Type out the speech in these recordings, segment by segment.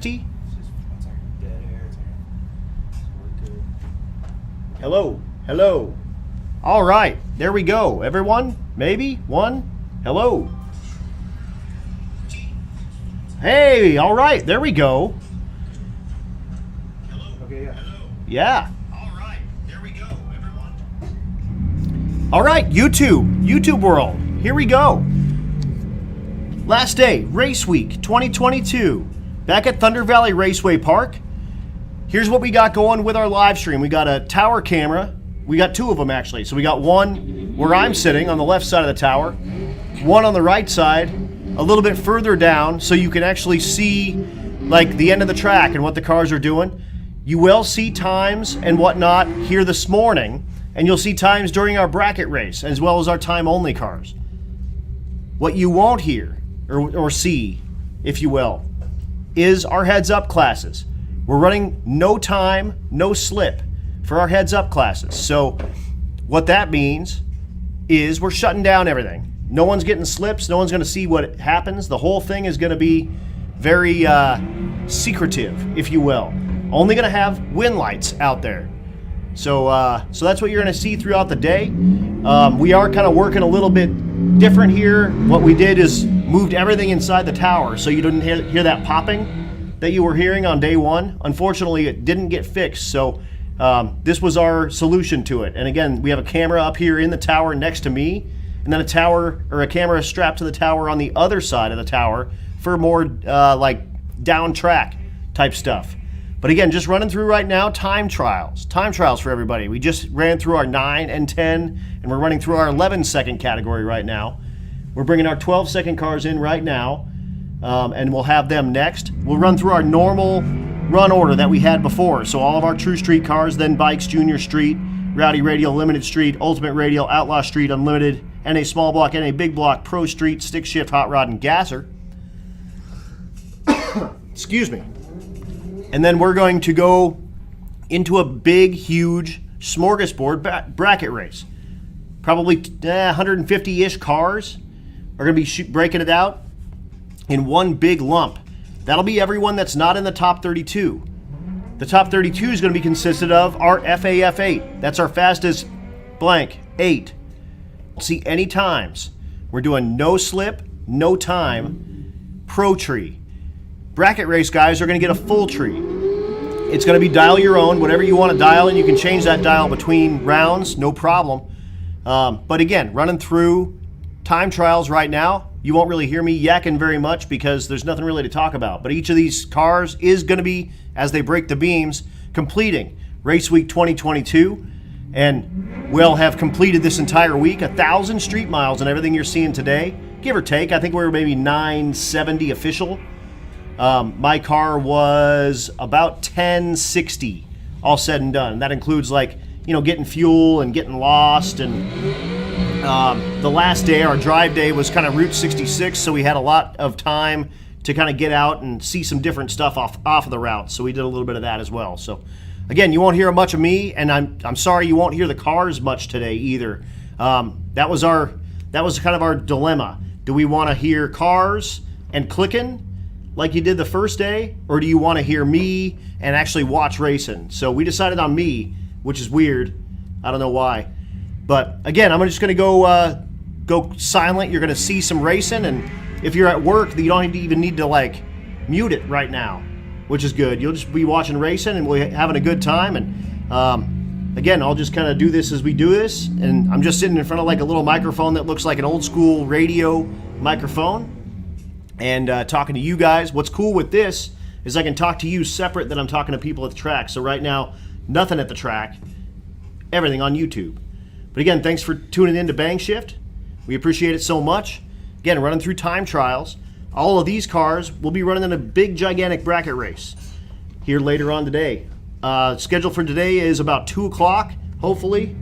T? Hello. Hello. All right. There we go. Everyone? Maybe? One? Hello. Hey, all right. There we go. Hello. Okay, yeah. Hello. Yeah. All right. There we go, everyone. All right, YouTube world. Here we go. Last day, race week 2022. Back at Thunder Valley Raceway Park. Here's what we got going with our live stream. We got a tower camera. We got two of them actually. So we got one where I'm sitting on the left side of the tower, one on the right side, a little bit further down so you can actually see like the end of the track and what the cars are doing. You will see times and whatnot here this morning, and you'll see times during our bracket race as well as our time only cars. What you won't hear or see, if you will, is our heads up classes. We're running no time, no slip for our heads up classes. So what that means is we're shutting down everything. No one's getting slips. No one's going to see what happens. The whole thing is going to be very secretive, if you will. Only going to have win lights out there. So that's what you're going to see throughout the day. We are kind of working a little bit different here. What we did is moved everything inside the tower so you didn't hear that popping that you were hearing on day one. Unfortunately, it didn't get fixed, so this was our solution to it. And again, we have a camera up here in the tower next to me, and then a camera strapped to the tower on the other side of the tower for more like down track type stuff. But again, just running through right now, time trials for everybody. We just ran through our 9 and 10, and we're running through our 11-second category right now. We're bringing our 12-second cars in right now, and we'll have them next. We'll run through our normal run order that we had before. So all of our True Street cars, then Bikes, Junior Street, Rowdy Radial, Limited Street, Ultimate Radial, Outlaw Street, Unlimited, NA Small Block, NA Big Block, Pro Street, Stick Shift, Hot Rod, and Gasser. Excuse me. And then we're going to go into a big, huge smorgasbord bracket race. Probably 150-ish cars are going to be breaking it out in one big lump. That'll be everyone that's not in the top 32. The top 32 is going to be consisted of our FAF8. That's our fastest blank 8. See any times. We're doing no slip, no time, pro tree. Bracket race guys are going to get a full tree. It's going to be dial your own, whatever you want to dial, and you can change that dial between rounds, no problem. But again, running through time trials right now, you won't really hear me yakking very much because there's nothing really to talk about. But each of these cars is going to be, as they break the beams, completing Race Week 2022. And we'll have completed this entire week, 1,000 street miles and everything you're seeing today, give or take. I think we're maybe 970 official. My car was about 1060 all said and done. That includes like, you know, getting fuel and getting lost. And the last day, our drive day, was kind of Route 66, so we had a lot of time to kind of get out and see some different stuff off of the route. So we did a little bit of that as well. So again, you won't hear much of me, and I'm sorry you won't hear the cars much today either. That was kind of our dilemma. Do we want to hear cars and clicking like you did the first day, or do you want to hear me and actually watch racing? So we decided on me, which is weird. I don't know why. But again, I'm just going to go silent. You're going to see some racing, and if you're at work, you don't even need to like mute it right now, which is good. You'll just be watching racing, and we're having a good time. And again, I'll just kind of do this as we do this, and I'm just sitting in front of like a little microphone that looks like an old school radio microphone, and talking to you guys. What's cool with this is I can talk to you separate than I'm talking to people at the track. So right now, nothing at the track, everything on YouTube. But again, thanks for tuning in to Bang Shift. We appreciate it so much. Again, running through time trials. All of these cars will be running in a big, gigantic bracket race here later on today. Schedule for today is about 2 o'clock, hopefully.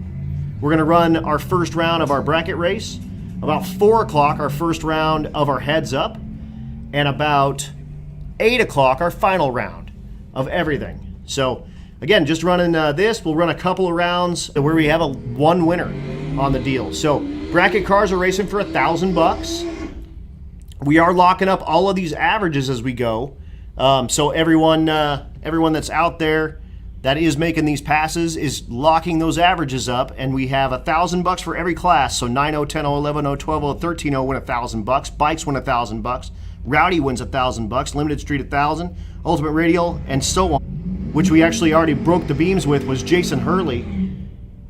We're going to run our first round of our bracket race. About 4 o'clock, our first round of our heads up. And about 8 o'clock, our final round of everything. So again, just running this. We'll run a couple of rounds where we have one winner on the deal. So bracket cars are racing for $1,000. We are locking up all of these averages as we go. So everyone that's out there that is making these passes is locking those averages up, and we have $1,000 for every class. So 9-0, 10-0, 11-0, 12-0, 13-0 win $1,000. Bikes win $1,000. Rowdy wins $1,000. Limited Street 1,000. Ultimate Radial, and so on. Which we actually already broke the beams with was Jason Hurley.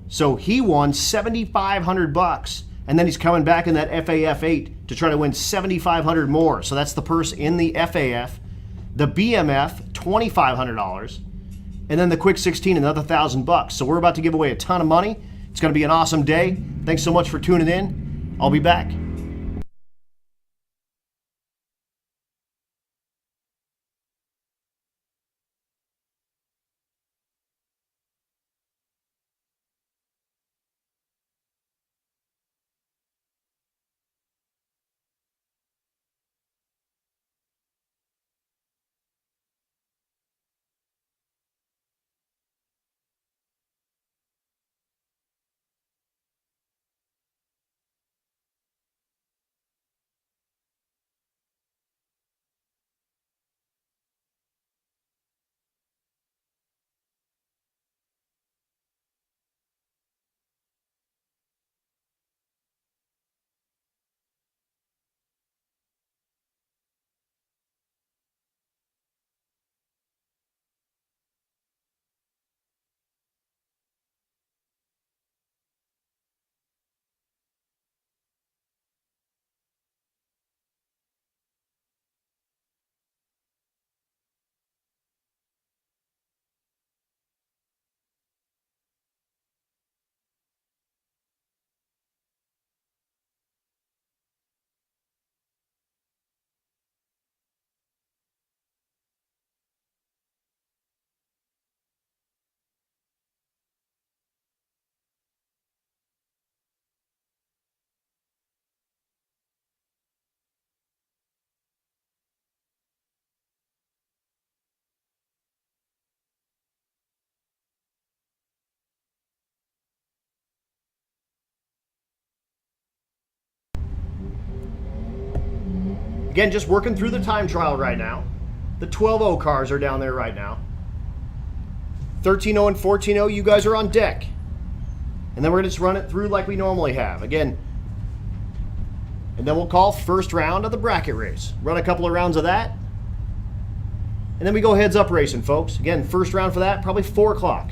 So he won $7,500, and then he's coming back in that FAF 8 to try to win $7,500 more. So that's the purse in the FAF. The BMF, $2,500. And then the quick 16, another $1,000. So we're about to give away a ton of money. It's going to be an awesome day. Thanks so much for tuning in. I'll be back. Again, just working through the time trial right now. The 12-0 cars are down there right now. 13-0 and 14-0, you guys are on deck. And then we're going to just run it through like we normally have. Again, and then we'll call first round of the bracket race. Run a couple of rounds of that. And then we go heads up racing, folks. Again, first round for that, probably 4 o'clock.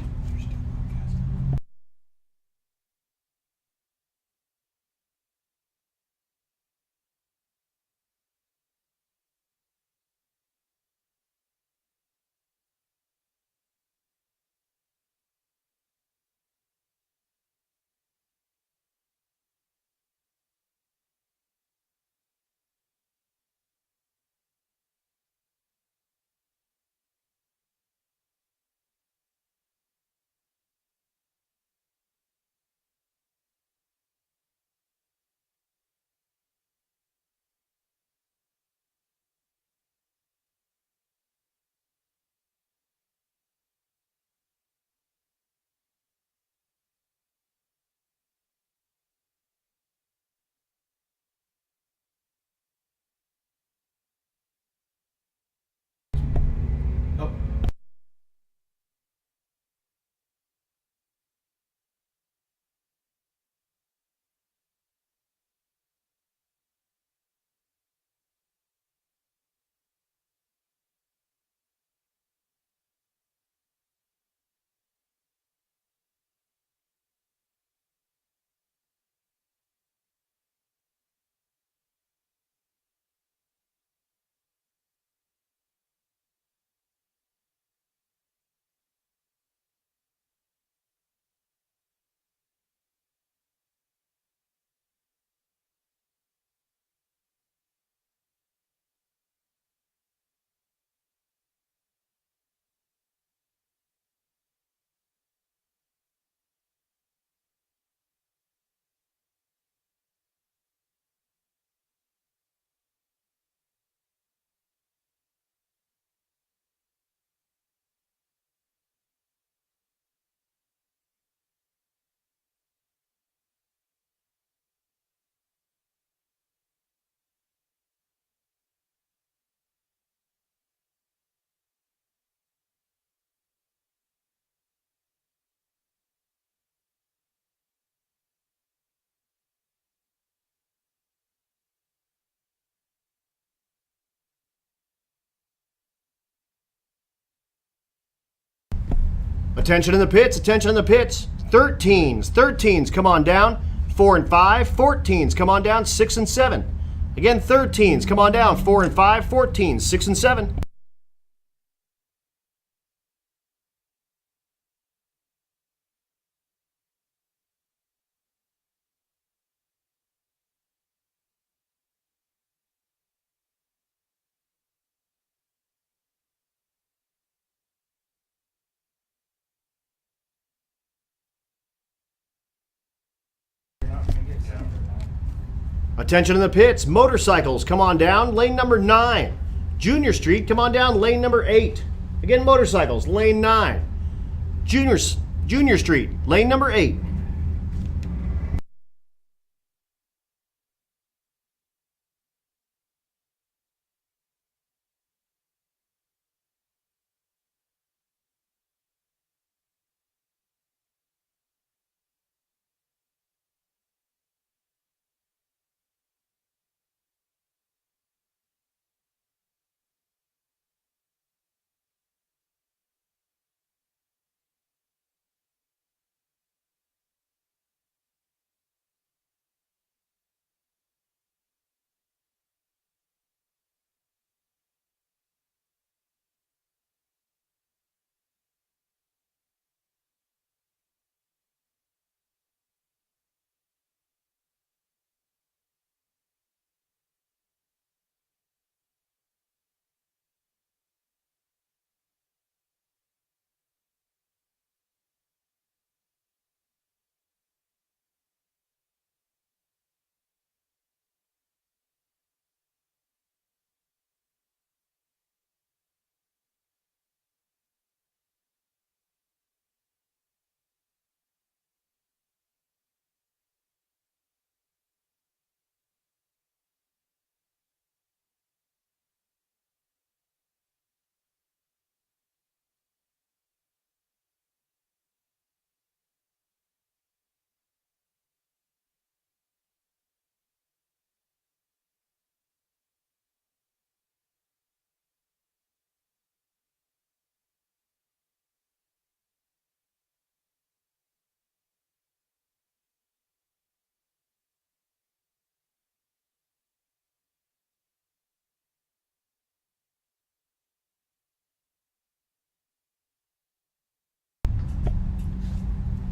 Attention in the pits, attention in the pits. 13s, come on down. 4 and 5. 14s, come on down. 6 and 7. Again, 13s, come on down. 4 and 5. 14s, 6 and 7. Attention in the pits. Motorcycles, come on down. Lane number 9. Junior Street, come on down. Lane number 8. Again, motorcycles, lane 9. Junior Street, lane number 8.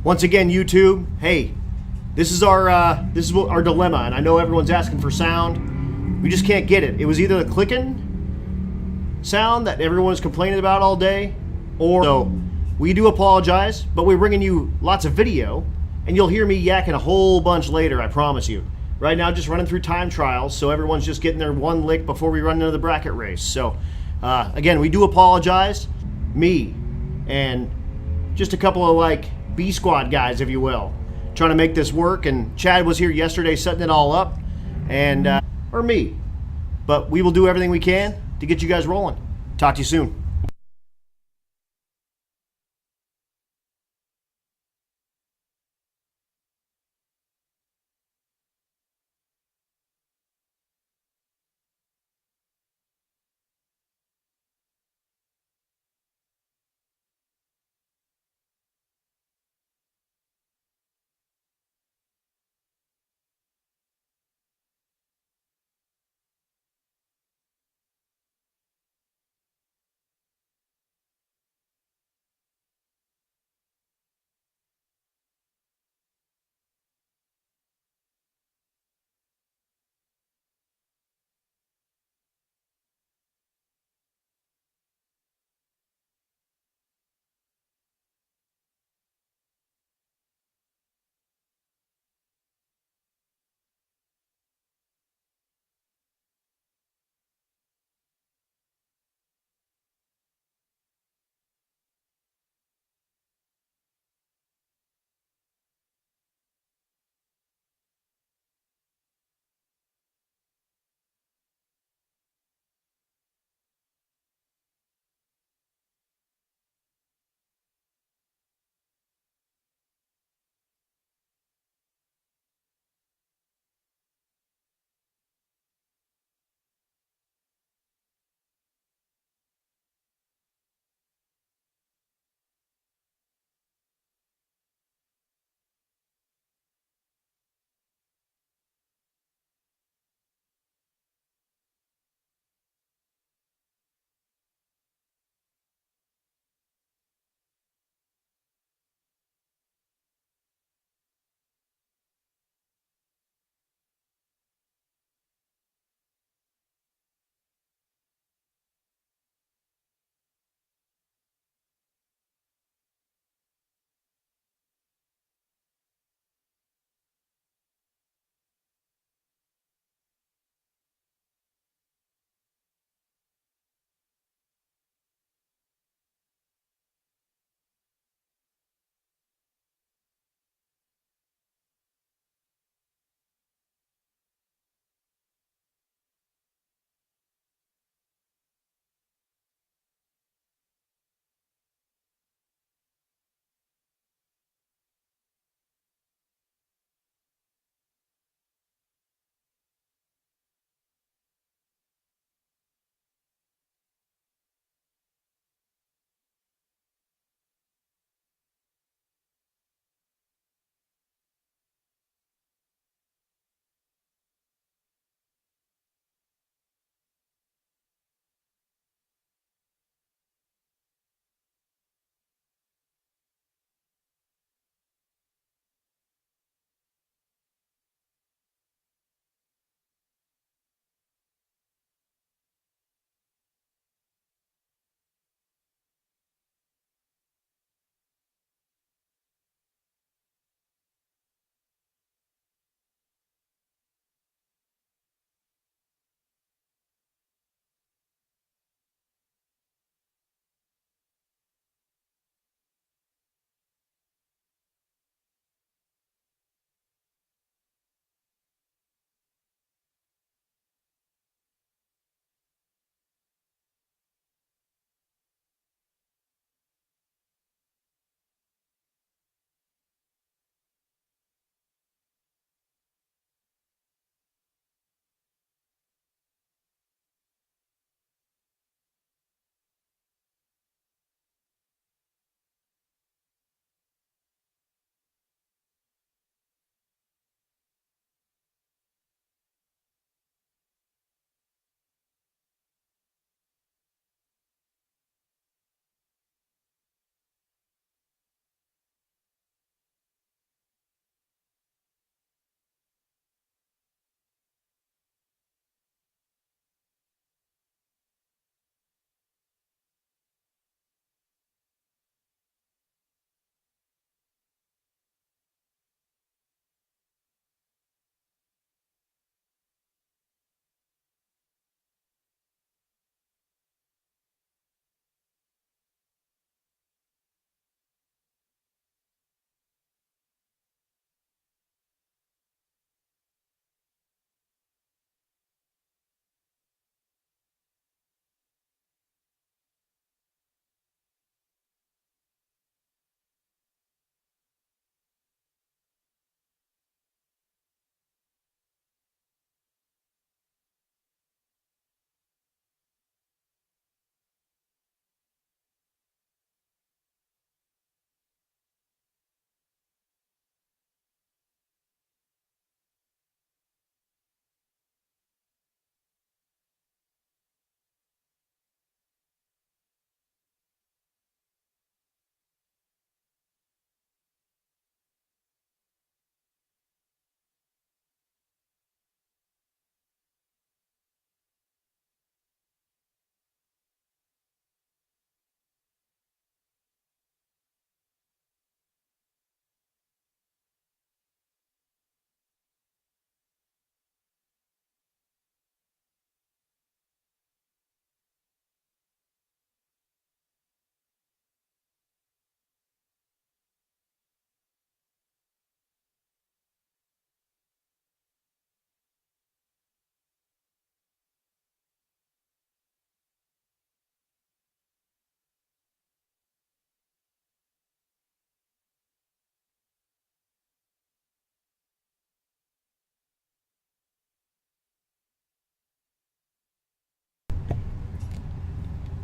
Once again, YouTube, hey, this is our dilemma, and I know everyone's asking for sound. We just can't get it. It was either the clicking sound that everyone's complaining about all day, or so we do apologize, but we're bringing you lots of video, and you'll hear me yakking a whole bunch later, I promise you. Right now, just running through time trials, so everyone's just getting their one lick before we run into the bracket race. So, again, we do apologize. Me and just a couple of like B squad guys, if you will, trying to make this work. And Chad was here yesterday setting it all up, and or me. But we will do everything we can to get you guys rolling. Talk to you soon.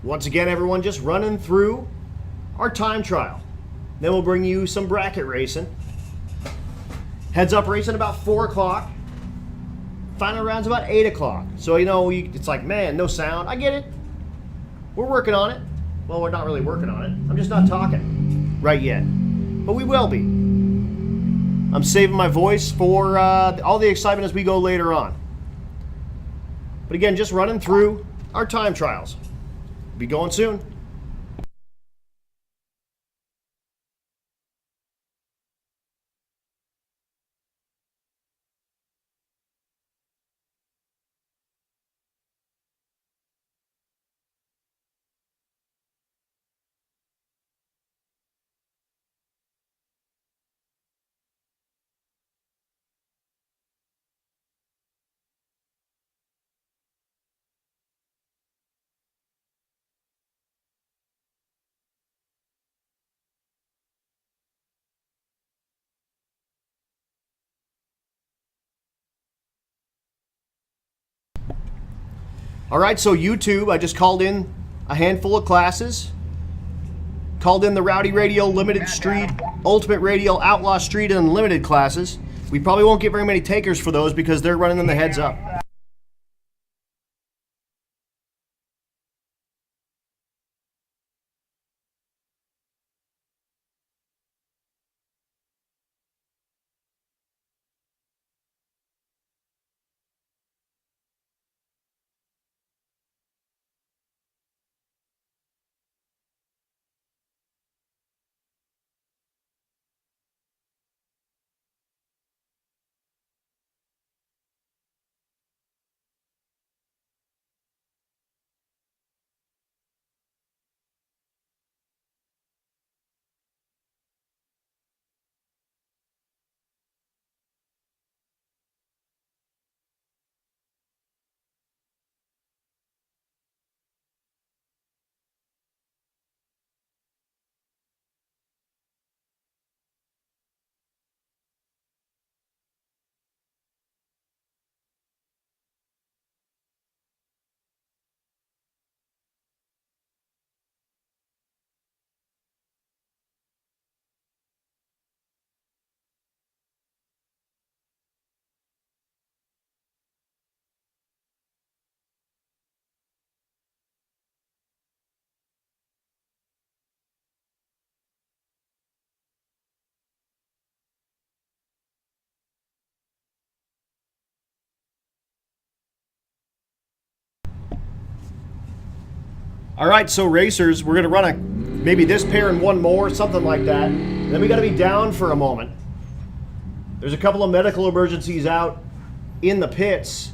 Once again, everyone, just running through our time trial. Then we'll bring you some bracket racing. Heads up racing about 4 o'clock. Final round's about 8 o'clock. So, you know, it's like, man, no sound. I get it. We're working on it. Well, we're not really working on it. I'm just not talking right yet. But we will be. I'm saving my voice for all the excitement as we go later on. But again, just running through our time trials. Be going soon. All right, so YouTube, I just called in a handful of classes. Called in the Rowdy Radial, Limited Street, Ultimate Radial, Outlaw Street, and Unlimited classes. We probably won't get very many takers for those because they're running them the heads up. All right, so racers, we're gonna run maybe this pair and one more, something like that. And then we gotta be down for a moment. There's a couple of medical emergencies out in the pits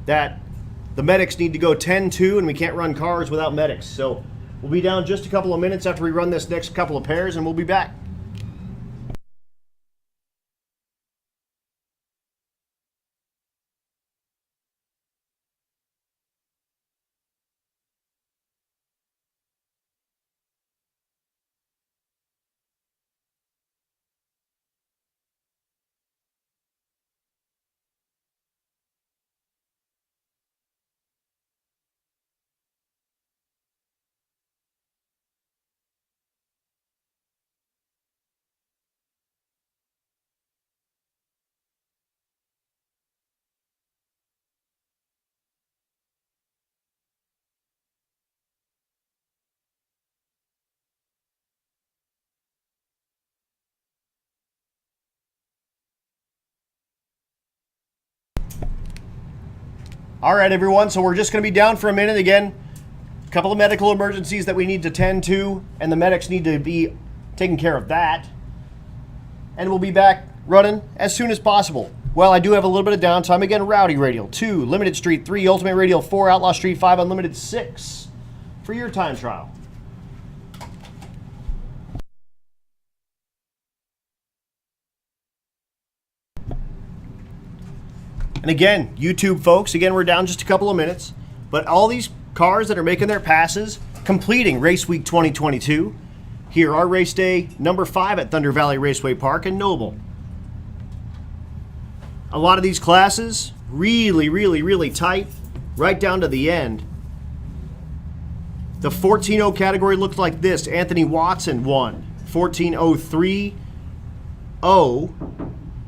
that the medics need to go tend to, and we can't run cars without medics. So we'll be down just a couple of minutes after we run this next couple of pairs, and we'll be back. All right, everyone, so we're just going to be down for a minute again. A couple of medical emergencies that we need to tend to, and the medics need to be taking care of that. And we'll be back running as soon as possible. Well, I do have a little bit of downtime. Again, Rowdy Radial, 2, Limited Street, 3, Ultimate Radial, 4, Outlaw Street, 5, Unlimited, 6 for your time trial. And again, YouTube folks, again, we're down just a couple of minutes, but all these cars that are making their passes, completing Race Week 2022, here are race day number 5 at Thunder Valley Raceway Park in Noble. A lot of these classes, really tight, right down to the end. The 14.0 category looked like this. Anthony Watson won. 14.03.0.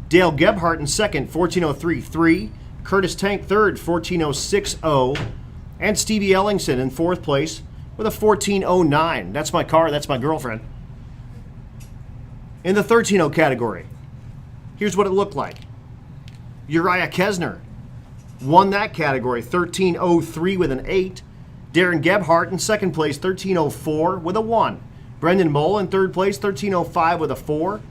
Dale Gebhardt in second, 14.03.3. Curtis Tank third, 14.06.0. And Stevie Ellingson in fourth place with a 14.09. That's my car, that's my girlfriend. In the 13.0 category, here's what it looked like. Uriah Kesner won that category, 13.03 with an 8. Darren Gebhardt in second place, 13.04 with a 1. Brendan Mole in third place, 13.05 with a 4.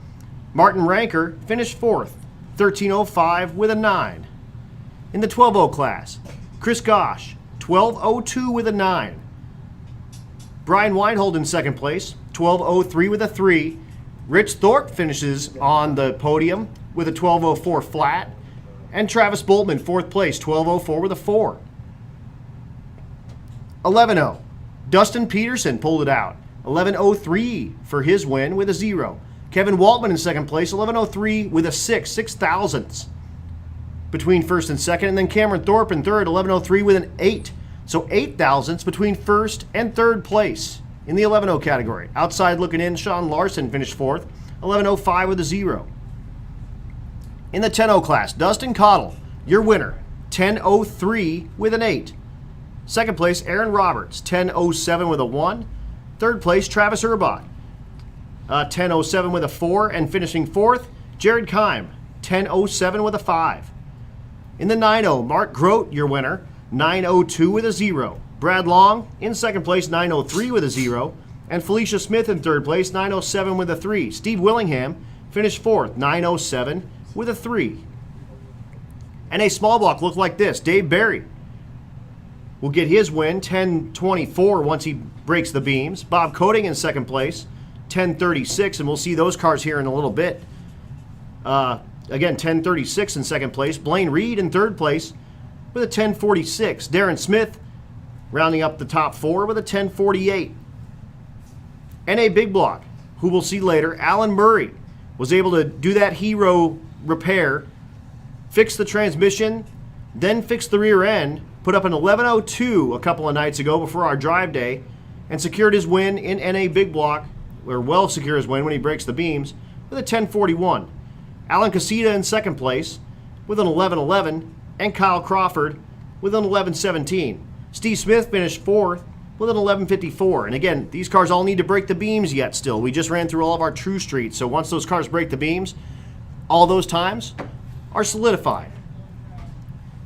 Martin Ranker finished fourth, 13.05 with a 9. In the 12.0 class, Chris Gosch, 12.02 with a 9. Brian Weinhold in second place, 12.03 with a 3. Rich Thorpe finishes on the podium with a 12.04 flat. And Travis Boltman, fourth place, 12.04 with a 4. 11.0. Dustin Peterson pulled it out. 11.03 for his win with a 0. Kevin Waltman in second place, 11.03 with a 6 thousandths between first and second. And then Cameron Thorpe in third, 11.03 with an 8. So 8 thousandths between first and third place in the 11.0 category. Outside looking in, Sean Larson finished fourth, 11.05 with a 0. In the 10.0 class, Dustin Cottle, your winner, 10.03 with an 8. Second place, Aaron Roberts, 10.07 with a 1. Third place, Travis Urbach, 10.07 with a 4. And finishing fourth, Jared Kime, 10.07 with a 5. In the 9.0, Mark Grote, your winner, 9.02 with a 0. Brad Long in second place, 9.03 with a 0. And Felicia Smith in third place, 9.07 with a 3. Steve Willingham finished fourth, 9.07 with a 3. And a small block looked like this. Dave Barry will get his win, 10.24 once he breaks the beams. Bob Coating in second place, 10.36, and we'll see those cars here in a little bit. Again, 10.36 in second place. Blaine Reed in third place with a 10.46. Darren Smith rounding up the top 4 with a 10.48. And a big block, who we'll see later, Alan Murray was able to do that hero repair, fix the transmission, then fix the rear end, put up an 11.02 a couple of nights ago before our drive day, and secured his win in NA Big Block, or well secure his win when he breaks the beams, with a 10.41. Alan Casita in second place with an 11.11, and Kyle Crawford with an 11.17. Steve Smith finished fourth with an 11.54. And again, these cars all need to break the beams yet still. We just ran through all of our true streets, so once those cars break the beams, all those times are solidified.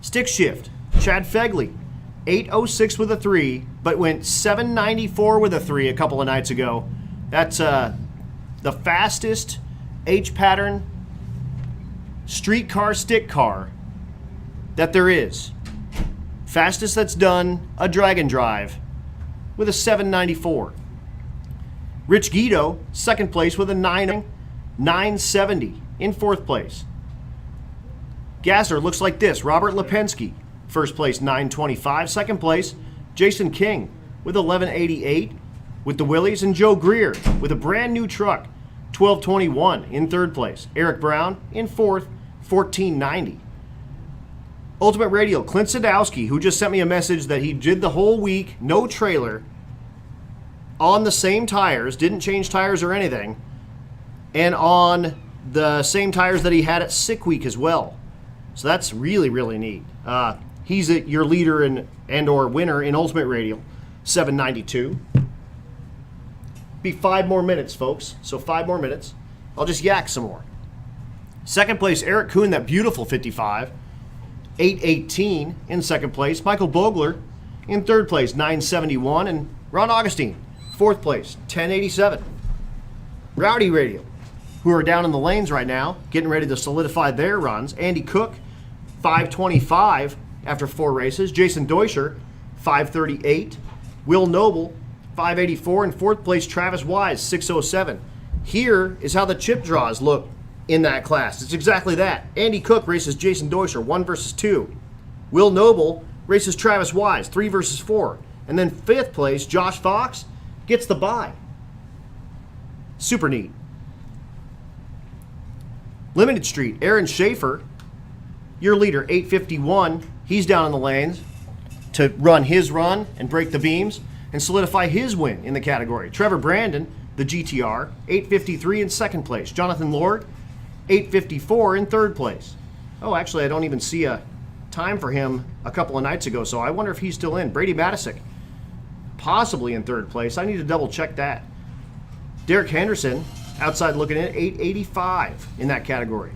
Stick shift, Chad Fegley, 8.06 with a 3, but went 7.94 with a 3 a couple of nights ago. That's the fastest H-pattern street car stick car that there is. Fastest that's done a drag and drive with a 7.94. Rich Guido, second place with a 9.70 in fourth place. Gasser looks like this. Robert Lipinski, first place, 9.25. Second place, Jason King with 11.88 with the Willies, and Joe Greer with a brand new truck, 12.21 in third place. Eric Brown in fourth, 14.90. Ultimate Radial, Clint Sadowski, who just sent me a message that he did the whole week, no trailer, on the same tires, didn't change tires or anything, and on the same tires that he had at Sick Week as well. So that's really, really neat. He's your leader and or winner in Ultimate Radial, 792. Be 5 more minutes, folks. So 5 more minutes. I'll just yak some more. Second place, Eric Kuhn, that beautiful 55. 8.18 in second place. Michael Bogler in third place, 9.71. And Ron Augustine, fourth place, 10.87. Rowdy Radial, who are down in the lanes right now, getting ready to solidify their runs. Andy Cook, 5.25 after 4 races. Jason Deutscher, 5.38. Will Noble, 5.84. And fourth place, Travis Wise, 6.07. Here is how the chip draws look in that class. It's exactly that. Andy Cook races Jason Deutscher, 1 versus 2. Will Noble races Travis Wise, 3 versus 4. And then fifth place, Josh Fox, gets the bye. Super neat. Limited Street, Aaron Schaefer, your leader, 8.51. He's down in the lanes to run his run and break the beams. and solidify his win in the category. Trevor Brandon, the GTR, 8:53 in second place. Jonathan Lord, 8:54 in third place. Oh, actually, I don't even see a time for him a couple of nights ago, so I wonder if he's still in. Brady Matisic, possibly in third place. I need to double check that. Derek Henderson, outside looking in, 8:85 in that category.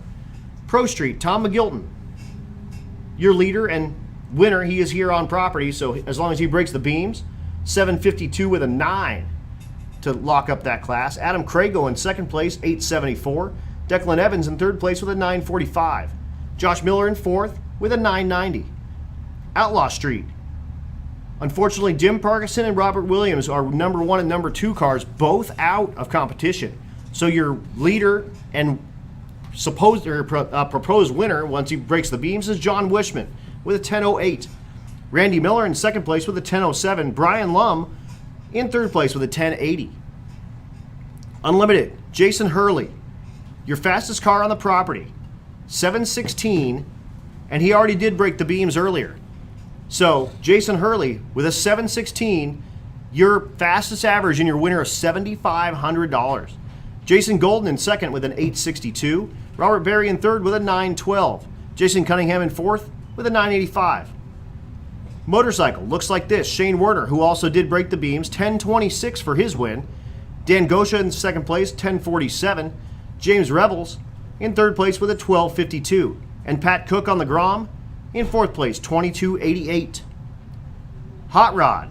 Pro Street, Tom McGilton, your leader and winner. He is here on property, so as long as he breaks the beams, 7:52 with a 9 to lock up that class. Adam Crago in second place, 8:74. Declan Evans in third place with a 9:45. Josh Miller in fourth with a 9:90. Outlaw Street. Unfortunately, Jim Parkinson and Robert Williams are number 1 and number 2 cars, both out of competition. So your leader and proposed winner, once he breaks the beams, is John Wishman with a 10:08. Randy Miller in second place with a 10:07. Brian Lum in third place with a 10:80. Unlimited, Jason Hurley, your fastest car on the property, 7:16, and he already did break the beams earlier. So Jason Hurley with a 7:16, your fastest average and your winner of $7,500. Jason Golden in second with an 8:62. Robert Berry in third with a 9:12. Jason Cunningham in fourth with a 9:85. Motorcycle looks like this. Shane Werner, who also did break the beams, 10:26 for his win. Dan Gosha in second place, 10:47. James Revels in third place with a 12:52. And Pat Cook on the Grom in fourth place, 22:88. Hot Rod,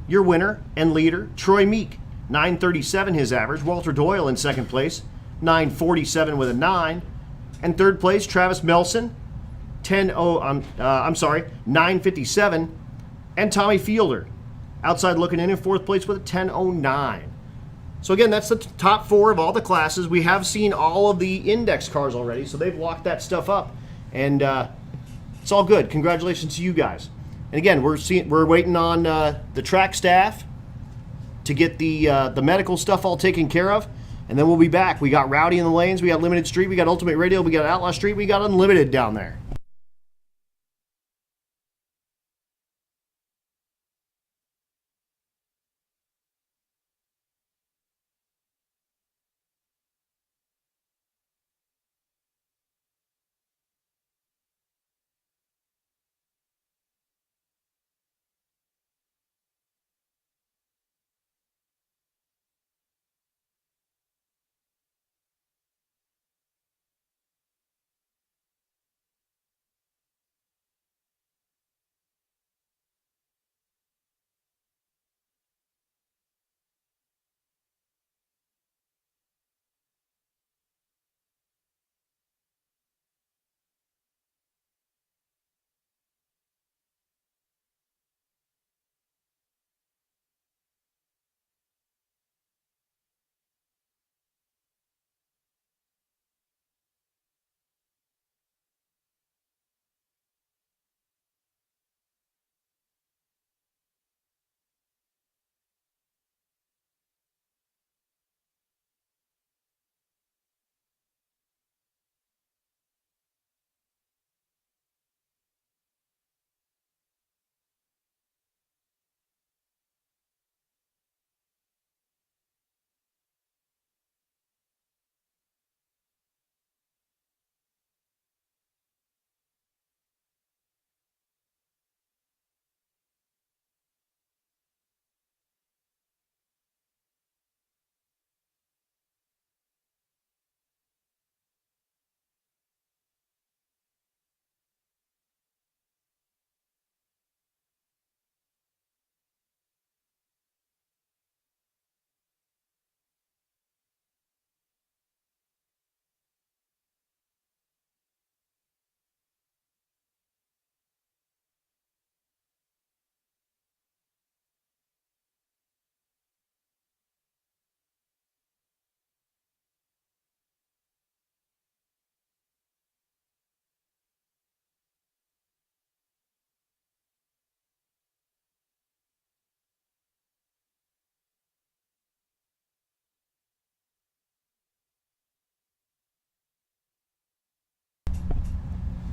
your winner and leader, Troy Meek, 9:37 his average. Walter Doyle in second place, 9:47 with a 9. And third place, Travis Melson, 9:57. And Tommy Fielder, outside looking in fourth place with a 10:09. So again, that's the top 4 of all the classes. We have seen all of the index cars already, so they've locked that stuff up. And it's all good. Congratulations to you guys. And again, we're waiting on the track staff to get the medical stuff all taken care of, and then we'll be back. We got Rowdy in the lanes, we got Limited Street, we got Ultimate Radial, we got Outlaw Street, we got Unlimited down there.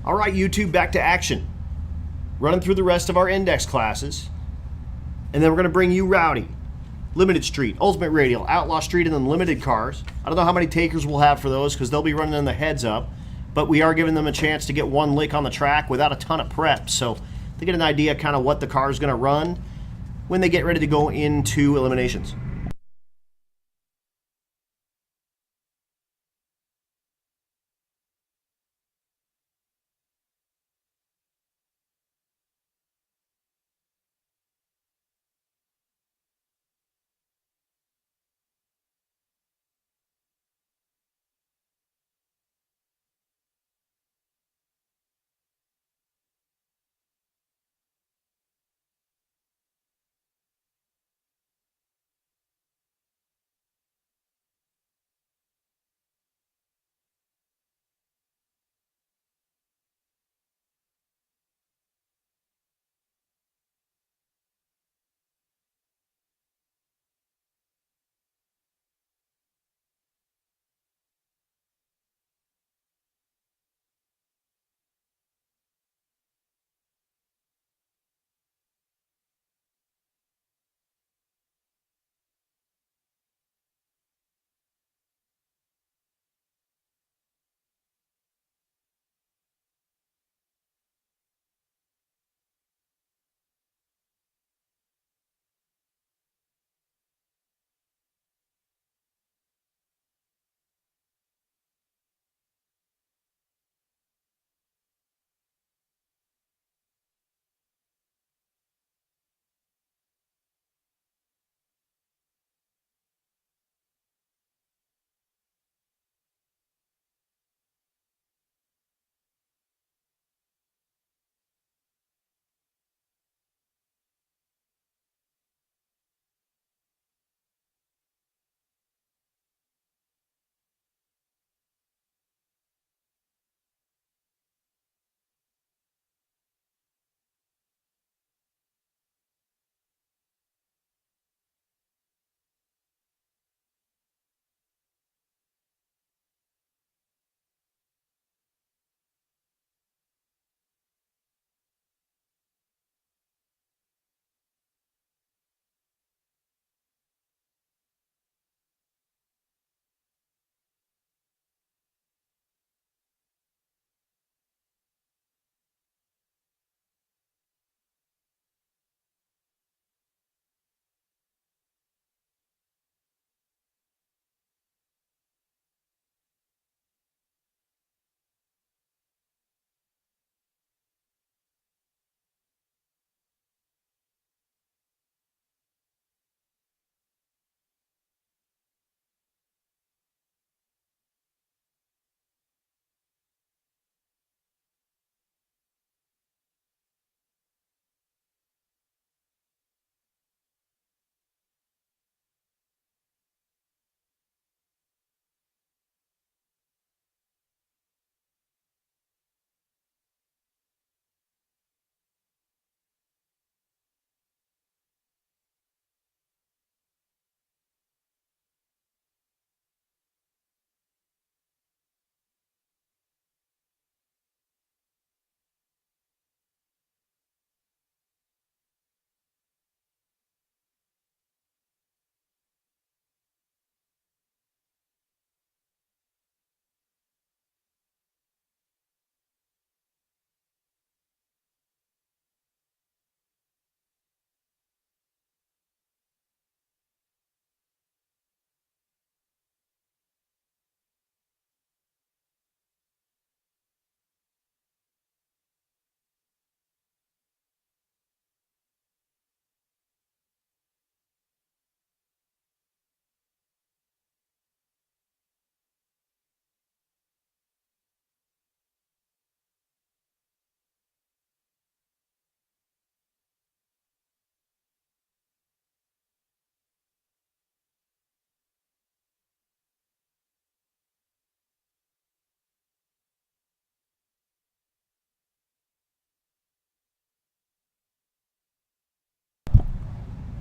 All right, YouTube, back to action. Running through the rest of our index classes. And then we're going to bring you Rowdy, Limited Street, Ultimate Radial, Outlaw Street, and then Limited Cars. I don't know how many takers we'll have for those because they'll be running in the heads up, but we are giving them a chance to get one lick on the track without a ton of prep. So they get an idea kind of what the car is going to run when they get ready to go into eliminations.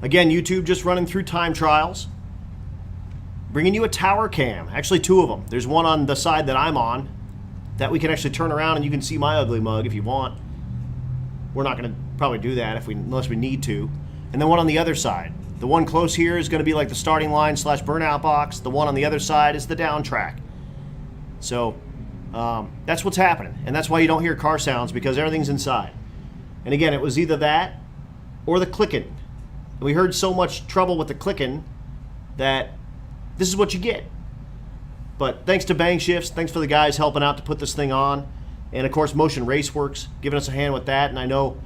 Again, YouTube just running through time trials. Bringing you a tower cam. Actually, two of them. There's one on the side that I'm on that we can actually turn around and you can see my ugly mug if you want. We're not going to probably do that unless we need to. and then one on the other side. The one close here is going to be like the starting line / burnout box. The one on the other side is the down track. So that's what's happening, and that's why you don't hear car sounds, because everything's inside. And again, it was either that or the clicking. We heard so much trouble with the clicking that this is what you get. But thanks to Bang Shifts, thanks for the guys helping out to put this thing on, and of course Motion Raceworks giving us a hand with that. And I know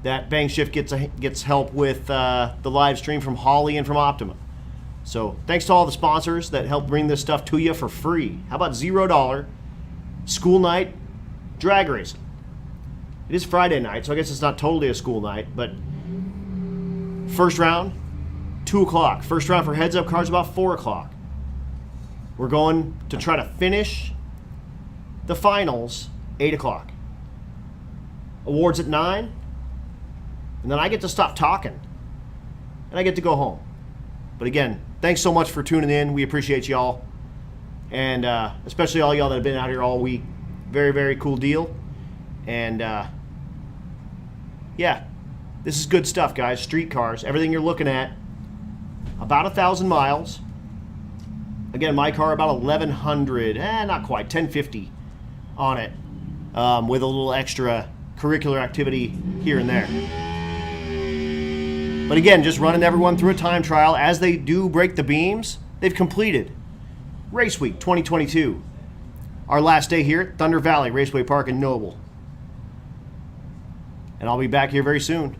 that Bang Shift gets help with the live stream from Holley and from Optima. So thanks to all the sponsors that help bring this stuff to you for free. How about $0 school night drag racing? It is Friday night, so I guess it's not totally a school night, but first round, 2 o'clock. First round for heads-up cars about 4 o'clock. We're going to try to finish the finals 8 o'clock. Awards at 9, and then I get to stop talking, and I get to go home. But again, thanks so much for tuning in. We appreciate y'all, and especially all y'all that have been out here all week. Very, very cool deal. And yeah, this is good stuff, guys. Street cars, everything you're looking at, about 1,000 miles. Again, my car about 1,100, not quite, 1,050 on it, with a little extra curricular activity here and there. But again, just running everyone through a time trial. As they do break the beams, they've completed Race Week 2022. Our last day here at Thunder Valley Raceway Park in Noble. And I'll be back here very soon.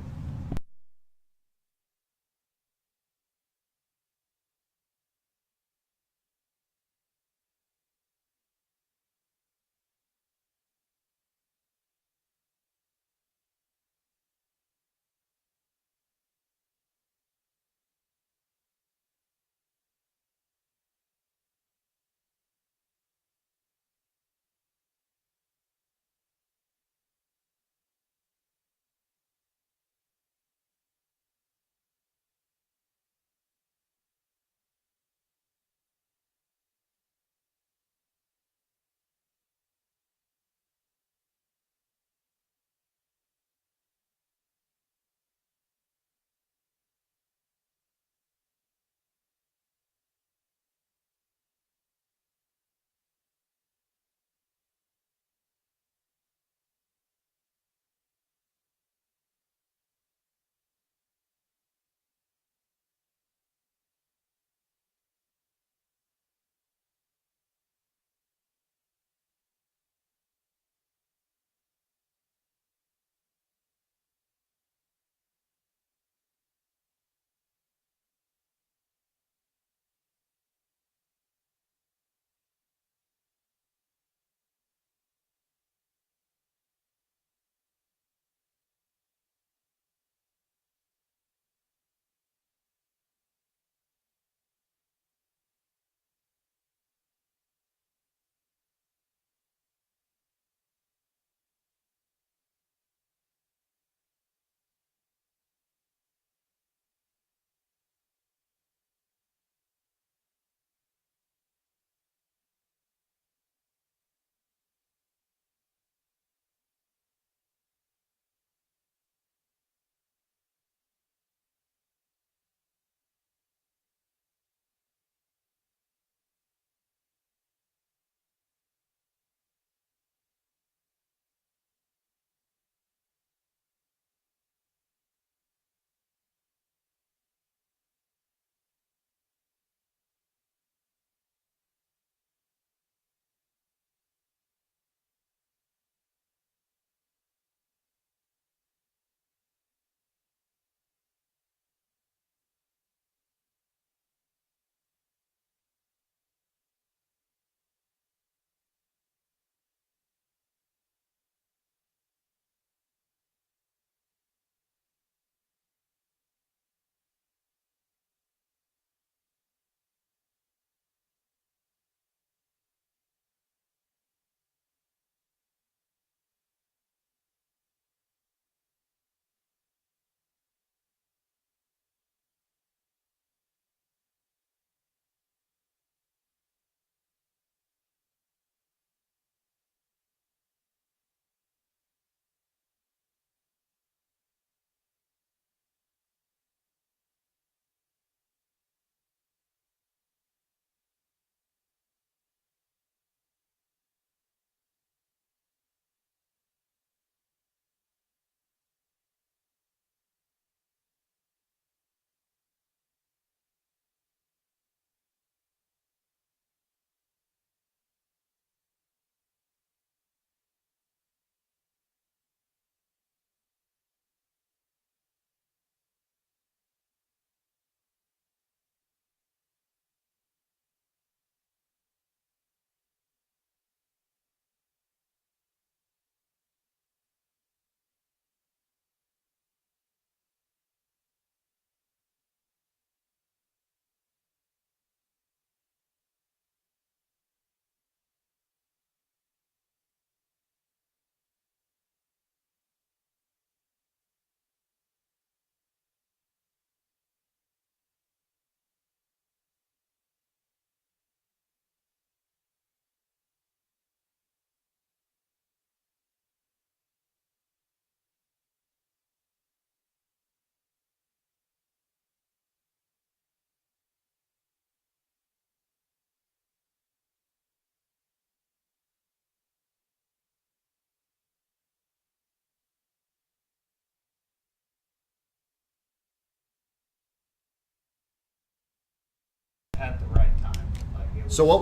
at the right time. Like it was, So what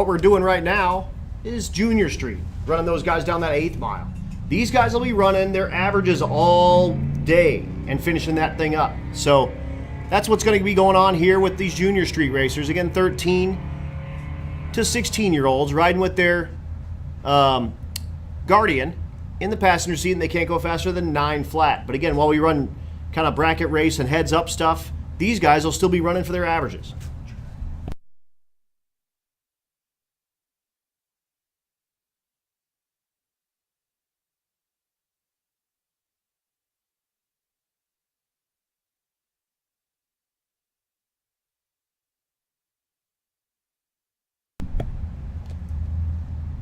we're doing right now is Junior Street, running those guys down that 8th mile. These guys will be running their averages all day and finishing that thing up. So that's what's going to be going on here with these Junior Street racers. Again, 13 to 16-year-olds riding with their guardian in the passenger seat, and they can't go faster than 9 flat. But again, while we run kind of bracket race and heads up stuff, these guys will still be running for their averages.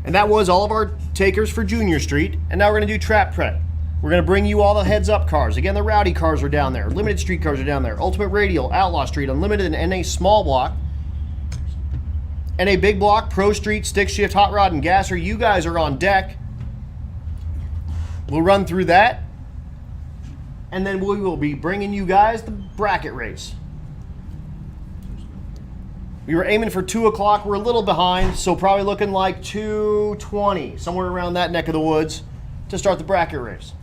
And that was all of our takers for Junior Street. And now we're going to do trap prep. We're going to bring you all the heads-up cars. Again, the Rowdy cars are down there. Limited Street cars are down there. Ultimate Radial, Outlaw Street, Unlimited, and a small block. And a big block, Pro Street, Stick Shift, Hot Rod, and Gasser. You guys are on deck. We'll run through that. And then we will be bringing you guys the bracket race. We were aiming for 2 o'clock. We're a little behind, so probably looking like 2:20, somewhere around that neck of the woods, to start the bracket race.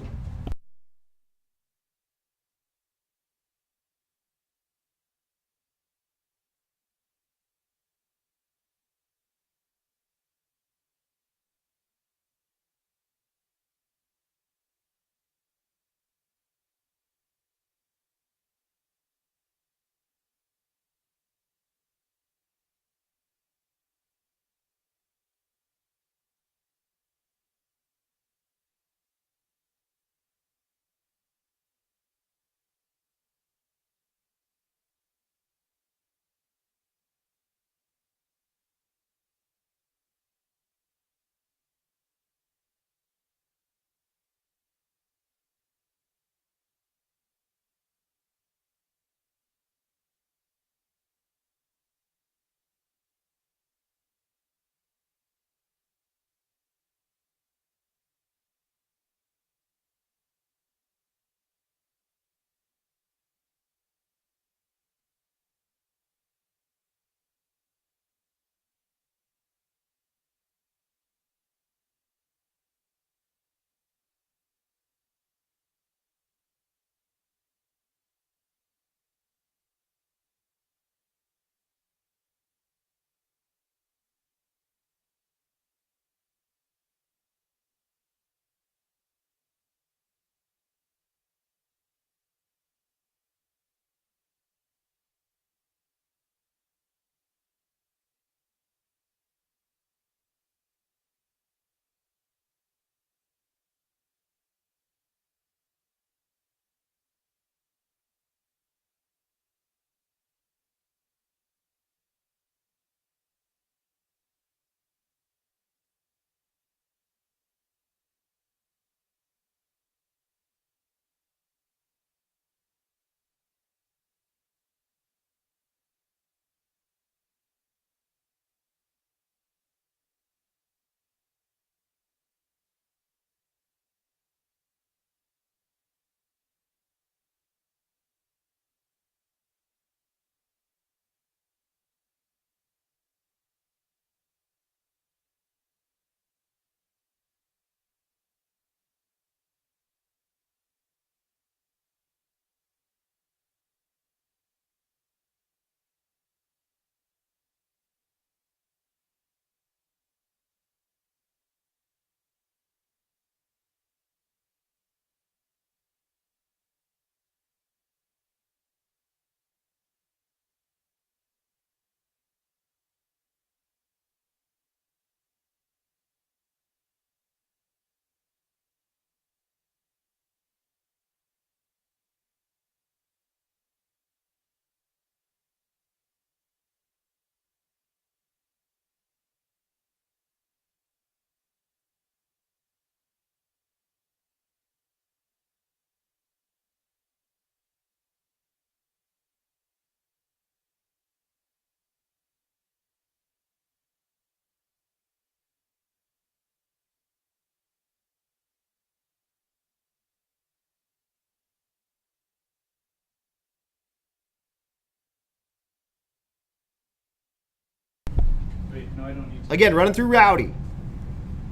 No, I don't need to. Again, running through Rowdy.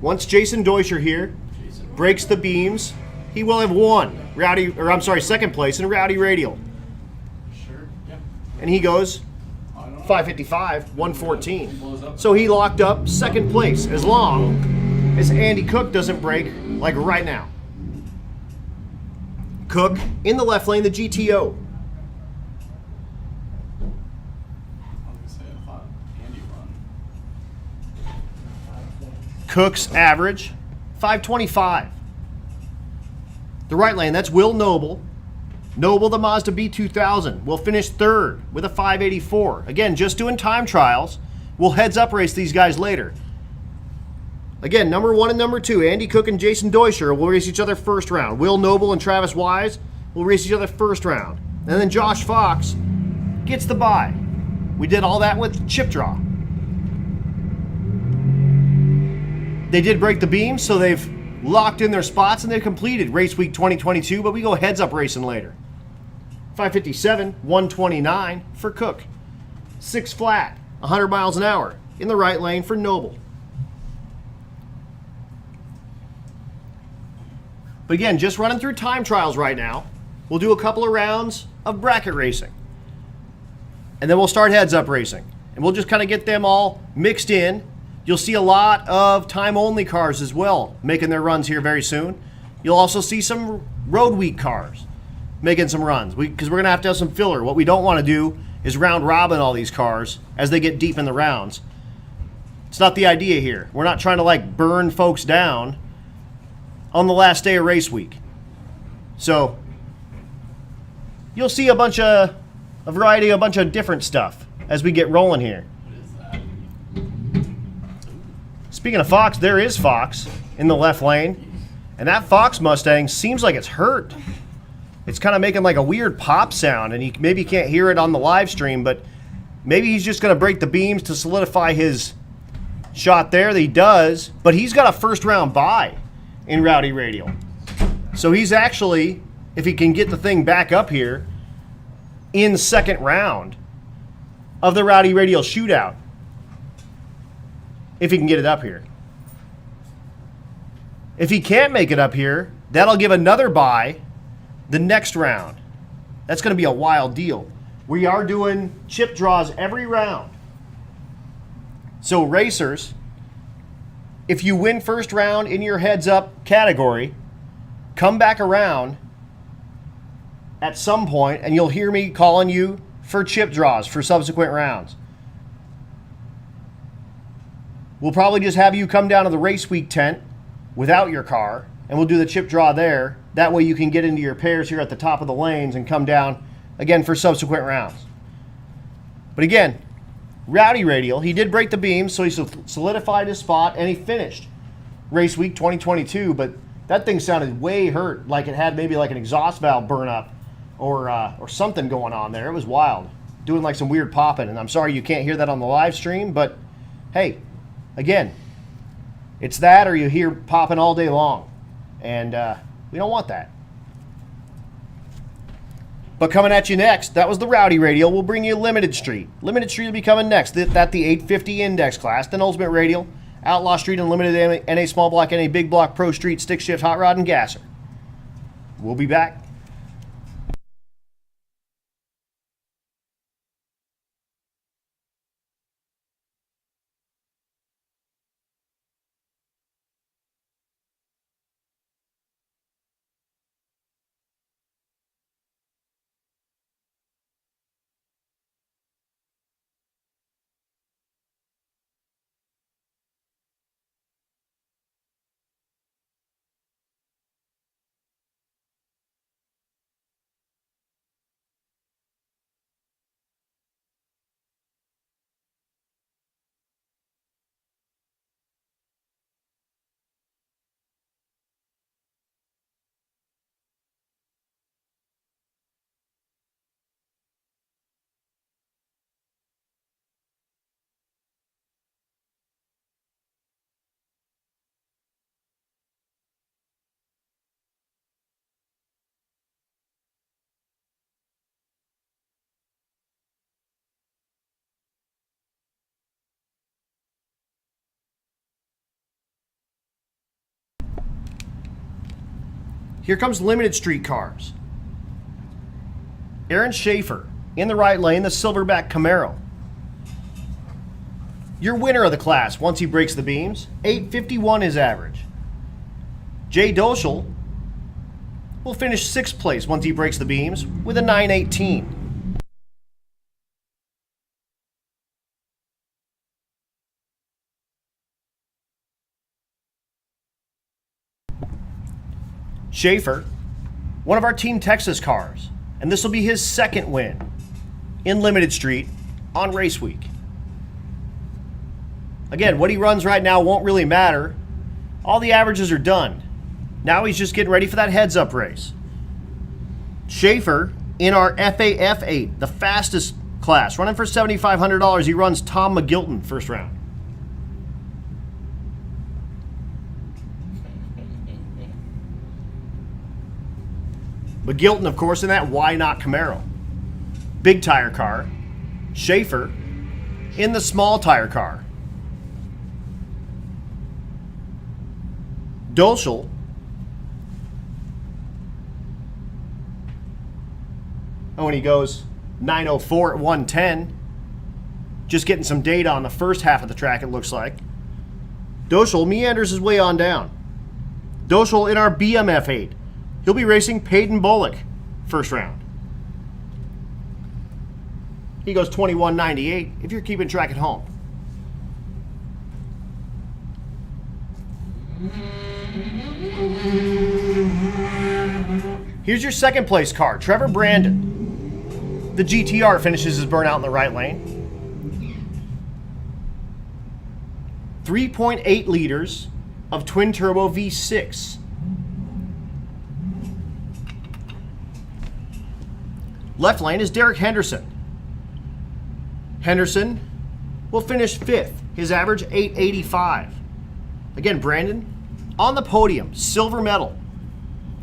Once Jason Deutscher here breaks the beams, he will have won second place in Rowdy Radial. Sure. Yeah. And he goes I don't know. 555, 114. So he locked up second place as long as Andy Cook doesn't break like right now. Cook in the left lane, the GTO. I was gonna say I thought Andy won. Cook's average, 525. The right lane, that's Will Noble. Noble, the Mazda B2000, will finish third with a 584. Again, just doing time trials. We'll heads up race these guys later. Again, number 1 and number 2, Andy Cook and Jason Deutscher will race each other first round. Will Noble and Travis Wise will race each other first round. And then Josh Fox gets the bye. We did all that with chip draw. They did break the beam, so they've locked in their spots and they've completed race week 2022, but we go heads up racing later. 557, 129 for Cook. 6 flat, 100 miles an hour in the right lane for Noble. But again, just running through time trials right now. We'll do a couple of rounds of bracket racing. And then we'll start heads up racing. And we'll just kind of get them all mixed in. You'll see a lot of time-only cars as well making their runs here very soon. You'll also see some road week cars making some runs because we're going to have some filler. What we don't want to do is round robin all these cars as they get deep in the rounds. It's not the idea here. We're not trying to like burn folks down on the last day of race week. So you'll see a variety, a bunch of different stuff as we get rolling here. Speaking of Fox, there is Fox in the left lane. And that Fox Mustang seems like it's hurt. It's kind of making like a weird pop sound, and you maybe can't hear it on the live stream, but maybe he's just going to break the beams to solidify his shot there. That he does, but he's got a first round bye in Rowdy Radial. So he's actually, if he can get the thing back up here, in second round of the Rowdy Radial shootout. If he can get it up here. If he can't make it up here, that'll give another bye the next round. That's going to be a wild deal. We are doing chip draws every round. So racers, if you win first round in your heads up category, come back around at some point and you'll hear me calling you for chip draws for subsequent rounds. We'll probably just have you come down to the race week tent without your car, and we'll do the chip draw there. That way you can get into your pairs here at the top of the lanes and come down again for subsequent rounds. But again, Rowdy Radial, he did break the beams, so he solidified his spot, and he finished race week 2022, but that thing sounded way hurt, like it had maybe like an exhaust valve burn up or something going on there. It was wild, doing like some weird popping, and I'm sorry you can't hear that on the live stream, but hey, again, it's that or you hear popping all day long, and we don't want that. But coming at you next, that was the Rowdy Radial. We'll bring you Limited Street. Limited Street will be coming next. That the 850 Index class, then Ultimate Radial, Outlaw Street, and Limited NA Small Block, NA Big Block, Pro Street, Stick Shift, Hot Rod, and Gasser. We'll be back. Here comes limited street cars. Aaron Schaefer in the right lane, the silverback Camaro. Your winner of the class once he breaks the beams, 851 his average. Jay Doschel will finish 6th place once he breaks the beams with a 918. Schaefer, one of our Team Texas cars, and this will be his 2nd win in Limited Street on race week. Again, what he runs right now won't really matter. All the averages are done. Now he's just getting ready for that heads-up race. Schaefer in our FAF 8, the fastest class, running for $7,500. He runs Tom McGilton first round. McGilton, of course, in that Why Not Camaro. Big tire car. Schaefer in the small tire car. Doschel and he goes 904 at 110. Just getting some data on the first half of the track, it looks like. Doschel meanders his way on down. Doschel in our BMF 8. He'll be racing Peyton Bullock first round. He goes 2198 if you're keeping track at home. Here's your 2nd place car, Trevor Brandon. The GTR finishes his burnout in the right lane. 3.8 liters of twin turbo V6. Left lane is Derek Henderson. Henderson will finish 5th. His average 885. Again, Brandon on the podium, silver medal,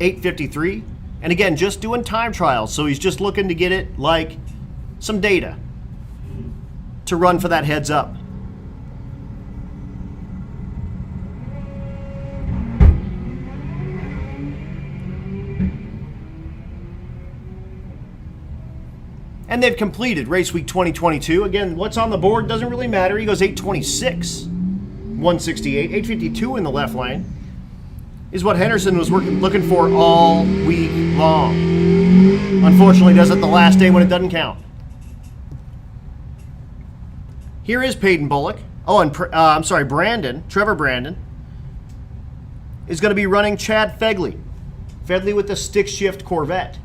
853. And again, just doing time trials, so he's just looking to get it like some data to run for that heads up. And they've completed race week 2022. Again, what's on the board doesn't really matter. He goes 826, 168, 852 in the left lane is what Henderson was looking for all week long. Unfortunately, does it the last day when it doesn't count. Here is Peyton Bullock. Oh, and Brandon, Trevor Brandon, is going to be running Chad Fegley. Fegley with the stick shift Corvette,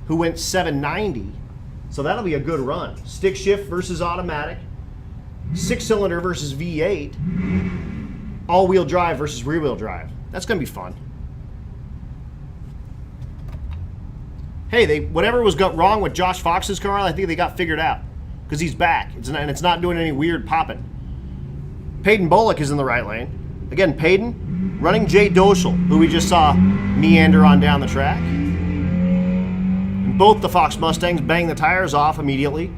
who went 790. So that'll be a good run. Stick shift versus automatic. 6-cylinder versus V8. All-wheel drive versus rear-wheel drive. That's going to be fun. Hey, whatever was wrong with Josh Fox's car, I think they got figured out. Because he's back. And it's not doing any weird popping. Peyton Bullock is in the right lane. Again, Peyton running Jay Doschel, who we just saw meander on down the track. Both the Fox Mustangs bang the tires off immediately.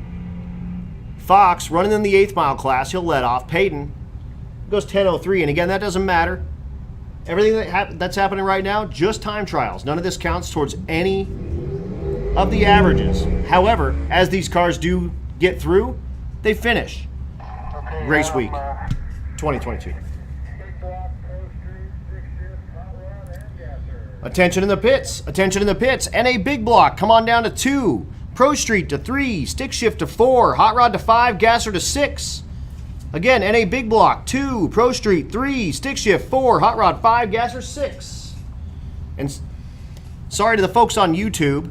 Fox running in the 8th mile class, he'll let off. Peyton goes 10:03, and again, that doesn't matter. Everything that's happening right now, just time trials. None of this counts towards any of the averages. However, as these cars do get through, they finish race week 2022. Attention in the pits. Attention in the pits. NA Big Block, come on down to 2. Pro Street to 3. Stick Shift to 4. Hot Rod to 5. Gasser to 6. Again, NA Big Block, 2. Pro Street, 3. Stick Shift, 4. Hot Rod, 5. Gasser, 6. And sorry to the folks on YouTube.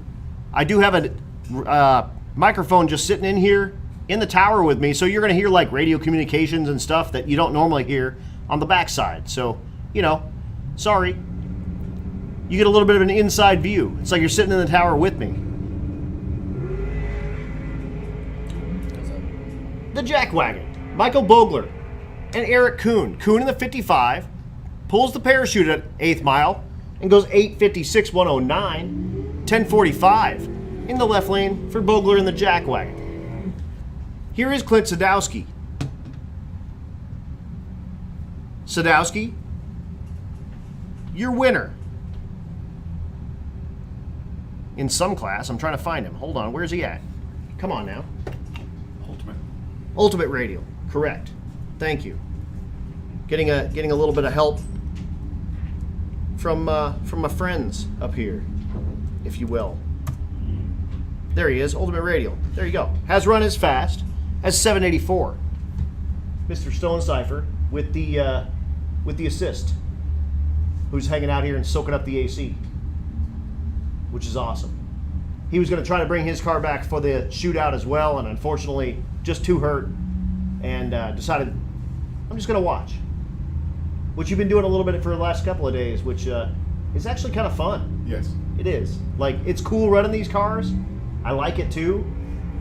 I do have a microphone just sitting in here in the tower with me, so you're going to hear like radio communications and stuff that you don't normally hear on the backside. So, sorry. You get a little bit of an inside view. It's like you're sitting in the tower with me. The Jack Wagon, Michael Bogler and Eric Kuhn. Kuhn in the 55, pulls the parachute at 8th mile and goes 8:56, 109, 10:45 in the left lane for Bogler in the Jack Wagon. Here is Clint Sadowski. Sadowski, your winner in some class. I'm trying to find him. Hold on, where's he at? Come on now. Ultimate. Ultimate radial, correct. Thank you. Getting a little bit of help from my friends up here, if you will. There he is, Ultimate Radial. There you go. Has run as fast as 784. Mr. Stonecipher with the assist, who's hanging out here and soaking up the AC, which is awesome. He was going to try to bring his car back for the shootout as well, and unfortunately just too hurt, and decided I'm just going to watch. Which you've been doing a little bit for the last couple of days, which is actually kind of fun. Yes. It is. Like, it's cool running these cars. I like it too,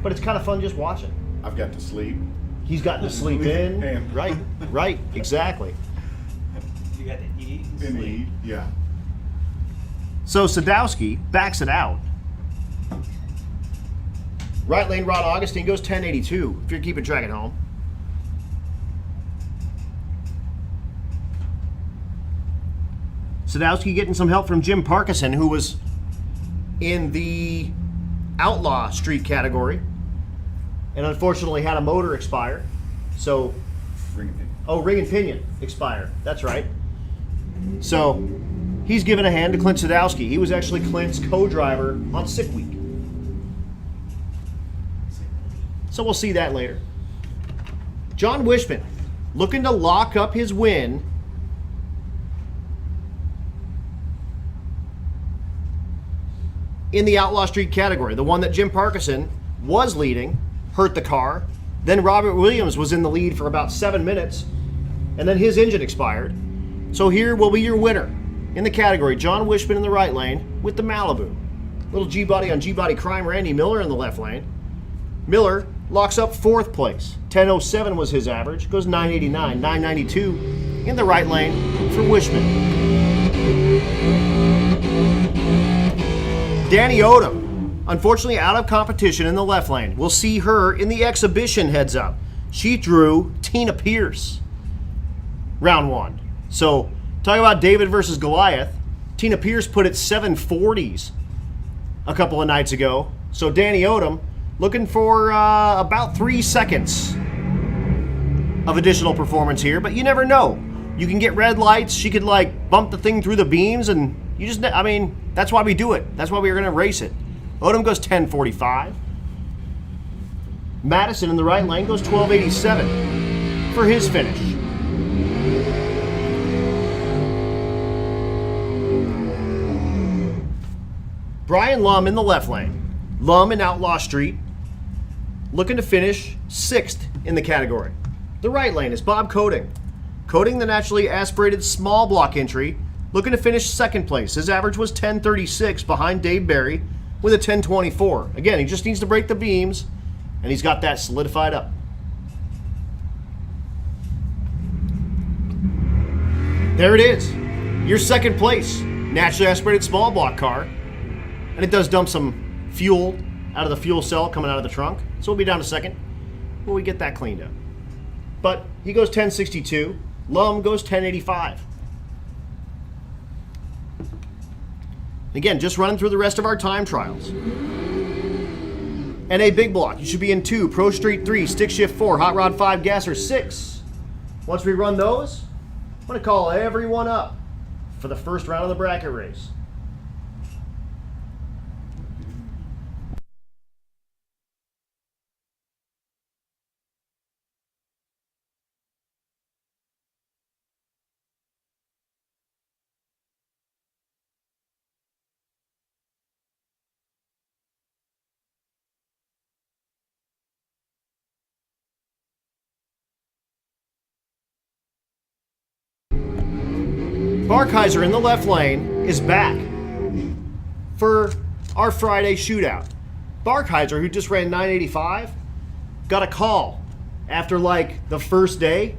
but it's kind of fun just watching. I've got to sleep. He's gotten to sleep in. And- Right, exactly. You got to eat and And sleep. eat, yeah. So Sadowski backs it out. Right lane, Rod Augustine goes 1082, if you're keeping track at home. Sadowski getting some help from Jim Parkinson, who was in the Outlaw Street category and unfortunately had a motor expire. So, Ring a pin. oh, ring and pinion expire. That's right. So, he's given a hand to Clint Sadowski. He was actually Clint's co-driver on sick week. So we'll see that later. John Wishman looking to lock up his win in the Outlaw Street category, the one that Jim Parkinson was leading, hurt the car. Then Robert Williams was in the lead for about 7 minutes, and then his engine expired. So here will be your winner in the category, John Wishman in the right lane with the Malibu. Little G-body on G-body crime, Randy Miller in the left lane. Miller locks up 4th place. 10:07 was his average, goes 9:89, 9:92 in the right lane for Wishman. Danny Odom, unfortunately out of competition in the left lane. We'll see her in the exhibition heads up. She drew Tina Pierce, round 1. So, talking about David versus Goliath, Tina Pierce put it 740s a couple of nights ago. So Danny Odom looking for about 3 seconds of additional performance here, but you never know. You can get red lights. She could like bump the thing through the beams, and you just, I mean, that's why we do it. That's why we are going to race it. Odom goes 10:45. Madison in the right lane goes 12:87 for his finish. Brian Lum in the left lane. Lum in Outlaw Street, looking to finish 6th in the category. The right lane is Bob Coding. Coding, the naturally aspirated small block entry, looking to finish 2nd place. His average was 10:36 behind Dave Barry with a 10:24. Again, he just needs to break the beams, and he's got that solidified up. There it is. Your 2nd place, naturally aspirated small block car. And it does dump some fuel out of the fuel cell coming out of the trunk. So we'll be down to 2nd when we get that cleaned up. But he goes 10:62. Lum goes 10:85. Again, just running through the rest of our time trials. NA Big Block, you should be in 2. Pro Street 3, Stick Shift 4, Hot Rod 5, Gasser 6. Once we run those, I'm going to call everyone up for the first round of the bracket race. Barkheiser in the left lane is back for our Friday shootout. Barkheiser, who just ran 985, got a call after like the first day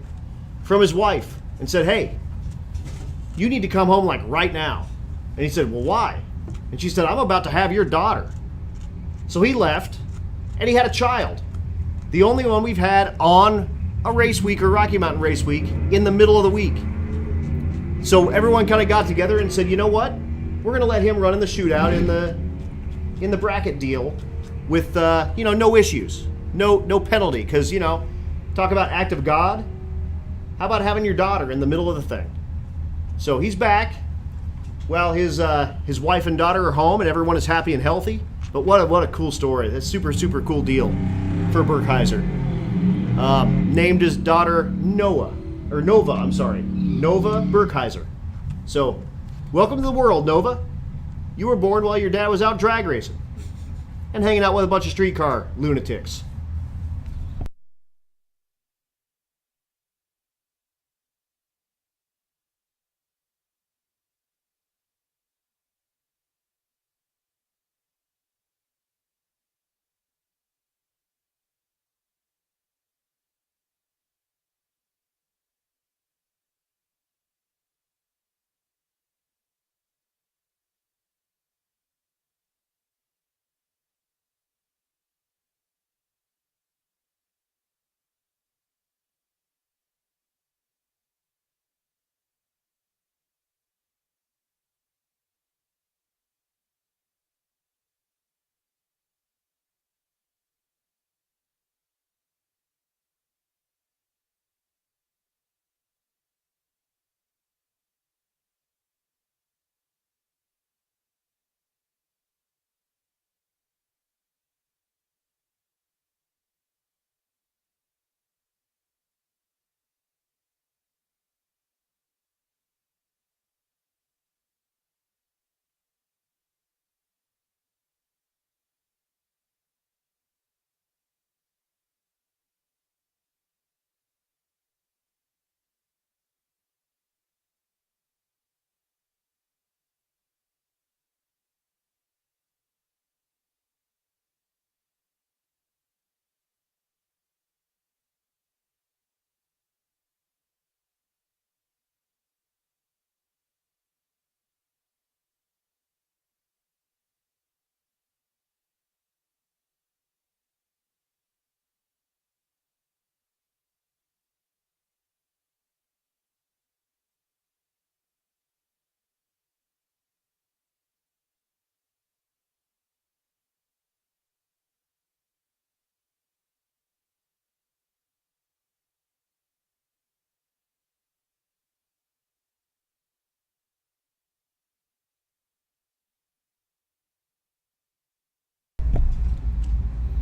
from his wife and said, "Hey, you need to come home like right now." And he said, "Well, why?" And she said, "I'm about to have your daughter." So he left, and he had a child. The only one we've had on a race week or Rocky Mountain race week in the middle of the week. So everyone kind of got together and said, you know what? We're going to let him run in the shootout in in the bracket deal with no issues, no penalty. Because talk about act of God. How about having your daughter in the middle of the thing? So he's back. Well, his wife and daughter are home, and everyone is happy and healthy. But what a cool story! That's super cool deal for Burkheiser. Named his daughter Nova Burkheiser. So, welcome to the world, Nova. You were born while your dad was out drag racing and hanging out with a bunch of streetcar lunatics.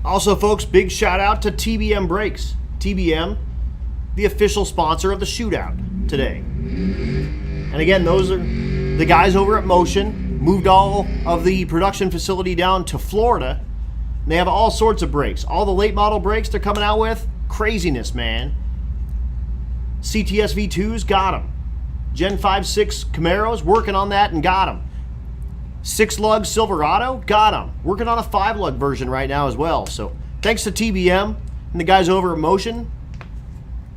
Also, folks, big shout out to TBM Brakes. TBM, the official sponsor of the shootout today. And again, those are the guys over at Motion. Moved all of the production facility down to Florida. And they have all sorts of brakes. All the late model brakes they're coming out with, craziness, man. CTS V2s, got them. Gen 5.6 Camaros, working on that and got them. 6-lug Silverado, got them. Working on a 5-lug version right now as well. So thanks to TBM and the guys over at Motion,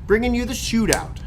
bringing you the shootout.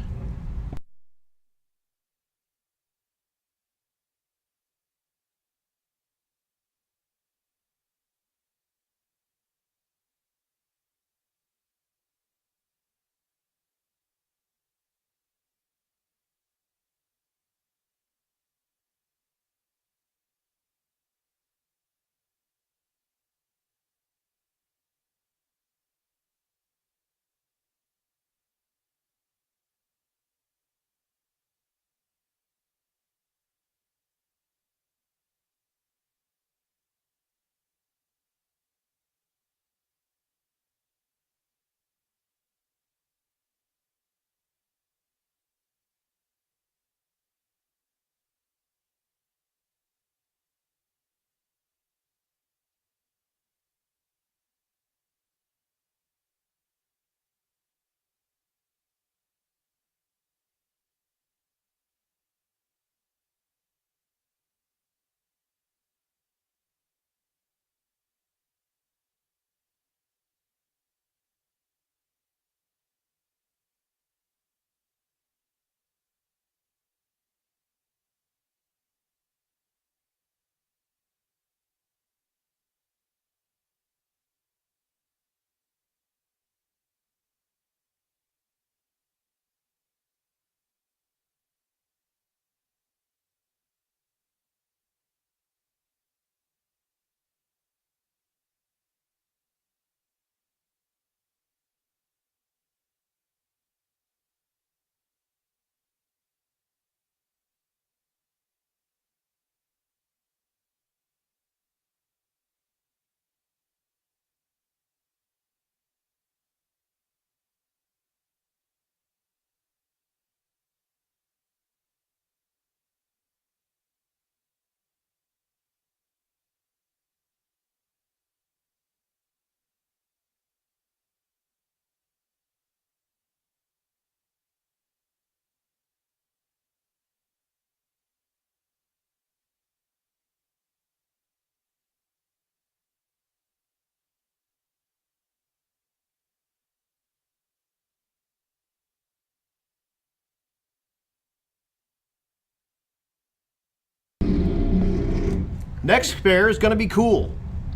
Next pair is going to be cool.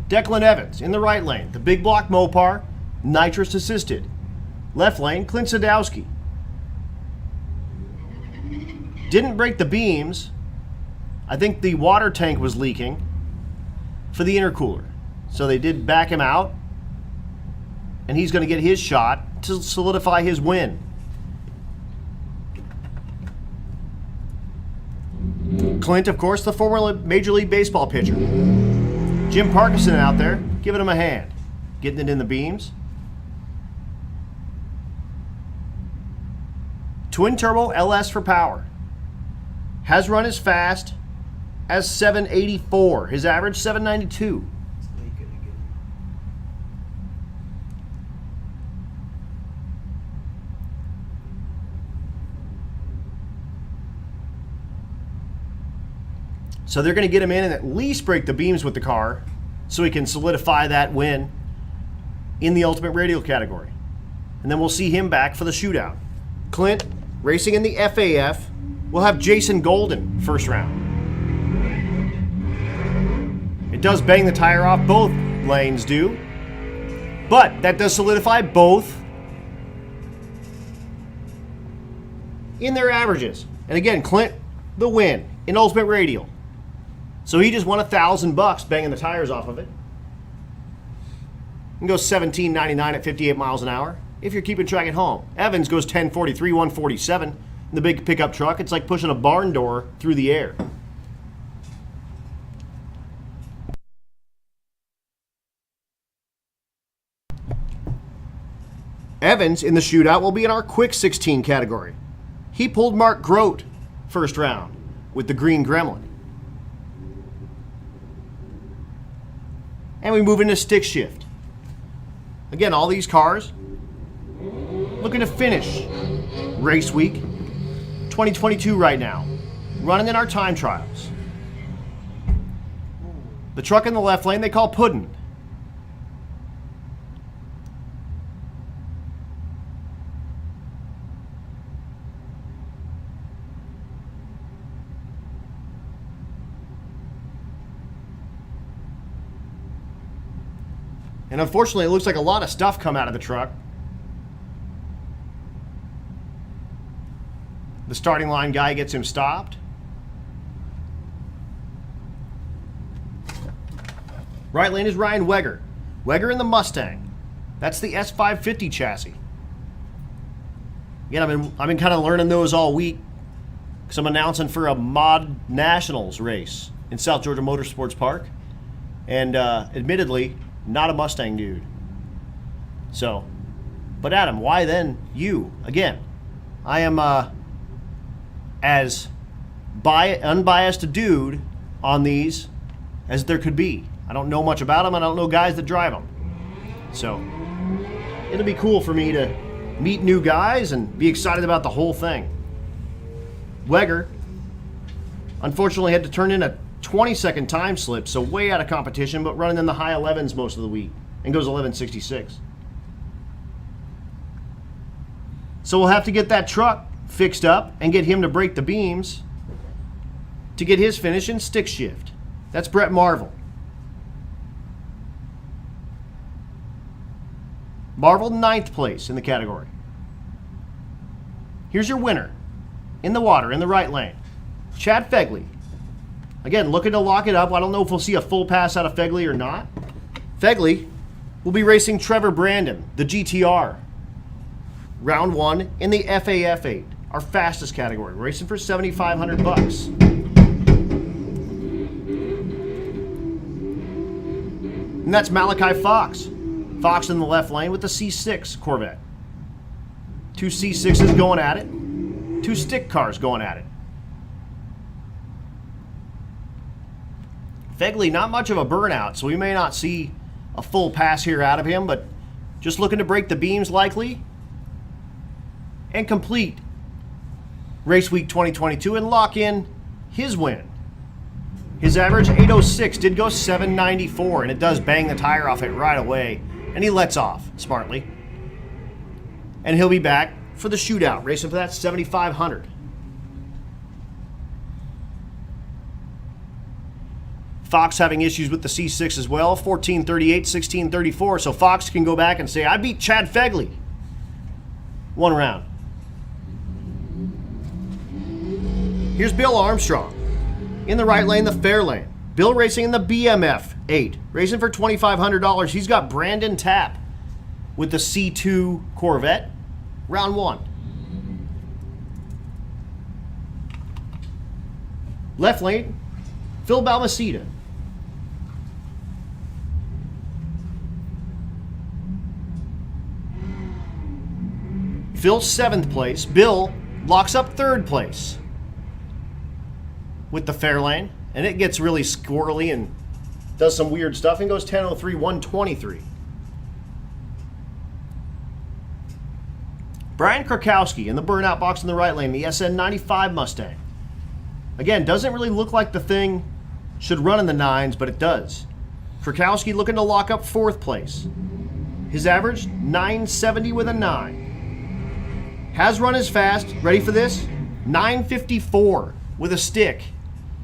Declan Evans in the right lane, the big block Mopar, nitrous assisted. Left lane, Clint Sadowski. Didn't break the beams. I think the water tank was leaking for the intercooler. So they did back him out, and he's going to get his shot to solidify his win. Clint, of course, the former Major League Baseball pitcher. Jim Parkinson out there, giving him a hand. Getting it in the beams. Twin turbo LS for power. Has run as fast as 784. His average 792. It's leaking again. So they're going to get him in and at least break the beams with the car so he can solidify that win in the ultimate radial category. And then we'll see him back for the shootout. Clint, racing in the FAF, we'll have Jason Golden first round. It does bang the tire off, both lanes do. But that does solidify both in their averages. And again, Clint, the win in ultimate radial. So he just won $1,000 banging the tires off of it. And goes 17.99 at 58 miles an hour. If you're keeping track at home. Evans goes 10.43, 147. In the big pickup truck, it's like pushing a barn door through the air. Evans in the shootout will be in our quick 16 category. He pulled Mark Grote first round with the green gremlin. And we move into stick shift. Again, all these cars looking to finish race week 2022 right now, running in our time trials. The truck in the left lane they call Puddin'. And unfortunately, it looks like a lot of stuff come out of the truck. The starting line guy gets him stopped. Right lane is Ryan Weger. Weger in the Mustang. That's the S550 chassis. Again, I've been kind of learning those all week because I'm announcing for a Mod Nationals race in South Georgia Motorsports Park. And admittedly, not a Mustang dude. So, but Adam, why then you? Again, I am as unbiased a dude on these as there could be. I don't know much about them. I don't know guys that drive them. So, it'll be cool for me to meet new guys and be excited about the whole thing. Weger, unfortunately, had to turn in a 20-second time slip, so way out of competition, but running in the high 11s most of the week, and goes 11.66. So we'll have to get that truck fixed up and get him to break the beams to get his finish in stick shift. That's Brett Marvel. Marvel 9th place in the category. Here's your winner. In the water, in the right lane. Chad Fegley. Again, looking to lock it up. I don't know if we'll see a full pass out of Fegley or not. Fegley will be racing Trevor Brandon, the GTR. Round 1 in the FAF 8, our fastest category, racing for $7,500. And that's Malachi Fox. Fox in the left lane with the C6 Corvette. 2 C6s going at it. 2 stick cars going at it. Fegley, not much of a burnout, so we may not see a full pass here out of him, but just looking to break the beams likely and complete race week 2022 and lock in his win. His average 806 did go 794, and it does bang the tire off it right away, and he lets off smartly. And he'll be back for the shootout, racing for that 7,500. Fox having issues with the C6 as well. 1438, 1634. So Fox can go back and say, I beat Chad Fegley. One round. Here's Bill Armstrong. In the right lane, the fair lane. Bill racing in the BMF 8. Racing for $2,500. He's got Brandon Tapp with the C2 Corvette. Round 1. Left lane, Phil Balmaceda. Phil 7th place. Bill locks up 3rd place with the fair lane, and it gets really squirrely and does some weird stuff and goes 10:03, 123. Brian Krakowski in the burnout box in the right lane, the SN95 Mustang. Again, doesn't really look like the thing should run in the 9s, but it does. Krakowski looking to lock up 4th place. His average, 970 with a 9. Has run as fast, ready for this? 954 with a stick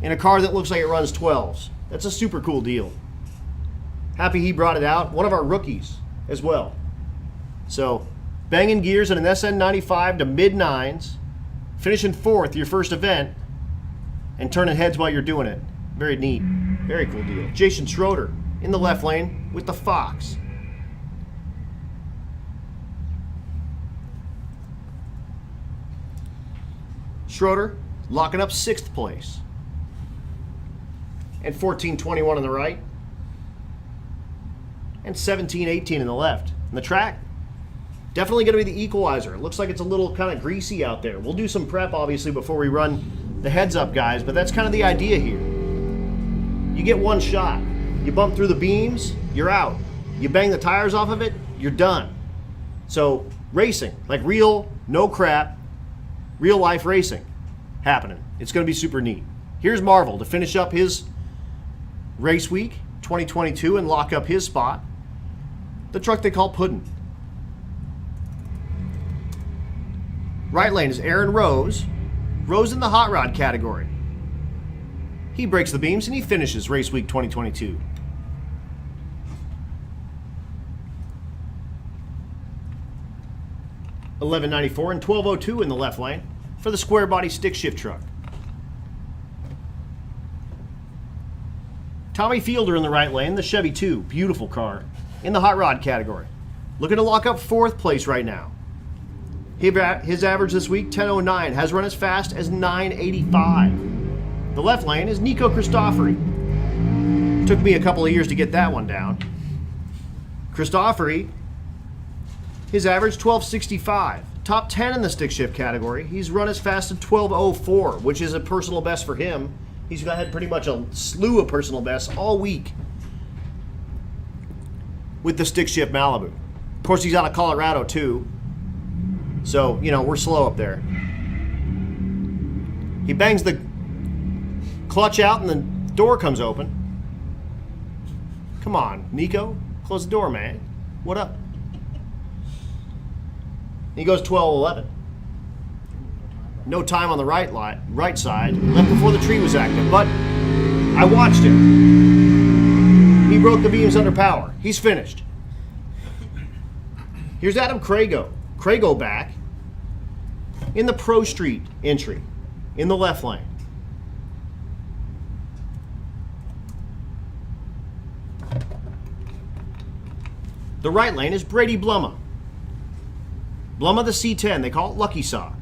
in a car that looks like it runs 12s. That's a super cool deal. Happy he brought it out. One of our rookies as well. So, banging gears in an SN95 to mid-9s, finishing 4th, your first event, and turning heads while you're doing it. Very neat. Very cool deal. Jason Schroeder in the left lane with the Fox. Schroeder locking up 6th place. And 1421 on the right. And 1718 in the left. And the track, definitely going to be the equalizer. It looks like it's a little kind of greasy out there. We'll do some prep, obviously, before we run the heads up, guys, but that's kind of the idea here. You get one shot. You bump through the beams, you're out. You bang the tires off of it, you're done. So, racing, like real, no crap, real life racing happening. It's going to be super neat. Here's Marvel to finish up his race week 2022 and lock up his spot. The truck they call Puddin'. Right lane is Aaron Rose. Rose in the hot rod category. He breaks the beams and he finishes race week 2022. $11.94 and $12.02 in the left lane for the square body stick shift truck. Tommy Fielder in the right lane, the Chevy 2, beautiful car, in the hot rod category. Looking to lock up 4th place right now. His average this week, 10:09, has run as fast as 9:85. The left lane is Nico Christofori. Took me a couple of years to get that one down. Christofori, his average, 12:65. Top 10 in the stick shift category. He's run as fast as 12:04, which is a personal best for him. He's had pretty much a slew of personal bests all week with the stick shift Malibu. Of course, he's out of Colorado too. So, you know, we're slow up there. He bangs the clutch out and the door comes open. Come on, Nico. Close the door, man. What up? He goes 12:11. No time on the right side. Left before the tree was active, but I watched him. He broke the beams under power. He's finished. Here's Adam Crago. Crago back in the Pro Street entry in the left lane. The right lane is Brady Blumma. Blumma the C10. They call it Lucky Sock.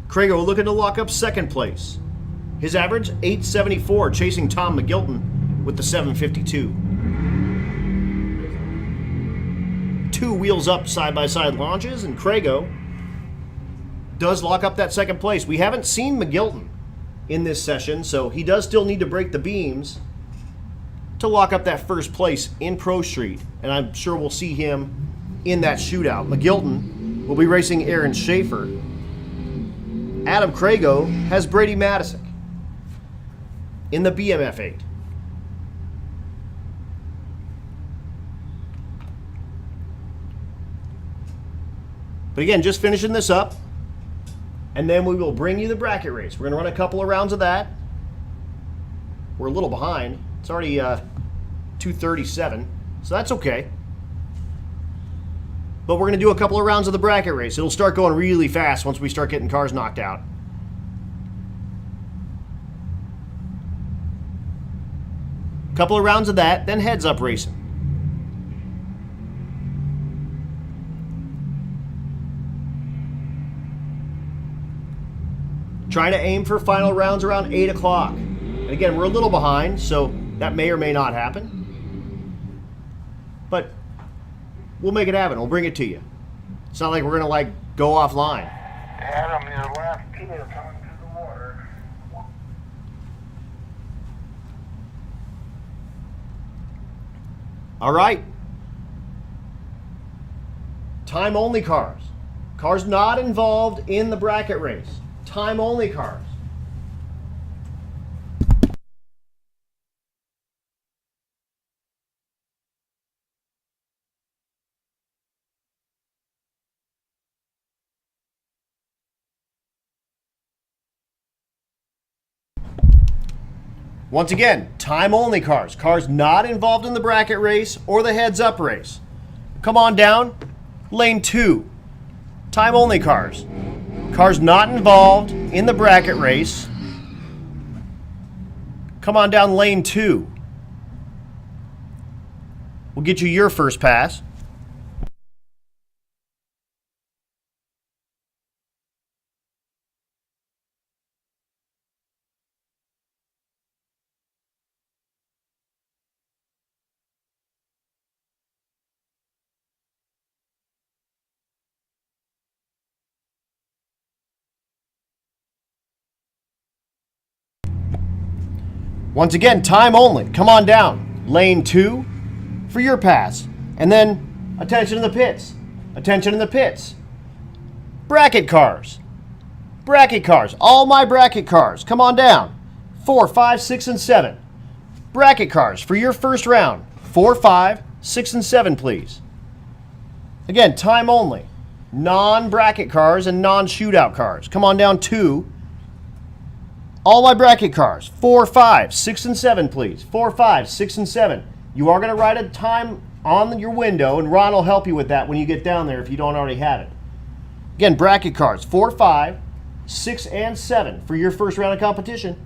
Crago looking to lock up 2nd place. His average, 874, chasing Tom McGilton with the 752. 2 wheels up side-by-side launches, and Crago does lock up that 2nd place. We haven't seen McGilton in this session, so he does still need to break the beams to lock up that 1st place in Pro Street, and I'm sure we'll see him in that shootout. McGilton will be racing Aaron Schaefer. Adam Crago has Brady Madison in the BMF 8. But again, just finishing this up, and then we will bring you the bracket race. We're going to run a couple of rounds of that. We're a little behind. It's already 2:37, so that's okay. But we're going to do a couple of rounds of the bracket race. It'll start going really fast once we start getting cars knocked out. Couple of rounds of that, then heads up racing. Trying to aim for final rounds around 8 o'clock. And again, we're a little behind, so that may or may not happen. But we'll make it happen. We'll bring it to you. It's not like we're going to go offline. Adam, your last two are coming to the water. All right. Time only cars. Cars not involved in the bracket race. Time only cars. Once again, time only cars. Cars not involved in the bracket race or the heads up race. Come on down. Lane 2. Time only cars. Cars not involved in the bracket race. Come on down lane 2. We'll get you your first pass. Once again, time only. Come on down. Lane 2 for your pass. And then, attention in the pits. Attention in the pits. Bracket cars. Bracket cars. All my bracket cars. Come on down. 4, 5, 6, and 7. Bracket cars for your first round. 4, 5, 6, and 7, please. Again, time only. Non-bracket cars and non-shootout cars. Come on down 2. All my bracket cars, 4, 5, 6, and 7, please. 4, 5, 6, and 7. You are going to write a time on your window, and Ron will help you with that when you get down there if you don't already have it. Again, bracket cards, 4, 5, 6, and 7 for your first round of competition.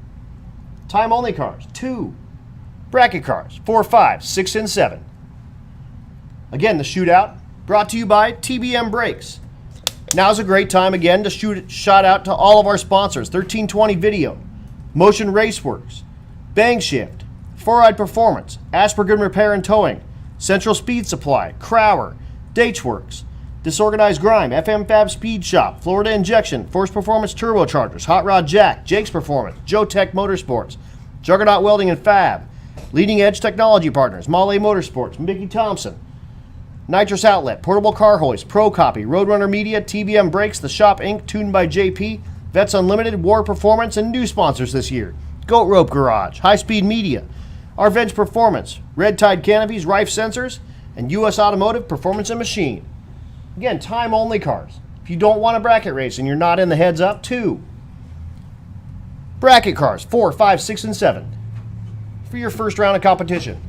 Time only cars, 2. Bracket cars, 4, 5, 6, and 7. Again, the shootout brought to you by TBM Brakes. Now's a great time again to shout out to all of our sponsors: 1320 Video, Motion Raceworks, Bang Shift, 4-Eyed Performance, Aspergen Repair and Towing, Central Speed Supply, Crower, Datesworks, Disorganized Grime, FM Fab Speed Shop, Florida Injection, Force Performance Turbochargers, Hot Rod Jack, Jake's Performance, Joe Tech Motorsports, Juggernaut Welding and Fab, Leading Edge Technology Partners, Mahle Motorsports, Mickey Thompson, Nitrous Outlet, Portable Car Hoist, Pro Copy, Roadrunner Media, TBM Brakes, The Shop Inc., Tuned by JP, Vets Unlimited, War Performance, and new sponsors this year: Goat Rope Garage, High Speed Media, Arvenge Performance, Red Tide Canopies, Rife Sensors, and U.S. Automotive Performance and Machine. Again, time only cars. If you don't want a bracket race and you're not in the heads up, 2. Bracket cars, 4, 5, 6, and 7 for your first round of competition.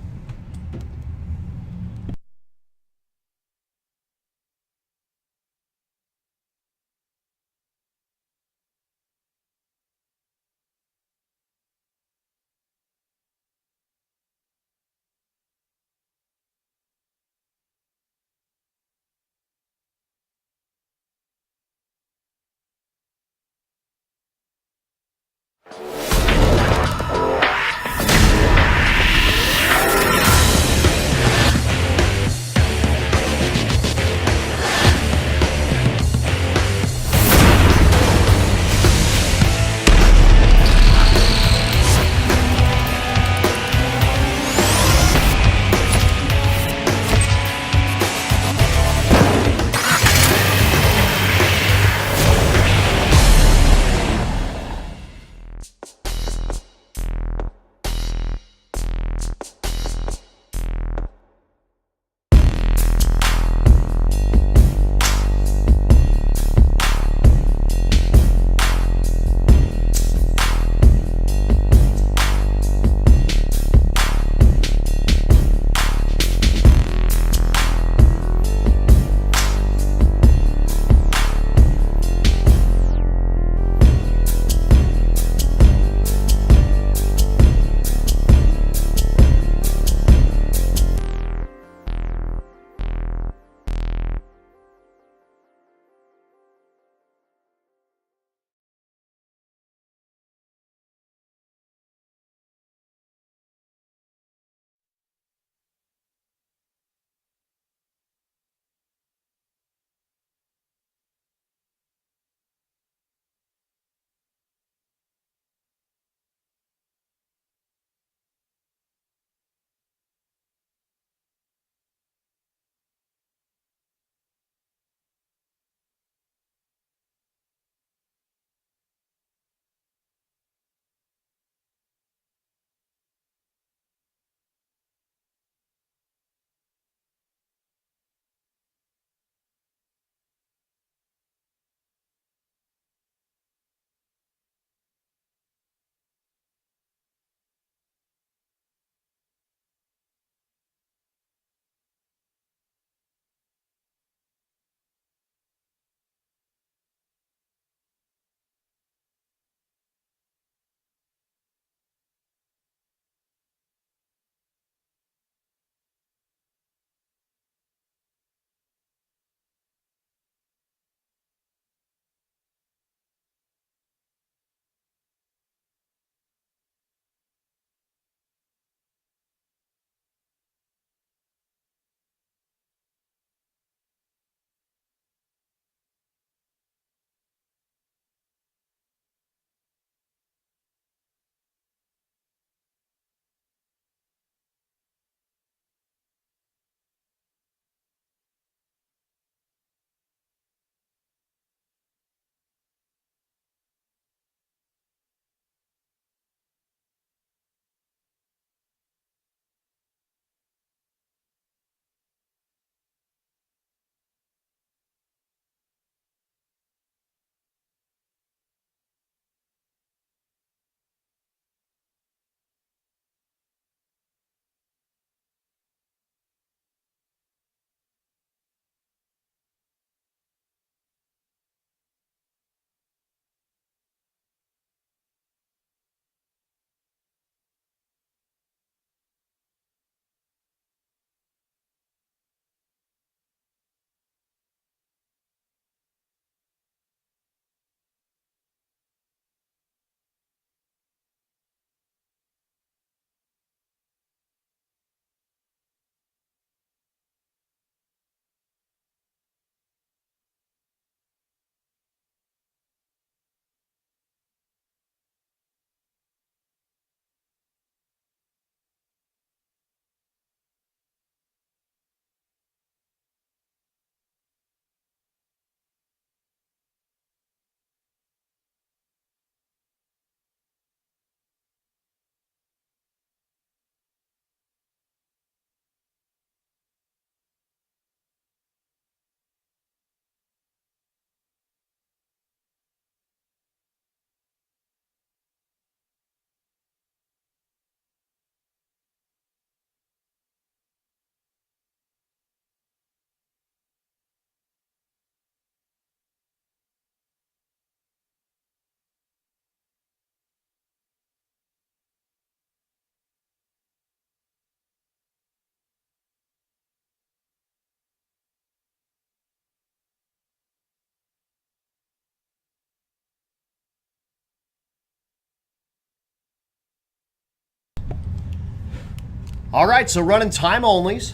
All right, so running time onlys.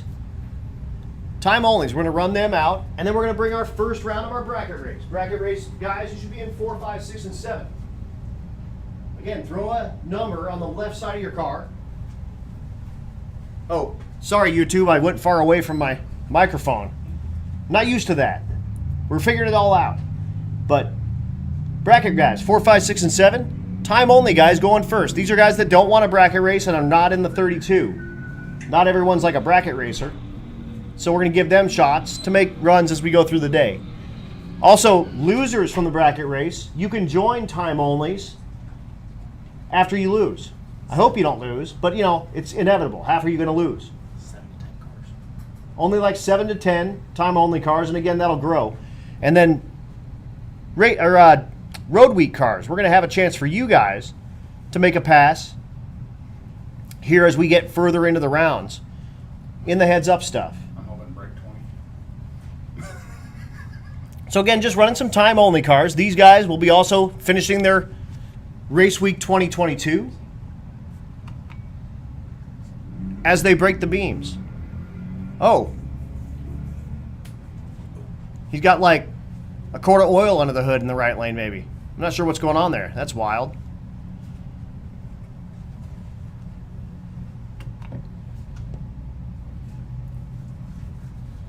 Time onlys. We're going to run them out, and then we're going to bring our first round of our bracket race. Bracket race, guys, you should be in 4, 5, 6, and 7. Again, throw a number on the left side of your car. Oh, sorry, YouTube. I went far away from my microphone. Not used to that. We're figuring it all out. But bracket guys, 4, 5, 6, and 7. Time only guys going first. These are guys that don't want a bracket race and are not in the 32. Not everyone's like a bracket racer. So we're going to give them shots to make runs as we go through the day. Also, losers from the bracket race, you can join time onlys after you lose. I hope you don't lose, but you know, it's inevitable. Half are you going to lose? 7 to 10 cars. Only like 7 to 10 time only cars, and again, that'll grow. And then road week cars. We're going to have a chance for you guys to make a pass here as we get further into the rounds in the heads up stuff. I'm hoping break 20. So again, just running some time only cars. These guys will be also finishing their race week 2022 as they break the beams. Oh, he's got like a quart of oil under the hood in the right lane, maybe. I'm not sure what's going on there. That's wild.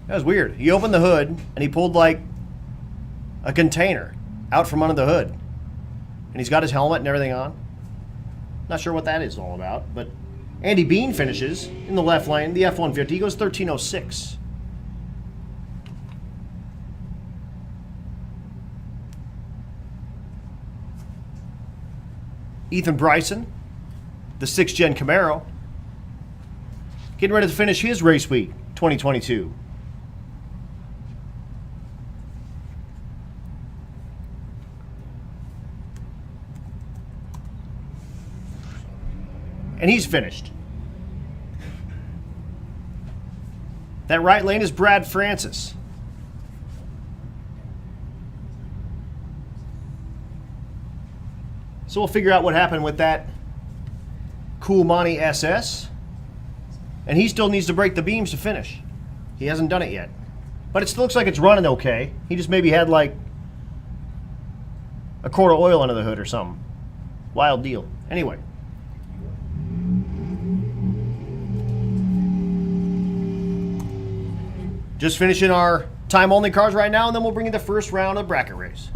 That was weird. He opened the hood and he pulled like a container out from under the hood. And he's got his helmet and everything on. Not sure what that is all about, but Andy Bean finishes in the left lane, the F-150. He goes 13:06. Ethan Bryson, the 6th Gen Camaro, getting ready to finish his race week 2022. And he's finished. That right lane is Brad Francis. So we'll figure out what happened with that Cool Monty SS. And he still needs to break the beams to finish. He hasn't done it yet. But it still looks like it's running okay. He just maybe had like a quart of oil under the hood or something. Wild deal. Anyway. Just finishing our time-only cars right now, and then we'll bring you the first round of bracket race.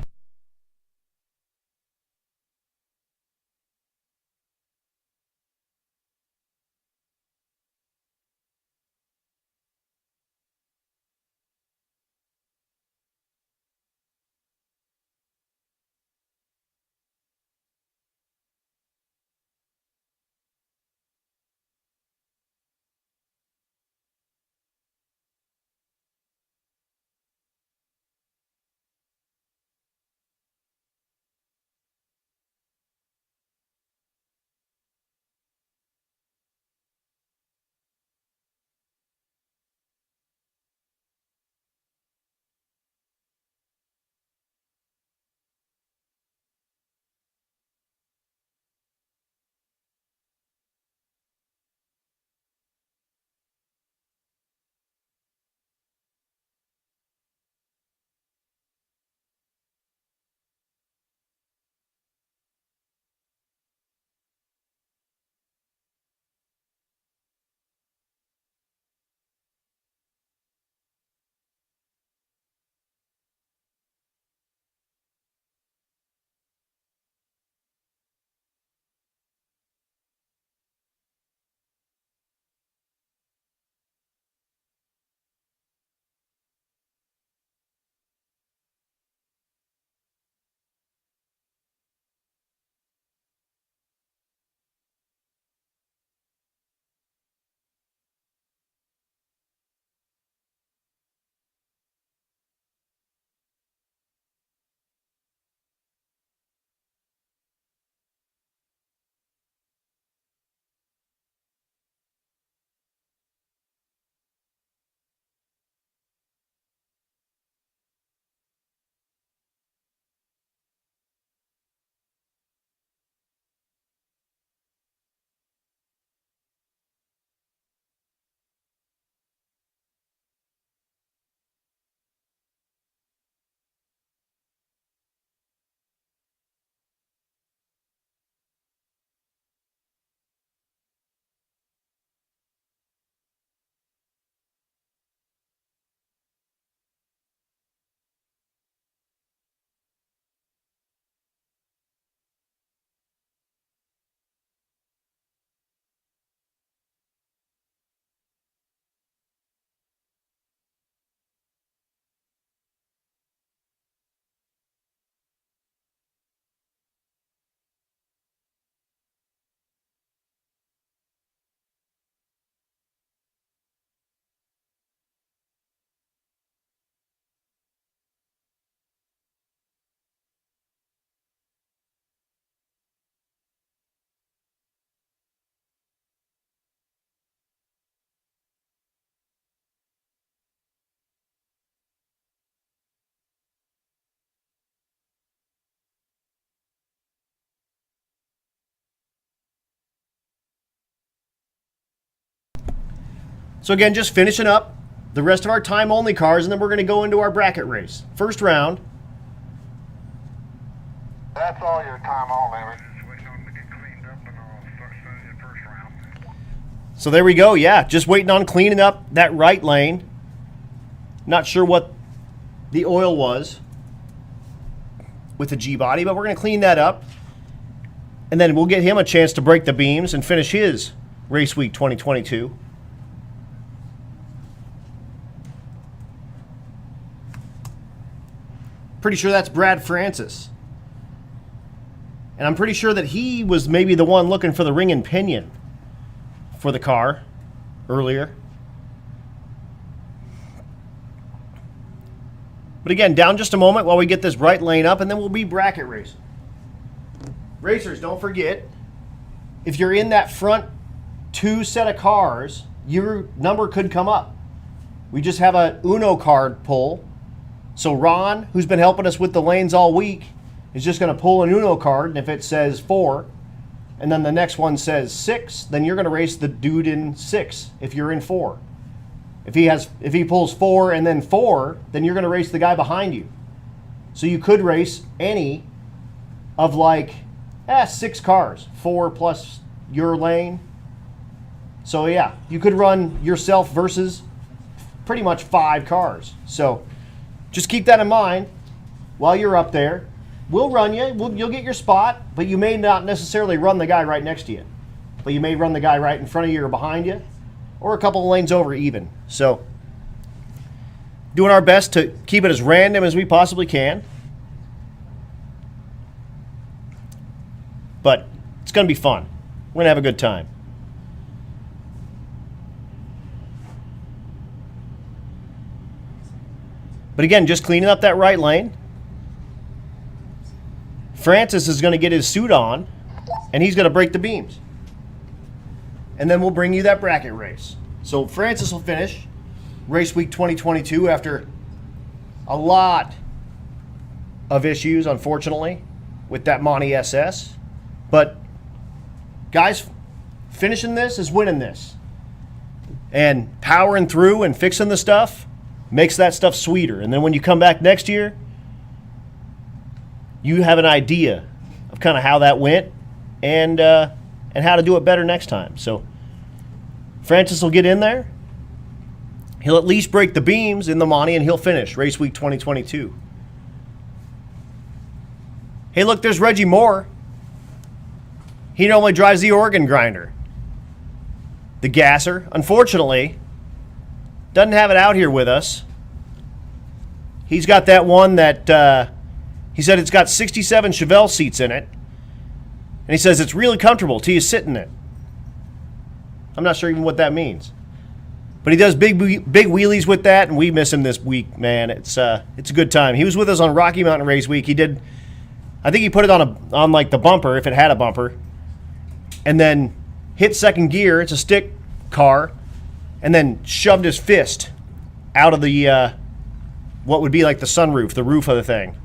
So again, just finishing up the rest of our time only cars, and then we're going to go into our bracket race. First round. That's all your time only. We're just waiting on them to get cleaned up and I'll start sending you the first round. So there we go. Yeah, just waiting on cleaning up that right lane. Not sure what the oil was with the G-body, but we're going to clean that up. And then we'll get him a chance to break the beams and finish his Race Week 2022. Pretty sure that's Brad Francis. And I'm pretty sure that he was maybe the one looking for the ring and pinion for the car earlier. But again, down just a moment while we get this right lane up, and then we'll be bracket racing. Racers, don't forget, if you're in that front 2 set of cars, your number could come up. We just have a Uno card pull. So Ron, who's been helping us with the lanes all week, is just going to pull an Uno card, and if it says 4, and then the next one says 6, then you're going to race the dude in 6 if you're in 4. If he pulls 4 and then 4, then you're going to race the guy behind you. So you could race any of like 6 cars, 4 plus your lane. So yeah, you could run yourself versus pretty much 5 cars. So just keep that in mind while you're up there. We'll run you. You'll get your spot, but you may not necessarily run the guy right next to you. But you may run the guy right in front of you or behind you, or a couple of lanes over even. So doing our best to keep it as random as we possibly can. But it's going to be fun. We're going to have a good time. But again, just cleaning up that right lane. Francis is going to get his suit on, and he's going to break the beams. And then we'll bring you that bracket race. So Francis will finish Race Week 2022 after a lot of issues, unfortunately, with that Monty SS. But, guys, finishing this is winning this. And powering through and fixing the stuff makes that stuff sweeter. And then when you come back next year, you have an idea of kind of how that went and how to do it better next time. So Francis will get in there. He'll at least break the beams in the Monty, and he'll finish Race Week 2022. Hey, look, there's Reggie Moore. He normally drives the organ grinder. The gasser, unfortunately, doesn't have it out here with us. He's got that one that he said it's got 67 Chevelle seats in it. And he says it's really comfortable till you sit in it. I'm not sure even what that means. But he does big wheelies with that, and we miss him this week, man. It's a good time. He was with us on Rocky Mountain Race Week. I think he put it on like the bumper, if it had a bumper, and then hit second gear. It's a stick car, and then shoved his fist out of the what would be like the sunroof, the roof of the thing.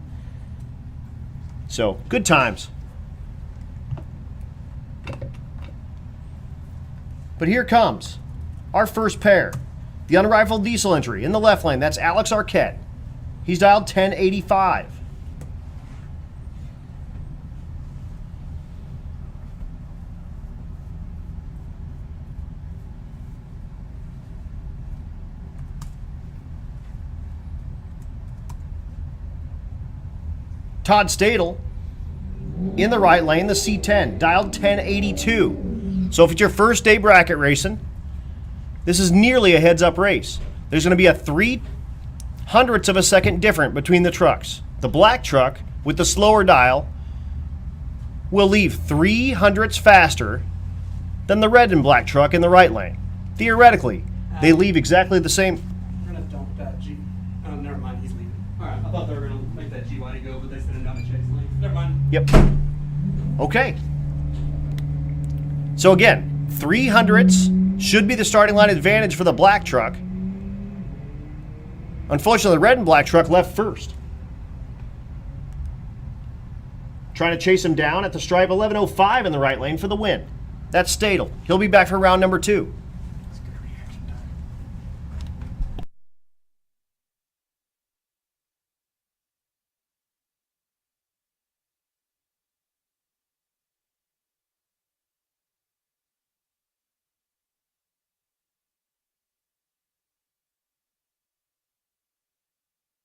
So, good times. But here comes our first pair. The unrivaled diesel entry in the left lane. That's Alex Arquette. He's dialed 1085. Todd Stadel in the right lane, the C10, dialed 1082. So if it's your first day bracket racing, this is nearly a heads-up race. There's going to be a 0.03 of a second difference between the trucks. The black truck with the slower dial will leave 0.03 faster than the red and black truck in the right lane. Theoretically, they leave exactly the same. We're going to dump that G. Oh, never mind, he's leaving. Alright, I thought they were going to make that G-Body go, but they sent him down the chase lane. Never mind. Yep. Okay. So again, 0.03 should be the starting line advantage for the black truck. Unfortunately, the red and black truck left first. Trying to chase him down at the stripe, 11.05 in the right lane for the win. That's Stadel. He'll be back for round number 2.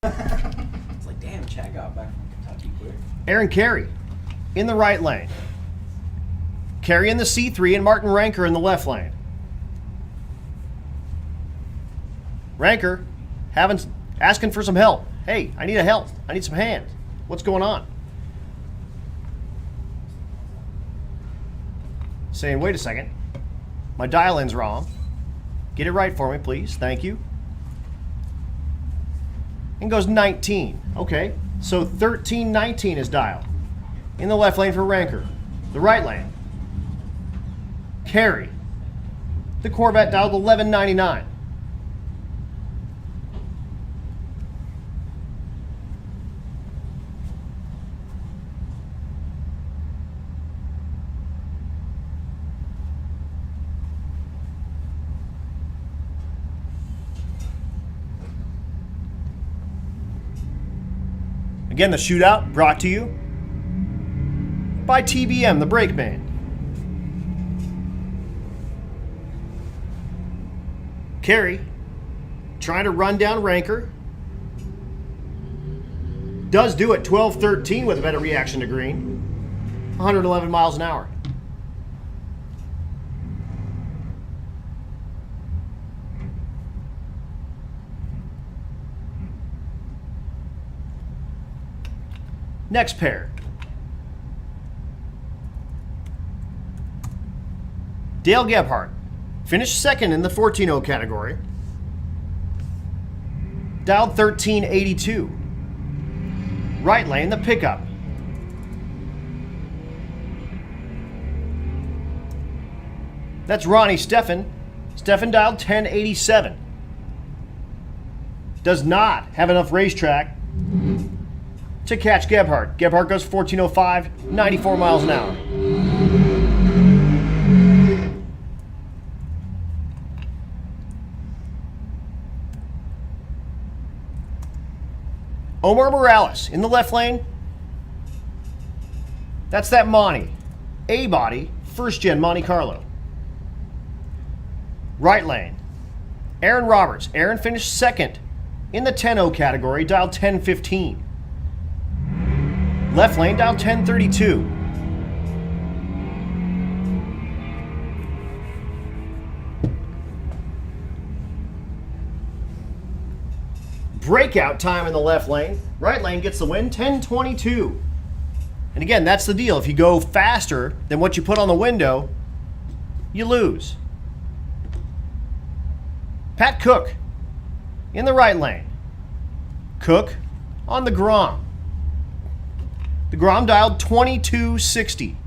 It's like, damn, Chad got back from Kentucky quick. Aaron Carey in the right lane. Carey in the C3 and Martin Ranker in the left lane. Ranker asking for some help. Hey, I need a help. I need some hands. What's going on? Saying, wait a second. My dial-in's wrong. Get it right for me, please. Thank you. And goes 19. Okay, so 1319 is dialed. In the left lane for Ranker. The right lane. Carey. The Corvette dialed 1199. Again, the shootout brought to you by TBM, the brake man. Carey trying to run down Ranker. Does do it 12-13 with a better reaction to green. 111 miles an hour. Next pair. Dale Gebhardt finished second in the 14-0 category. Dialed 1382. Right lane, the pickup. That's Ronnie Steffen. Steffen dialed 1087. Does not have enough racetrack to catch Gebhardt. Gebhardt goes 1405, 94 miles an hour. Omar Morales in the left lane. That's that Monty. A-body, first gen Monte Carlo. Right lane. Aaron Roberts. Aaron finished second in the 10-0 category, dialed 1015. Left lane, dialed 1032. Breakout time in the left lane. Right lane gets the win, 1022. And again, that's the deal. If you go faster than what you put on the window, you lose. Pat Cook in the right lane. Cook on the Grom. The Grom dialed 2260.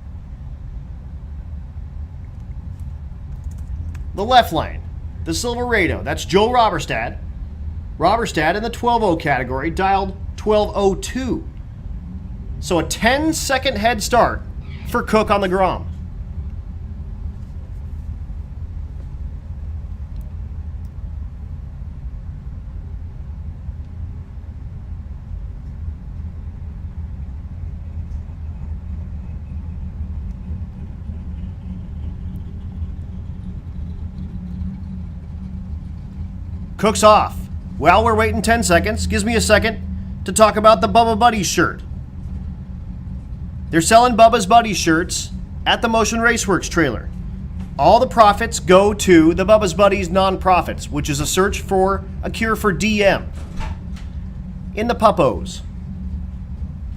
The left lane, the Silverado. That's Joe Roberstad. Roberstad in the 12-0 category, dialed 1202. So a 10-second head start for Cook on the Grom. Cook's off. While we're waiting 10 seconds, gives me a second to talk about the Bubba Buddies shirt. They're selling Bubba's Buddies shirts at the Motion Raceworks trailer. All the profits go to the Bubba's Buddies nonprofits, which is a search for a cure for DM in the puppos.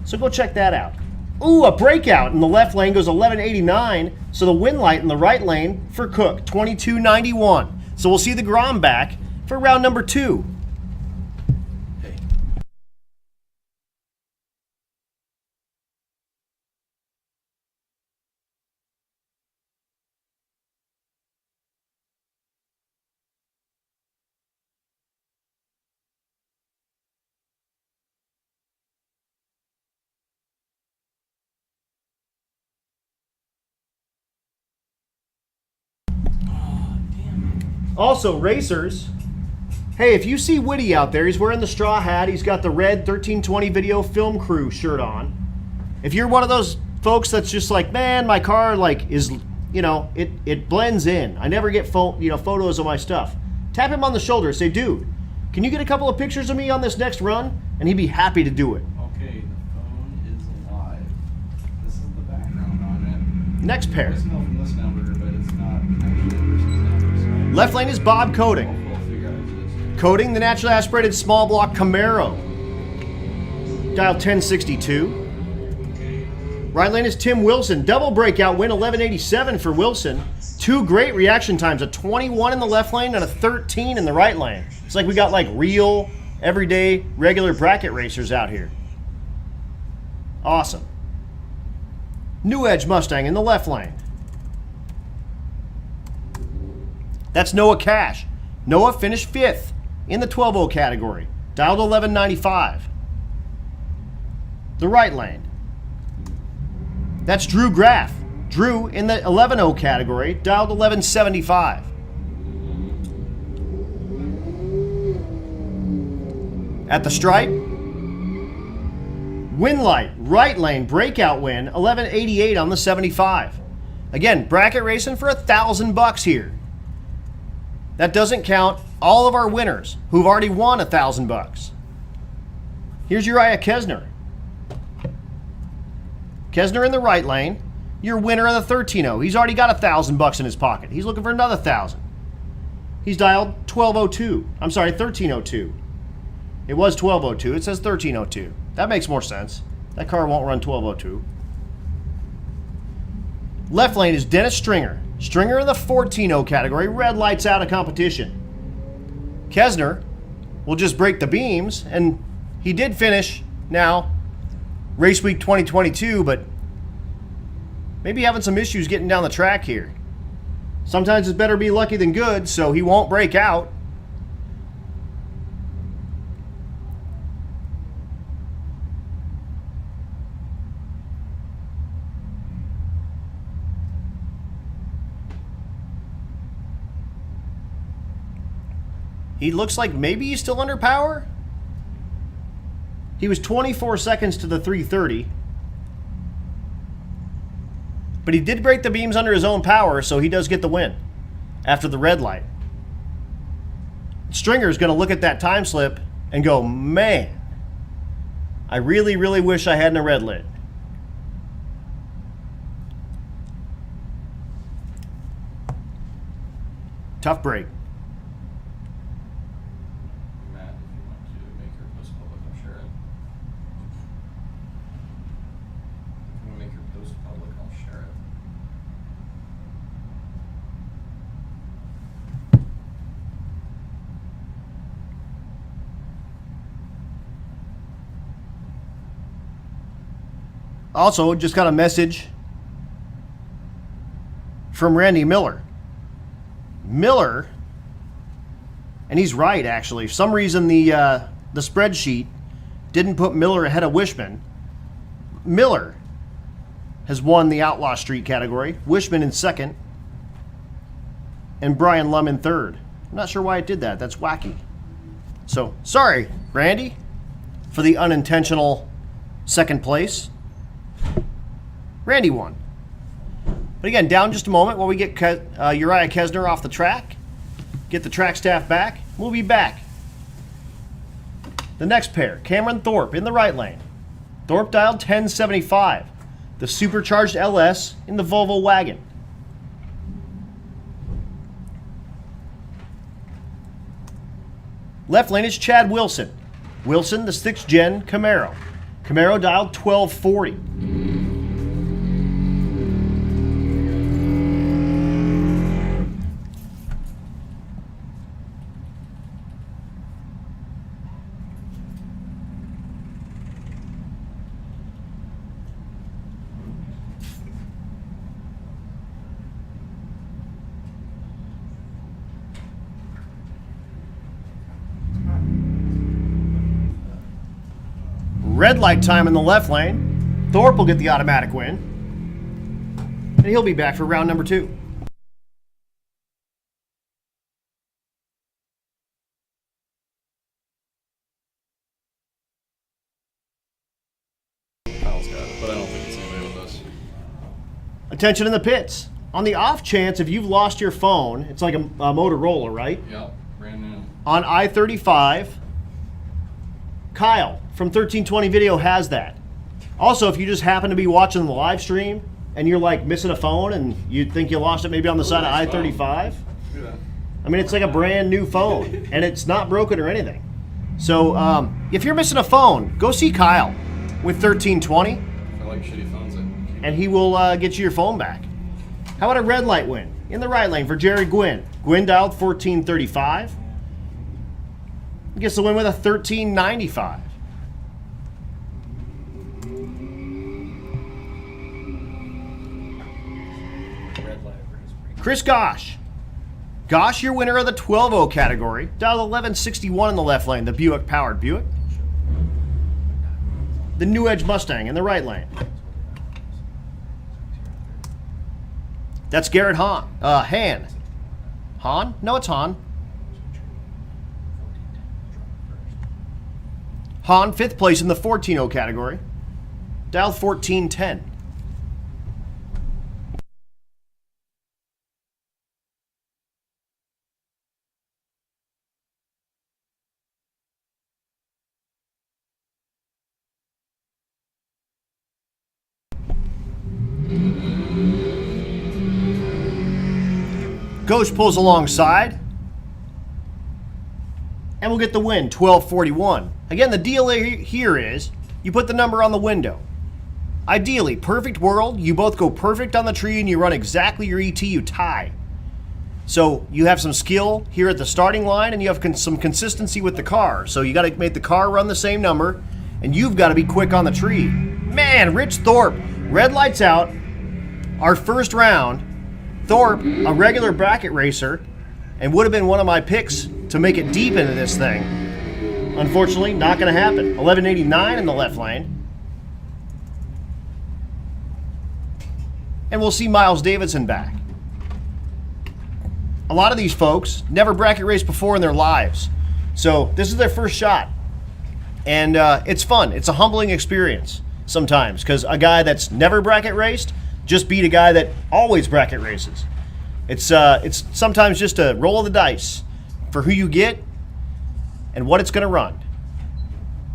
So go check that out. Ooh, a breakout in the left lane goes 1189, so the win light in the right lane for Cook, 2291. So we'll see the Grom back for round number 2. Also, racers, hey, if you see Woody out there, he's wearing the straw hat, he's got the red 1320 video film crew shirt on. If you're one of those folks that's just like, man, my car is, it blends in. I never get photos of my stuff. Tap him on the shoulder, say, dude, can you get a couple of pictures of me on this next run? and he'd be happy to do it. Okay, the phone is alive. This is the background on it. Next pair. It's from this number, but it's not actually the person's number. So Left lane is Bob Coding. we'll figure out who it is. Coding the naturally aspirated small block Camaro. Dial 1062. Right lane is Tim Wilson. Double breakout win, 1187 for Wilson. 2 great reaction times, a 21 in the left lane and a 13 in the right lane. It's like we got like real, everyday, regular bracket racers out here. Awesome. New Edge Mustang in the left lane. That's Noah Cash. Noah finished 5th in the 12-0 category. Dialed 1195. The right lane. That's Drew Graff. Drew in the 11-0 category, dialed 1175. At the stripe, Winlight, right lane, breakout win, 1188 on the 75. Again, bracket racing for $1,000 here. That doesn't count all of our winners who've already won $1,000. Here's Uriah Kesner. Kesner in the right lane, your winner of the 13-0. He's already got $1,000 in his pocket. He's looking for another 1,000. He's dialed 1202. I'm sorry, 1302. It was 1202. It says 1302. That makes more sense. That car won't run 1202. Left lane is Dennis Stringer. Stringer in the 14-0 category. Red lights out of competition. Kesner will just break the beams, and he did finish now Race Week 2022, but maybe having some issues getting down the track here. Sometimes it's better be lucky than good, so he won't break out. He looks like maybe he's still under power. He was 24 seconds to the 330. But he did break the beams under his own power, so he does get the win after the red light. Stringer's going to look at that time slip and go, man, I really, really wish I hadn't a red lit. Tough break. Matt, if you want to make your post public, I'll share it. If you want to make your post public, I'll share it. Also, just got a message from Randy Miller. Miller, and he's right actually. For some reason the spreadsheet didn't put Miller ahead of Wishman. Miller has won the Outlaw Street category. Wishman in second, and Brian Lum in third. I'm not sure why it did that. That's wacky. So sorry, Randy, for the unintentional second place. Randy won. But again, down just a moment while we get Uriah Kesner off the track, get the track staff back. We'll be back. The next pair, Cameron Thorpe in the right lane. Thorpe dialed 1075, the supercharged LS in the Volvo wagon. Left lane is Chad Wilson. Wilson, the 6th gen Camaro. Camaro dialed 1240. Red light time in the left lane. Thorpe will get the automatic win. And he'll be back for round number 2. Kyle's got it, but I don't think it's anybody with us. Attention in the pits. On the off chance if you've lost your phone, it's like a Motorola, right? Yep, brand new. On I-35, Kyle from 1320 Video has that. Also, if you just happen to be watching the live stream and you're like missing a phone and you think you lost it maybe on the side of I-35, Look at that. I mean, it's like a brand new phone and it's not broken or anything. So if you're missing a phone, go see Kyle with 1320 I like shitty phones that keep and he will get you your phone back. How about a red light win? In the right lane for Jerry Gwynn. Gwynn dialed 1435. Gets the win with a 1395. Red light race. Chris Gosh. Gosh, your winner of the 12-0 category. Dialed 1161 in the left lane, the Buick-powered Buick. The New Edge Mustang in the right lane. That's Garrett Han. Han. Han? No, it's Han. Han, 5th place in the 14-0 category. Dialed 1410. Ghost pulls alongside. And we'll get the win, 1241. Again, the deal here is you put the number on the window. Ideally, perfect world, you both go perfect on the tree and you run exactly your ET, you tie. So you have some skill here at the starting line and you have some consistency with the car. So you got to make the car run the same number and you've got to be quick on the tree. Man, Rich Thorpe, red lights out, our first round. Thorpe, a regular bracket racer, and would have been one of my picks to make it deep into this thing. Unfortunately, not going to happen. 1189 in the left lane. And we'll see Miles Davidson back. A lot of these folks never bracket raced before in their lives. So this is their first shot. And it's fun. It's a humbling experience sometimes because a guy that's never bracket raced just beat a guy that always bracket races. It's sometimes just a roll of the dice for who you get and what it's going to run.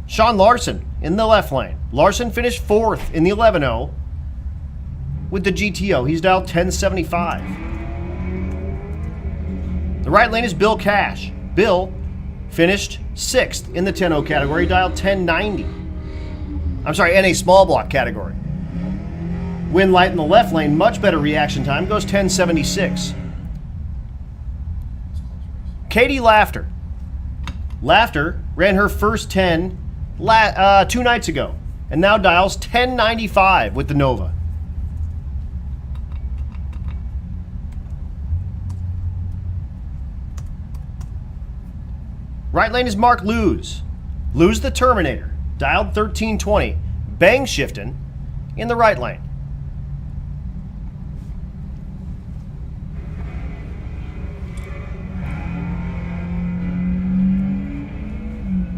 Sean Larson in the left lane. Larson finished 4th in the 11-0 with the GTO. He's dialed 1075. The right lane is Bill Cash. Bill finished 6th in the 10-0 category, dialed 1090. I'm sorry, in a small block category. Win light in the left lane, much better reaction time, goes 1076. Katie Laughter. Laughter ran her first 10 2 nights ago and now dials 1095 with the Nova. Right lane is Mark Luz. Luz the Terminator, dialed 1320, bang shifting in the right lane.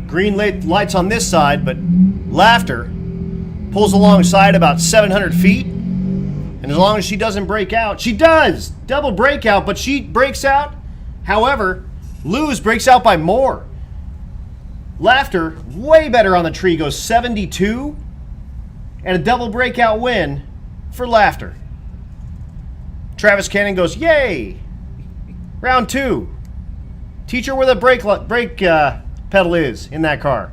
Green lights on this side, but Laughter pulls alongside about 700 feet. And as long as she doesn't break out, she does! Double breakout, but she breaks out. However, Luz breaks out by more. Laughter, way better on the tree, goes 72. And a double breakout win for Laughter. Travis Cannon goes, yay! Round 2. Teach her where the brake pedal is in that car.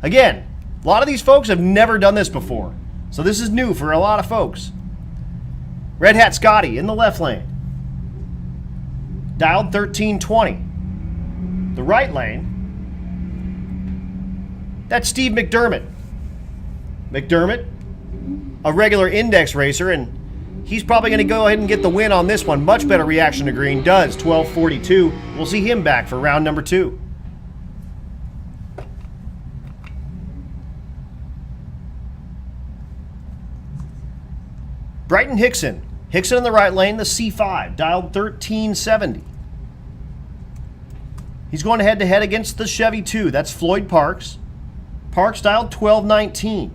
Again, a lot of these folks have never done this before. So this is new for a lot of folks. Red Hat Scotty in the left lane. Dialed 1320. The right lane, that's Steve McDermott. McDermott, a regular index racer, and he's probably going to go ahead and get the win on this one. Much better reaction to green, does 1242. We'll see him back for round number 2. Brighton Hickson. Hickson in the right lane, the C5, dialed 1370. He's going head-to-head against the Chevy 2. That's Floyd Parks. Parks dialed 1219.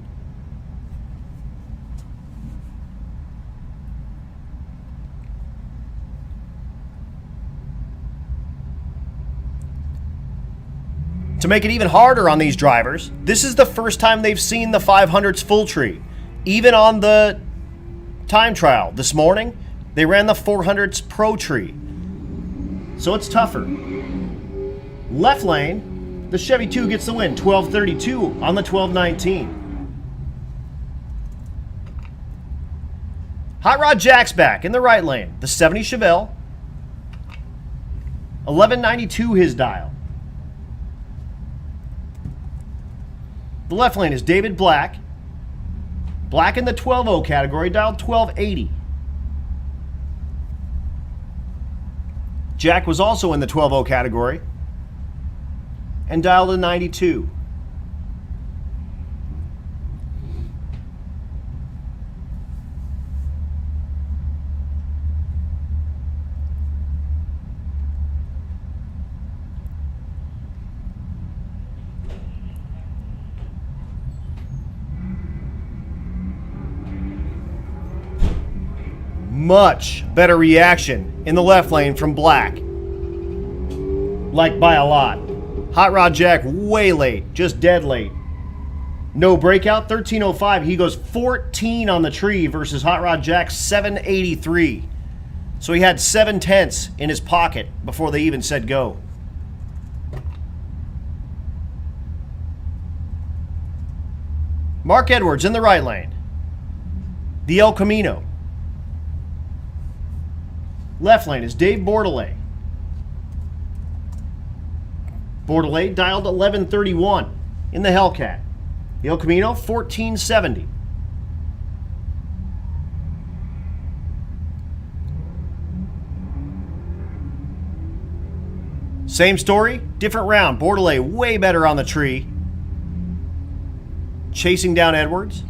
To make it even harder on these drivers, this is the first time they've seen the 500's full tree. Even on the time trial this morning, they ran the 400's pro tree. So it's tougher. Left lane, the Chevy 2 gets the win, 12:32 on the 12:19. Hot Rod Jack's back in the right lane. The 70 Chevelle, 1192 his dial. The left lane is David Black. Black in the 12-0 category, dialed 1280. Jack was also in the 12-0 category and dialed a 92. Much better reaction in the left lane from Black. Like by a lot. Hot Rod Jack way late, just dead late. No breakout, 13:05. He goes 14 on the tree versus Hot Rod Jack 783. So he had 7/10 in his pocket before they even said go. Mark Edwards in the right lane. The El Camino. Left lane is Dave Bordelais. Bordelais dialed 1131 in the Hellcat. The El Camino 1470. Same story, different round. Bordelais way better on the tree. Chasing down Edwards.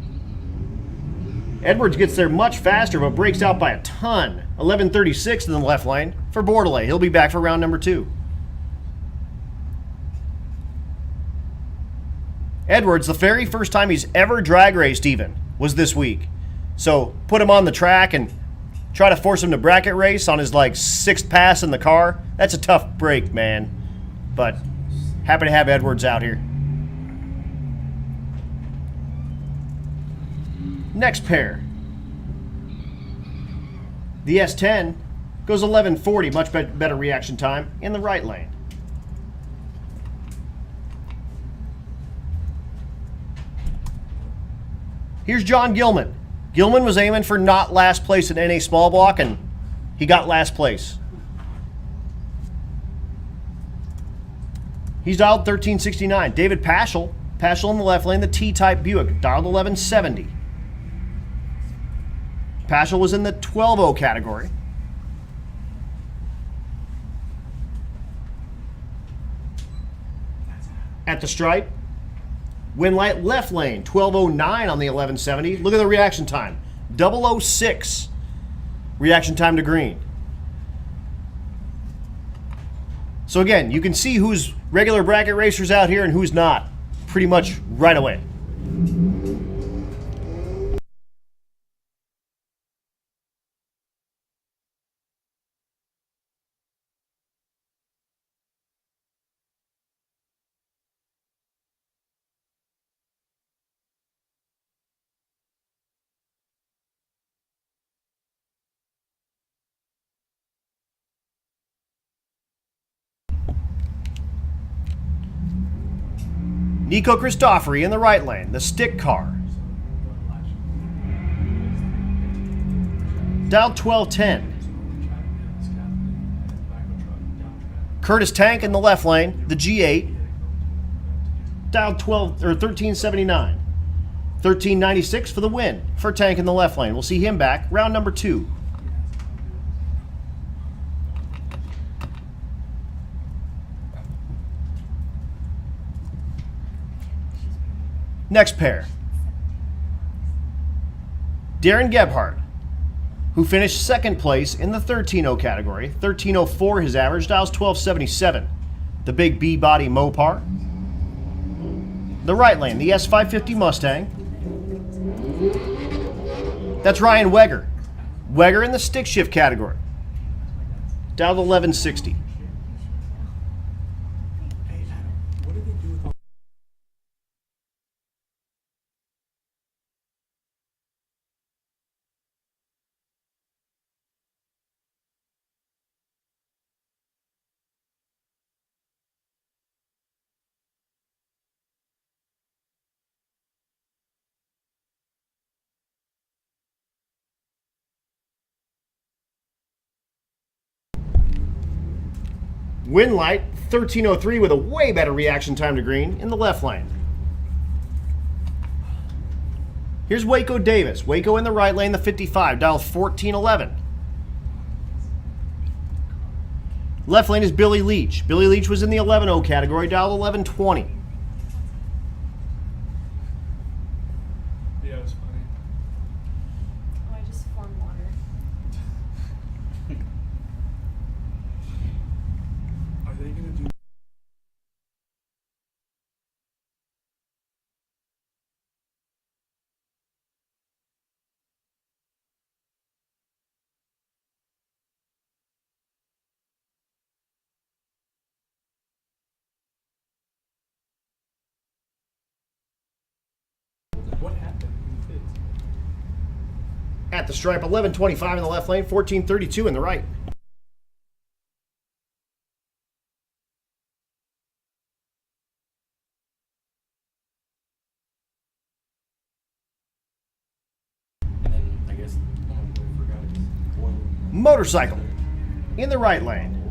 Edwards gets there much faster but breaks out by a ton. 11:36 in the left lane for Bordelais. He'll be back for round number 2. Edwards, the very first time he's ever drag raced even, was this week. So put him on the track and try to force him to bracket race on his like 6th pass in the car. That's a tough break, man. But happy to have Edwards out here. Next pair. The S10 goes 1140, much better reaction time in the right lane. Here's John Gilman. Gilman was aiming for not last place in NA small block, and he got last place. He's dialed 1369. David Paschal in the left lane, the T-type Buick, dialed 1170. Paschal was in the 12-0 category. At the stripe, Winlight left lane, 1209 on the 1170. Look at the reaction time, 006 reaction time to green. So again, you can see who's regular bracket racers out here and who's not pretty much right away. Nico Cristofori in the right lane, the stick car. Dialed 1210. Curtis Tank in the left lane, the G8. Dialed 1379. 1396 for the win for Tank in the left lane. We'll see him back, round number 2. Next pair. Darren Gebhardt, who finished 2nd place in the 13-0 category. 1304 his average, dials 1277. The big B-body Mopar. The right lane, the S550 Mustang. That's Ryan Weger. Weger in the stick shift category. Dialed 1160. Win light, 1303 with a way better reaction time to green in the left lane. Here's Waco Davis. Waco in the right lane, the 55, dial 1411. Left lane is Billy Leach. Billy Leach was in the 11-0 category, dialed 1120. Yeah, it was funny. Oh, I just formed water. Are they gonna do? What happened in the pits? At the stripe, 1125 in the left lane, 1432 in the right. And then I guess we forgot his oil. Motorcycle in the right lane.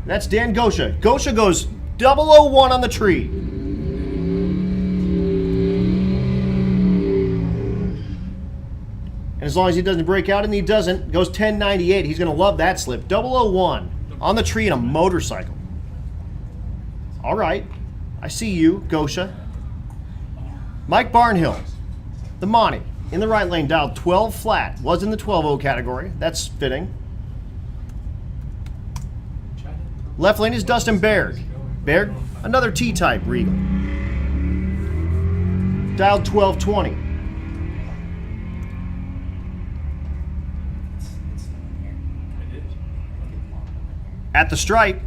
That's Dan Gosha. Gosha goes 001 on the tree. And as long as he doesn't break out, and he doesn't, goes 1098. He's going to love that slip. 001 on the tree in a motorcycle. All right. I see you, Gosha. Mike Barnhill, the Monty, in the right lane, dialed 12 flat. Was in the 12-0 category. That's fitting. Left lane is Dustin Baird. Baird, another T-type Regal. Dialed 1220. At the stripe,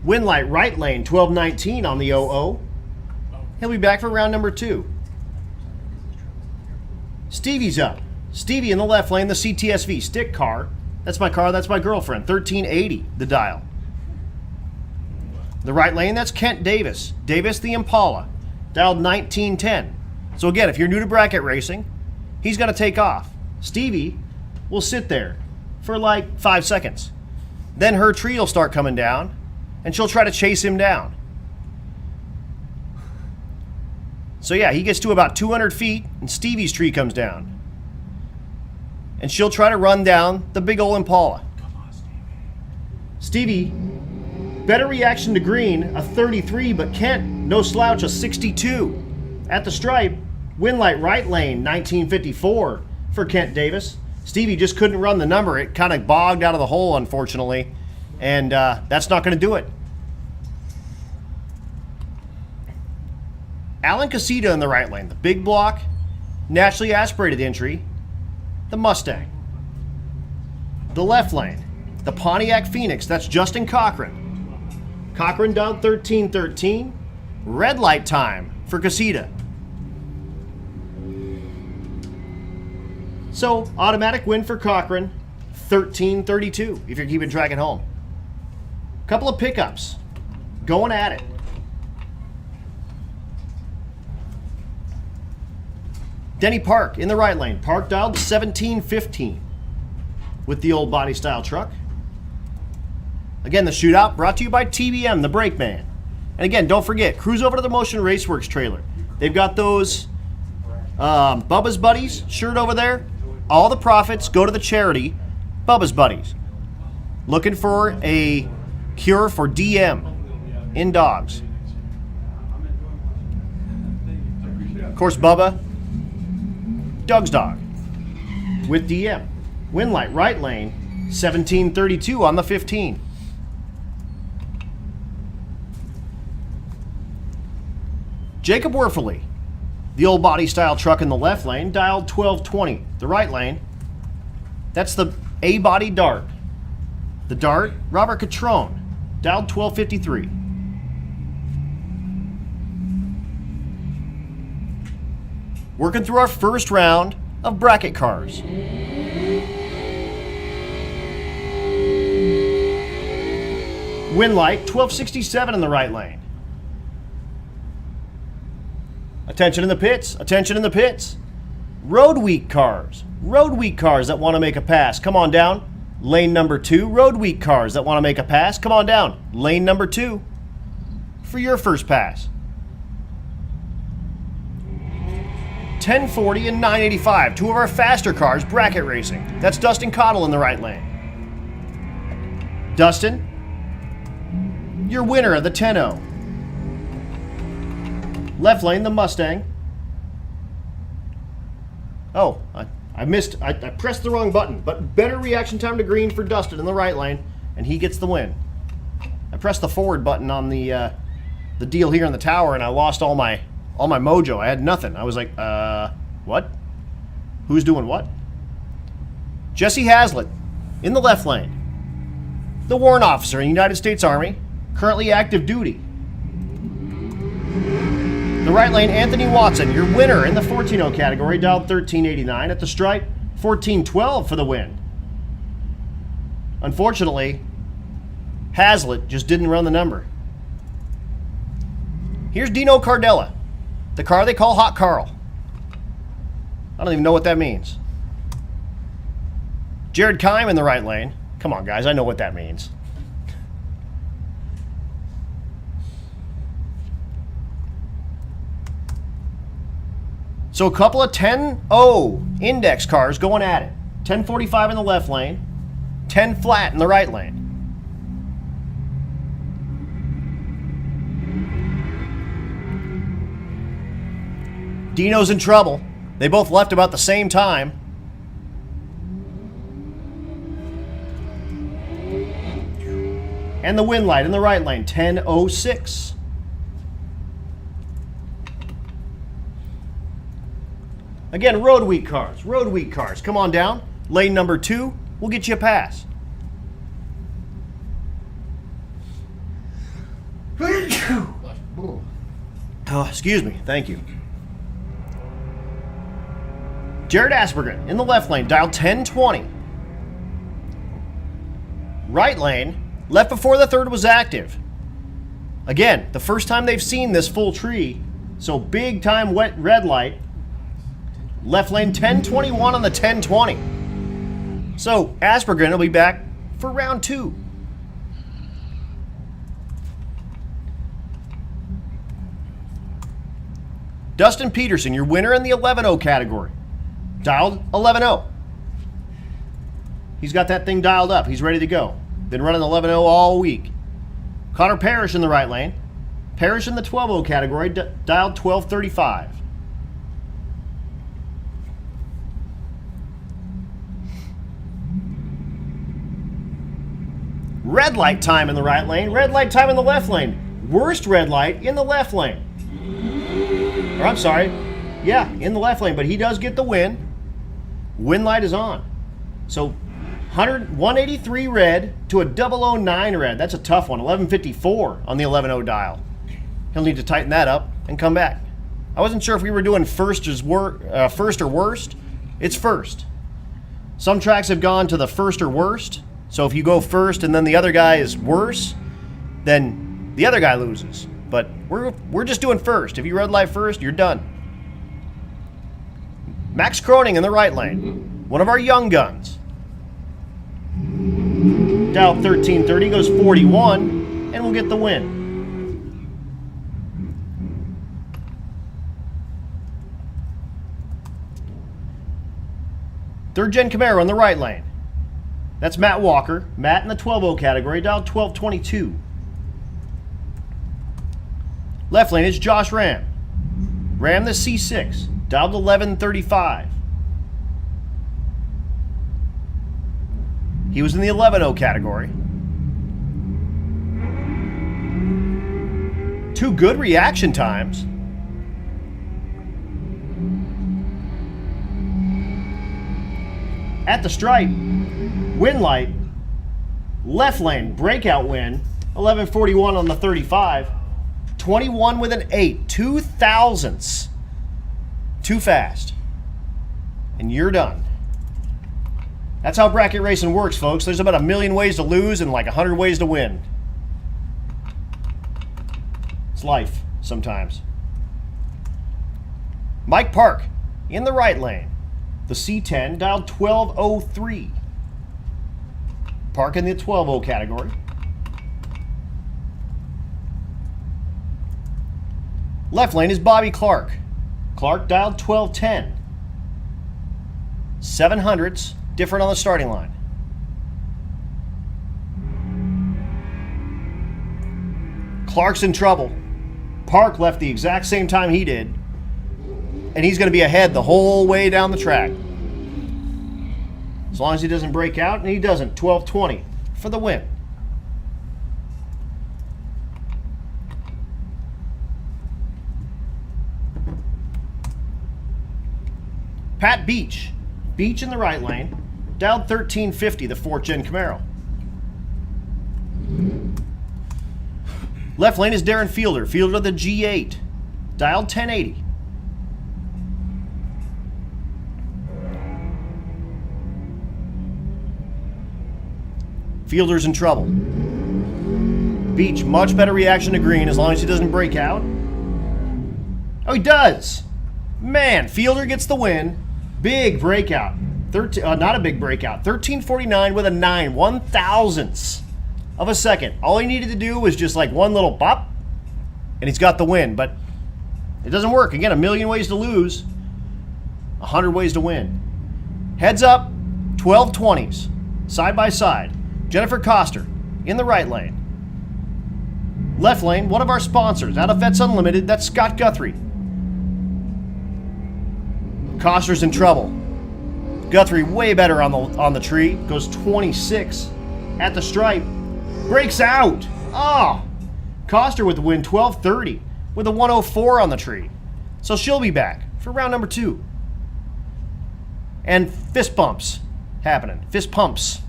Winlight right lane, 1219 on the 00. He'll be back for round number 2. Stevie's up. Stevie in the left lane, the CTSV stick car. That's my car, that's my girlfriend. 1380, the dial. The right lane, that's Kent Davis. Davis the Impala, dialed 1910. So again, if you're new to bracket racing, he's going to take off. Stevie will sit there for like 5 seconds. Then her tree will start coming down, and she'll try to chase him down. So yeah, he gets to about 200 feet, and Stevie's tree comes down. And she'll try to run down the big old Impala. Stevie, better reaction to green, a 33, but Kent, no slouch, a 62. At the stripe, Winlight right lane, 1954 for Kent Davis. Stevie just couldn't run the number. It kind of bogged out of the hole, unfortunately, and that's not going to do it. Alan Casita in the right lane, the big block, naturally aspirated entry, the Mustang. The left lane, the Pontiac Phoenix, that's Justin Cochran. Cochran down 1313, red light time for Casita. So, automatic win for Cochran, 1332, if you're keeping track at home. Couple of pickups, going at it. Denny Park in the right lane, Park dialed 1715 with the old body style truck. Again, the shootout brought to you by TBM, the brake man. And again, don't forget, cruise over to the Motion Raceworks trailer. They've got those Bubba's Buddies shirt over there. All the profits go to the charity Bubba's Buddies. Looking for a cure for DM in dogs. Of course, Bubba, Doug's dog with DM. Winlight right lane, 1732 on the 15. Jacob Werfele, the old body style truck in the left lane, dialed 1220. The right lane, that's the A-body Dart. The Dart, Robert Catrone, dialed 1253. Working through our first round of bracket cars. Winlight, 1267 in the right lane. Attention in the pits, attention in the pits. Road Week cars that want to make a pass. Come on down. Lane number 2, road week cars that want to make a pass, come on down. Lane number 2 for your first pass. 1040 and 985, two of our faster cars, bracket racing. That's Dustin Cottle in the right lane. Dustin, your winner of the 10-0. Left lane, the Mustang. Oh, I missed. I pressed the wrong button, but better reaction time to green for Dustin in the right lane, and he gets the win. I pressed the forward button on the deal here in the tower, and I lost all my mojo. I had nothing. I was like, what? Who's doing what? Jesse Hazlitt in the left lane. The warrant officer in the United States Army, currently active duty. The right lane, Anthony Watson, your winner in the 14-0 category, dialed 1389 at the stripe, 1412 for the win. Unfortunately, Hazlitt just didn't run the number. Here's Dino Cardella, the car they call Hot Carl. I don't even know what that means. Jared Kime in the right lane. Come on, guys, I know what that means. So a couple of 10-0 index cars going at it. 1045 in the left lane, 10 flat in the right lane. Dino's in trouble. They both left about the same time. And the win light in the right lane, 1006. Again, road week cars. Road week cars. Come on down. Lane number 2. We'll get you a pass. Oh, excuse me. Thank you. Jared Aspergren in the left lane. Dial 1020. Right lane. Left before the third was active. Again, the first time they've seen this full tree. So big time wet red light. Left lane 1021 on the 1020. So Aspergren will be back for round 2. Dustin Peterson, your winner in the 11-0 category. Dialed 11-0. He's got that thing dialed up. He's ready to go. Been running 11-0 all week. Connor Parrish in the right lane. Parrish in the 12-0 category, dialed 1235. Red light time in the right lane, red light time in the left lane. Worst red light in the left lane. Or I'm sorry, yeah, in the left lane, but he does get the win. Win light is on. So 183 red to a 009 red. That's a tough one. 1154 on the 11-0 dial. He'll need to tighten that up and come back. I wasn't sure if we were doing first or worst. It's first. Some tracks have gone to the first or worst. So if you go first and then the other guy is worse, then the other guy loses. But we're just doing first. If you red light first, you're done. Max Croning in the right lane. One of our young guns. Dial 1330 goes 41 and we'll get the win. Third gen Camaro in the right lane. That's Matt Walker. Matt in the 12-0 category, dialed 1222. Left lane is Josh Ram. Ram the C6, dialed 1135. He was in the 11-0 category. Two good reaction times. At the stripe, win light, left lane, breakout win, 1141 on the 35, 21 with an 8, 2 thousandths. Too fast. And you're done. That's how bracket racing works, folks. There's about 1 million ways to lose and like 100 ways to win. It's life sometimes. Mike Park in the right lane. The C10 dialed 1203. Park in the 12-0 category. Left lane is Bobby Clark. Clark dialed 1210. 700s, different on the starting line. Clark's in trouble. Park left the exact same time he did, and he's going to be ahead the whole way down the track. As long as he doesn't break out, and he doesn't. 12:20 for the win. Pat Beach. Beach in the right lane. Dialed 1350, the 4th Gen Camaro. Left lane is Darren Fielder. Fielder of the G8. Dialed 1080. Fielder's in trouble. Beach, much better reaction to green as long as he doesn't break out. Oh, he does! Man, Fielder gets the win. Big breakout. Not a big breakout. 13:49 with a 9, 1/1000th of a second. All he needed to do was just like one little pop, and he's got the win. But it doesn't work. Again, a million ways to lose, 100 ways to win. Heads up, 1220s, side by side. Jennifer Coster in the right lane. Left lane, one of our sponsors, out of Vets Unlimited, that's Scott Guthrie. Coster's in trouble. Guthrie way better on the tree. Goes 26 at the stripe. Breaks out. Oh! Coster with the win, 12:30 with a 104 on the tree. So she'll be back for round number 2. And fist bumps happening. Fist pumps.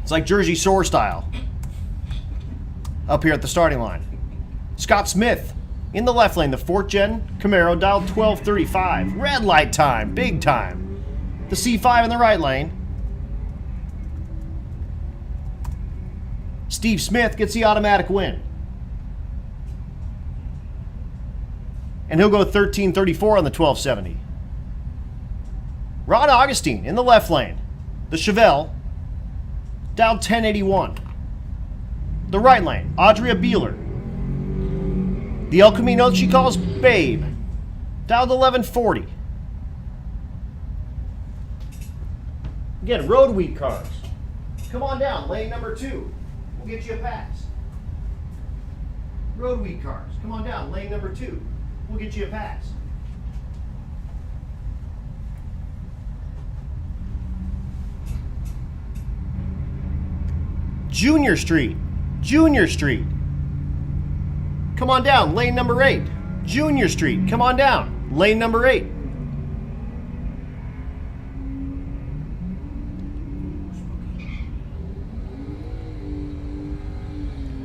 It's like Jersey Shore style. Up here at the starting line. Scott Smith in the left lane, the 4th Gen Camaro, dialed 1235. Red light time, big time. The C5 in the right lane. Steve Smith gets the automatic win. And he'll go 1334 on the 1270. Rod Augustine in the left lane, the Chevelle, dialed 1081. The right lane, Audria Beeler. The El Camino she calls Babe, dialed 1140. Again, road wheat cars. Come on down, lane number 2. We'll get you a pass. Road wheat cars. Come on down, lane number 2. We'll get you a pass. Junior Street. Junior Street. Come on down, lane number 8. Junior Street. Come on down, lane number 8.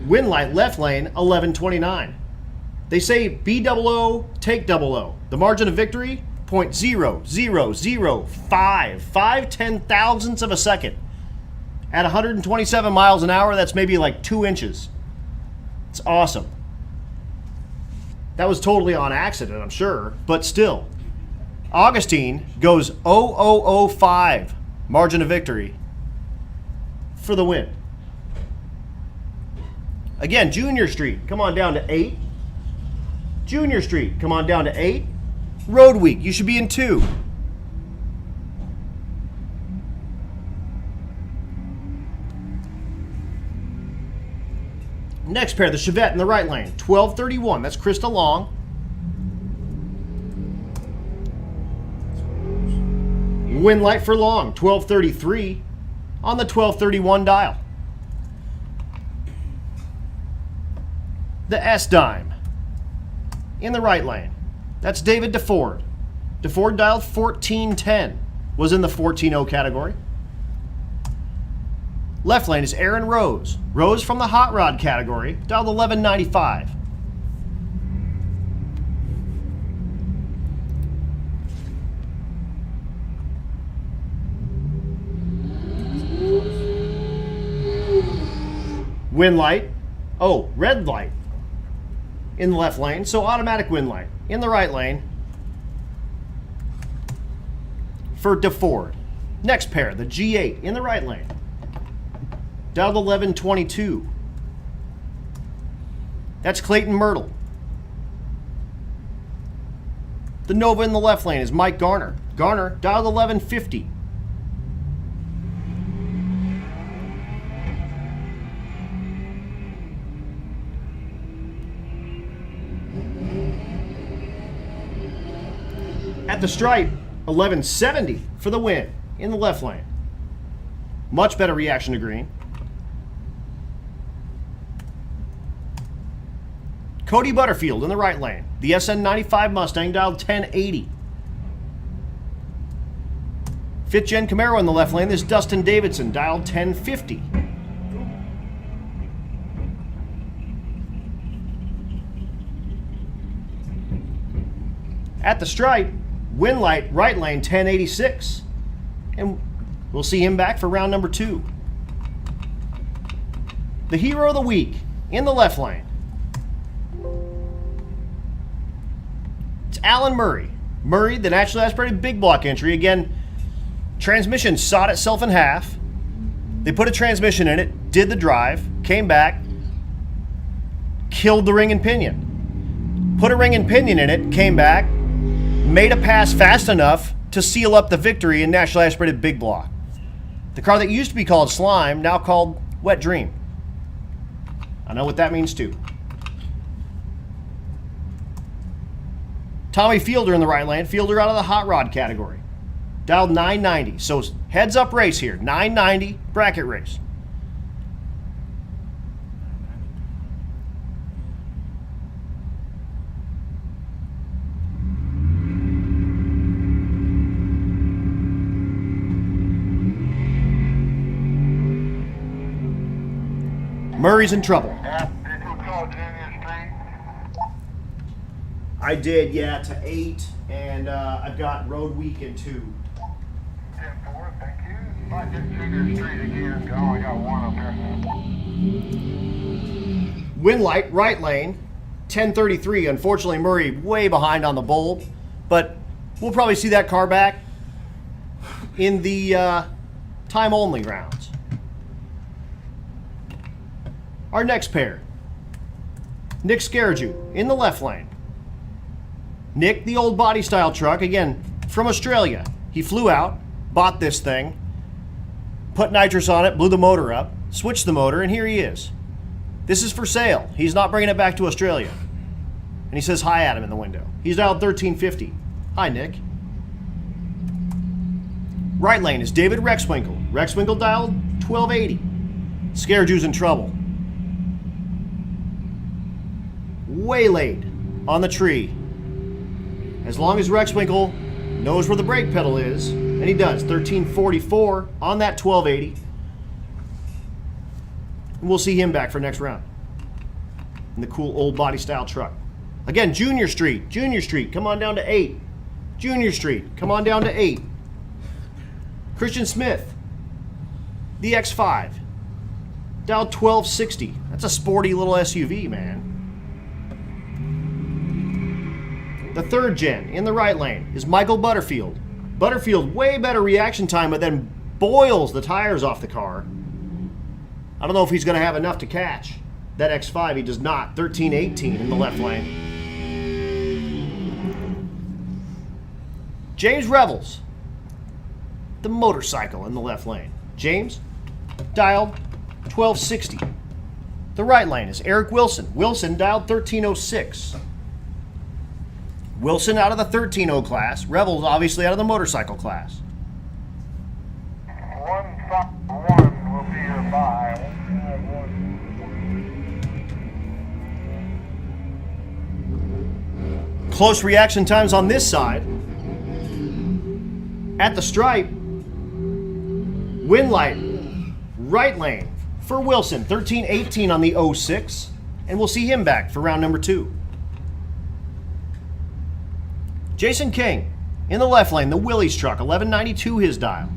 Winlight left lane, 1129. They say B-double-O, take double-O. The margin of victory, 0.0005. 5/10,000ths of a second. At 127 miles an hour, that's maybe like 2 inches. It's awesome. That was totally on accident, I'm sure, but still. Augustine goes 0.0005 margin of victory for the win. Again, Junior Street, come on down to 8. Junior Street, come on down to 8. Road Week, you should be in 2. Next pair, the Chevette in the right lane, 1231. That's Krista Long. Win light for Long, 1233 on the 1231 dial. The S-Dime in the right lane. That's David DeFord. DeFord dialed 1410. Was in the 14-0 category. Left lane is Aaron Rose. Rose from the Hot Rod category, dialed 1195. Win light. Oh, red light in the left lane, so automatic win light. In the right lane for DeFord. Next pair, the G8 in the right lane. Dialed 1122. That's Clayton Myrtle. The Nova in the left lane is Mike Garner. Garner, dialed 1150. At the stripe, 1170 for the win in the left lane. Much better reaction to green. Cody Butterfield in the right lane. The SN95 Mustang dialed 1080. Fifth Gen Camaro in the left lane. This is Dustin Davidson dialed 1050. At the stripe, Winlight right lane 1086. And we'll see him back for round number 2. The hero of the week in the left lane. It's Alan Murray. Murray, the naturally aspirated big block entry. Again, transmission sawed itself in half. They put a transmission in it, did the drive, came back, killed the ring and pinion. Put a ring and pinion in it, came back, made a pass fast enough to seal up the victory in naturally aspirated big block. The car that used to be called Slime, now called Wet Dream. I know what that means too. Tommy Fielder in the right lane. Fielder out of the hot rod category. Dialed 990. So heads up race here. 990 bracket race. Murray's in trouble. Did you call Junior Street? I did, yeah, to 8, and I've got road week in 2. 10-4, thank you. Might get Junior Street again. I only got one up here. Winlight, right lane, 1033. Unfortunately, Murray way behind on the bulb, but we'll probably see that car back in the time-only rounds. Our next pair, Nick Scaraju in the left lane. Nick, the old body style truck, again, from Australia. He flew out, bought this thing, put nitrous on it, blew the motor up, switched the motor, and here he is. This is for sale. He's not bringing it back to Australia. And he says hi at him in the window. He's dialed 1350. Hi, Nick. Right lane is David Rexwinkle. Rexwinkle dialed 1280. Scaraju's in trouble. Waylaid on the tree. As long as Rexwinkle knows where the brake pedal is, and he does, 1344 on that 1280. And we'll see him back for next round in the cool old body style truck. Again, Junior Street, come on down to 8. Junior Street, come on down to 8. Christian Smith, the X5, dialed 1260. That's a sporty little SUV, man. The third gen in the right lane is Michael Butterfield. Butterfield, way better reaction time, but then boils the tires off the car. I don't know if he's going to have enough to catch that X5. He does not. 1318 in the left lane. James Revels, the motorcycle in the left lane. James, dialed 1260. The right lane is Eric Wilson. Wilson dialed 1306. Wilson out of the 13-0 class. Revels obviously out of the motorcycle class. 151 will be your bye. Close reaction times on this side. At the stripe, Winlight, right lane for Wilson. 1318 on the 06. And we'll see him back for round number 2. Jason King in the left lane, the Willys truck, 1192 his dial.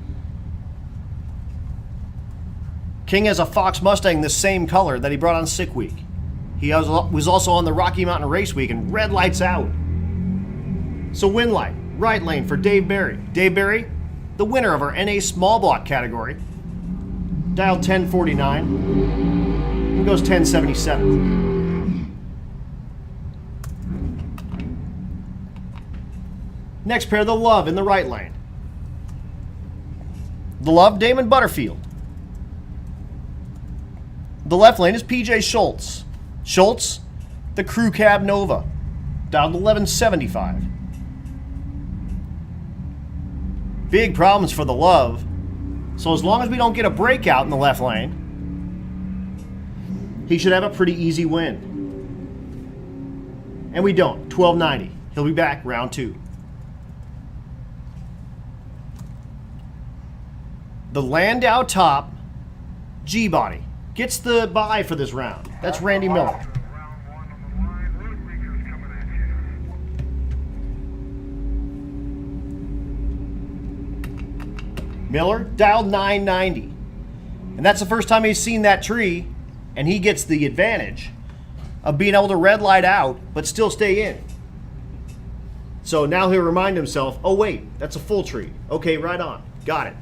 King has a Fox Mustang the same color that he brought on Sick Week. He was also on the Rocky Mountain Race Week and red lights out. So Winlight, right lane for Dave Berry. Dave Berry, the winner of our NA small block category. Dial 1049 and goes 1077. Next pair, the Love in the right lane. The Love, Damon Butterfield. The left lane is PJ Schultz. Schultz, the Crew Cab Nova. Dialed 1175. Big problems for the Love. So as long as we don't get a breakout in the left lane, he should have a pretty easy win. And we don't. 1290. He'll be back round 2. The Landau Top G-Body gets the bye for this round. That's Randy Miller. Round 1 on the line. Road Weekers coming at you. Miller dialed 990. And that's the first time he's seen that tree, and he gets the advantage of being able to red light out, but still stay in. So now he'll remind himself, oh wait, that's a full tree. Okay, right on. Got it.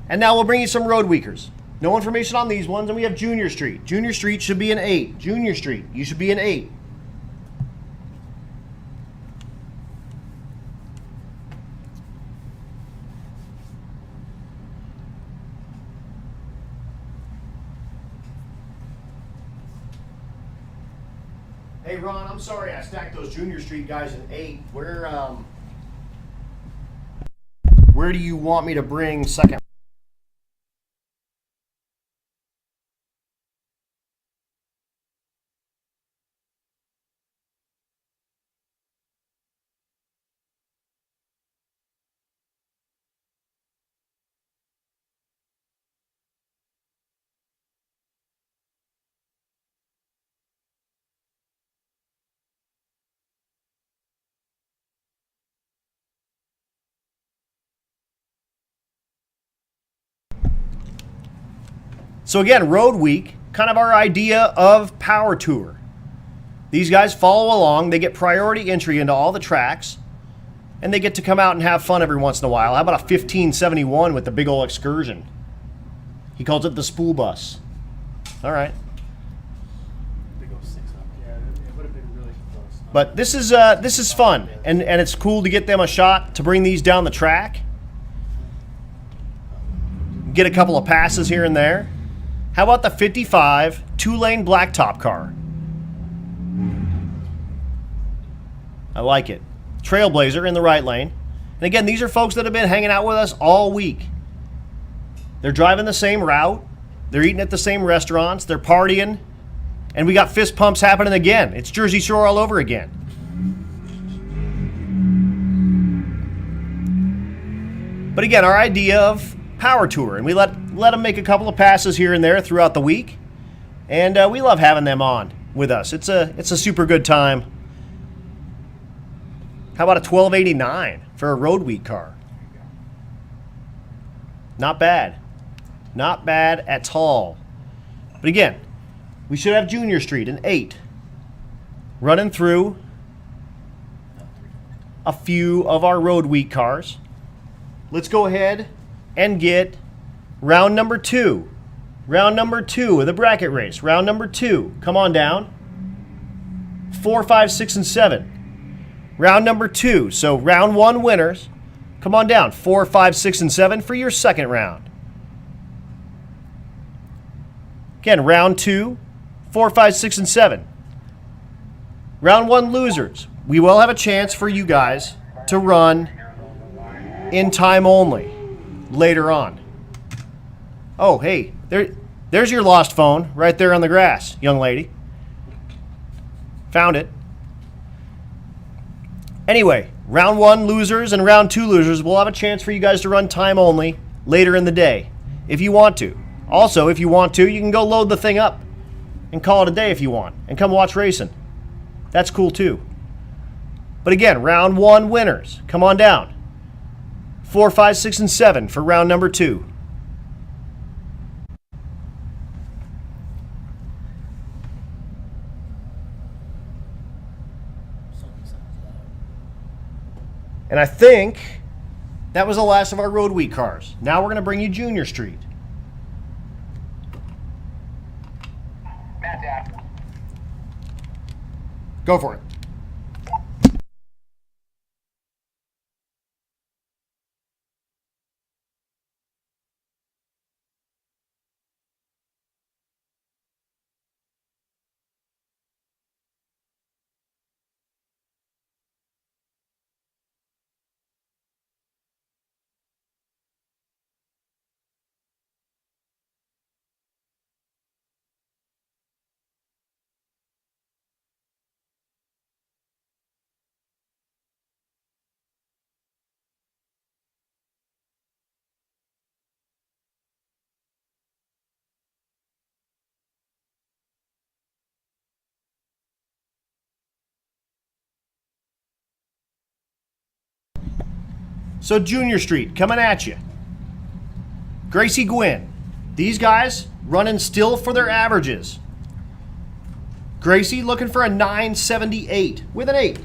And now we'll bring you some road weakers. No information on these ones, and we have Junior Street. Junior Street should be an 8. Junior Street, you should be an 8. Hey Ron, I'm sorry I stacked those Junior Street guys in 8. Where do you want me to bring second? So again, Road Week, kind of our idea of Power Tour. These guys follow along, they get priority entry into all the tracks, and they get to come out and have fun every once in a while. How about a 1571 with the big old excursion? He calls it the spool bus. All right. Big old 6 up. Yeah, it would have been really close. But this is fun, and it's cool to get them a shot to bring these down the track. Get a couple of passes here and there. How about the 55 2-lane blacktop car? I like it. Trailblazer in the right lane. And again, these are folks that have been hanging out with us all week. They're driving the same route. They're eating at the same restaurants. They're partying. And we got fist pumps happening again. It's Jersey Shore all over again. But again, our idea of Power Tour, and we let them make a couple of passes here and there throughout the week, and we love having them on with us. It's a super good time. How about a 1289 for a Road Week car? Not bad. Not bad at all. But again, we should have Junior Street an 8 running through a few of our Road Week cars. Let's go ahead and get round number 2. Round number 2 of the bracket race. Round number 2. Come on down. 4, 5, 6, and 7. Round number 2. So round 1 winners. Come on down. 4, 5, 6, and 7 for your second round. Again, round 2. 4, 5, 6, and 7. Round 1 losers. We will have a chance for you guys to run in time only later on. Oh, hey, there's your lost phone right there on the grass, young lady. Found it. Anyway, round 1 losers and round 2 losers, we'll have a chance for you guys to run time only later in the day, if you want to. Also, if you want to, you can go load the thing up and call it a day if you want, and come watch racing. That's cool too. But again, round 1 winners, come on down. 4, 5, 6, and 7 for round number 2. And I think That was the last of our road week cars. Now we're going to bring you Junior Street. Matt, Dad. Go for it. So Junior Street coming at you. Gracie Gwynn. These guys running still for their averages. Gracie looking for a 978 with an 8.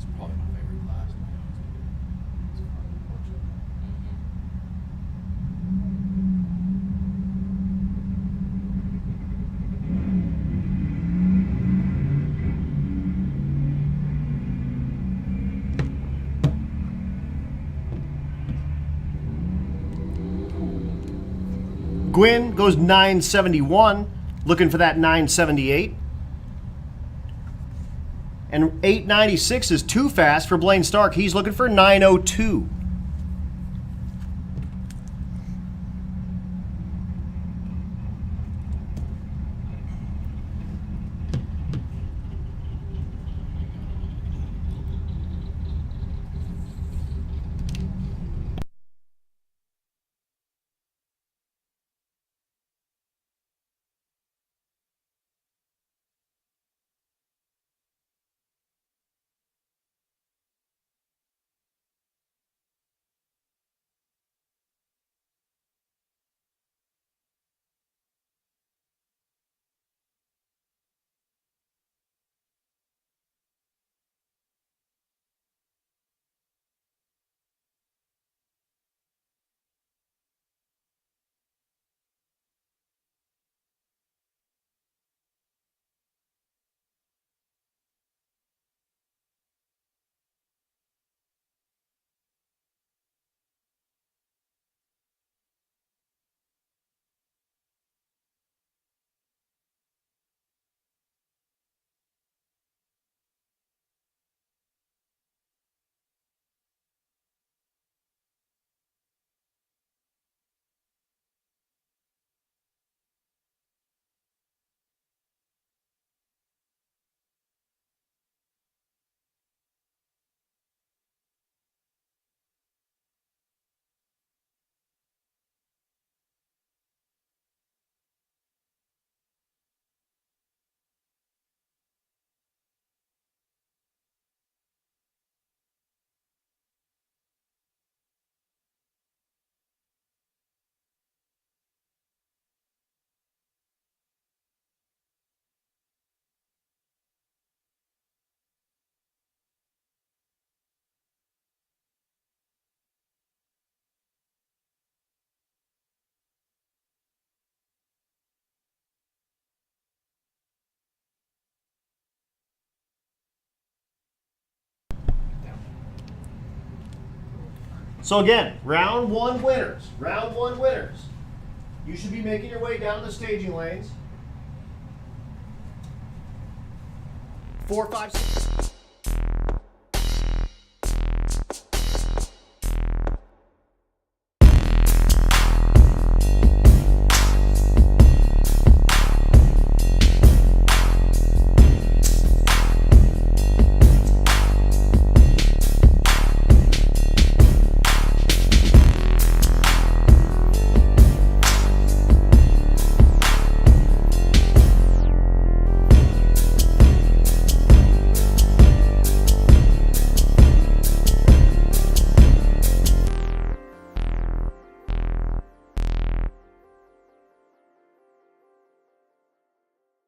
It's probably my favorite class, to be honest with you. It's fun to watch it. Gwynn goes 971, looking for that 978. And 896 is too fast for Blaine Stark. He's looking for 902. So again, round one winners. Round one winners. You should be making your way down the staging lanes. 4, 5, 6.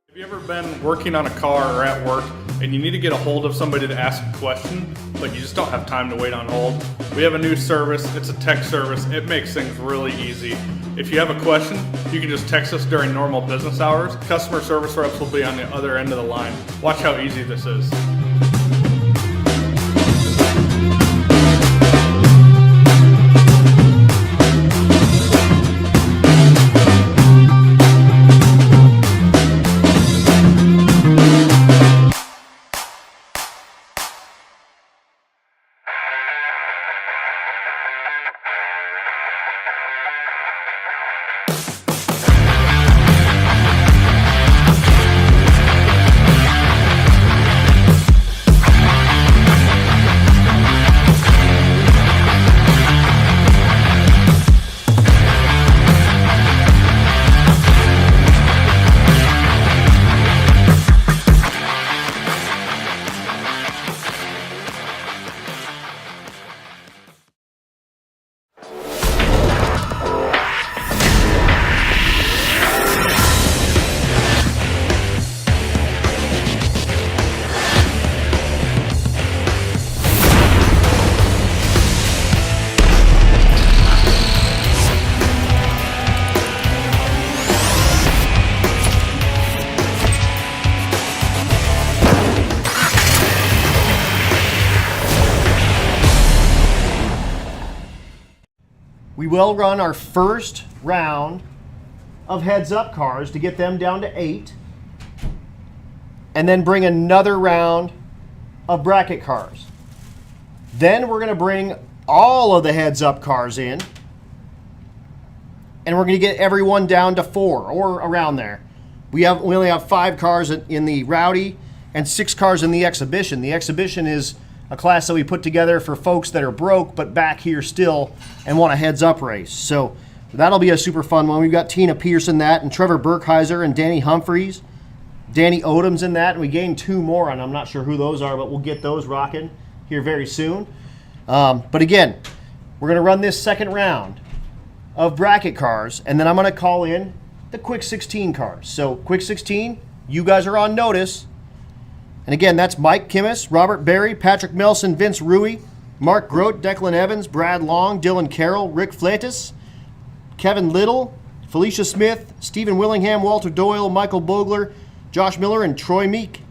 Have you ever been working on a car or at work and you need to get a hold of somebody to ask a question, but you just don't have time to wait on hold? We have a new service. It's a text service. It makes things really easy. If you have a question, you can just text us during normal business hours. Customer service reps will be on the other end of the line. Watch how easy this is. We will run our first round of heads-up cars to get them down to 8, and then bring another round of bracket cars. Then we're going to bring all of the heads-up cars in, and we're going to get everyone down to 4 or around there. We only have 5 cars in the Rowdy and 6 cars in the exhibition. The exhibition is a class that we put together for folks that are broke but back here still and want a heads-up race. So that'll be a super fun one. We've got Tina Pearson that, and Trevor Burkheiser and Danny Humphreys. Danny Odom's in that, and we gained 2 more, and I'm not sure who those are, but we'll get those rocking here very soon. But again, we're going to run this second round of bracket cars, and then I'm going to call in the Quick 16 cars. So Quick 16, you guys are on notice. And again, that's Mike Kimmis, Robert Berry, Patrick Melson, Vince Rui, Mark Grote, Declan Evans, Brad Long, Dylan Carroll, Rick Flatus, Kevin Little, Felicia Smith, Stephen Willingham, Walter Doyle, Michael Bogler, Josh Miller, and Troy Meek.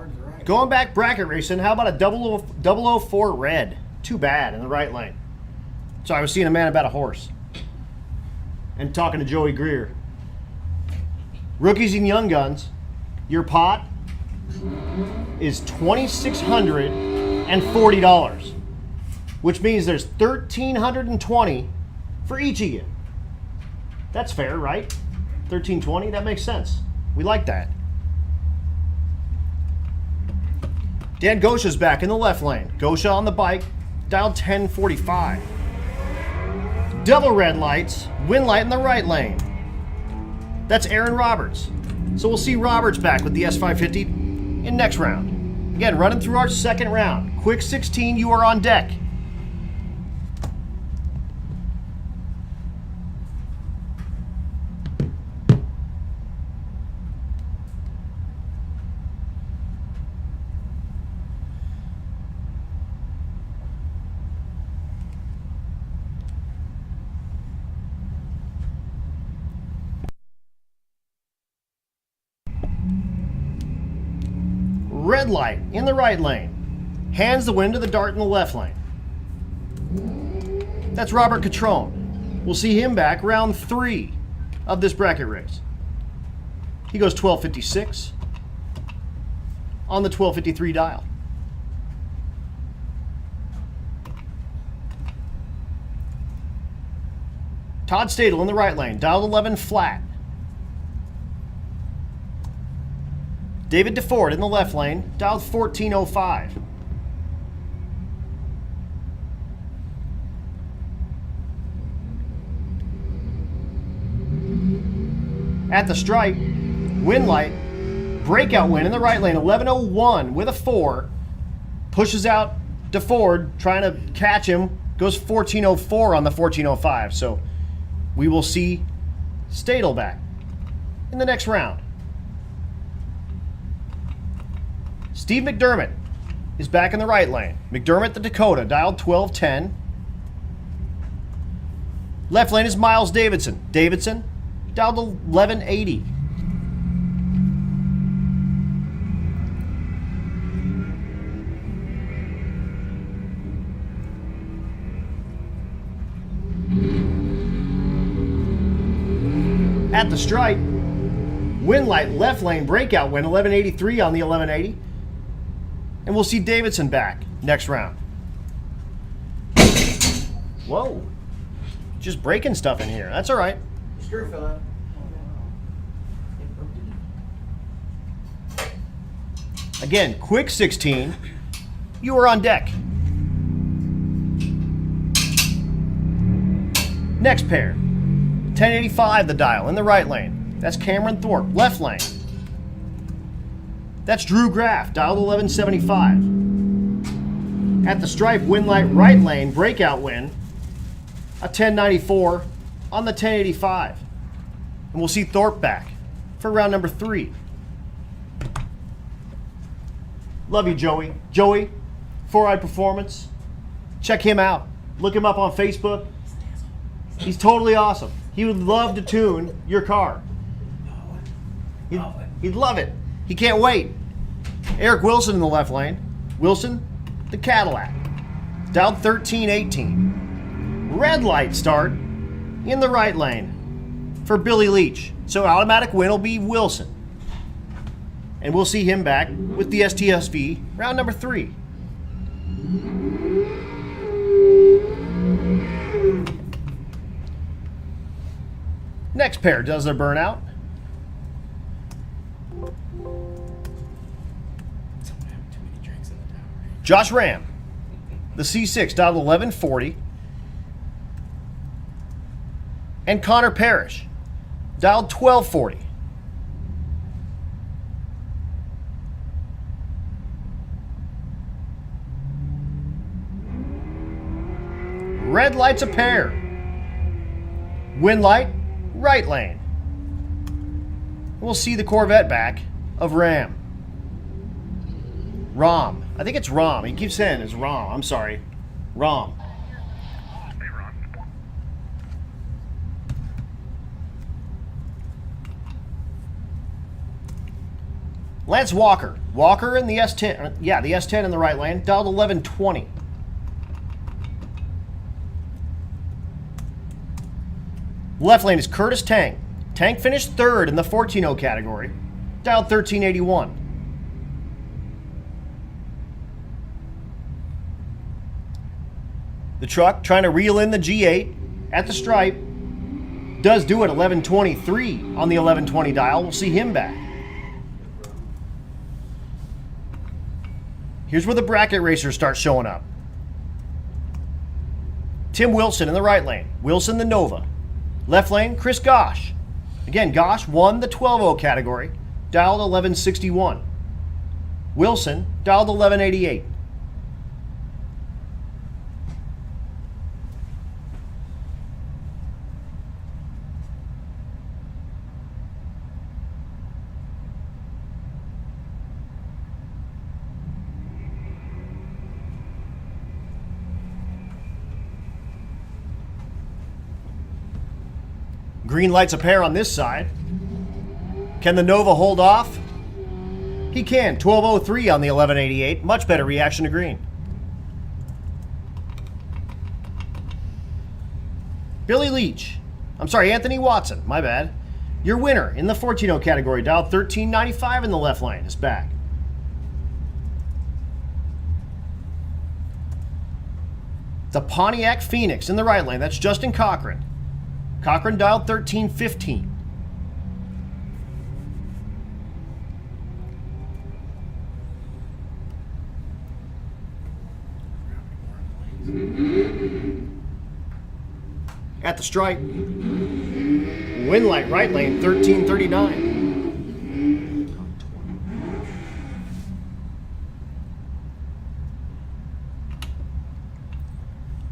hard to ride. Going back bracket racing, how about a 004 red? Too bad in the right lane. So I was seeing a man about a horse. And talking to Joey Greer. Rookies and Young Guns, your pot is $2,640, which means there's $1,320 for each of you. That's fair, right? $1,320, that makes sense. We like that. Dan Gosha's back in the left lane. Gosha on the bike, dialed 1045. Double red lights, win light in the right lane. That's Aaron Roberts. So we'll see Roberts back with the S550 in next round. Again, running through our second round. Quick 16, you are on deck. Red light in the right lane. Hands the win to the dart in the left lane. That's Robert Catrone. We'll see him back round 3 of this bracket race. He goes 1256 on the 1253 dial. Todd Stadel in the right lane, dialed 11 flat. David DeFord in the left lane, dialed 1405. At the stripe, win light, breakout win in the right lane, 1101 with a 4. Pushes out DeFord, trying to catch him, goes 1404 on the 1405. So we will see Stadel back in the next round. Steve McDermott is back in the right lane. McDermott, the Dakota, dialed 1210. Left lane is Miles Davidson. Davidson, dialed 1180. At the stripe, win light, left lane, breakout win, 1183 on the 1180. And we'll see Davidson back next round. Whoa. Just breaking stuff in here. That's all right. The screw fell out. Again, quick 16. You are on deck. Next pair. 1085 the dial in the right lane. That's Cameron Thorpe, left lane. That's Drew Graff, dialed 1175. At the stripe, win light right lane, breakout win, a 1094 on the 1085. And we'll see Thorpe back for round number 3. Love you, Joey. Joey, 4-Eye Performance. Check him out. Look him up on Facebook. He's totally awesome. He would love to tune your car. He'd love it. He can't wait. Eric Wilson in the left lane. Wilson, the Cadillac. Dialed 1318. Red light start in the right lane for Billy Leach. So automatic win will be Wilson. And we'll see him back with the STSV round number 3. Next pair does their burnout. Josh Ram, the C6, dialed 1140. And Connor Parrish, dialed 1240. Red light's a pair. Win light, right lane. We'll see the Corvette back of Ram. Rom. I think it's Rom. He keeps saying it's Rom. I'm sorry. Rom. Hey, Ron. Lance Walker. Walker in the S10. Yeah, the S10 in the right lane. Dialed 1120. Left lane is Curtis Tank. Tank finished third in the 14.0 category. Dialed 1381. The truck trying to reel in the G8 at the stripe. Does do it 1123 on the 1120 dial. We'll see him back. Here's where the bracket racers start showing up. Tim Wilson in the right lane. Wilson the Nova. Left lane, Chris Gosh. Again, Gosh won the 12.0 category. Dialed 1161. Wilson dialed 1188. Green lights a pair on this side. Can the Nova hold off? He can. 1203 on the 1188. Much better reaction to green. Billy Leach. I'm sorry, Anthony Watson. My bad. Your winner in the 14.0 category, dialed 1395 in the left lane, is back. The Pontiac Phoenix in the right lane. That's Justin Cochran. Cochran dialed 1315. At the stripe. Winlight right lane 1339.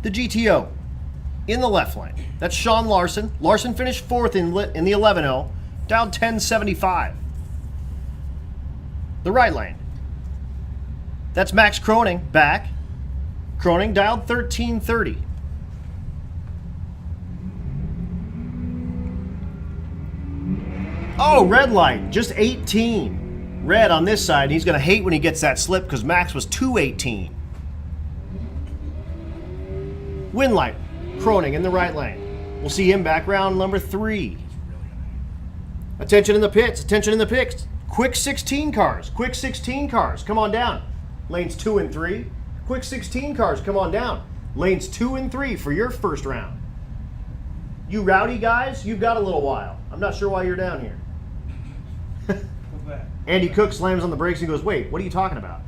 The GTO in the left lane. That's Sean Larson. Larson finished fourth in the 11.0, dialed 1075. The right lane. That's Max Croning back. Croning dialed 1330. Oh, red light, just 18. Red on this side. He's going to hate when he gets that slip because Max was 218. Win light, Croning in the right lane. We'll see him back round number 3. Attention in the pits, attention in the pits. Quick 16 cars, quick 16 cars, come on down. Lanes 2 and 3. Quick 16 cars, come on down. Lanes 2 and 3 for your first round. You rowdy guys, you've got a little while. I'm not sure why you're down here. Andy Cook slams on the brakes and goes, wait, what are you talking about?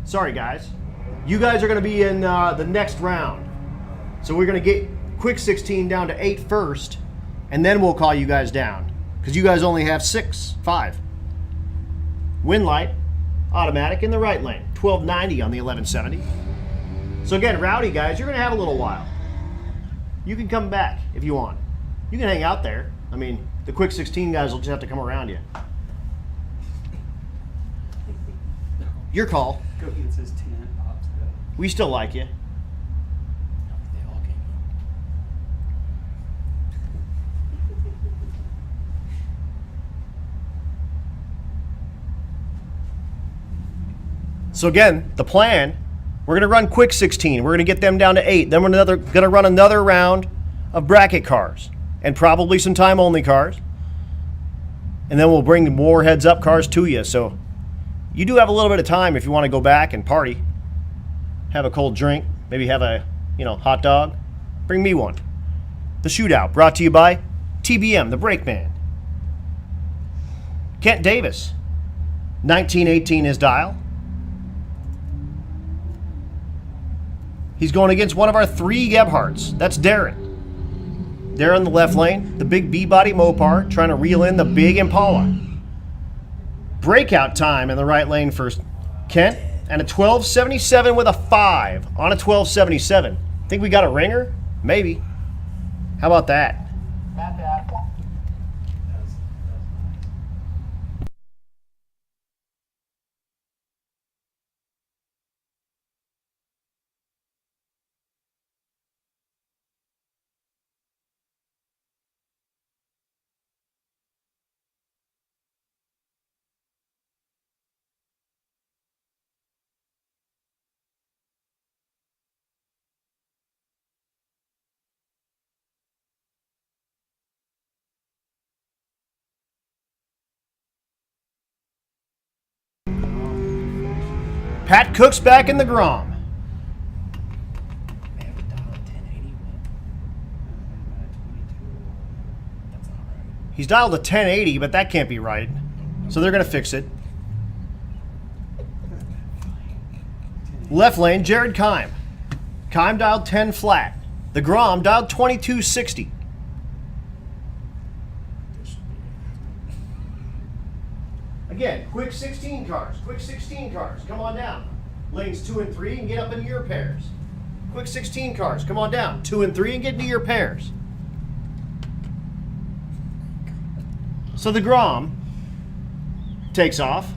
Sorry, guys. You guys are going to be in the next round. So we're going to get quick 16 down to 8 first, and then we'll call you guys down. Because you guys only have 5. Win light, automatic in the right lane. 1290 on the 1170. So again, rowdy guys, you're going to have a little while. You can come back if you want. You can hang out there. I mean, the quick 16 guys will just have to come around you. Your call. Go gets his tent, pops it up. We still like you. They all came up. So again, the plan, we're going to run quick 16. We're going to get them down to 8. Then we're going to run another round of bracket cars and probably some time-only cars. And then we'll bring more heads-up cars to you. So you do have a little bit of time if you want to go back and party. Have a cold drink. Maybe have a, hot dog. Bring me one. The Shootout, brought to you by TBM, the Brakeman. Kent Davis, 1918 his dial. He's going against one of our 3 Gebhardts. That's Darren. Darren in the left lane, the big B-body Mopar, trying to reel in the big Impala. Breakout time in the right lane for Kent, and a 1277 with a 5 on a 1277. Think we got a ringer? Maybe. How about that? Pat Cook's back in the Grom. They have a dial at 1080. That's not right. He's dialed to 1080, but that can't be right. So they're going to fix it. Left lane, Jared Kime. Kime dialed 10 flat. The Grom dialed 2260. Again, quick 16 cars. Quick 16 cars. Come on down. Lanes 2 and 3 and get up into your pairs. Quick 16 cars. Come on down. 2 and 3 and get into your pairs. So the Grom takes off.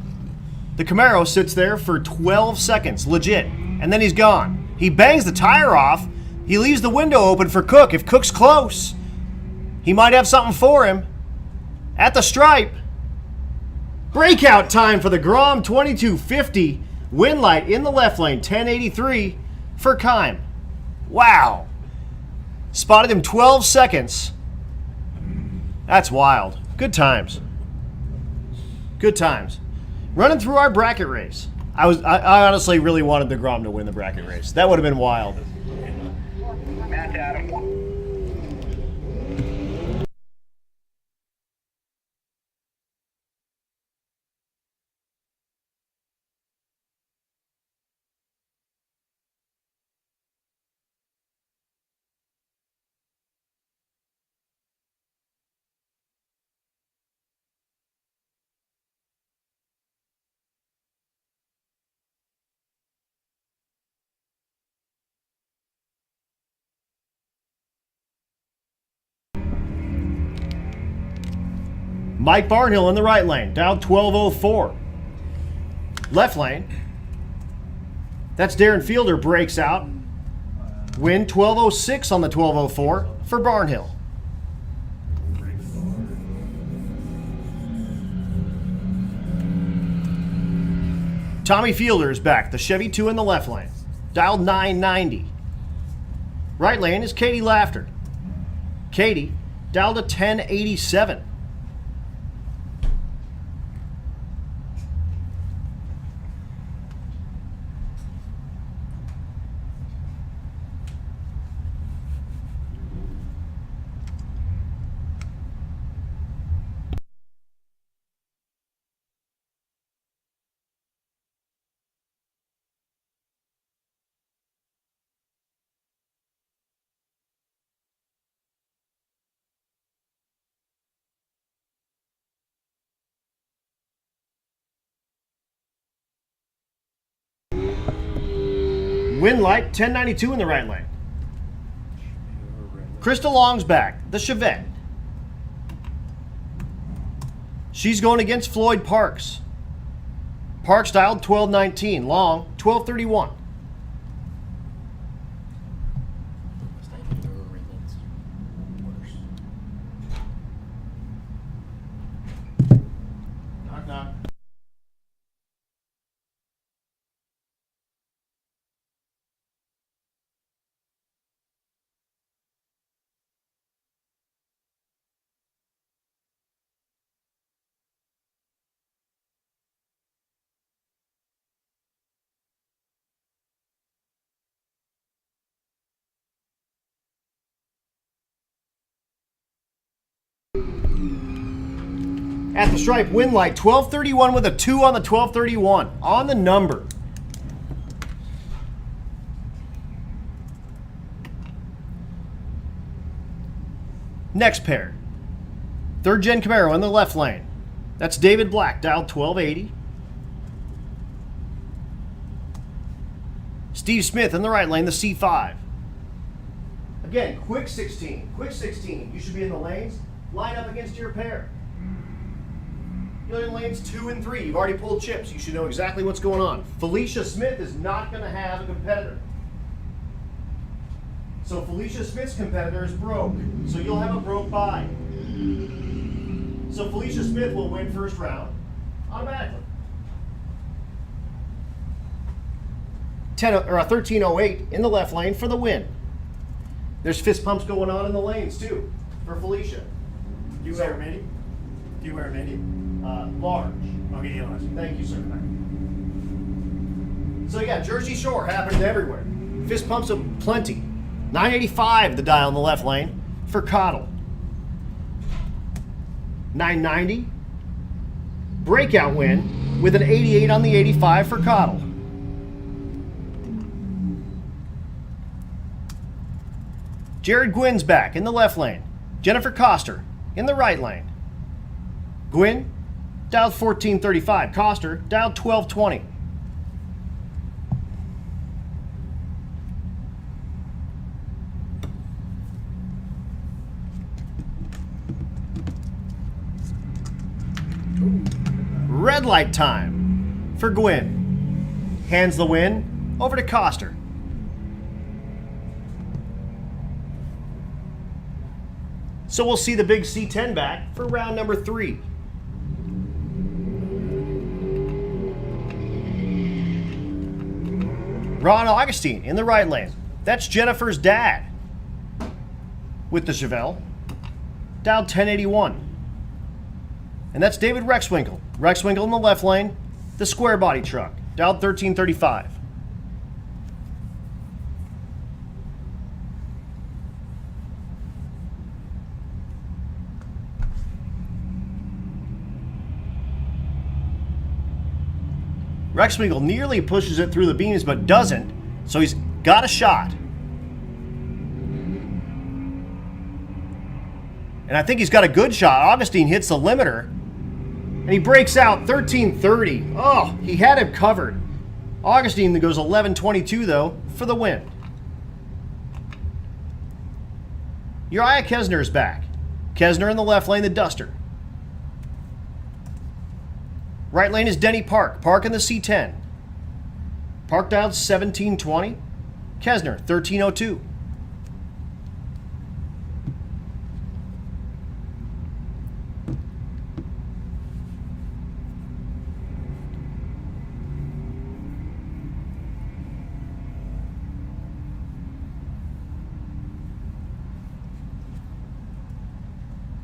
The Camaro sits there for 12 seconds, legit, and then he's gone. He bangs the tire off. He leaves the window open for Cook. If Cook's close, he might have something for him. At the stripe, breakout time for the Grom, 2250. Win light in the left lane, 1083 for Kime. Wow. Spotted him 12 seconds. That's wild. Good times. Good times. Running through our bracket race. I honestly really wanted the Grom to win the bracket race. That would have been wild. Match Adam. Mike Barnhill in the right lane, down 1204. Left lane, that's Darren Fielder, breaks out. Win 1206 on the 1204 for Barnhill. Tommy Fielder is back, the Chevy 2 in the left lane, dialed 990. Right lane is Katie Laughter. Katie, dialed to 1087. Win light, 1092 in the right lane. Krista Long's back, the Chevette. She's going against Floyd Parks. Parks dialed 1219, Long 1231. Knock knock. At the stripe, win light, 1231 with a 2 on the 1231. On the number. Next pair. Third gen Camaro in the left lane. That's David Black, dialed 1280. Steve Smith in the right lane, the C5. Again, quick 16. Quick 16. You should be in the lanes. Line up against your pair. You're in lanes 2 and 3. You've already pulled chips. You should know exactly what's going on. Felicia Smith is not going to have a competitor. So Felicia Smith's competitor is broke. So you'll have a broke buy. So Felicia Smith will win first round automatically. 1308 in the left lane for the win. There's fist pumps going on in the lanes too for Felicia. Do you wear a midi? Do you wear a midi? Large. Okay, large. Thank you, sir. So yeah, Jersey Shore happens everywhere. Fist pumps aplenty. 985 the dial in the left lane for Cottle. 990. Breakout win with an 88 on the 85 for Cottle. Jared Gwynn's back in the left lane. Jennifer Coster in the right lane. Gwynn dialed 1435. Coster dialed 1220. Red light time for Gwynn. Hands the win over to Coster. So we'll see the big C10 back for round number 3. Ron Augustine in the right lane. That's Jennifer's dad with the Chevelle. Dialed 1081. And that's David Rexwinkle. Rexwinkle in the left lane, the square body truck. Dialed 1335. Rexwinkle nearly pushes it through the beams but doesn't, so he's got a shot. And I think he's got a good shot. Augustine hits the limiter, and he breaks out 1330. Oh, he had him covered. Augustine goes 1122 though for the win. Uriah Kesner's back. Kesner in the left lane, the Duster. Right lane is Denny Park. Park in the C10. Park dialed 1720. Kesner 1302.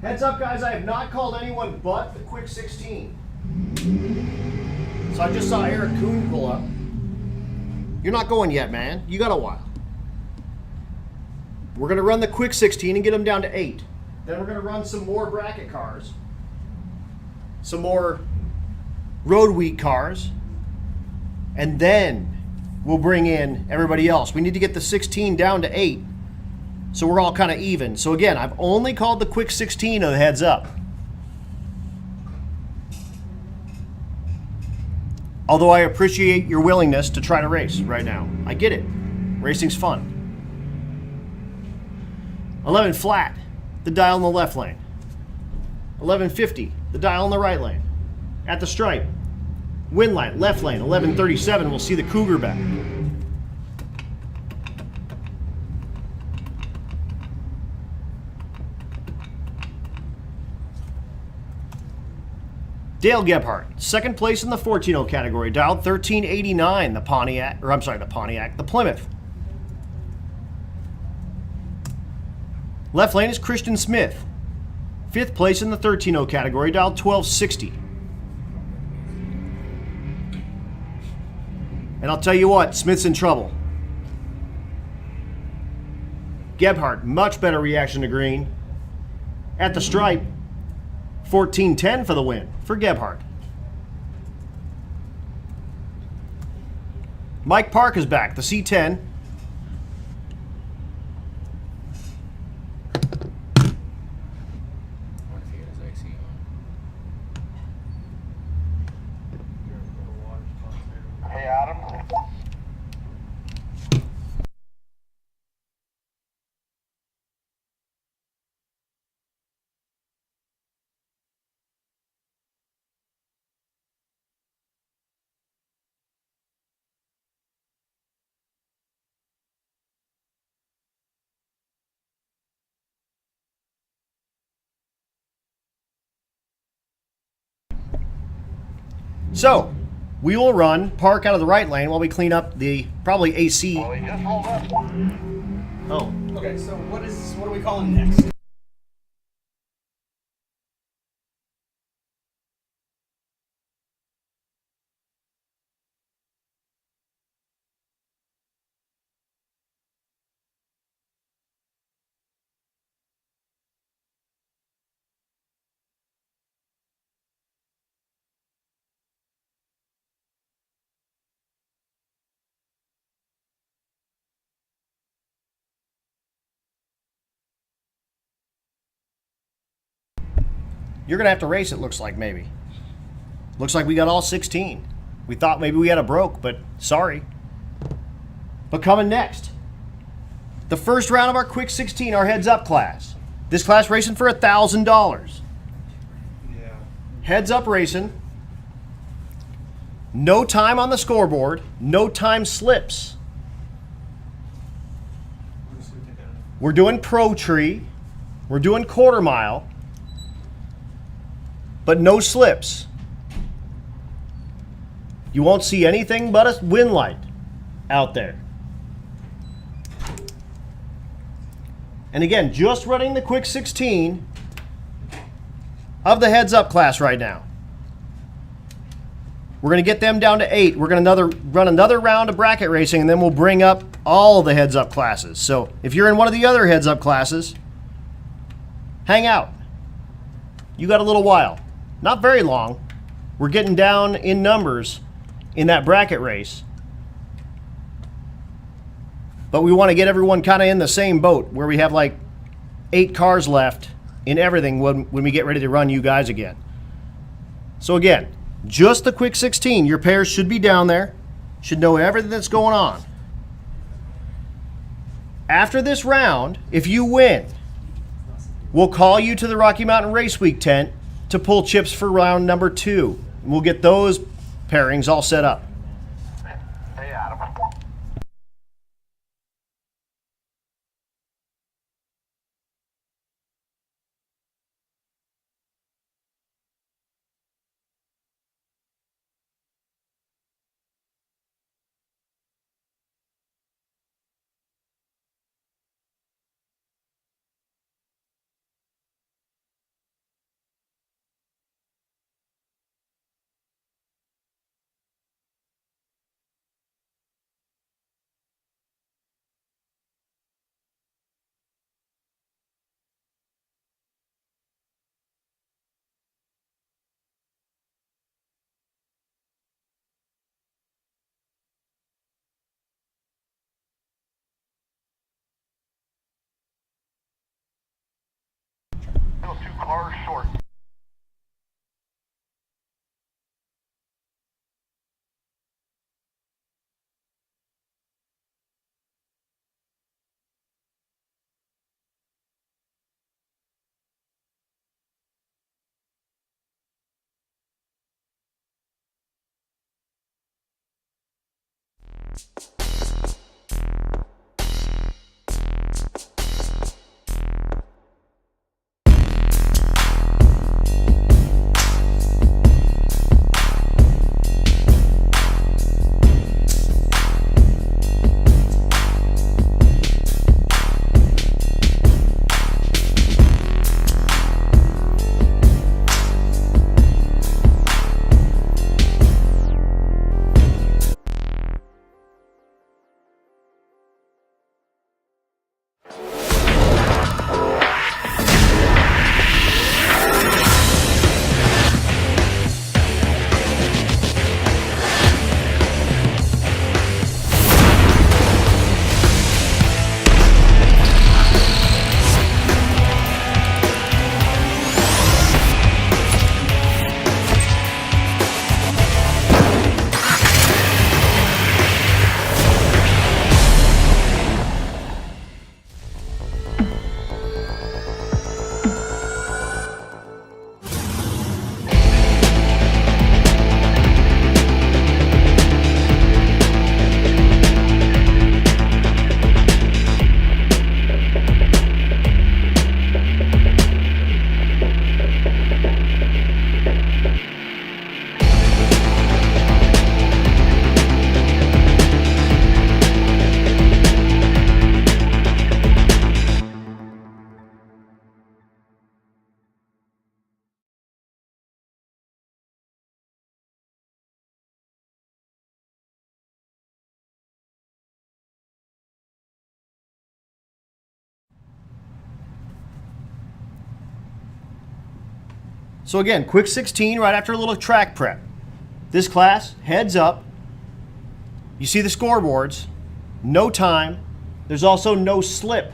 Heads up, guys, I have not called anyone but the Quick 16. So I just saw Eric Kuhn pull up. You're not going yet, man. You got a while. We're going to run the Quick 16 and get them down to 8. Then we're going to run some more bracket cars. Some more road week cars. And then we'll bring in everybody else. We need to get the 16 down to 8. So we're all kind of even. So again, I've only called the Quick 16 a heads up. Although I appreciate your willingness to try to race right now. I get it. Racing's fun. 11 flat, the dial in the left lane. 1150, the dial in the right lane. At the stripe, win light, left lane, 1137, we'll see the Cougar back. Dale Gebhardt, second place in the Fortino category, dialed 1389, the Plymouth. Left lane is Christian Smith, fifth place in the 13-0 category, dialed 1260. And I'll tell you what, Smith's in trouble. Gebhardt, much better reaction to green. At the stripe, 1410 for the win for Gebhardt. Mike Park is back, the C10. Hey, Adam. So, we will run Park out of the right lane while we clean up the probably AC. Well, he just rolled up. Oh, Okay, so what are we calling next? You're going to have to race, it looks like, maybe. Looks like we got all 16. We thought maybe we had a broke, but sorry. But coming next, the first round of our Quick 16, our Heads Up class. This class racing for $1,000. Yeah. Heads Up racing. No time on the scoreboard. No time slips. We're doing Pro Tree. We're doing quarter mile. But no slips. You won't see anything but a wind light out there. And again, just running the Quick 16 of the Heads Up class right now. We're going to get them down to 8. We're going to run another round of bracket racing, and then we'll bring up all the Heads Up classes. So if you're in one of the other Heads Up classes, hang out. You got a little while. Not very long. We're getting down in numbers in that bracket race. But we want to get everyone kind of in the same boat where we have like 8 cars left in everything when we get ready to run you guys again. So again, just the Quick 16. Your pairs should be down there. Should know everything that's going on. After this round, if you win, we'll call you to the Rocky Mountain Race Week tent to pull chips for round number 2. We'll get those pairings all set up. Hey, Adam. Still 2 cars short. So again, Quick 16 right after a little track prep. This class, Heads Up. You see the scoreboards. No time. There's also no slip.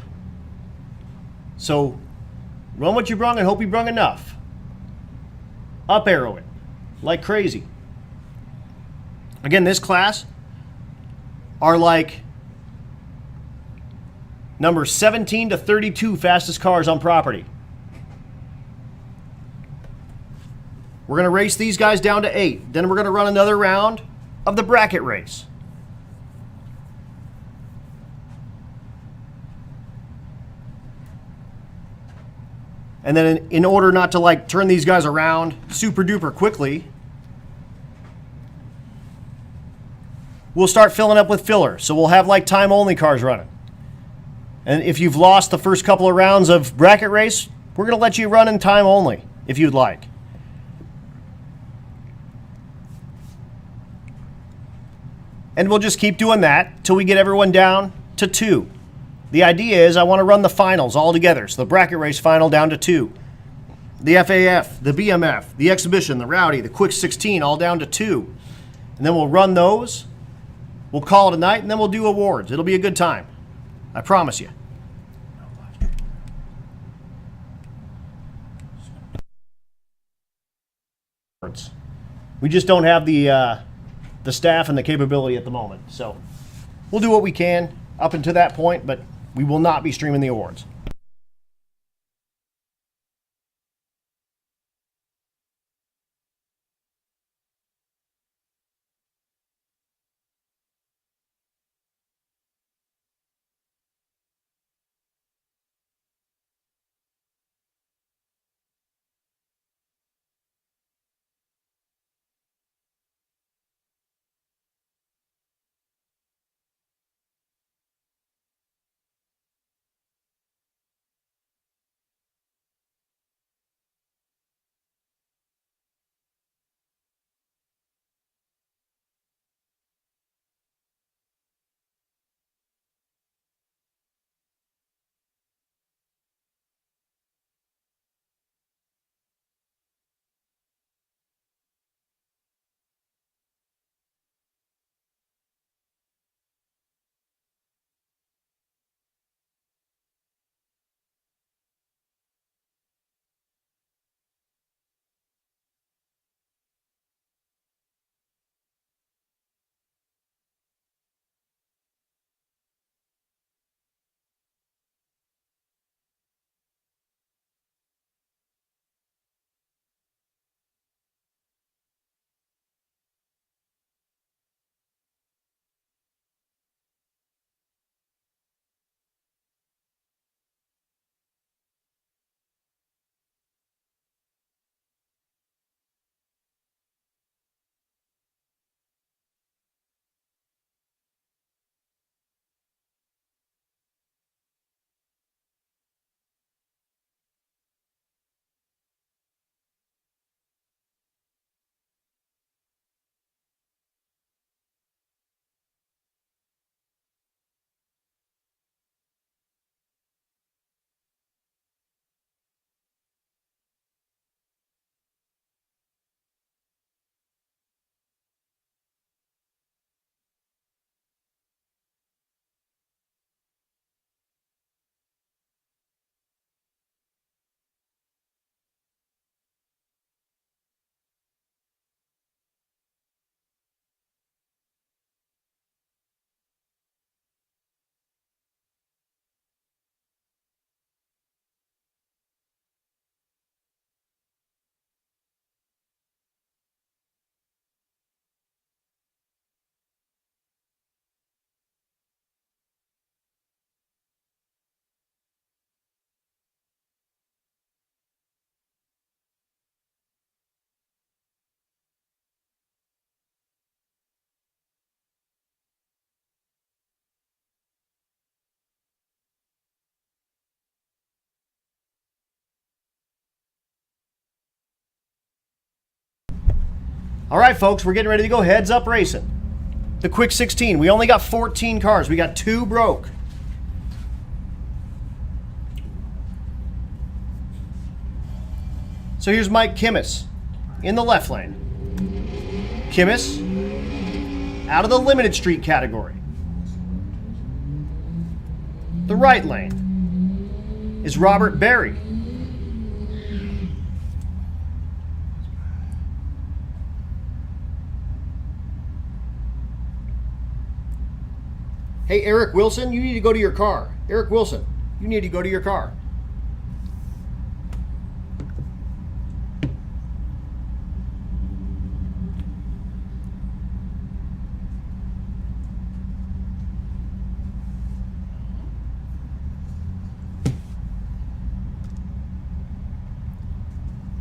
So run what you brung and hope you brung enough. up arrow it like crazy. Again, this class are like number 17 to 32 fastest cars on property. We're going to race these guys down to 8. Then we're going to run another round of the bracket race. And then in order not to like turn these guys around super duper quickly, we'll start filling up with filler. So we'll have like time only cars running. And if you've lost the first couple of rounds of bracket race, we're going to let you run in time only if you'd like. And we'll just keep doing that till we get everyone down to 2. The idea is I want to run the finals all together. So the bracket race final down to 2. The FAF, the BMF, the exhibition, the Rowdy, the quick 16 all down to 2. And then we'll run those. We'll call it a night and then we'll do awards. It'll be a good time. I promise you. We just don't have the staff and the capability at the moment. So we'll do what we can up until that point, but we will not be streaming the awards. All right, folks, we're getting ready to go heads up racing. The quick 16. We only got 14 cars. We got 2 broke. So here's Mike Kimmis in the left lane. Kimmis out of the limited street category. The right lane is Robert Berry. Hey, Eric Wilson, you need to go to your car. Eric Wilson, you need to go to your car.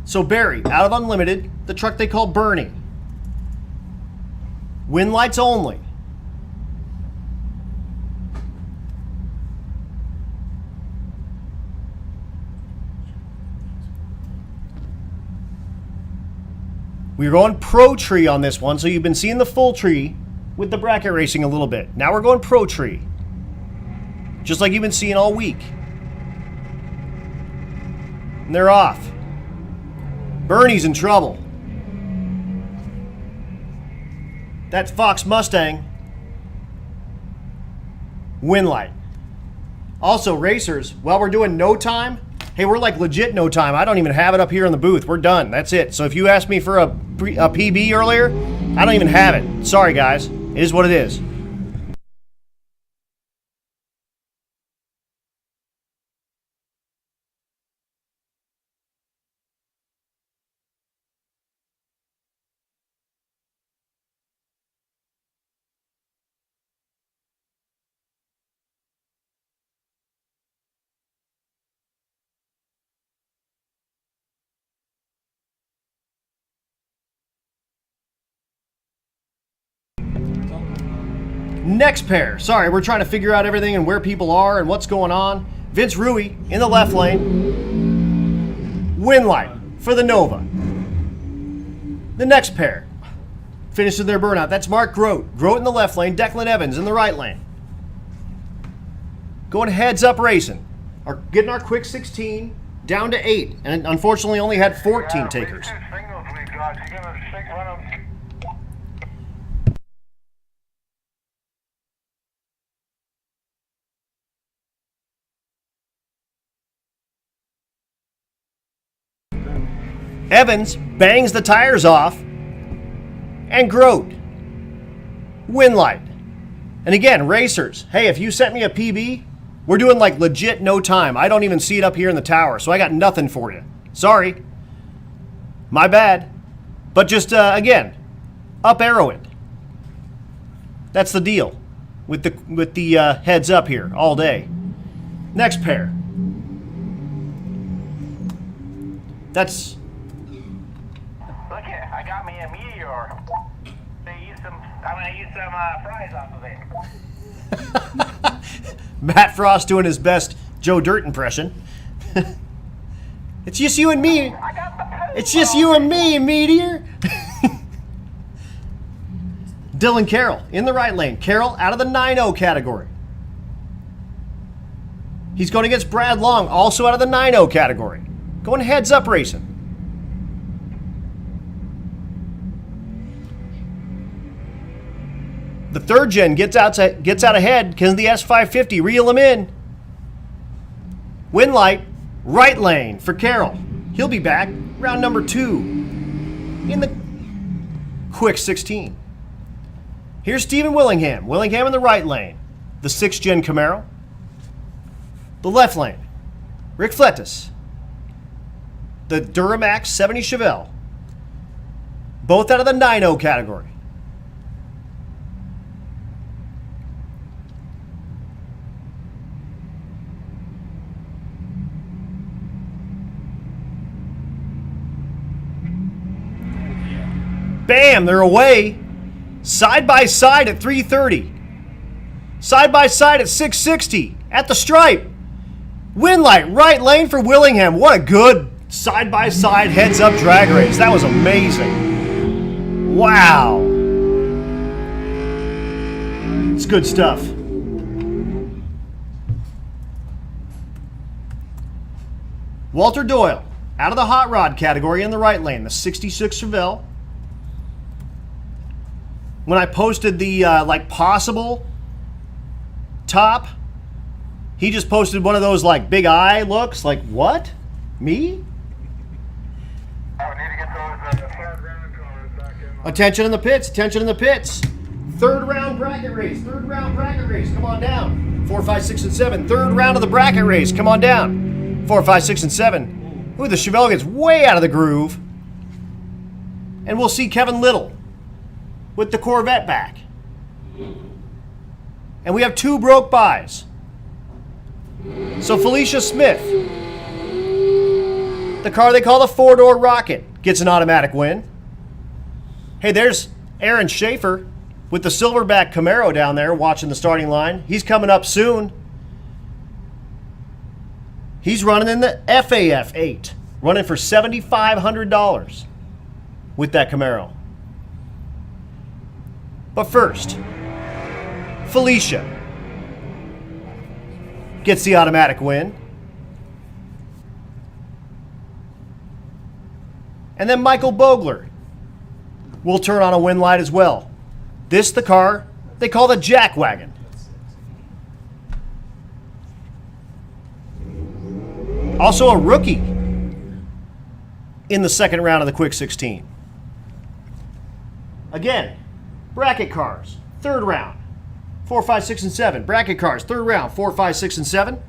So Barry, out of Unlimited, the truck they call Bernie. Wind lights only. We're going Pro Tree on this one, so you've been seeing the full tree with the bracket racing a little bit. Now we're going Pro Tree. Just like you've been seeing all week. And they're off. Bernie's in trouble. That's Fox Mustang. Winlight. Also, racers, while we're doing no time, hey, we're like legit no time. I don't even have it up here in the booth. We're done. That's it. So if you asked me for a PB earlier, I don't even have it. Sorry, guys. It is what it is. Next pair. Sorry, we're trying to figure out everything and where people are and what's going on. Vince Rui in the left lane. Winlight for the Nova. The next pair finishes their burnout. That's Mark Grote. Grote in the left lane. Declan Evans in the right lane. Going heads up racing. Getting our quick 16 down to 8. And unfortunately only had 14 takers. Two singles we got. You gonna stick one of them? Evans bangs the tires off. And Grote. Winlight. And again, racers. Hey, if you sent me a PB, we're doing like legit no time. I don't even see it up here in the tower, so I got nothing for you. Sorry. My bad. But just, again, up arrow it. That's the deal with the heads up here all day. Next pair. That's... Look here, I got me a meteor. I'm gonna use some fries off of it. Matt Frost doing his best Joe Dirt impression. It's just you and me. It's just you and me, Meteor. Dylan Carroll in the right lane. Carroll out of the 9-0 category. He's going against Brad Long, also out of the 9-0 category. Going heads up racing. The third gen gets out ahead because the S550. Reel him in. Winlight, right lane for Carroll. He'll be back round number 2 in the quick 16. Here's Stephen Willingham. Willingham in the right lane. The 6th gen Camaro. The left lane. Rick Flettis. The Duramax 70 Chevelle. Both out of the 9-0 category. Bam, they're away. Side by side at 330. Side by side at 660. At the stripe. Winlight, right lane for Willingham. What a good side by side heads up drag race. That was amazing. Wow. It's good stuff. Walter Doyle, out of the hot rod category in the right lane. The 66 Chevelle. When I posted the like possible top, he just posted one of those like big eye looks. Like, what? Me? I need to get those third round cars back in. Attention in the pits. Attention in the pits. Third round bracket race. Third round bracket race. Come on down. 4, 5, 6, and 7. Third round of the bracket race. Come on down. 4, 5, 6, and 7. Ooh, the Chevelle gets way out of the groove. And we'll see Kevin Little with the Corvette back. And we have 2 broke buys. So Felicia Smith, the car they call the 4-door Rocket, gets an automatic win. Hey, there's Aaron Schaefer with the silverback Camaro down there watching the starting line. He's coming up soon. He's running in the FAF 8, running for $7,500 with that Camaro. But first, Felicia gets the automatic win. And then Michael Bogler will turn on a win light as well. This the car they call the Jack Wagon. Also a rookie in the second round of the Quick 16. Again, bracket cars, third round, 4, 5, 6, and 7. Bracket cars, third round, 4, 5, 6, and 7.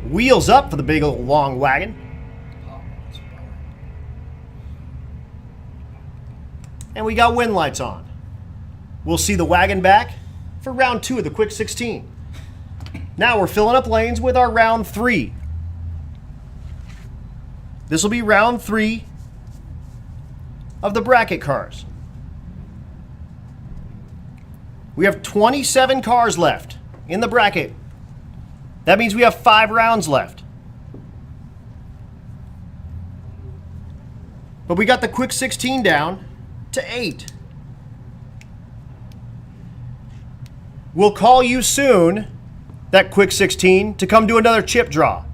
Wheels up for the big old long wagon. And we got win lights on. We'll see the wagon back for round 2 of the Quick 16. Now we're filling up lanes with our round 3. This will be round 3 of the bracket cars. We have 27 cars left in the bracket. That means we have 5 rounds left. But we got the Quick 16 down to 8. We'll call you soon, that Quick 16, to come do another chip draw.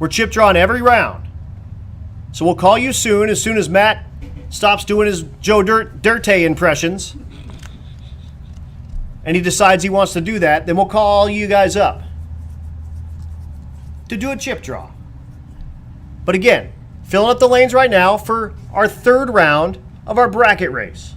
We're chip drawing every round. So we'll call you soon as Matt stops doing his Joe Dirte impressions and he decides he wants to do that, then we'll call you guys up to do a chip draw. But again, filling up the lanes right now for our third round of our bracket race.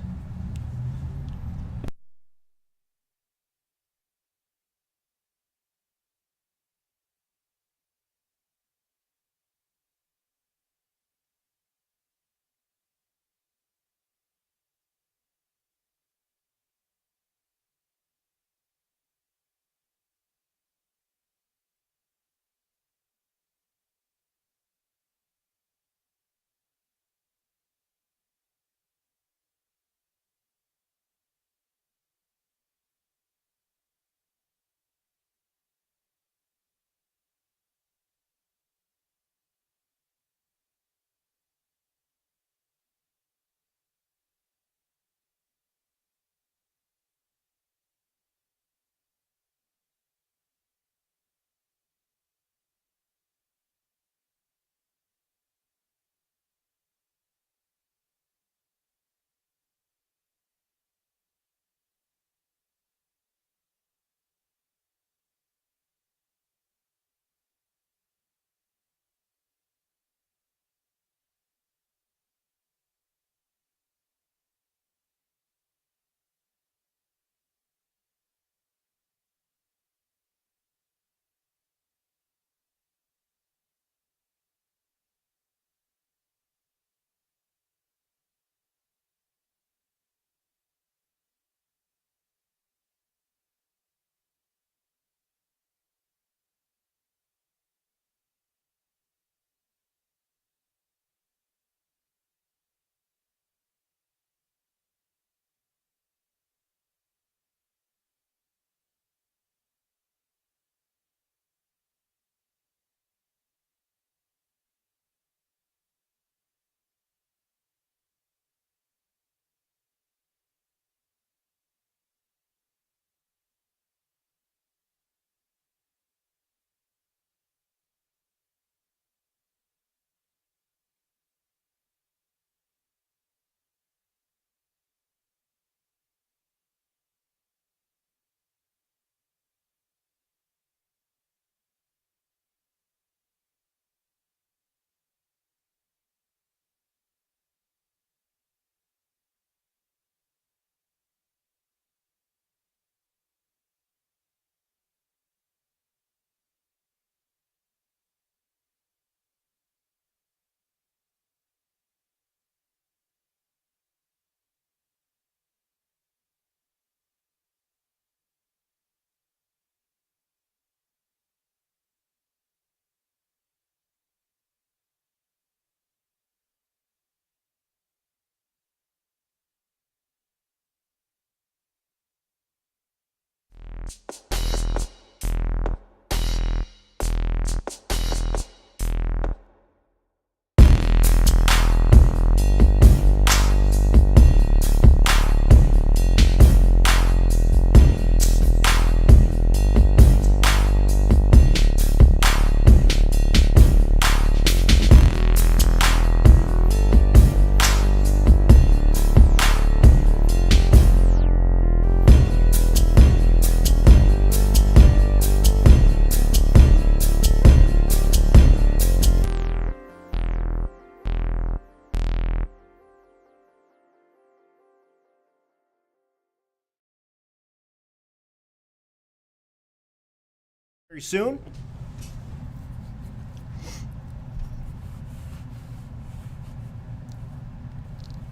Very soon.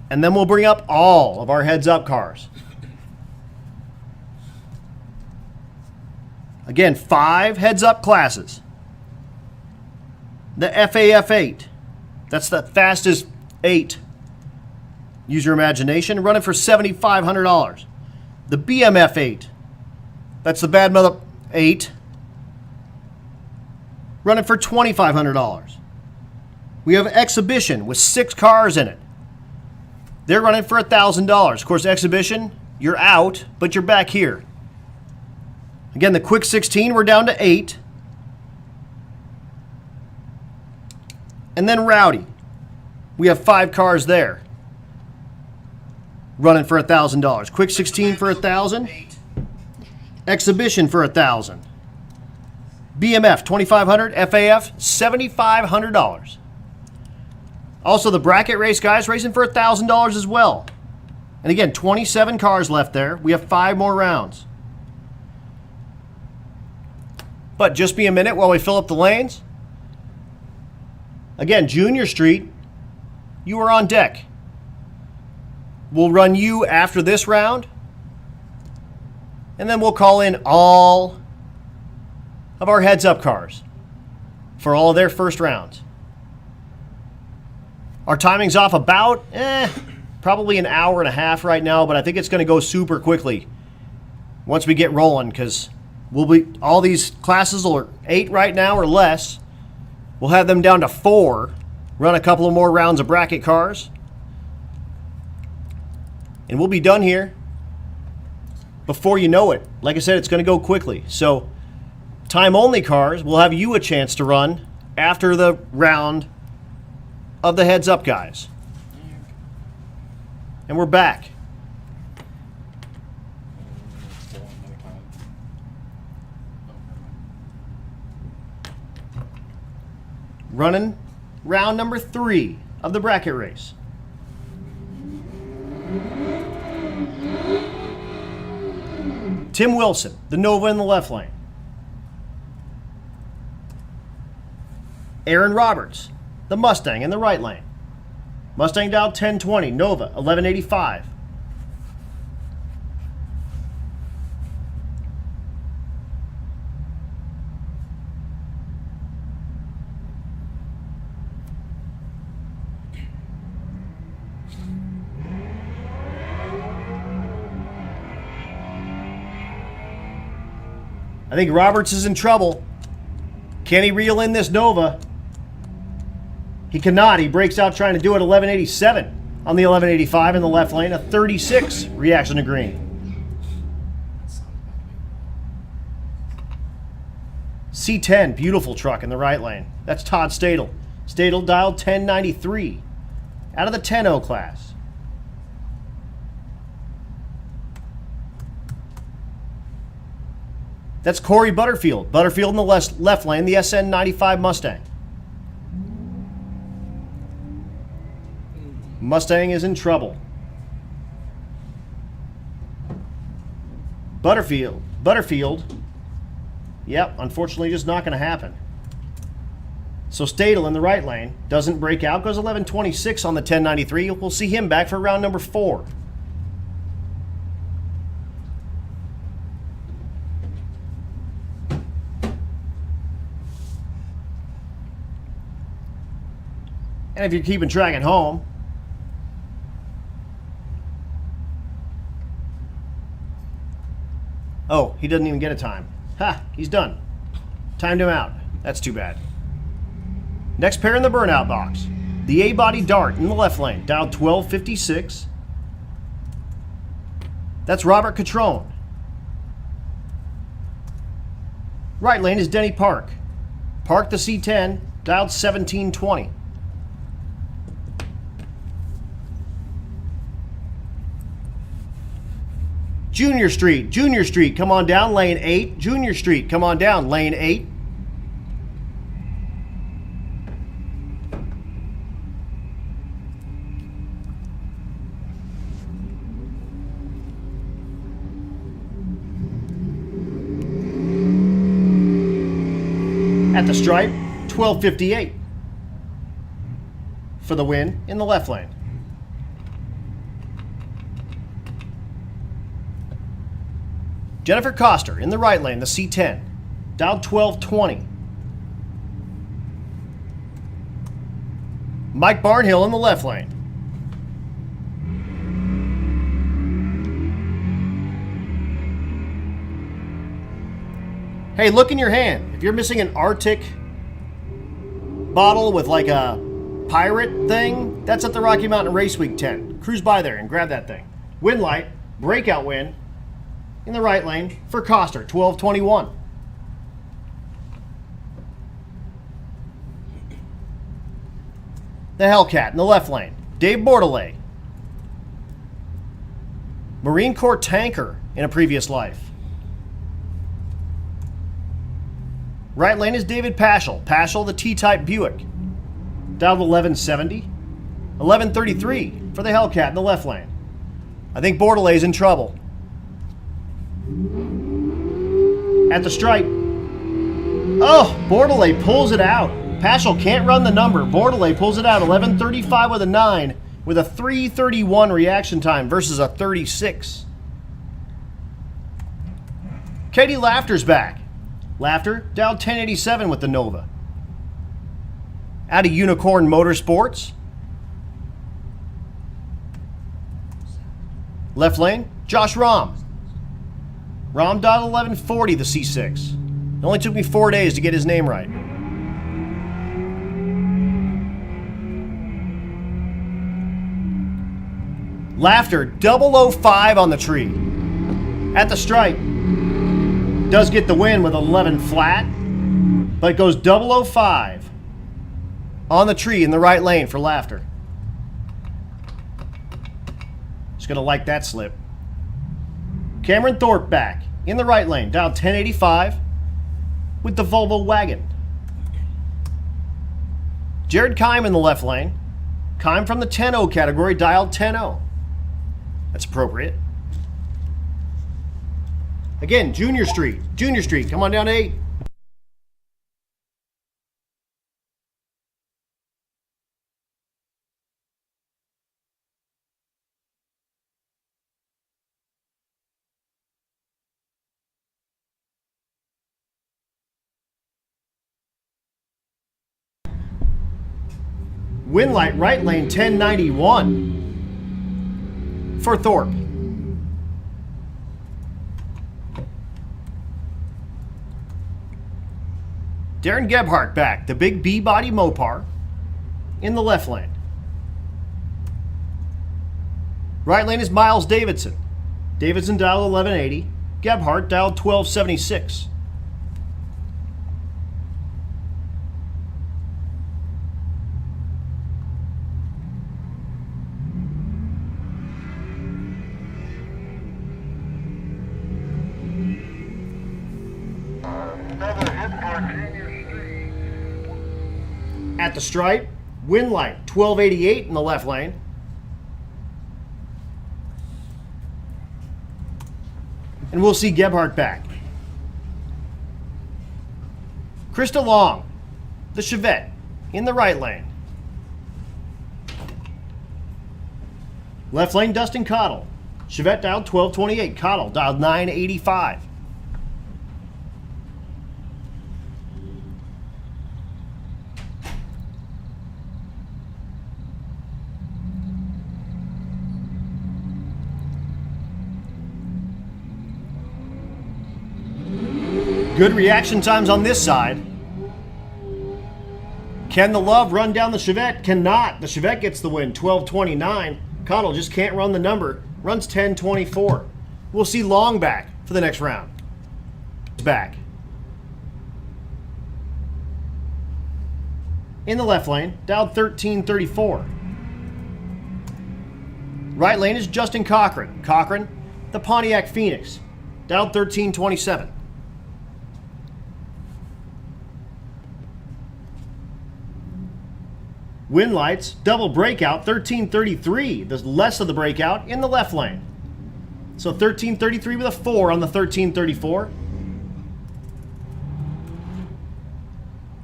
And then we'll bring up all of our heads-up cars. Again, 5 heads-up classes. The FAF8, that's the fastest 8. Use your imagination, running for $7,500. The BMF8, that's the bad mother 8, running for $2,500. We have Exhibition with 6 cars in it. They're running for $1,000. Of course, Exhibition, you're out, but you're back here. Again, the Quick 16, we're down to 8. And then Rowdy. We have 5 cars there. Running for $1,000. Quick 16 for $1,000. Exhibition for $1,000. BMF $2,500. FAF $7,500. Also, the bracket race guys racing for $1,000 as well. And again, 27 cars left there. We have 5 more rounds. But just be a minute while we fill up the lanes. Again, Junior Street, you are on deck. We'll run you after this round. And then we'll call in all of our heads-up cars for all of their first rounds. Our timing's off about, probably an hour and a half right now, but I think it's going to go super quickly once we get rolling, because all these classes are 8 right now or less. We'll have them down to 4, run a couple of more rounds of bracket cars, and we'll be done here before you know it. Like I said, it's going to go quickly. So time-only cars will have you a chance to run after the round of the heads-up guys. And we're back. Running round number 3 of the bracket race. Tim Wilson, the Nova in the left lane. Aaron Roberts, the Mustang in the right lane. Mustang dial 1020, Nova 1185. I think Roberts is in trouble. Can he reel in this Nova? He cannot. He breaks out trying to do it 1187 on the 1185 in the left lane. A 36 reaction to green. C10, beautiful truck in the right lane. That's Todd Stadel. Stadel dialed 1093 out of the 10-0 class. That's Corey Butterfield. Butterfield in the left lane, the SN95 Mustang. Mustang is in trouble. Butterfield. Yep, unfortunately just not going to happen. So Stadel in the right lane doesn't break out, goes 1126 on the 1093. We'll see him back for round number 4. And if you're keeping track at home, Oh, he doesn't even get a time. Ha, he's done. Timed him out. That's too bad. Next pair in the burnout box. The A-body Dart in the left lane, dialed 1256. That's Robert Catrone. Right lane is Denny Park. Park the C10, dialed 1720. Junior Street, come on down, lane 8. Junior Street, come on down, lane 8. At the stripe, 1258 for the win in the left lane. Jennifer Coster in the right lane, the C10, dialed 1220. Mike Barnhill in the left lane. Hey, look in your hand. If you're missing an Arctic bottle with like a pirate thing, that's at the Rocky Mountain Race Week tent. Cruise by there and grab that thing. Win light, breakout win in the right lane for Coster, 1221. The Hellcat in the left lane, Dave Bordelais. Marine Corps tanker in a previous life. Right lane is David Paschal. Paschal, the T-type Buick. Dialed 1170. 1133 for the Hellcat in the left lane. I think Bordelais in trouble. At the stripe. Oh, Bordelais pulls it out. Paschal can't run the number. Bordelais pulls it out. 1135 with a 9 with a 331 reaction time versus a 36. Katie Laughter's back. Laughter dialed 1087 with the Nova. Out of Unicorn Motorsports. Left lane, Josh Rahm. Rahm dialed 1140, the C6. It only took me 4 days to get his name right. Laughter, 005 on the tree. At the stripe. Does get the win with 11 flat, but goes 005 on the tree in the right lane for Laughter. Just gonna like that slip. Cameron Thorpe back in the right lane, dialed 1085 with the Volvo wagon. Jared Kime in the left lane. Kime from the 10-0 category, dialed 10-0. That's appropriate. Again, Junior Street, come on down to 8. Winlight right lane 1091 for Thorpe. Darren Gebhardt back, the big B-body Mopar in the left lane. Right lane is Miles Davidson. Davidson dialed 1180. Gebhardt dialed 1276. At the stripe, Winlight, 1288 in the left lane. And we'll see Gebhardt back. Krista Long, the Chevette, in the right lane. Left lane, Dustin Cottle. Chevette dialed 1228. Cottle dialed 985. Good reaction times on this side. Can the Love run down the Chevette? Cannot. The Chevette gets the win, 12:29. Connell just can't run the number. Runs 10:24. We'll see Long back for the next round. Back. In the left lane, dialed 1334. Right lane is Justin Cochran. Cochran, the Pontiac Phoenix, dialed 1327. Win lights, double breakout, 1333. There's less of the breakout in the left lane. So 1333 with a 4 on the 1334.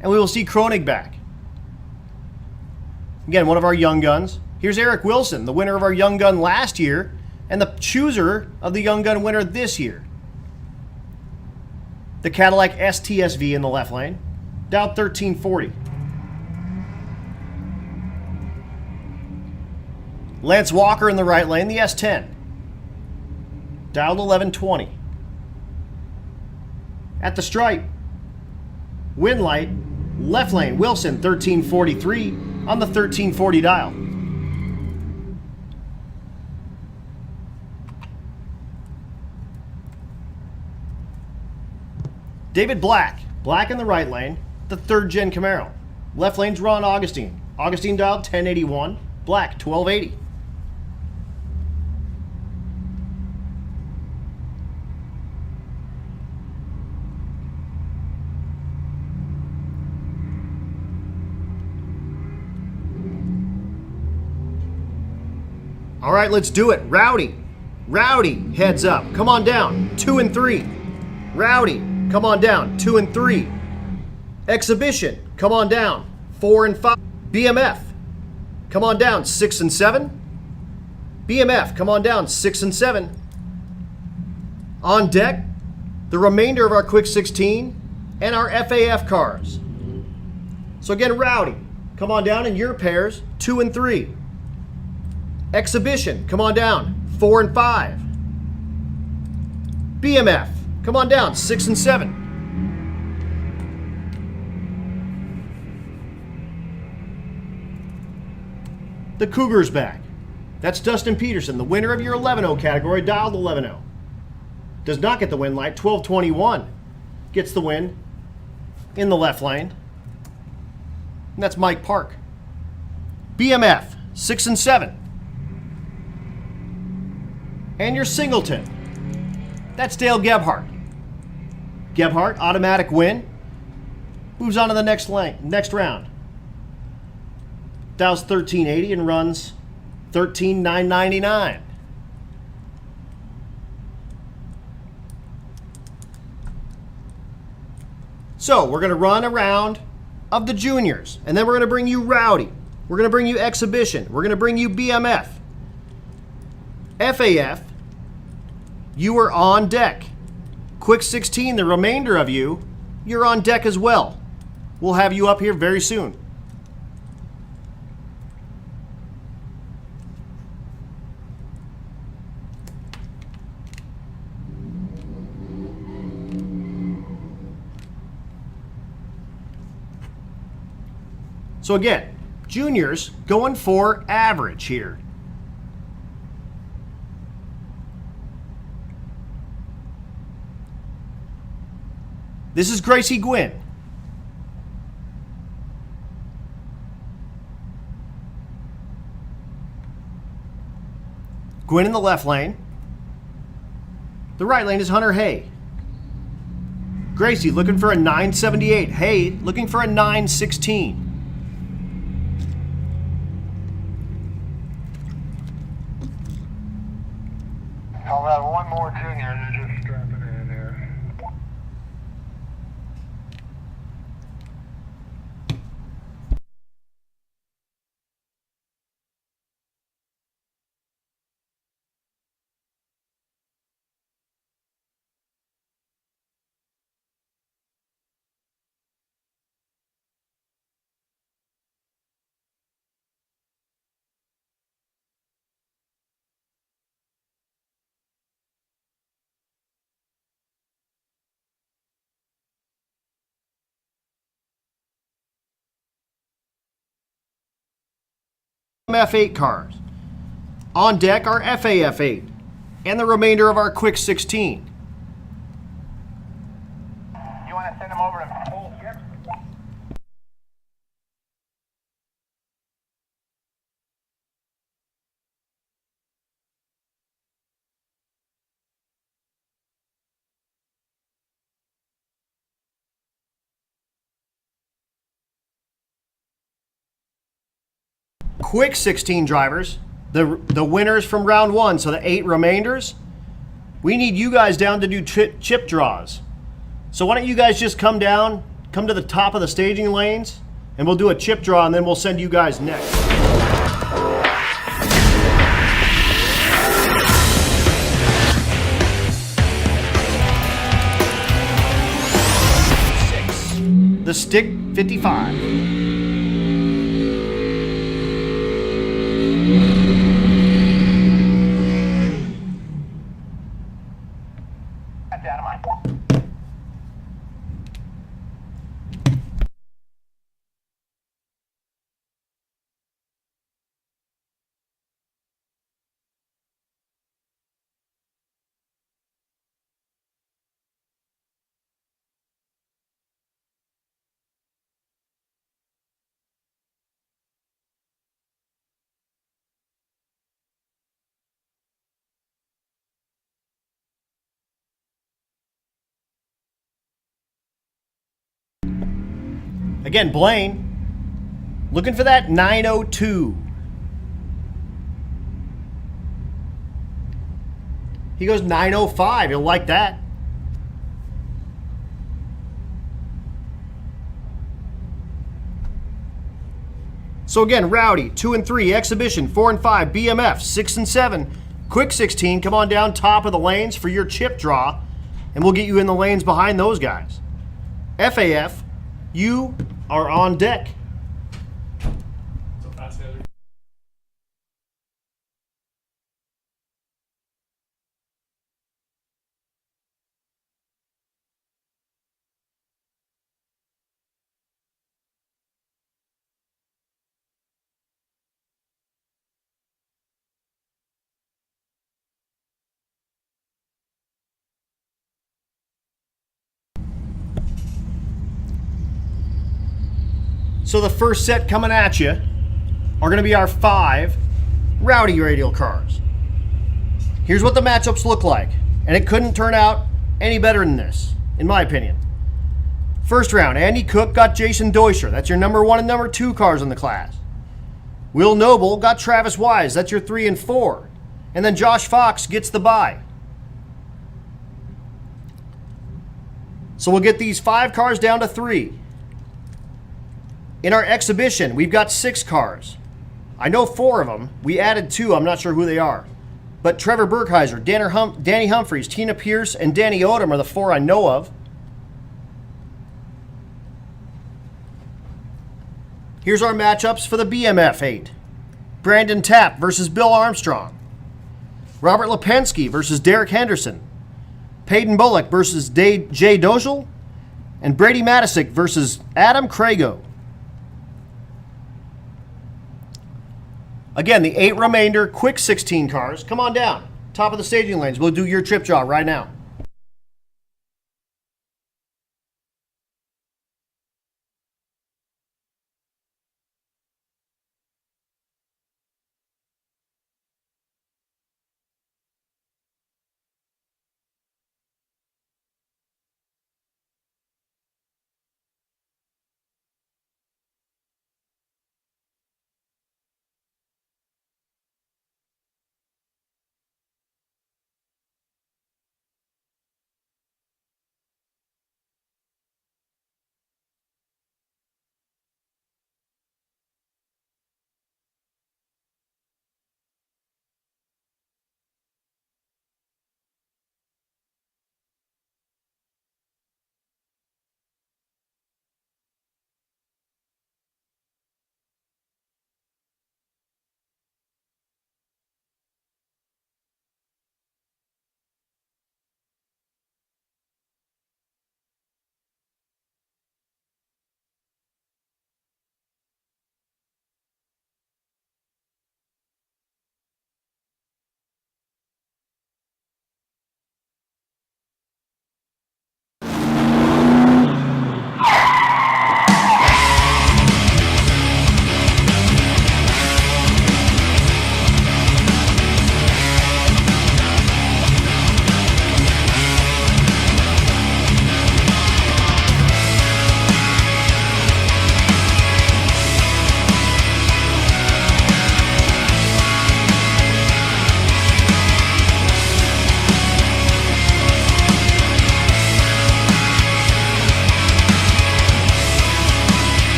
And we will see Kronig back. Again, one of our young guns. Here's Eric Wilson, the winner of our young gun last year, and the chooser of the young gun winner this year. The Cadillac STSV in the left lane, dialed 1340. Lance Walker in the right lane, the S10, dialed 1120. At the stripe, win light, left lane, Wilson, 1343 on the 1340 dial. David Black, Black in the right lane, the 3rd gen Camaro. Left lane's Ron Augustine. Augustine dialed 1081, Black 1280. All right, let's do it. Rowdy. Rowdy, heads up. Come on down. 2 and 3. Rowdy, come on down. 2 and 3. Exhibition, come on down. 4 and 5. BMF, come on down. 6 and 7. BMF, come on down. 6 and 7. On deck, the remainder of our Quick 16 and our FAF cars. So again, Rowdy, come on down in your pairs. 2 and 3. Exhibition, come on down, 4 and 5. BMF, come on down, 6 and 7. The Cougar's back. That's Dustin Peterson, the winner of your 11-0 category, dialed 11-0. Does not get the win light, 1221. Gets the win in the left lane. And that's Mike Park. BMF, 6 and 7. And your Singleton, that's Dale Gebhardt. Gebhardt, automatic win. Moves on to the next round. Dials 1380 and runs 13999. So we're going to run a round of the juniors, and then we're going to bring you Rowdy. We're going to bring you Exhibition. We're going to bring you BMF. FAF, you are on deck. Quick 16, the remainder of you, you're on deck as well. We'll have you up here very soon. So again, juniors going for average here. This is Gracie Gwynn. Gwynn in the left lane. The right lane is Hunter Hay. Gracie looking for a 978. Hay looking for a 916. I'll have one more junior to just strap it in here. F8 cars. On deck are FAF8 and the remainder of our Quick 16. You want to send them over to full ships? Quick 16 drivers, the winners from round 1, so the 8 remainders, we need you guys down to do chip draws. So why don't you guys just come down, come to the top of the staging lanes, and we'll do a chip draw, and then we'll send you guys next. The Stick 55. That's out of mine. Again, Blaine, looking for that 902. He goes 905. He'll like that. So again, Rowdy, 2 and 3, Exhibition, 4 and 5, BMF, 6 and 7, Quick 16, come on down top of the lanes for your chip draw, and we'll get you in the lanes behind those guys. FAF, you are on deck. So fast, Heather. So the first set coming at you are going to be our 5 Rowdy radial cars. Here's what the matchups look like, and it couldn't turn out any better than this, in my opinion. First round, Andy Cook got Jason Deuscher. That's your number 1 and number 2 cars in the class. Will Noble got Travis Wise. That's your 3 and 4. And then Josh Fox gets the bye. So we'll get these 5 cars down to 3. In our exhibition, we've got 6 cars. I know 4 of them. We added 2. I'm not sure who they are. But Trevor Burkheiser, Danny Humphreys, Tina Pierce, and Danny Odom are the 4 I know of. Here's our matchups for the BMF 8. Brandon Tapp versus Bill Armstrong. Robert Lipinski versus Derek Henderson. Peyton Bullock versus Jay Doziel. And Brady Matisic versus Adam Crago. Again, the 8 remainder Quick 16 cars. Come on down. Top of the staging lanes. We'll do your trip draw right now.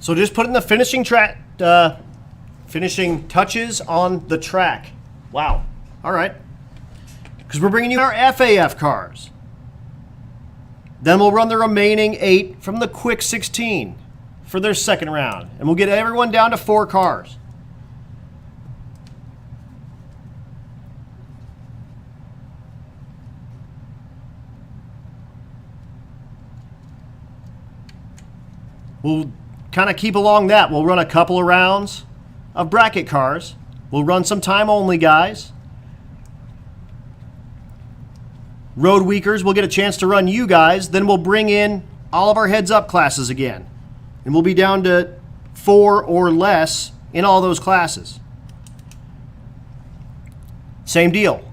So just putting the finishing touches on the track. Wow. All right. Because we're bringing you our FAF cars. Then we'll run the remaining 8 from the Quick 16 for their second round. And we'll get everyone down to 4 cars. We'll kind of keep along that. We'll run a couple of rounds of bracket cars. We'll run some time only guys. Road weekers, we'll get a chance to run you guys. Then we'll bring in all of our heads up classes again. And we'll be down to 4 or less in all those classes. Same deal.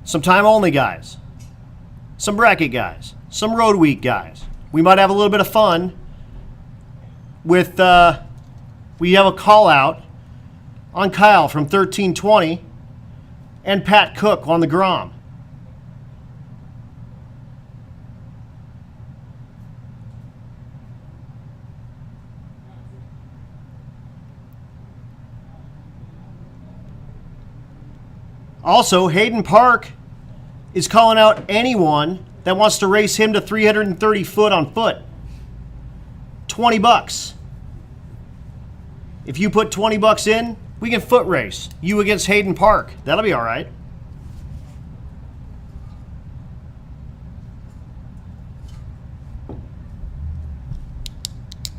Some time only guys. Some bracket guys. Some road week guys. We might have a little bit of fun with, we have a call out on Kyle from 1320 and Pat Cook on the Grom. Also, Hayden Park is calling out anyone that wants to race him to 330 foot on foot. $20. If you put $20 in, we can foot race you against Hayden Park. That'll be all right.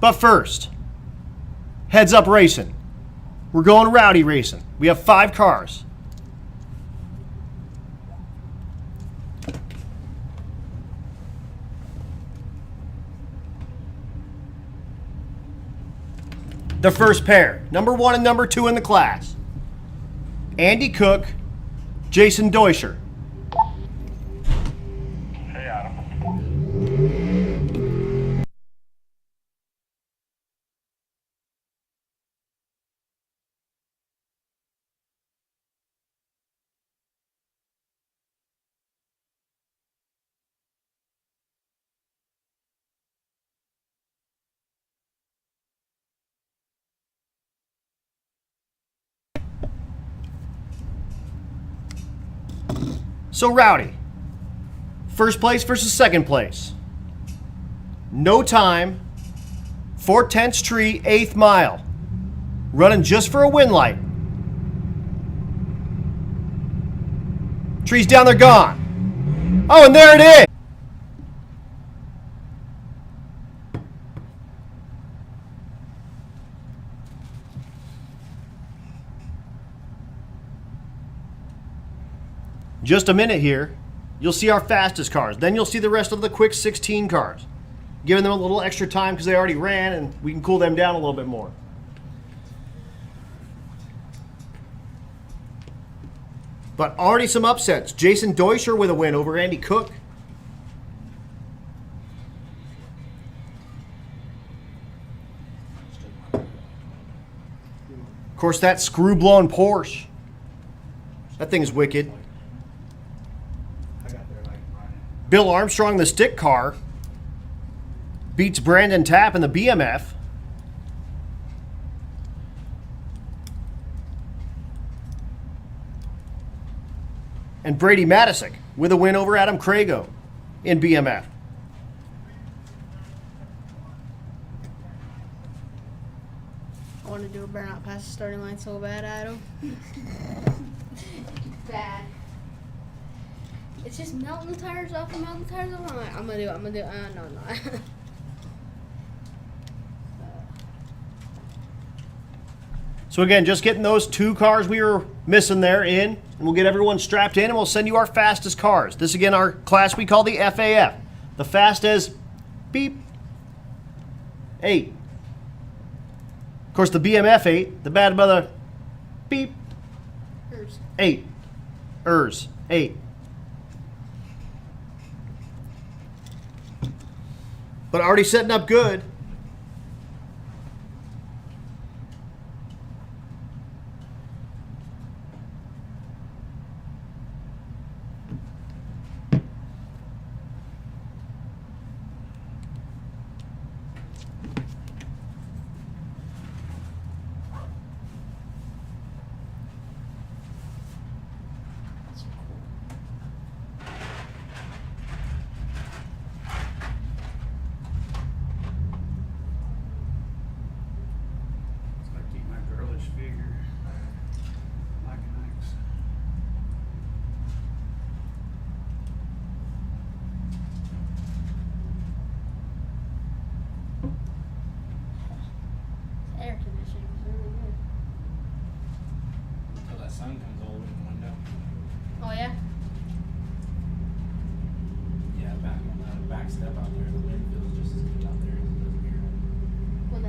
But first, heads up racing. We're going rowdy racing. We have 5 cars. The first pair, number 1 and number 2 in the class. Andy Cook, Jason Deuscher. Hey, Adam. So Rowdy, first place versus second place. No time, 4/10 tree, 8th mile. Running just for a win light. Tree's down, they're gone. Oh, and there it is. Just a minute here, you'll see our fastest cars. Then you'll see the rest of the quick 16 cars. Giving them a little extra time because they already ran and we can cool them down a little bit more. But already some upsets. Jason Deuscher with a win over Andy Cook. Of course, that screw-blown Porsche. That thing's wicked. Bill Armstrong, the stick car, beats Brandon Tapp in the BMF. And Brady Matisick with a win over Adam Crago in BMF. I want to do a burnout past the starting line so bad, Adam. Bad. It's just melting the tires off and melting the tires off. I'm gonna do it. No. So again, just getting those 2 cars we were missing there in, and we'll get everyone strapped in, and we'll send you our fastest cars. This again, our class we call the FAF. The fast as beep 8. Of course, the BMF 8, the bad brother beep 8. 8. But already setting up good.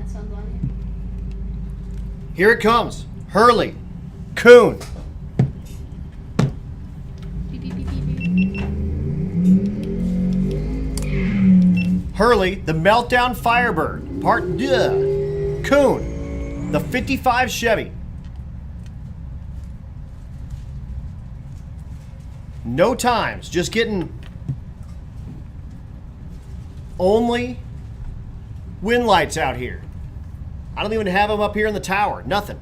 that sun's on Here it comes. Hurley. Coon. you. Beep, beep, beep, beep, beep. Hurley, the Meltdown Firebird. Part duh. Coon. The 55 Chevy. No times. Just getting only wind lights out here. I don't even have them up here in the tower. Nothing.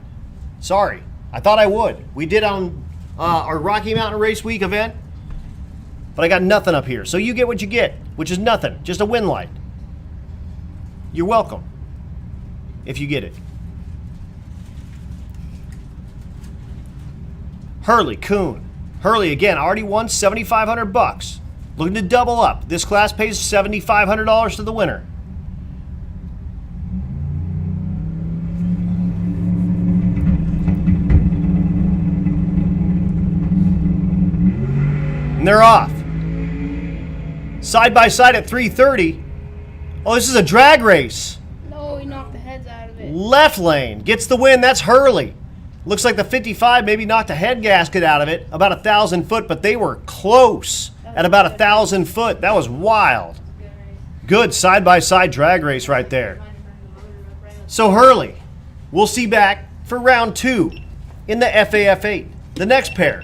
Sorry. I thought I would. We did on our Rocky Mountain Race Week event. But I got nothing up here. So you get what you get, which is nothing. Just a wind light. You're welcome. If you get it. Hurley, Coon. Hurley, again, already won $7,500. Looking to double up. This class pays $7,500 to the winner. And they're off. Side by side at 3:30. Oh, this is a drag race. No, he knocked the heads out of it. Left lane gets the win. That's Hurley. Looks like the 55 maybe knocked a head gasket out of it, about 1,000 foot, but they were close at about 1,000 foot. That was wild. Good side by side drag race right there. So Hurley, we'll see back for round 2 in the FAF8. The next pair.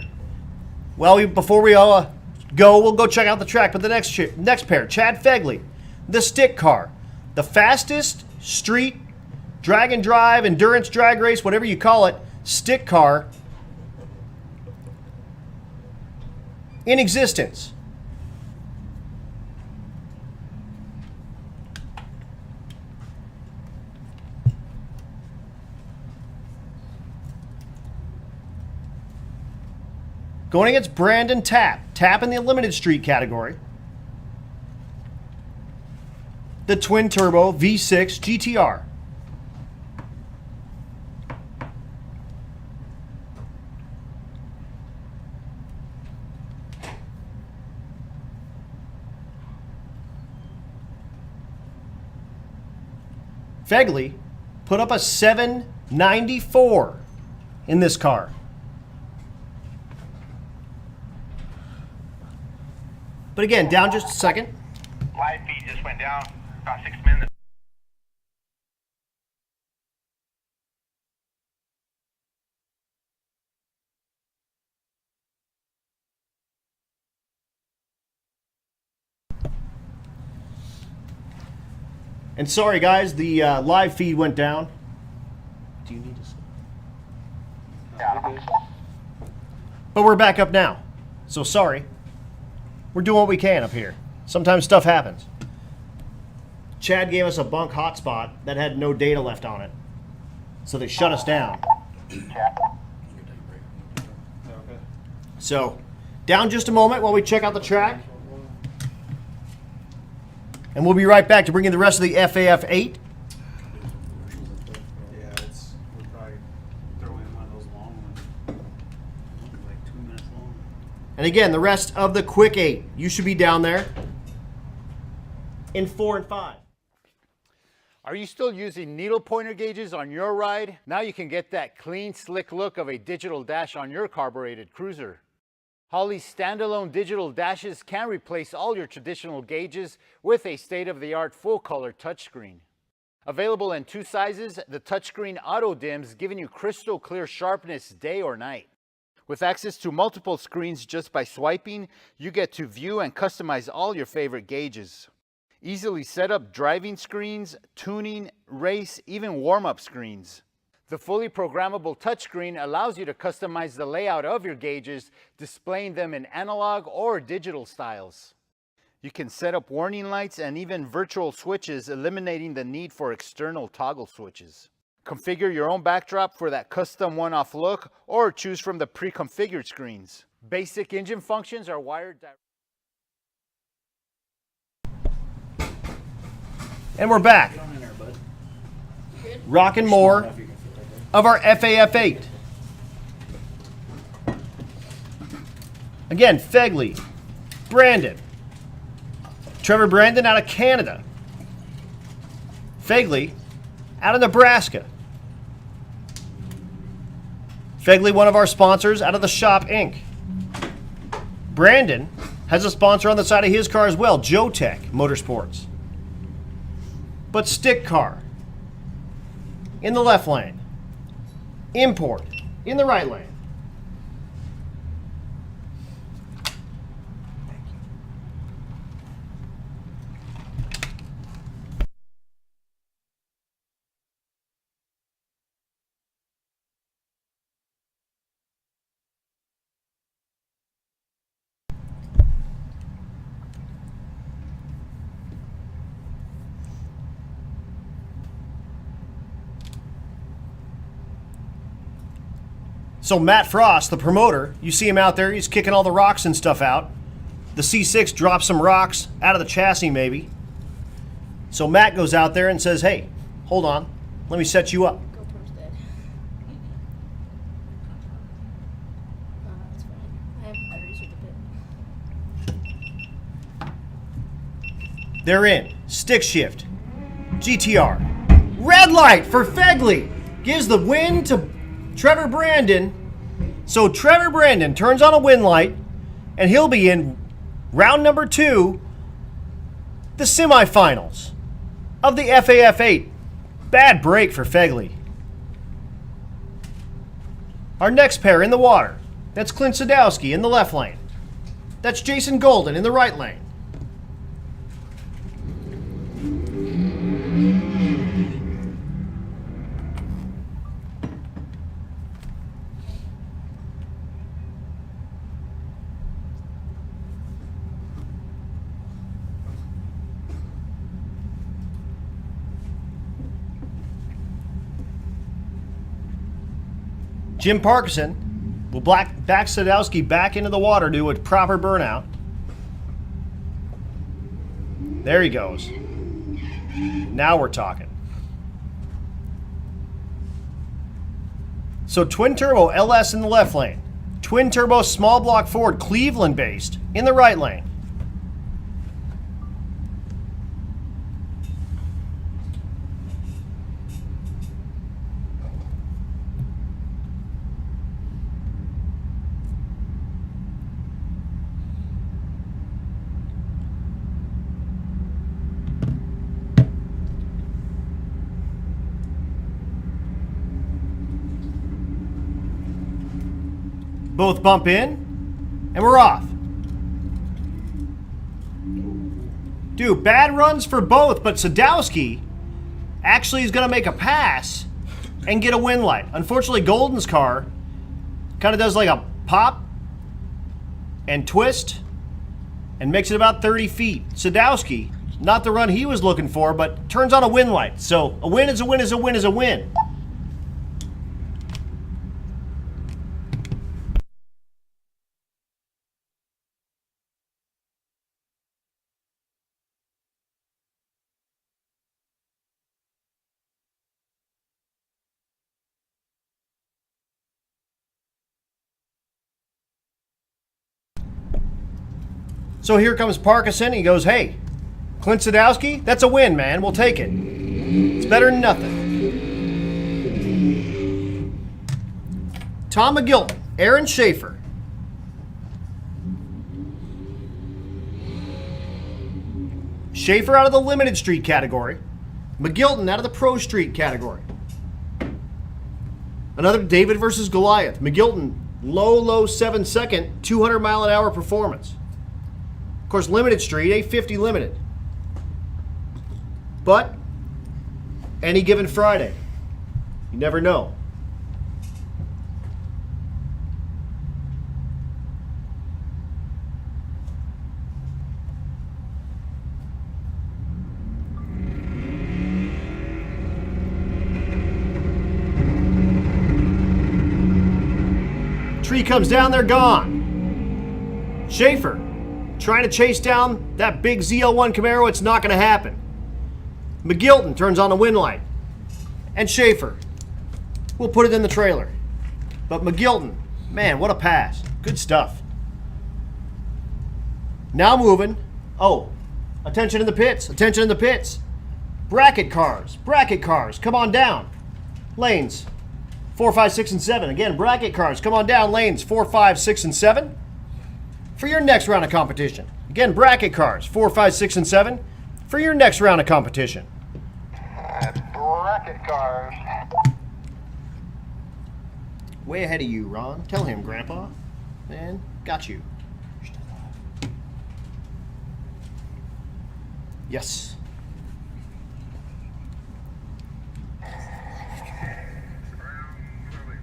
Well, before we go, we'll go check out the track. But the next pair, Chad Fegley, the stick car, the fastest street drag and drive endurance drag race, whatever you call it, stick car in existence. Going against Brandon Tapp. Tapp in the limited street category. The twin turbo V6 GTR. Fegley put up a 794 in this car. But again, down just a second. Live feed just went down about 6 minutes. And sorry guys, the live feed went down. Do you need to? Yeah. But we're back up now. So sorry. We're doing what we can up here. Sometimes stuff happens. Chad gave us a bunk hotspot that had no data left on it. So they shut us down. So, down just a moment while we check out the track. And we'll be right back to bring you the rest of the FAF8. Yeah, we'll probably throw in one of those long ones. Like 2 minutes long. And again, the rest of the quick 8. You should be down there in 4 and 5. Are you still using needle pointer gauges on your ride? Now you can get that clean, slick look of a digital dash on your carbureted cruiser. Holley's standalone digital dashes can replace all your traditional gauges with a state-of-the-art full-color touchscreen. Available in 2 sizes, the touchscreen auto-dims, giving you crystal clear sharpness day or night. With access to multiple screens just by swiping, you get to view and customize all your favorite gauges. Easily set up driving screens, tuning, race, even warm-up screens. The fully programmable touchscreen allows you to customize the layout of your gauges, displaying them in analog or digital styles. You can set up warning lights and even virtual switches, eliminating the need for external toggle switches. Configure your own backdrop for that custom one-off look, or choose from the pre-configured screens. Basic engine functions are wired directly. And we're back. Rocking more of our FAF8. Again, Fegley, Brandon, Trevor Brandon out of Canada. Fegley out of Nebraska. Fegley, one of our sponsors, out of the Shop Inc. Brandon has a sponsor on the side of his car as well, Joe-Tech Motorsports. But Stick Car in the left lane. Import in the right lane. So Matt Frost, the promoter, you see him out there, he's kicking all the rocks and stuff out. The C6 drops some rocks out of the chassis maybe. So Matt goes out there and says, hey, hold on, let me set you up. GoPro's dead. That's fine. I have batteries with the bit. They're in. Stick shift. GTR. Red light for Fegley. Gives the win to Trevor Brandon. So Trevor Brandon turns on a win light, and he'll be in round number 2, the semifinals of the FAF 8. Bad break for Fegley. Our next pair in the water. That's Clint Sadowski in the left lane. That's Jason Golden in the right lane. Jim Parkinson will back Sadowski back into the water to do a proper burnout. There he goes. Now we're talking. So twin turbo LS in the left lane. Twin turbo small block Ford Cleveland based in the right lane. Both bump in, and we're off. Dude, bad runs for both, but Sadowski actually is going to make a pass and get a win light. Unfortunately, Golden's car kind of does like a pop and twist and makes it about 30 feet. Sadowski, not the run he was looking for, but turns on a win light. So a win is a win is a win is a win. So here comes Parkinson. He goes, hey, Clint Sadowski, that's a win, man. We'll take it. It's better than nothing. Tom McGilton, Aaron Schaefer. Schaefer out of the limited street category. McGilton out of the pro street category. Another David versus Goliath. McGilton, low 7-second, 200 mile an hour performance. Of course, limited street, 850 limited. But any given Friday, you never know. Tree comes down, they're gone. Schaefer trying to chase down that big ZL1 Camaro, it's not going to happen. McGilton turns on the win light. And Schaefer will put it in the trailer. But McGilton, man, what a pass. Good stuff. Now moving. Oh, attention in the pits. Attention in the pits. Bracket cars, come on down. Lanes 4, 5, 6, and 7. Again, bracket cars, come on down. Lanes 4, 5, 6, and 7 for your next round of competition. Again, bracket cars 4, 5, 6, and 7 for your next round of competition. Bracket cars. Way ahead of you, Ron. Tell him, Grandpa. Man, got you. Yes.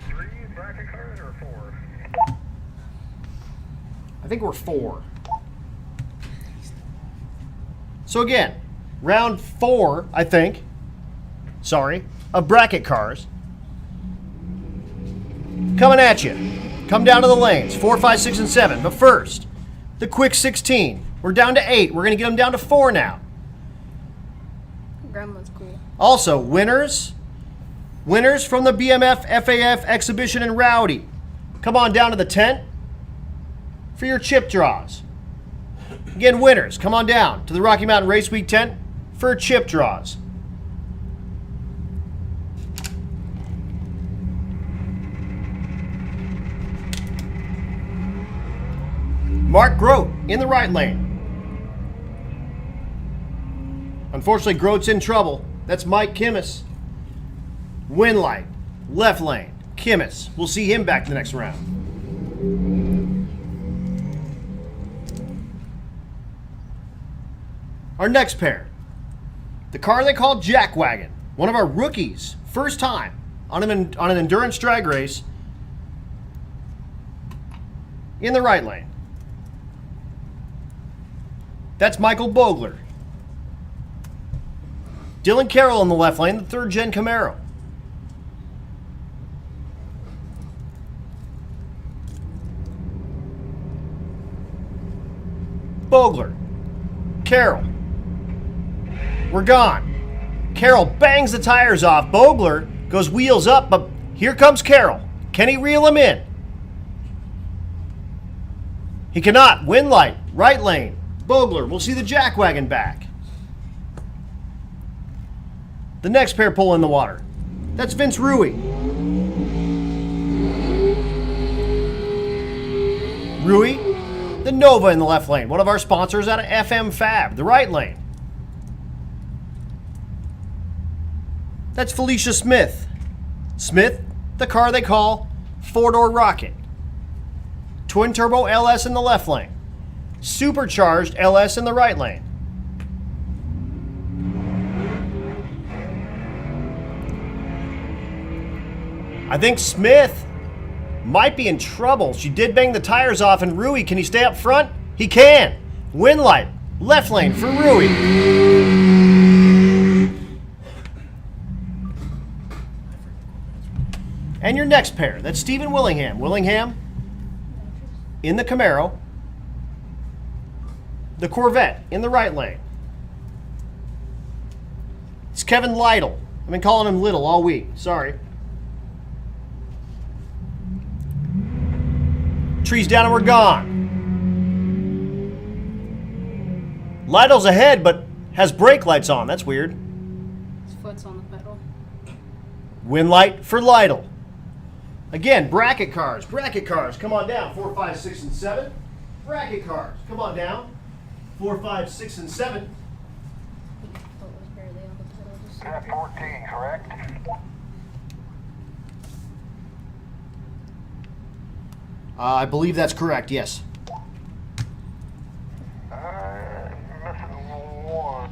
Three bracket cars or 4? I think we're 4. So again, round 4, I think. Sorry, of bracket cars. Coming at you. Come down to the lanes, 4, 5, 6, and 7. But first, the quick 16. We're down to 8. We're going to get them down to 4 now. Grandma's cool. Also, winners from the BMF FAF exhibition in Rowdy. Come on down to the tent for your chip draws. Again, winners, come on down to the Rocky Mountain Race Week tent for chip draws. Mark Grote in the right lane. Unfortunately, Grote's in trouble. That's Mike Kimmis. Winlight, left lane. Kimmis. We'll see him back the next round. Our next pair. The car they call Jackwagon. One of our rookies. First time on an endurance drag race. In the right lane. That's Michael Bogler. Dylan Carroll in the left lane, the 3rd gen Camaro. Bogler. Carroll. We're gone. Carroll bangs the tires off. Bogler goes wheels up, but here comes Carroll. Can he reel him in? He cannot. Winlight, right lane. Bogler, we'll see the Jackwagon back. The next pair pull in the water. That's Vince Rui. Rui, the Nova in the left lane. One of our sponsors out of FM Fab, the right lane. That's Felicia Smith. Smith, the car they call 4-door Rocket. Twin turbo LS in the left lane. Supercharged LS in the right lane. I think Smith might be in trouble. She did bang the tires off, and Rui, can he stay up front? He can. Winlight, left lane for Rui. And your next pair, that's Stephen Willingham. Willingham in the Camaro. The Corvette in the right lane. It's Kevin Lytle. I've been calling him Little all week. Sorry. Trees down and we're gone. Lytle's ahead, but has brake lights on. That's weird. His foot's on the pedal. Winlight for Lytle. Again, bracket cars. Come on down. 4, 5, 6, and 7. Bracket cars. Come on down. 4, 5, 6, and 7. Foot was barely on the pedal. Just At 14, correct? I believe that's correct, yes. Missing 1.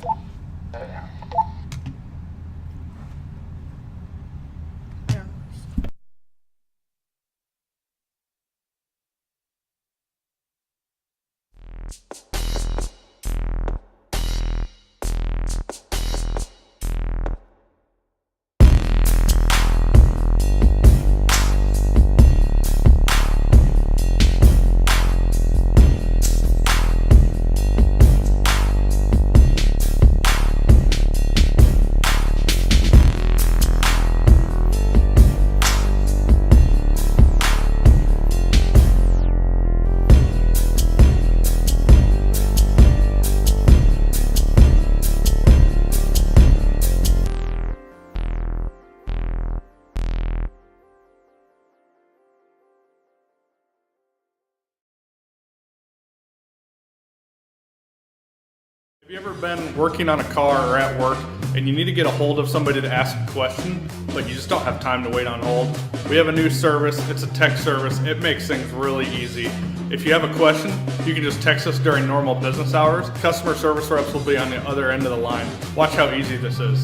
Have you ever been working on a car or at work and you need to get a hold of somebody to ask a question, but you just don't have time to wait on hold? We have a new service. It's a text service. It makes things really easy. If you have a question, you can just text us during normal business hours. Customer service reps will be on the other end of the line. Watch how easy this is.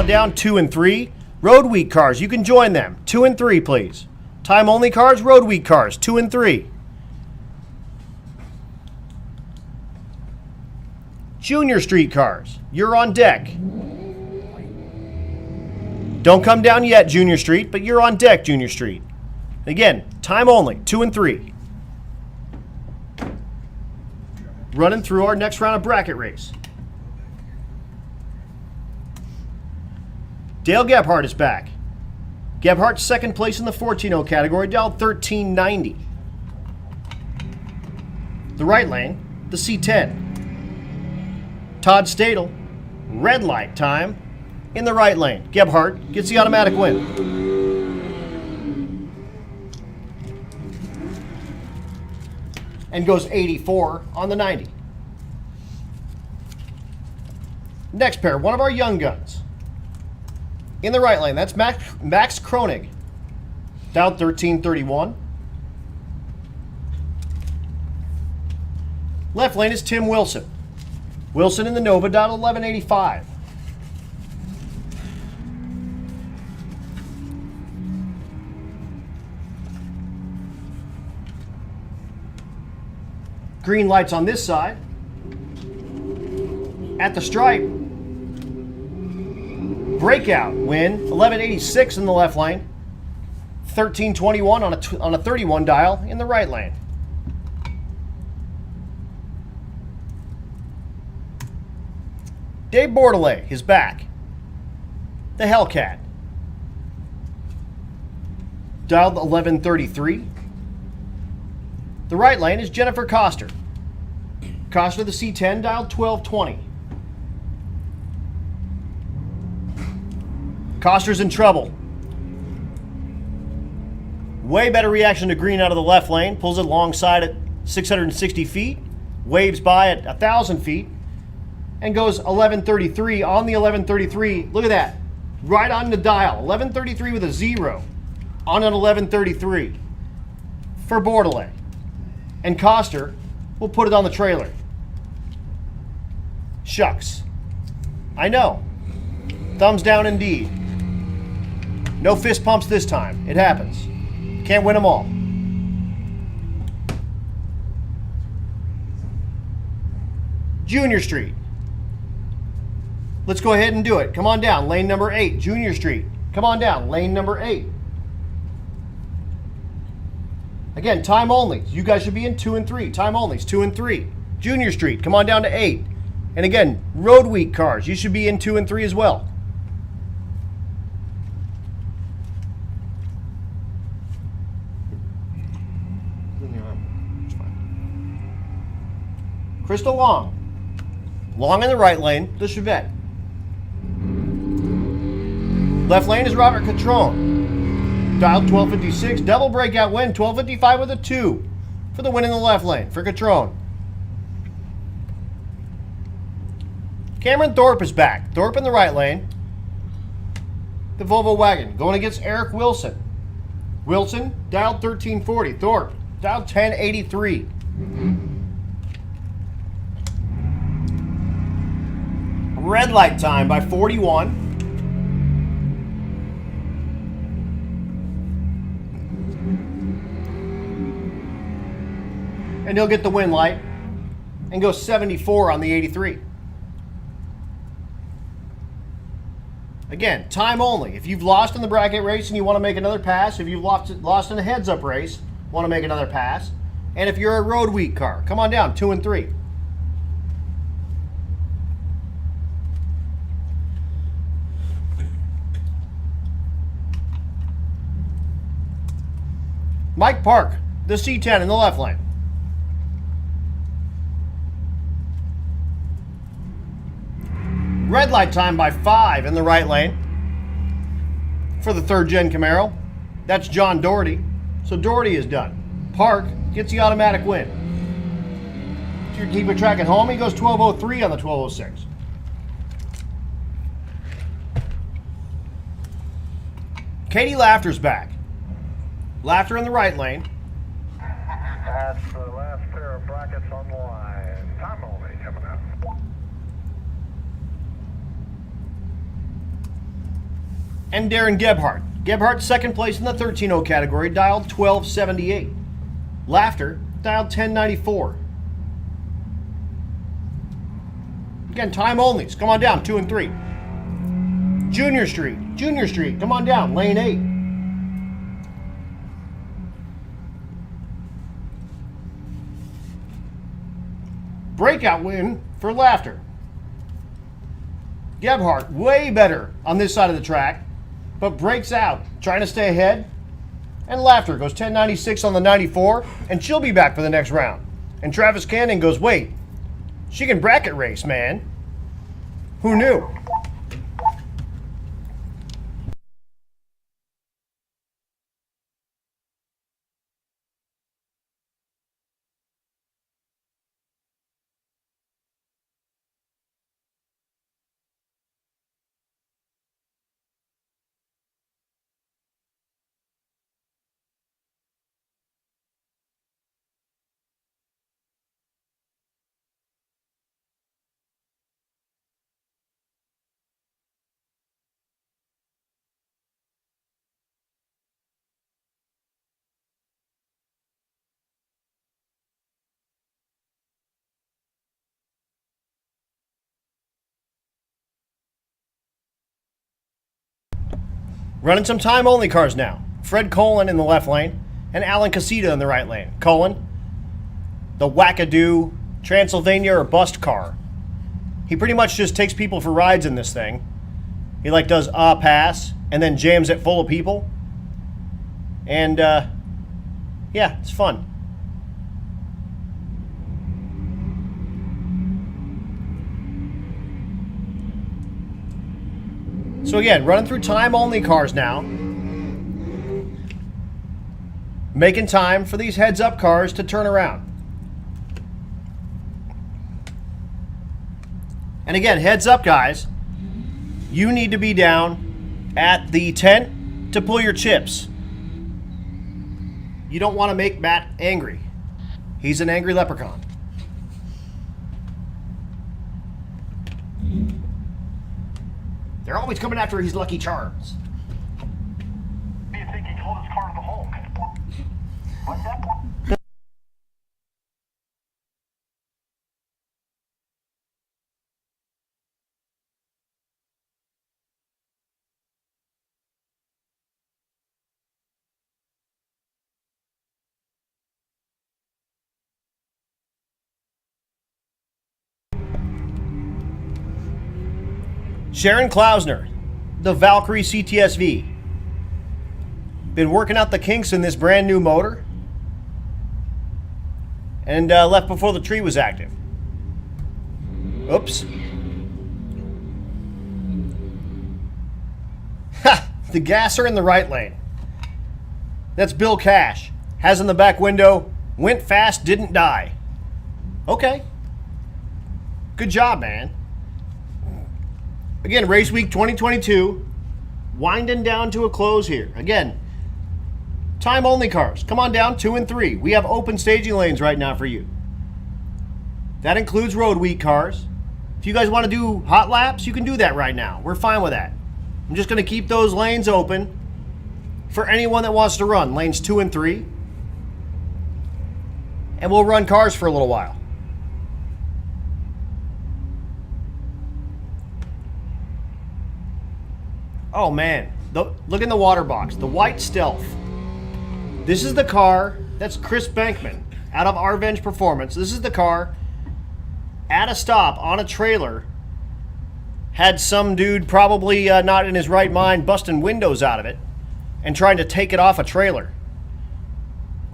Down 2 and 3. Road week cars, you can join them. 2 and 3, please. Time only cars, road week cars, 2 and 3. Junior street cars, you're on deck. Don't come down yet, Junior Street, but you're on deck, Junior Street. Again, time only, 2 and 3. Running through our next round of bracket race. Dale Gebhardt is back. Gebhardt second place in the 14-0 category, dialed 1390. The right lane, the C10. Todd Stadel, red light time, in the right lane. Gebhardt gets the automatic win. And goes 84 on the 90. Next pair, one of our young guns. In the right lane, that's Max Kronig, dialed 1331. Left lane is Tim Wilson. Wilson in the Nova, dialed 1185. Green lights on this side. At the stripe, breakout win, 1186 in the left lane, 1321 on a 31 dial in the right lane. Dave Bordelais is back. The Hellcat, dialed 1133. The right lane is Jennifer Coster. Coster the C10, dialed 1220. Coster's in trouble. Way better reaction to green out of the left lane. Pulls it alongside at 660 feet. Waves by at 1,000 feet. And goes 1133 on the 1133. Look at that. Right on the dial. 1133 with a 0 on an 1133 for Bordelais. And Coster will put it on the trailer. Shucks. I know. Thumbs down indeed. No fist pumps this time. It happens. Can't win them all. Junior Street. Let's go ahead and do it. Come on down. Lane number 8, Junior Street. Come on down. Lane number 8. Again, time only. You guys should be in 2 and 3. Time only. 2 and 3. Junior Street. Come on down to 8. And again, road week cars. You should be in 2 and 3 as well. Crystal Long. Long in the right lane, the Chevette. Left lane is Robert Catrone. Dialed 1256, double breakout win, 1255 with a 2 for the win in the left lane for Catrone. Cameron Thorpe is back. Thorpe in the right lane. The Volvo wagon going against Eric Wilson. Wilson, dialed 1340. Thorpe, Dial 1083. Red light time by 41. And he'll get the win light and go 74 on the 83. Again, time only. If you've lost in the bracket race and you want to make another pass, if you've lost in a heads-up race, want to make another pass, and if you're a road week car, come on down, 2 and 3. Mike Park, the C10 in the left lane. Red light time by 5 in the right lane for the third gen Camaro. That's John Doherty. So Doherty is done. Park gets the automatic win. If you're keeping track at home, he goes 1203 on the 1206. Katie Laughter's back. Laughter in the right lane. That's the last pair of brackets on the line. Time only coming up. And Darren Gebhardt. Gebhardt second place in the 13-0 category, dialed 1278. Laughter, dialed 1094. Again, time only. Come on down, 2 and 3. Junior Street, come on down, lane 8. Breakout win for Laughter. Gebhardt, way better on this side of the track, but breaks out, trying to stay ahead. And Laughter goes 1096 on the 94, and she'll be back for the next round. And Travis Cannon goes, wait, she can bracket race, man. Who knew? Running some time-only cars now. Fred Colin in the left lane and Alan Casita in the right lane. Colin, the wackadoo Transylvania or bust car. He pretty much just takes people for rides in this thing. He does a pass and then jams it full of people. And yeah, it's fun. So again, running through time-only cars now. Making time for these heads-up cars to turn around. And again, heads up, guys. You need to be down at the tent to pull your chips. You don't want to make Matt angry. He's an angry leprechaun. They're always coming after his Lucky Charms. Do you think he told his car to the hole? What's that? Sharon Klausner, the Valkyrie CTSV. Been working out the kinks in this brand new motor. And left before the tree was active. Oops. Ha! The gasser in the right lane. That's Bill Cash. Has in the back window, went fast, didn't die. Okay. Good job, man. Again, race week 2022, winding down to a close here. Again, Time only cars, come on down 2 and 3. We have open staging lanes right now for you. That includes road week cars. If you guys want to do hot laps, you can do that right now. We're fine with that. I'm just going to keep those lanes open for anyone that wants to run lanes 2 and 3. And we'll run cars for a little while. Oh man, look in the water box, the white Stealth. This is the car, that's Chris Bankman out of Revenge Performance. This is the car at a stop on a trailer. Had some dude probably not in his right mind busting windows out of it and trying to take it off a trailer.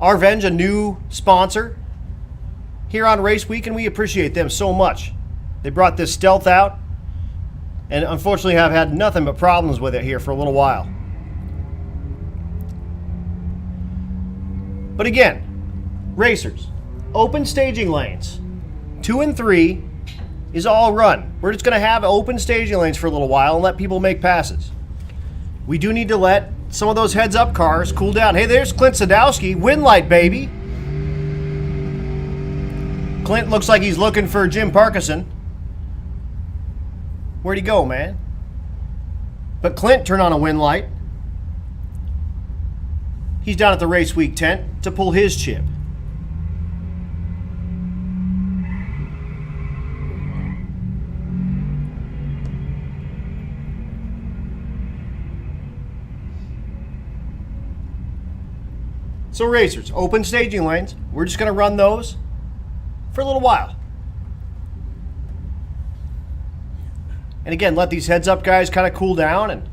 Revenge, a new sponsor here on Race Week, and we appreciate them so much. They brought this Stealth out, and unfortunately have had nothing but problems with it here for a little while. But again, racers, open staging lanes. 2 and 3 is all run. We're just going to have open staging lanes for a little while and let people make passes. We do need to let some of those heads-up cars cool down. Hey, there's Clint Sadowski. Win light, baby. Clint looks like he's looking for Jim Parkinson. Where'd he go, man? But Clint turned on a win light. He's down at the Race Week tent to pull his chip. So racers, open staging lanes. We're just going to run those for a little while. And again, let these heads-up guys kind of cool down and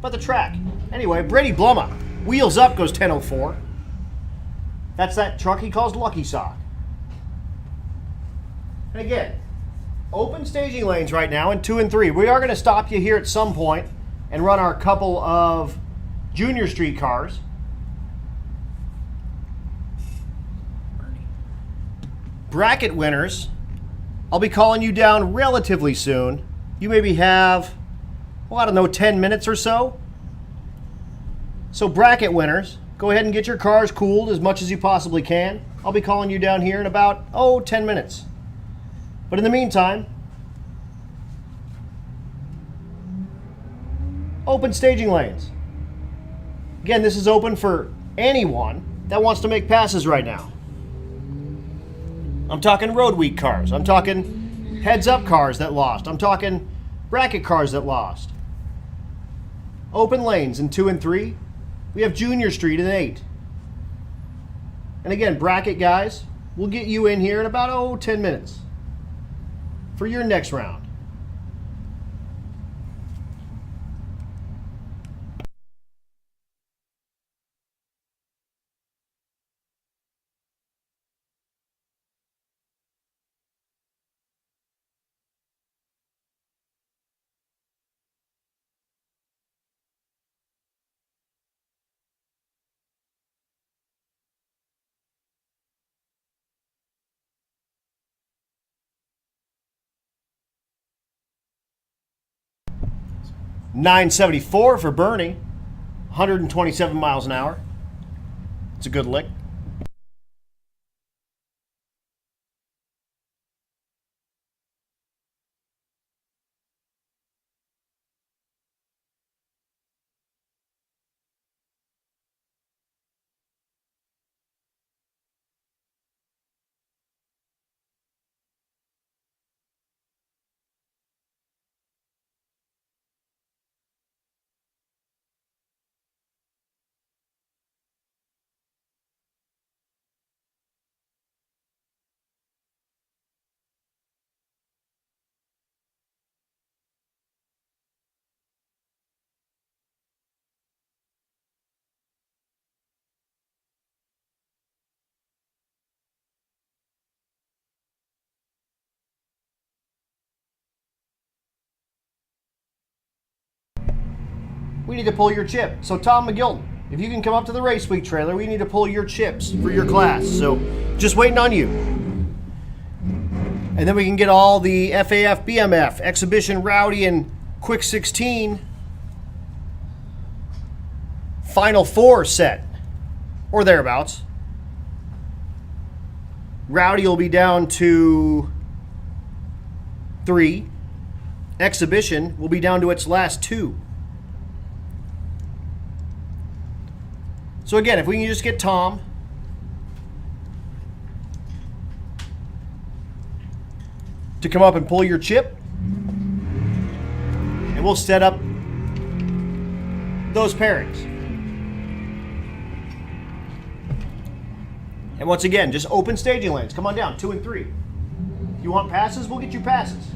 but the track. Anyway, Brady Bluma, wheels up, goes 10:04. That's that truck he calls Lucky Sock. And again, open staging lanes right now in 2 and 3. We are going to stop you here at some point and run our couple of Junior Street cars. Bracket winners, I'll be calling you down relatively soon. You maybe have, well, I don't know, 10 minutes or so. So bracket winners, go ahead and get your cars cooled as much as you possibly can. I'll be calling you down here in about, 10 minutes. But in the meantime, open staging lanes. Again, this is open for anyone that wants to make passes right now. I'm talking road week cars. I'm talking heads-up cars that lost. I'm talking bracket cars that lost. Open lanes in 2 and 3. We have Junior Street in 8. And again, bracket guys, we'll get you in here in about, 10 minutes for your next round. $974 for Bernie, 127 miles an hour. It's a good lick. we need to pull your chip. So Tom McGilton, if you can come up to the race week trailer, we need to pull your chips for your class. So just waiting on you. And then we can get all the FAF, BMF, Exhibition, Rowdy, and Quick 16 Final 4 set, or thereabouts. Rowdy will be down to 3. Exhibition will be down to its last 2. So again, if we can just get Tom to come up and pull your chip, and we'll set up those pairings. And once again, just open staging lanes. Come on down, 2 and 3. If you want passes, we'll get you passes.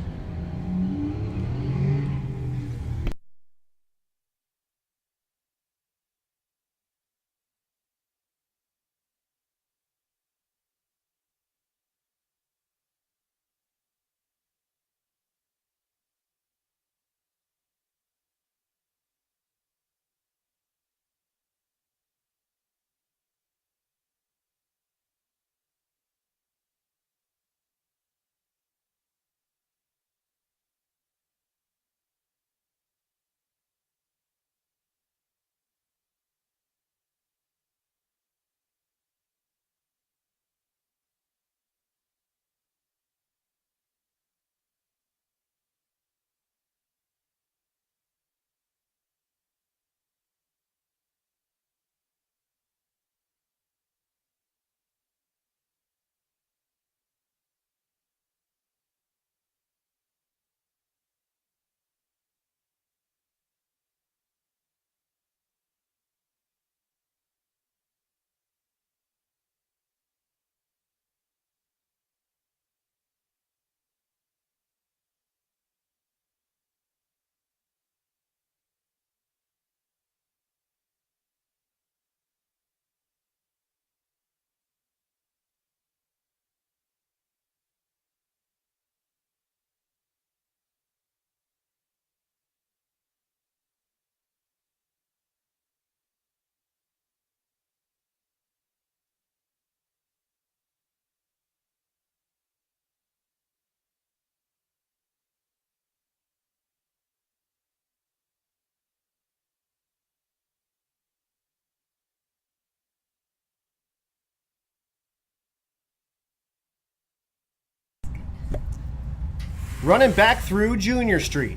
Running back through Junior Street.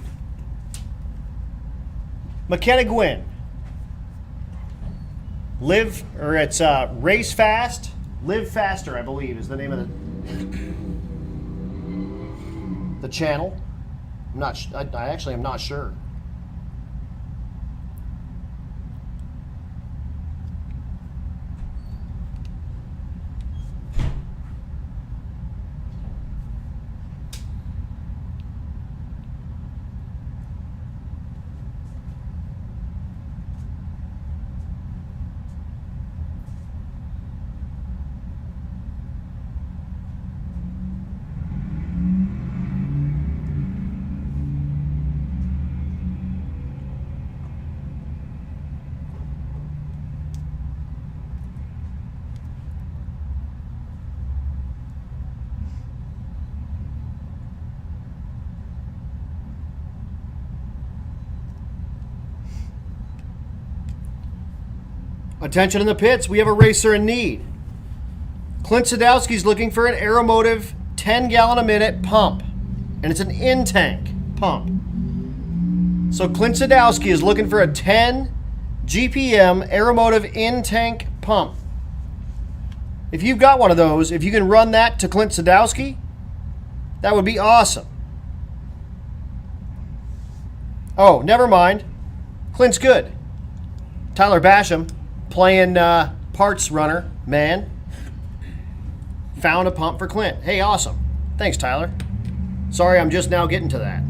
McKenna Gwynn. Race Fast, Live Faster, I believe, is the name of the channel. I actually am not sure. Attention in the pits, we have a racer in need. Clint Sadowski's looking for an Aeromotive 10 gallon a minute pump, and it's an in-tank pump. So Clint Sadowski is looking for a 10 GPM Aeromotive in-tank pump. If you've got one of those, if you can run that to Clint Sadowski, that would be awesome. Oh, never mind. Clint's good. Tyler Basham, playing parts runner, man, found a pump for Clint. Hey, awesome. Thanks, Tyler. Sorry, I'm just now getting to that.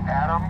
Adam?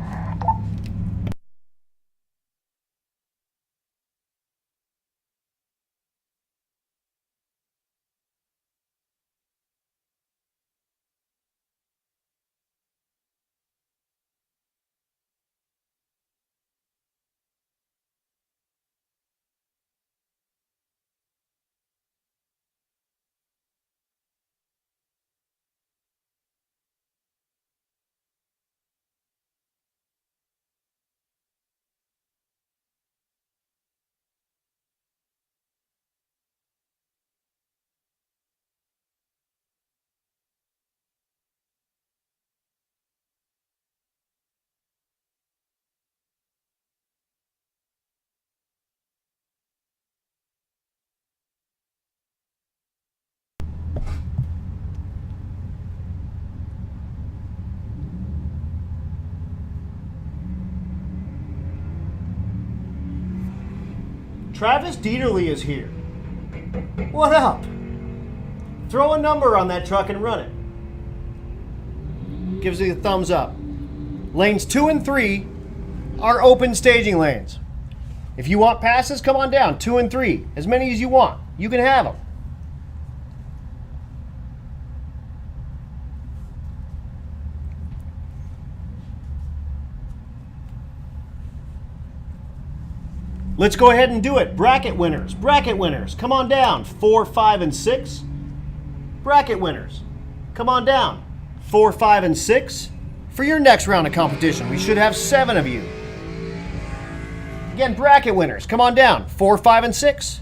Travis Dieterle is here. What up? Throw a number on that truck and run it. Gives you a thumbs up. Lanes 2 and 3 are open staging lanes. If you want passes, come on down. 2 and 3. As many as you want. You can have them. Let's go ahead and do it. Bracket winners. Bracket winners. Come on down. 4, 5, and 6. Bracket winners. Come on down. 4, 5, and 6. For your next round of competition, we should have 7 of you. Again, bracket winners. Come on down. 4, 5, and 6.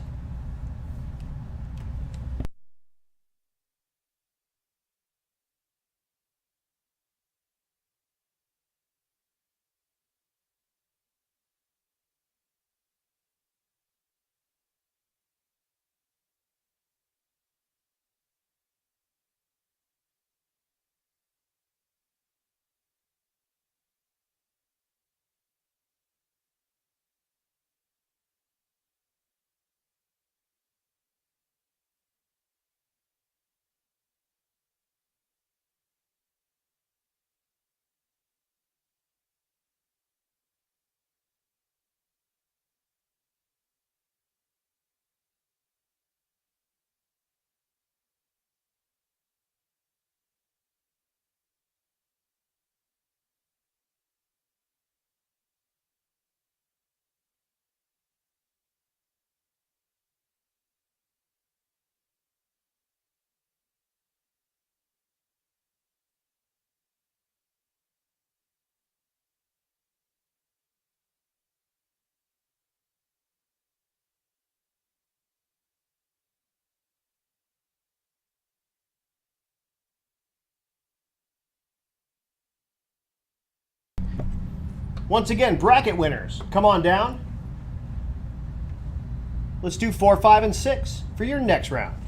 Once again, bracket winners. Come on down. Let's do 4, 5, and 6 for your next round.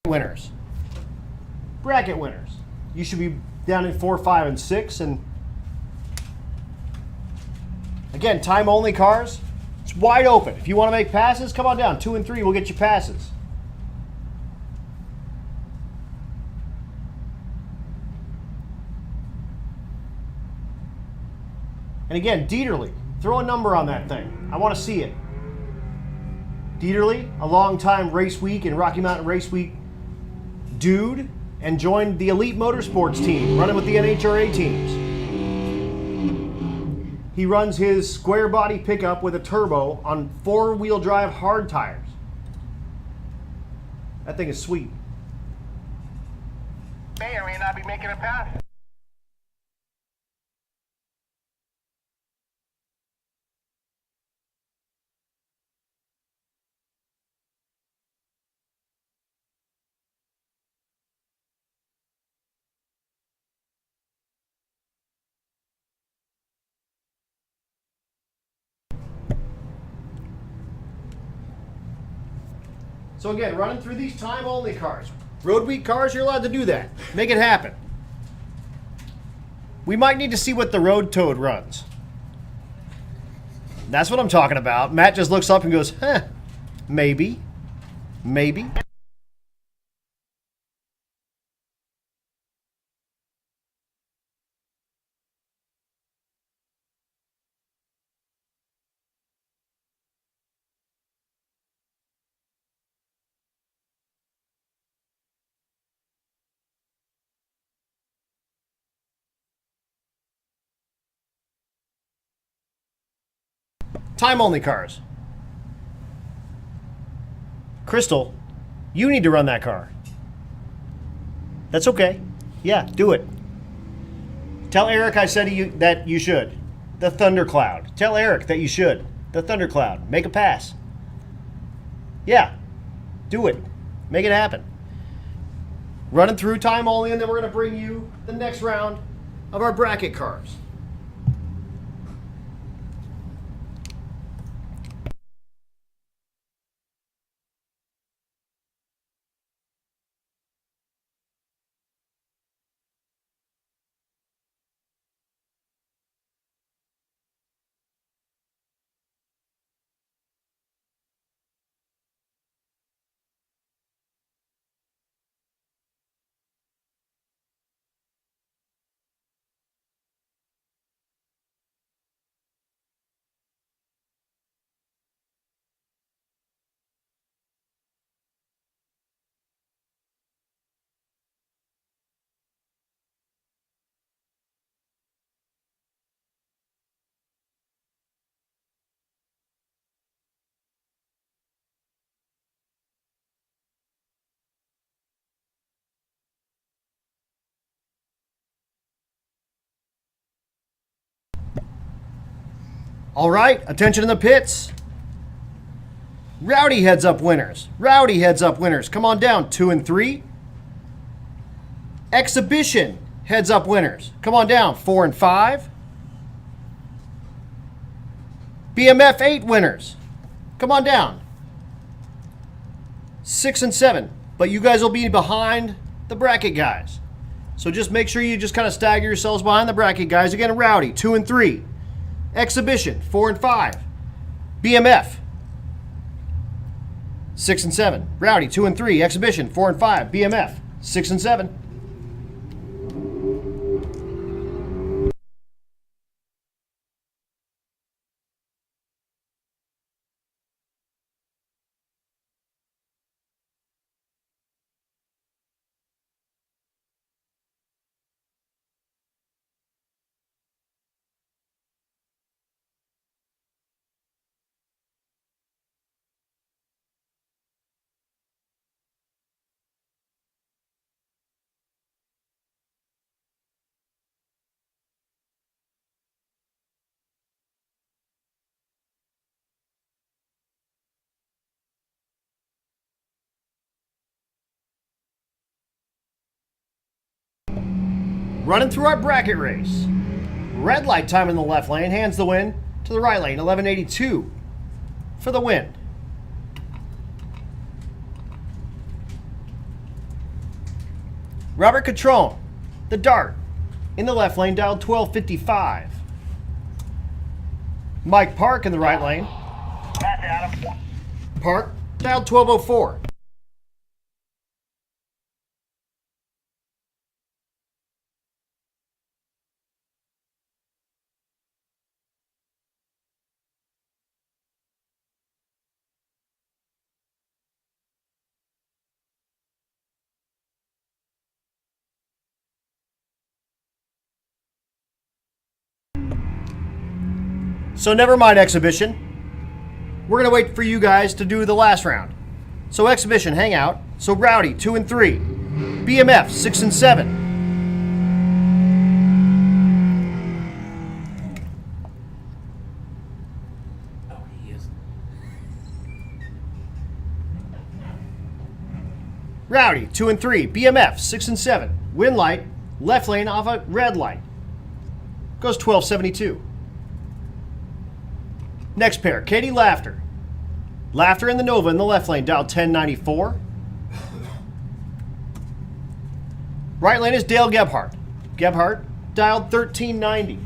Winners. Bracket winners. You should be down in 4, 5, and 6. And again, time only cars. It's wide open. If you want to make passes, come on down. 2 and 3, we'll get you passes. And again, Dieterle, throw a number on that thing. I want to see it. Dieterle, a long-time Race Week and Rocky Mountain Race Week dude, and joined the Elite Motorsports team, running with the NHRA teams. He runs his square body pickup with a turbo on 4-wheel drive hard tires. That thing is sweet. May or may not be making a pass. So again, running through these time-only cars. Road week cars, you're allowed to do that. Make it happen. We might need to see what the road toad runs. That's what I'm talking about. Matt just looks up and goes, huh, maybe. Maybe. Time-only cars. Crystal, you need to run that car. That's okay. Yeah, do it. Tell Eric I said that you should. The Thundercloud. Tell Eric that you should. The Thundercloud. Make a pass. Yeah, do it. Make it happen. Running through time only, and then we're going to bring you the next round of our bracket cars. All right, attention in the pits. Rowdy heads up winners. Rowdy heads up winners. Come on down, 2 and 3. Exhibition heads up winners. Come on down, 4 and 5. BMF 8 winners. Come on down, 6 and 7. But you guys will be behind the bracket guys. So just make sure you just kind of stagger yourselves behind the bracket guys. Again, Rowdy, 2 and 3. Exhibition, 4 and 5. BMF, 6 and 7. Rowdy, 2 and 3. Exhibition, 4 and 5. BMF, 6 and 7. Running through our bracket race. Red light time in the left lane hands the win to the right lane, 1182 for the win. Robert Catrone, the dart, in the left lane, dialed 1255. Mike Park in the right lane. That's Adam. Park, dialed 1204. So never mind exhibition. We're gonna wait for you guys to do the last round. So exhibition, hang out. So Rowdy, 2 and 3. BMF, 6 and 7. Oh, he is. Rowdy, 2 and 3. BMF, 6 and 7. Win light, left lane off a red light. Goes 1272. Next pair, Katie Laughter. Laughter and the Nova in the left lane, dial 1094. Right lane is Dale Gebhardt. Gebhardt, dialed 1390.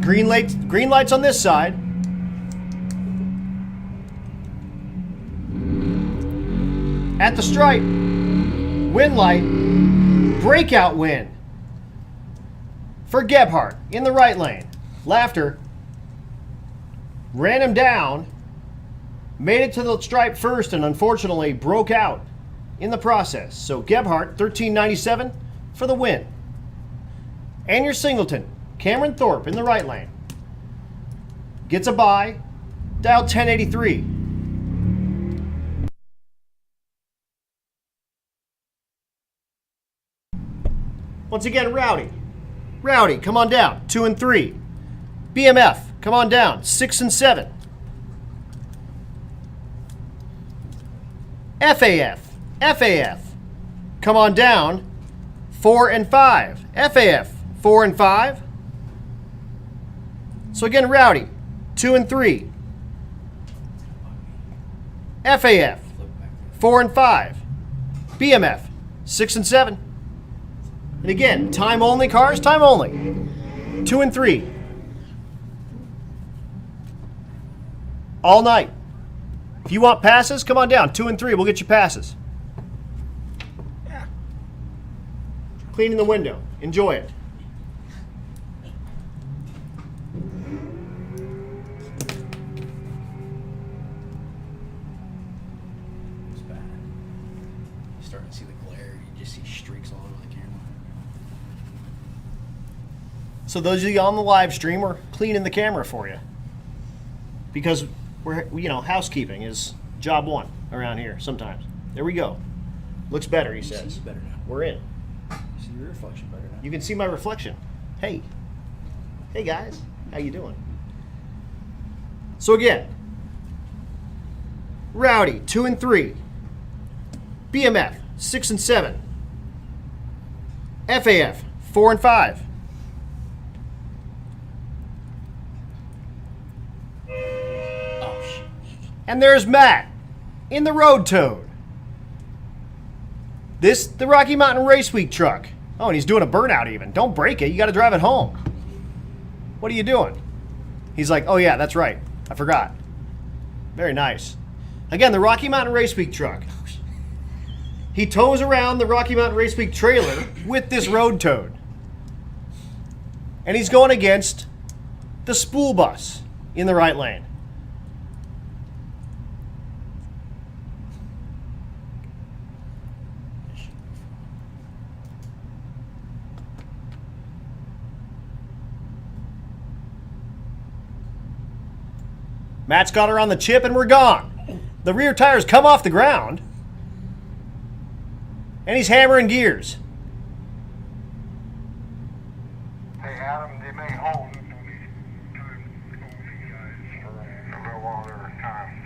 Green lights on this side. At the stripe, win light, breakout win for Gebhardt in the right lane. Laughter ran him down, made it to the stripe first, and unfortunately broke out in the process. So Gebhardt, 1397 for the win. And your singleton, Cameron Thorpe in the right lane, gets a bye, dial 1083. Once again, Rowdy. Rowdy, come on down, 2 and 3. BMF, come on down, 6 and 7. FAF, come on down, 4 and 5. FAF, 4 and 5. So again, Rowdy, 2 and 3. FAF, 4 and 5. BMF, 6 and 7. And again, time only cars, time only. 2 and 3. All night. If you want passes, come on down. 2 and 3, we'll get you passes. Cleaning the window. Enjoy it. It's bad. You're starting to see the glare. You just see streaks all over the camera. So those of you on the live stream, we're cleaning the camera for you. Because we're, housekeeping is job one around here sometimes. There we go. Looks better, he You says. see better now. We're in. You see your reflection better now. You can see my reflection. Hey. Hey guys, how you doing? So again, Rowdy, 2 and 3. BMF, 6 and 7. FAF, 4 and 5. Oh, shit. And there's Matt in the Road Toad. This, the Rocky Mountain Race Week truck. Oh, and he's doing a burnout even. Don't break it. You got to drive it home. What are you doing? He's like, oh yeah, that's right. I forgot. Very nice. Again, the Rocky Mountain Race Week truck. He tows around the Rocky Mountain Race Week trailer with this Road Toad. And he's going against the spool bus in the right lane. Matt's got her on the chip and we're gone. The rear tires come off the ground. And he's hammering gears. Hey, Adam, they may hold a little longer time.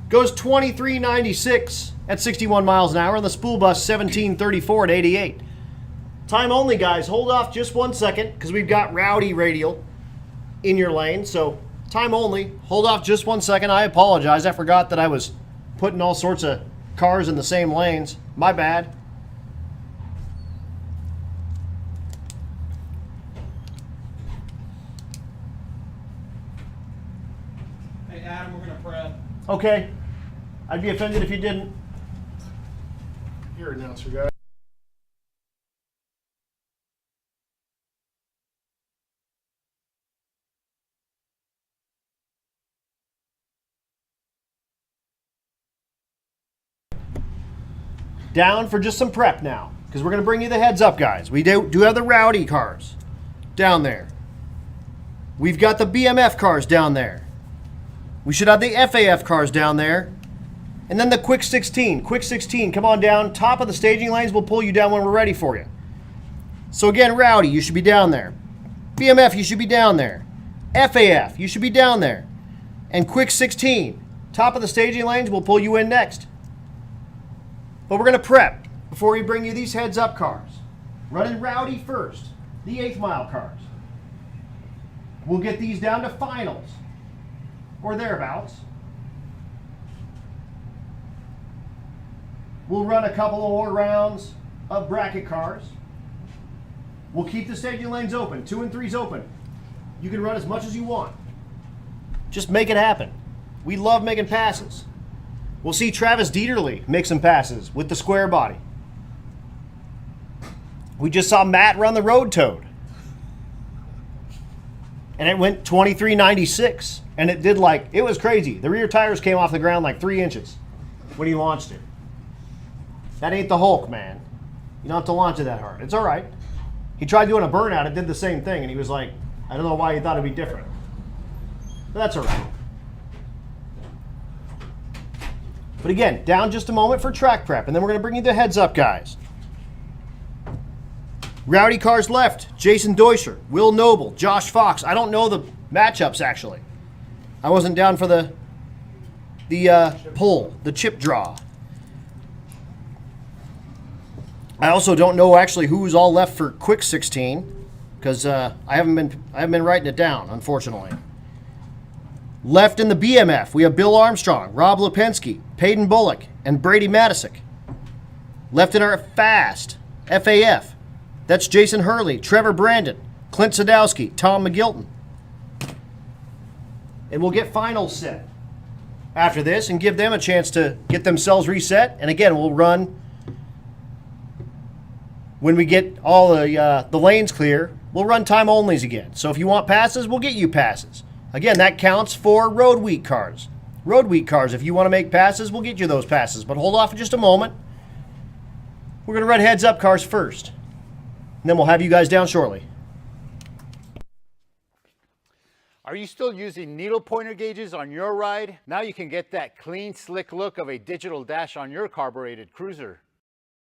Goes 23.96 at 61 miles an hour, and the spool bus 17.34 at 88. Time only, guys. Hold off just 1 second because we've got Rowdy radial in your lane. So time only. Hold off just 1 second. I apologize. I forgot that I was putting all sorts of cars in the same lanes. My bad. Hey, Adam, we're gonna prep. Okay. I'd be offended if you didn't. Your announcer guy. Down for just some prep now, because we're going to bring you the heads up, guys. We do have the Rowdy cars down there. We've got the BMF cars down there. We should have the FAF cars down there. And then the Quick 16. Quick 16, come on down. Top of the staging lanes, we'll pull you down when we're ready for you. So again, Rowdy, you should be down there. BMF, you should be down there. FAF, you should be down there. and quick 16. Top of the staging lanes, we'll pull you in next. But we're going to prep before we bring you these heads-up cars. Running Rowdy first, the 8th mile cars. We'll get these down to finals, or thereabouts. We'll run a couple of more rounds of bracket cars. We'll keep the staging lanes open, 2 and 3s open. You can run as much as you want. Just make it happen. We love making passes. We'll see Travis Dieterle make some passes with the square body. We just saw Matt run the Road Toad. And it went 23.96. And it did it was crazy. The rear tires came off the ground like 3 inches when he launched it. That ain't the Hulk, man. You don't have to launch it that hard. It's all right. He tried doing a burnout. It did the same thing. And he was like, I don't know why he thought it'd be different. But that's all right. But again, down just a moment for track prep. And then we're going to bring you the heads up, guys. Rowdy cars left. Jason Deuscher, Will Noble, Josh Fox. I don't know the matchups, actually. I wasn't down for the pull, the chip draw. I also don't know actually who's all left for quick 16 because I haven't been writing it down, unfortunately. Left in the BMF, we have Bill Armstrong, Rob Lipinski, Peyton Bullock, and Brady Matisick. Left in our fast FAF, that's Jason Hurley, Trevor Brandon, Clint Sadowski, Tom McGilton. And we'll get finals set after this and give them a chance to get themselves reset. And again, we'll run when we get all the lanes clear. We'll run time onlys again. So if you want passes, we'll get you passes. Again, that counts for road week cars. Road week cars, if you want to make passes, we'll get you those passes. But hold off for just a moment. We're going to run heads up cars first. And then we'll have you guys down shortly. Are you still using needle pointer gauges on your ride? Now you can get that clean, slick look of a digital dash on your carbureted cruiser.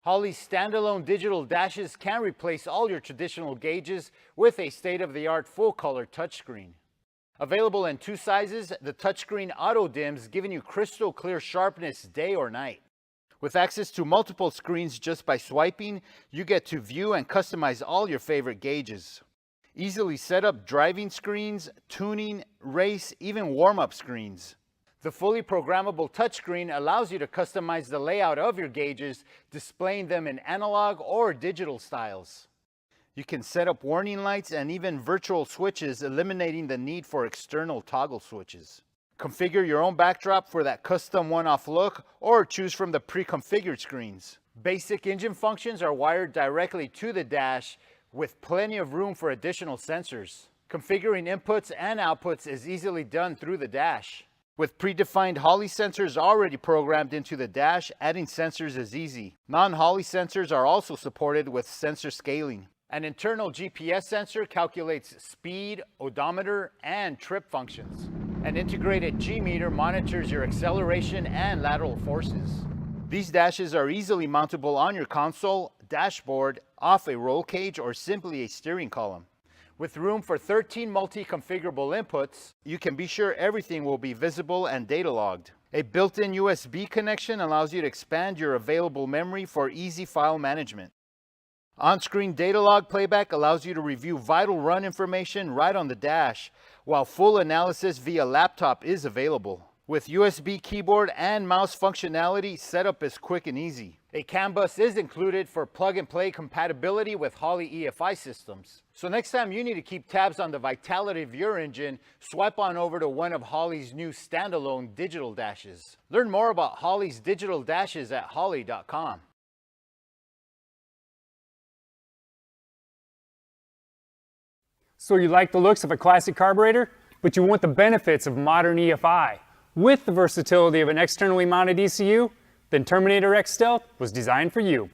Holley's standalone digital dashes can replace all your traditional gauges with a state-of-the-art full-color touchscreen. Available in 2 sizes, the touchscreen auto-dims, giving you crystal clear sharpness day or night. With access to multiple screens just by swiping, you get to view and customize all your favorite gauges. Easily set up driving screens, tuning, race, even warm-up screens. The fully programmable touchscreen allows you to customize the layout of your gauges, displaying them in analog or digital styles. You can set up warning lights and even virtual switches, eliminating the need for external toggle switches. Configure your own backdrop for that custom one-off look or choose from the pre-configured screens. Basic engine functions are wired directly to the dash with plenty of room for additional sensors. Configuring inputs and outputs is easily done through the dash. With predefined Holley sensors already programmed into the dash, adding sensors is easy. Non-Holley sensors are also supported with sensor scaling. An internal GPS sensor calculates speed, odometer, and trip functions. An integrated G-meter monitors your acceleration and lateral forces. These dashes are easily mountable on your console, dashboard, off a roll cage, or simply a steering column. With room for 13 multi-configurable inputs, you can be sure everything will be visible and data logged. A built-in USB connection allows you to expand your available memory for easy file management. On-screen data log playback allows you to review vital run information right on the dash, while full analysis via laptop is available. With USB keyboard and mouse functionality, setup is quick and easy. A CAN bus is included for plug-and-play compatibility with Holley EFI systems. So next time you need to keep tabs on the vitality of your engine, swipe on over to one of Holley's new standalone digital dashes. Learn more about Holley's digital dashes at holley.com. So you like the looks of a classic carburetor, but you want the benefits of modern EFI. With the versatility of an externally mounted ECU, then Terminator X Stealth was designed for you.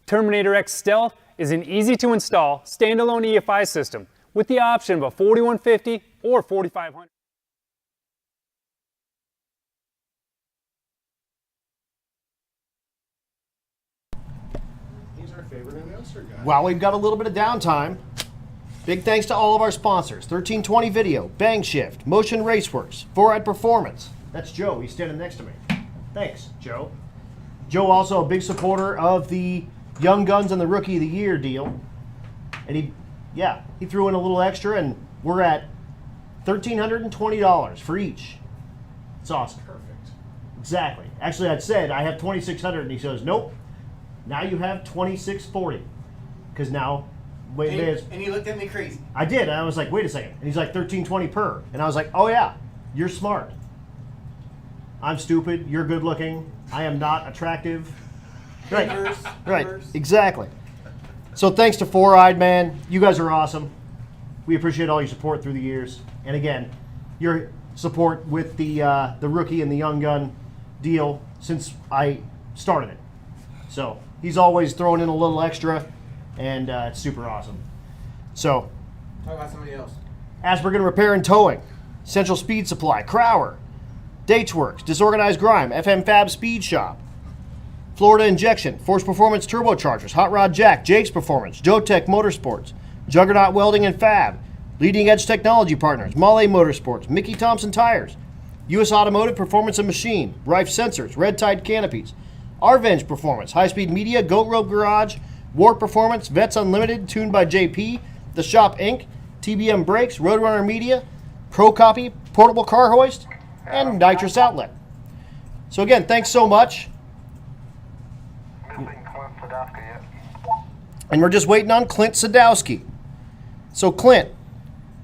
Terminator X Stealth is an easy-to-install standalone EFI system with the option of a 4150 or 4500. He's our favorite announcer guy. While we've got a little bit of downtime, Big thanks to all of our sponsors: 1320 Video, Bang Shift, Motion Raceworks, 4Ride Performance. That's Joe. He's standing next to me. Thanks, Joe. Joe also a big supporter of the Young Guns and the Rookie of the Year deal. And he threw in a little extra, and we're at $1,320 for each. It's awesome. Perfect. Exactly. Actually, I'd said I have $2,600, and he says, nope. Now you have $2,640, because now. And he looked at me crazy. I did. And I was like, wait a second. And he's like, $1,320 per. And I was like, oh yeah, you're smart. I'm stupid. You're good looking. I am not attractive. Right. Right. Exactly. So thanks to 4Ride, man. You guys are awesome. We appreciate all your support through the years. And again, your support with the rookie and the young gun deal since I started it. So he's always throwing in a little extra, and it's super awesome. So Talk about somebody else. Aspergen Repair and Towing, Central Speed Supply, Crower, Datesworks, Disorganized Grime, FM Fab Speed Shop, Florida Injection, Force Performance Turbochargers, Hot Rod Jack, Jake's Performance, Jotech Motorsports, Juggernaut Welding and Fab, Leading Edge Technology Partners, Mahle Motorsports, Mickey Thompson Tires, U.S. Automotive Performance and Machine, Rife Sensors, Red Tide Canopies, Arvenge Performance, High Speed Media, Goat Rope Garage, Warp Performance, Vets Unlimited, Tuned by JP, The Shop Inc., TBM Brakes, Roadrunner Media, Pro Copy, Portable Car Hoist, and Nitrous Outlet. So again, thanks so much. And we're just waiting on Clint Sadowski. So Clint,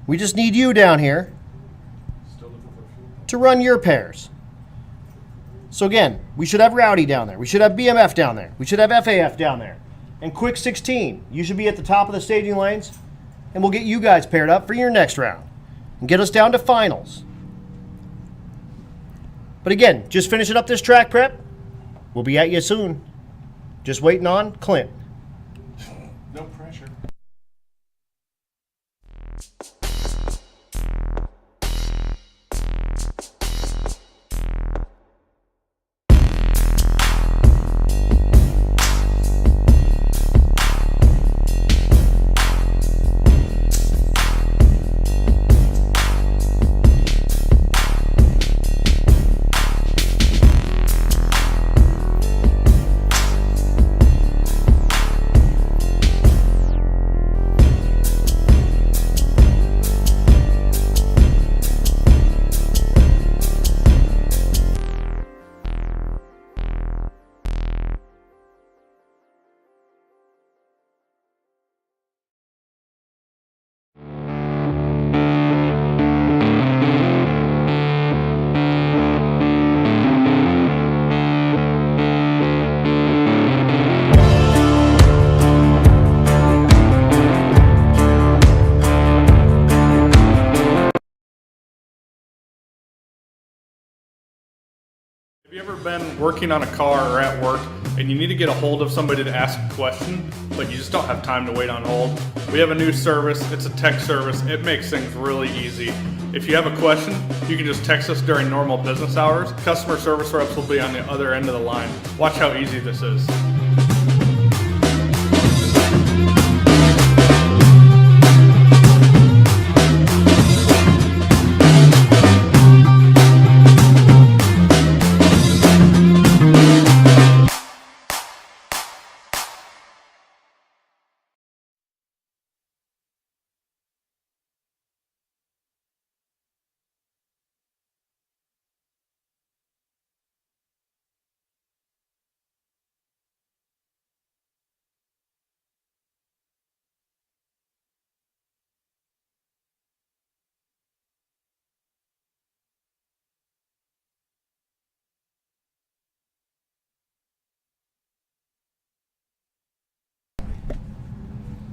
we just need you down here to run your pairs. So again, we should have Rowdy down there. We should have BMF down there. We should have FAF down there. And Quick 16, you should be at the top of the staging lanes, and we'll get you guys paired up for your next round and get us down to finals. But again, just finishing up this track prep. We'll be at you soon. Just waiting on Clint. No pressure. Have you ever been working on a car or at work and you need to get a hold of somebody to ask a question, but you just don't have time to wait on hold? We have a new service. It's a text service. It makes things really easy. If you have a question, you can just text us during normal business hours. Customer service reps will be on the other end of the line. Watch how easy this is.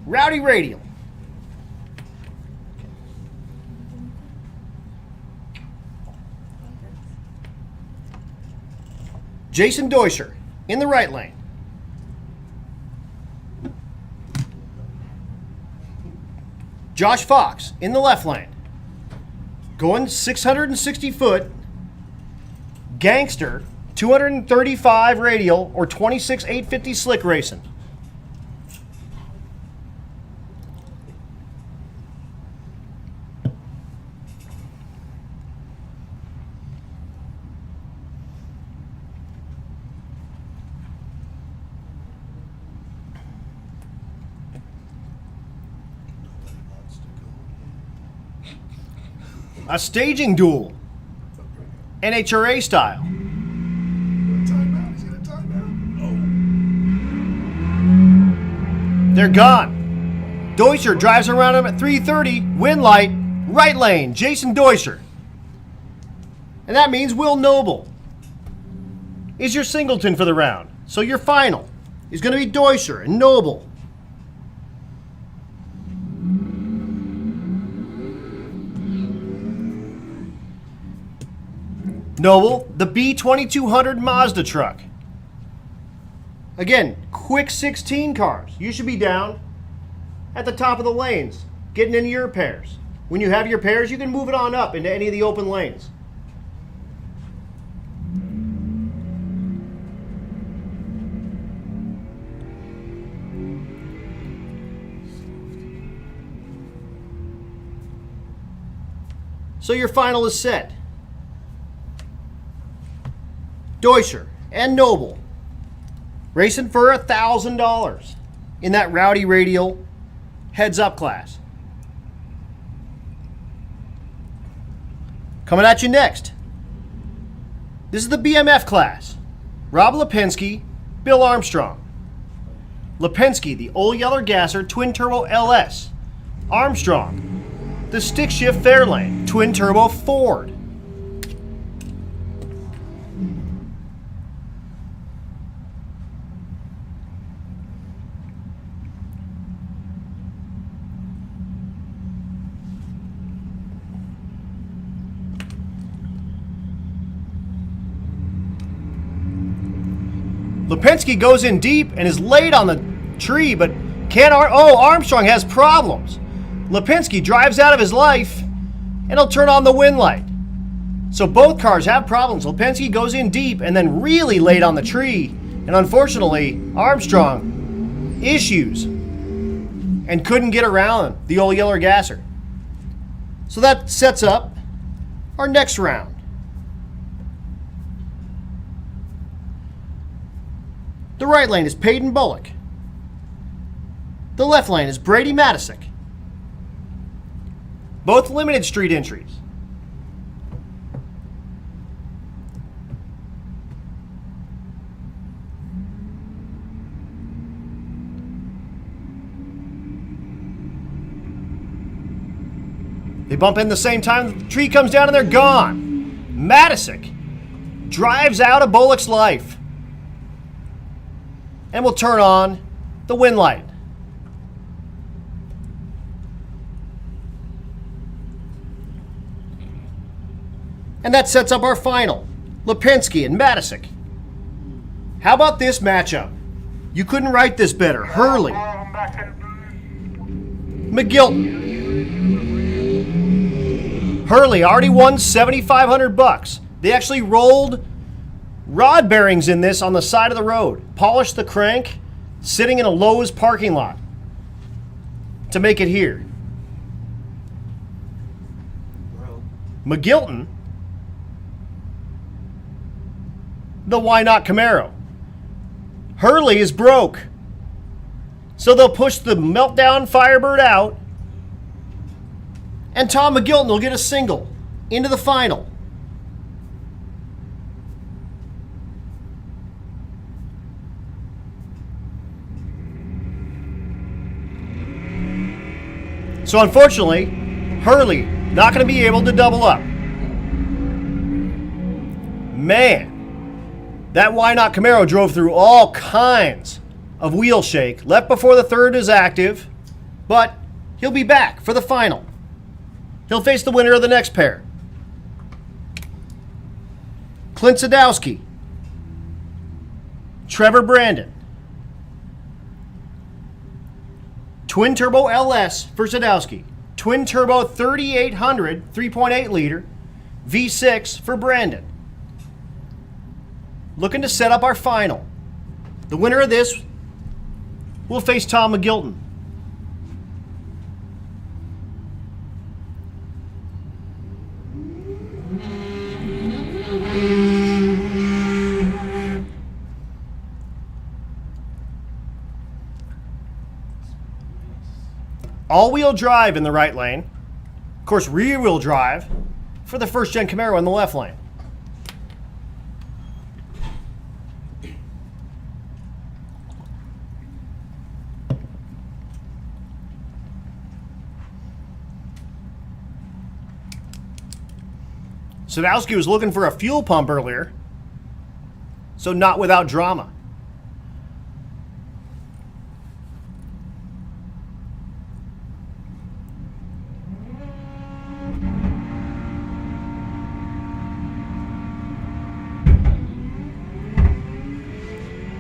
Rowdy Radial. Jason Deuscher in the right lane. Josh Fox in the left lane. Going 660 foot. Gangster 235 radial or 26 , 850 slick racing. A staging duel. NHRA style. Timeout. He's gonna timeout. They're gone. Deuscher drives around him at 330. Win light. Right lane. Jason Deuscher. And that means Will Noble is your singleton for the round. So your final is going to be Deuscher and Noble. Noble, the B2200 Mazda truck. Again, quick 16 cars. You should be down at the top of the lanes, getting into your pairs. When you have your pairs, you can move it on up into any of the open lanes. So your final is set. Deuscher and Noble racing for $1,000 in that Rowdy radial heads-up class. Coming at you next. This is the BMF class. Rob Lipinski, Bill Armstrong. Lipinski, the old Yeller Gasser twin turbo LS. Armstrong, the stick shift Fairlane twin turbo Ford. Lipinski goes in deep and is laid on the tree, but can't. Armstrong has problems. Lipinski drives out of his life, and he'll turn on the win light. So both cars have problems. Lipinski goes in deep and then really laid on the tree, and unfortunately, Armstrong issues and couldn't get around the old Yeller Gasser. So that sets up our next round. The right lane is Peyton Bullock. The left lane is Brady Matisick. Both limited street entries. They bump in the same time the tree comes down and they're gone. Matisick drives out of Bullock's life and will turn on the win light. And that sets up our final, Lipinski and Matisick. How about this matchup? You couldn't write this better. Hurley, McGilton. Hurley already won $7,500. They actually rolled rod bearings in this on the side of the road, polished the crank, sitting in a Lowe's parking lot to make it here. McGilton, the Why Not Camaro. Hurley is broke, so they'll push the Meltdown Firebird out, and Tom McGilton will get a single into the final. So unfortunately, Hurley not going to be able to double up. Man, that Why Not Camaro drove through all kinds of wheel shake. Left before the third is active, but he'll be back for the final. He'll face the winner of the next pair. Clint Sadowski, Trevor Brandon. Twin turbo LS for Sadowski. Twin turbo 3800 3.8 liter V6 for Brandon. Looking to set up our final. The winner of this will face Tom McGilton. All-wheel drive in the right lane. Of course, rear-wheel drive for the first-gen Camaro in the left lane. Sadowski was looking for a fuel pump earlier, so not without drama.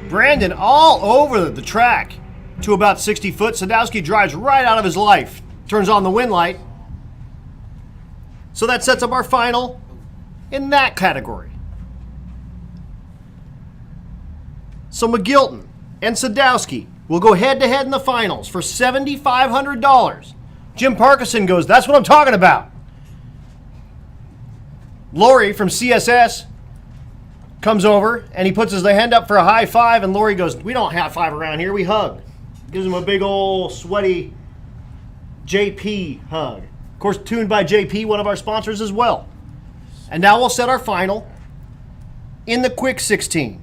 Brandon all over the track to about 60 foot. Sadowski drives right out of his life, turns on the wind light. So that sets up our final in that category. So McGilton and Sadowski will go head-to-head in the finals for $7,500. Jim Parkinson goes, that's what I'm talking about. Lori from CSS comes over and he puts his hand up for a high five, and Lori goes, we don't high five around here, we hug. Gives him a big old sweaty JP hug. Of course, tuned by JP, one of our sponsors as well. And now we'll set our final in the quick 16.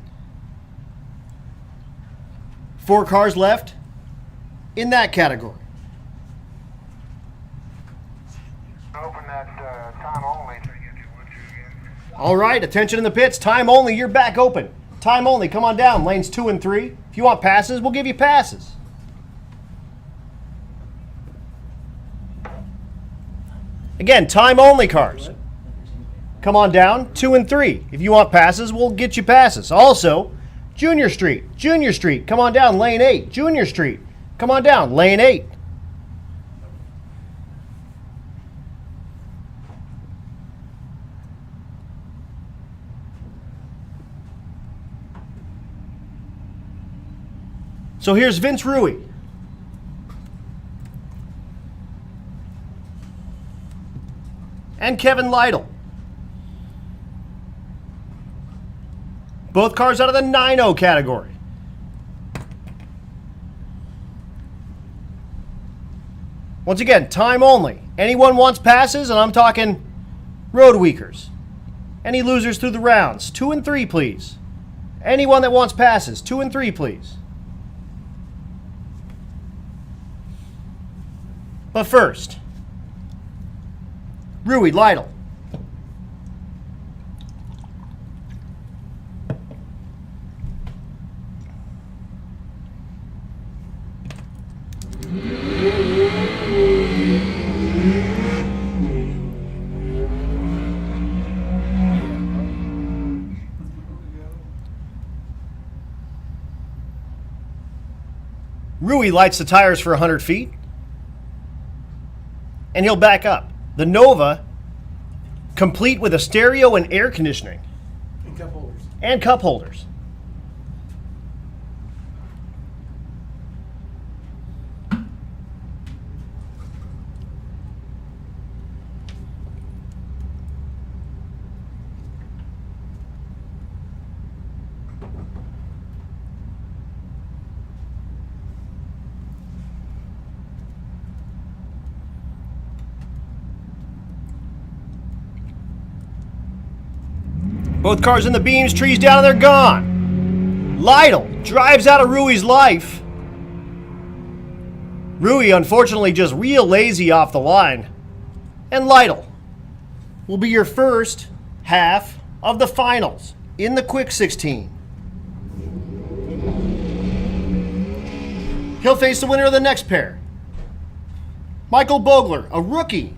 4 cars left in that category. Open that time only. All right, attention in the pits. Time only, you're back open. Time only, come on down. Lanes 2 and 3. If you want passes, we'll give you passes. Again, time only cars. Come on down, 2 and 3. If you want passes, we'll get you passes. Also, Junior Street, come on down, lane 8. Junior Street, come on down, lane 8. So here's Vince Rui. And Kevin Lytle. Both cars out of the 9-0 category. Once again, time only. Anyone wants passes, and I'm talking road weakers. Any losers through the rounds, 2 and 3, please. Anyone that wants passes, 2 and 3, please. But first, Rui Lytle. Rui lights the tires for 100 feet, and he'll back up. The Nova, complete with a stereo and air conditioning. And cup holders. And cup holders. Both cars in the beams, trees down, and they're gone. Lytle drives out of Rui's life. Rui, unfortunately, just real lazy off the line. And Lytle will be your first half of the finals in the quick 16. He'll face the winner of the next pair. Michael Bogler, a rookie,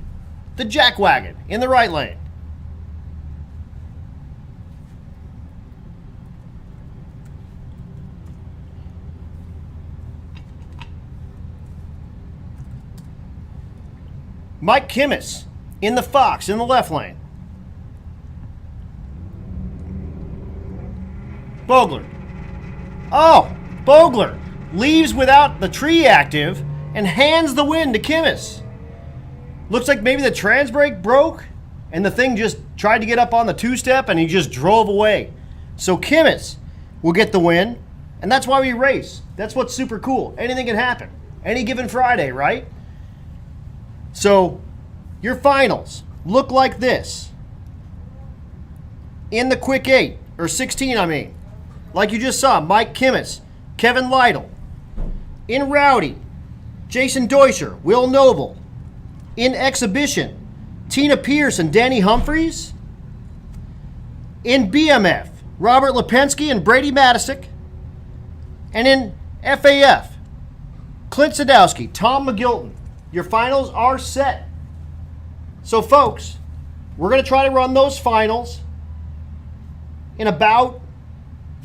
the Jackwagon in the right lane. Mike Kimmis in the Fox in the left lane. Bogler. Oh, Bogler leaves without the tree active and hands the win to Kimmis. Looks like maybe the trans brake broke and the thing just tried to get up on the two-step and he just drove away. So Kimmis will get the win, and that's why we race. That's what's super cool. Anything can happen. Any given Friday, right? So your finals look like this. In the quick 8, or 16, I mean. Like you just saw, Mike Kimmis, Kevin Lytle. In Rowdy, Jason Deuscher, Will Noble. In exhibition, Tina Pierce and Danny Humphreys. In BMF, Robert Lipinski and Brady Matisick. And in FAF, Clint Sadowski, Tom McGilton. Your finals are set. So folks, we're going to try to run those finals in about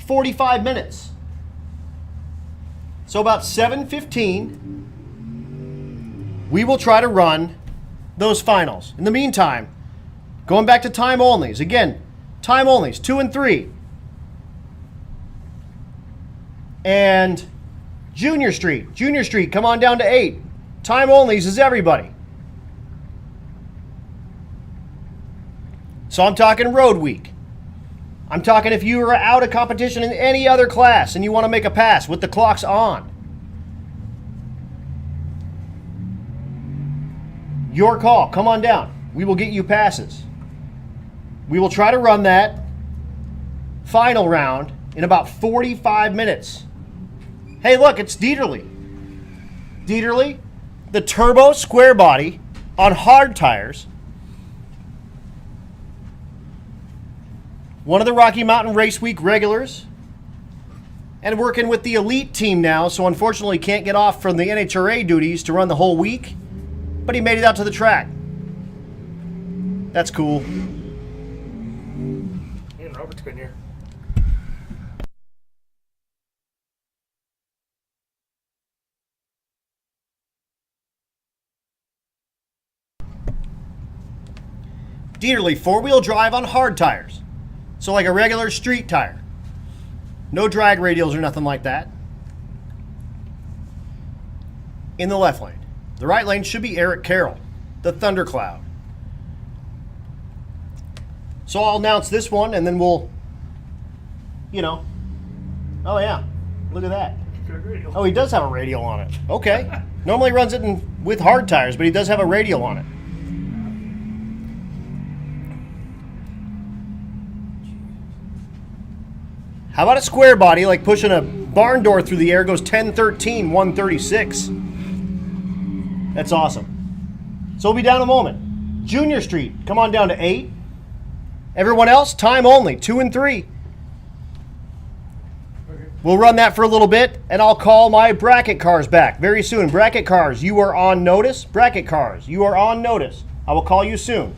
45 minutes. So about 7:15, we will try to run those finals. In the meantime, going back to time onlys. Again, time onlys, 2 and 3. And Junior Street, come on down to 8. Time onlys is everybody. So I'm talking road week. I'm talking if you are out of competition in any other class and you want to make a pass with the clocks on. Your call. Come on down. We will get you passes. We will try to run that final round in about 45 minutes. Hey, look, it's Dieterle. Dieterle, the turbo square body on hard tires. One of the Rocky Mountain Race Week regulars. And working with the elite team now, so unfortunately can't get off from the NHRA duties to run the whole week. But he made it out to the track. That's cool. And Robert's been here. Dieterle, 4-wheel drive on hard tires. So like a regular street tire. No drag radials or nothing like that. In the left lane. The right lane should be Eric Carroll, the Thundercloud. So I'll announce this one and then we'll, oh yeah, look at that. Oh, he does have a radial on it. Okay. Normally runs it with hard tires, but he does have a radial on it. How about a square body, like pushing a barn door through the air, goes 10-13, 136. That's awesome. So we'll be down in a moment. Junior Street, come on down to 8. Everyone else, time only, 2 and 3. We'll run that for a little bit, and I'll call my bracket cars back very soon. Bracket cars, you are on notice. Bracket cars, you are on notice. I will call you soon.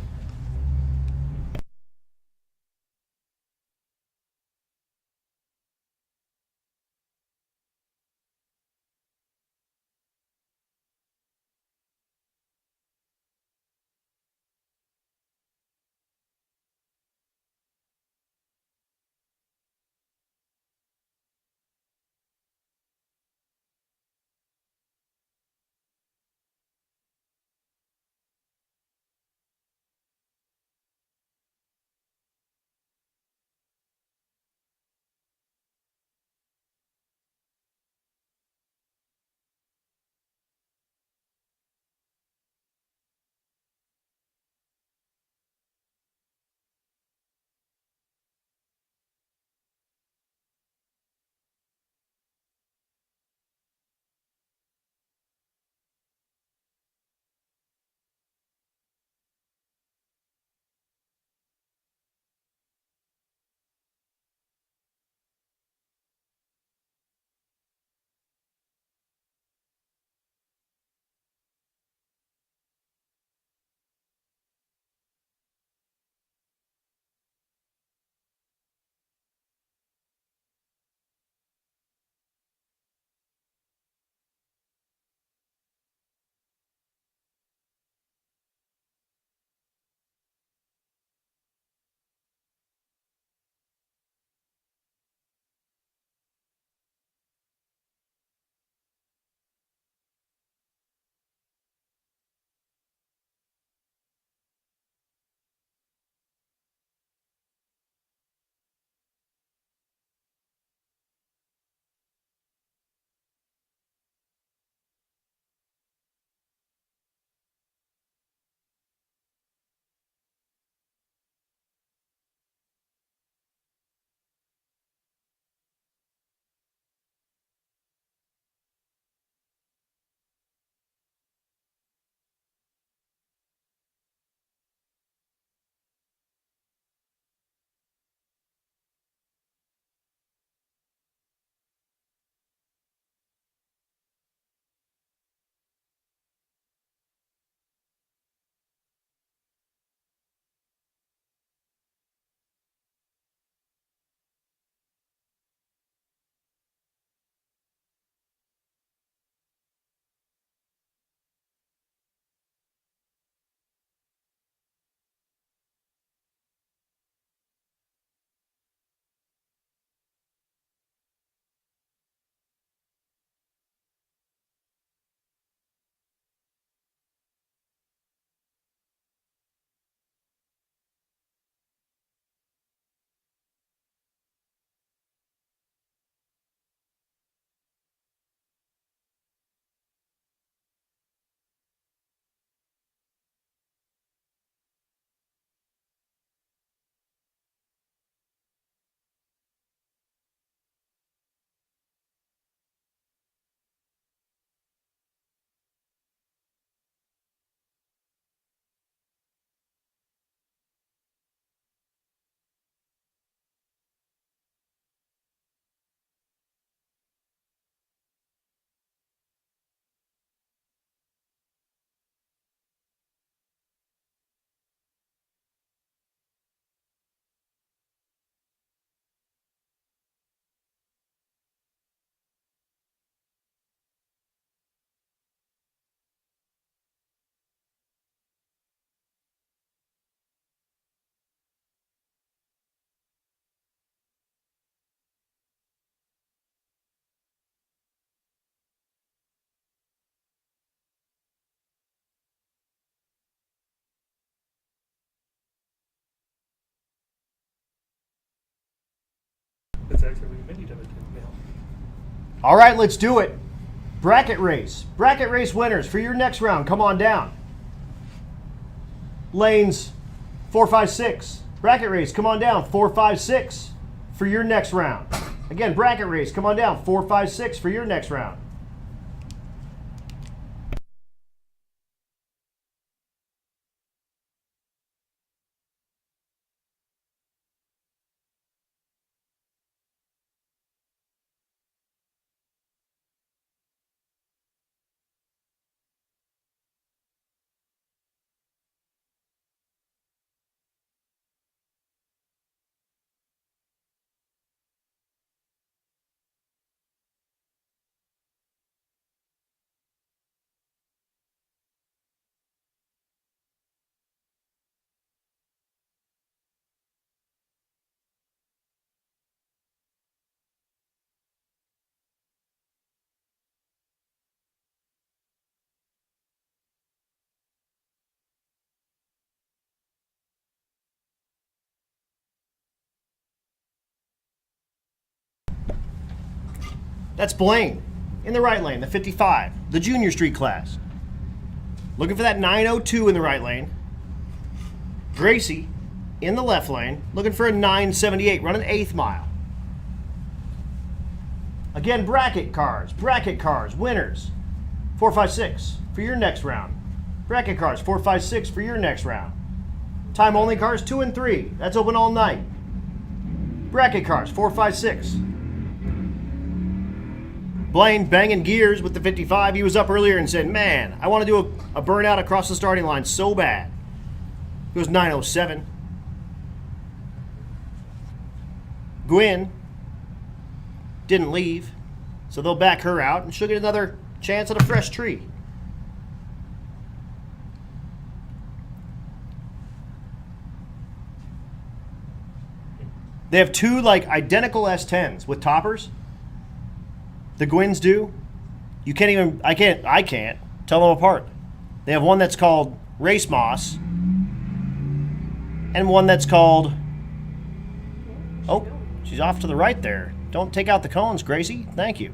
All right, let's do it. Bracket race. Bracket race winners for your next round. Come on down. Lanes 4, 5, 6. Bracket race, come on down. 4, 5, 6 for your next round. Again, bracket race, come on down. 4, 5, 6 for your next round. That's Blaine in the right lane, the 55, the junior street class. Looking for that 902 in the right lane. Gracie in the left lane, looking for a 978, running 8th mile. Again, bracket cars, winners. 4, 5, 6 for your next round. Bracket cars, 4, 5, 6 for your next round. Time only cars, 2 and 3. That's open all night. Bracket cars, 4, 5, 6. Blaine banging gears with the 55. He was up earlier and said, man, I want to do a burnout across the starting line so bad. It was 907. Gwen didn't leave, so they'll back her out, and she'll get another chance at a fresh tree. They have two like identical S10s with toppers. The Gwens do. You can't even, I can't tell them apart. They have one that's called Race Moss and one that's called, oh, she's off to the right there. Don't take out the cones, Gracie. Thank you.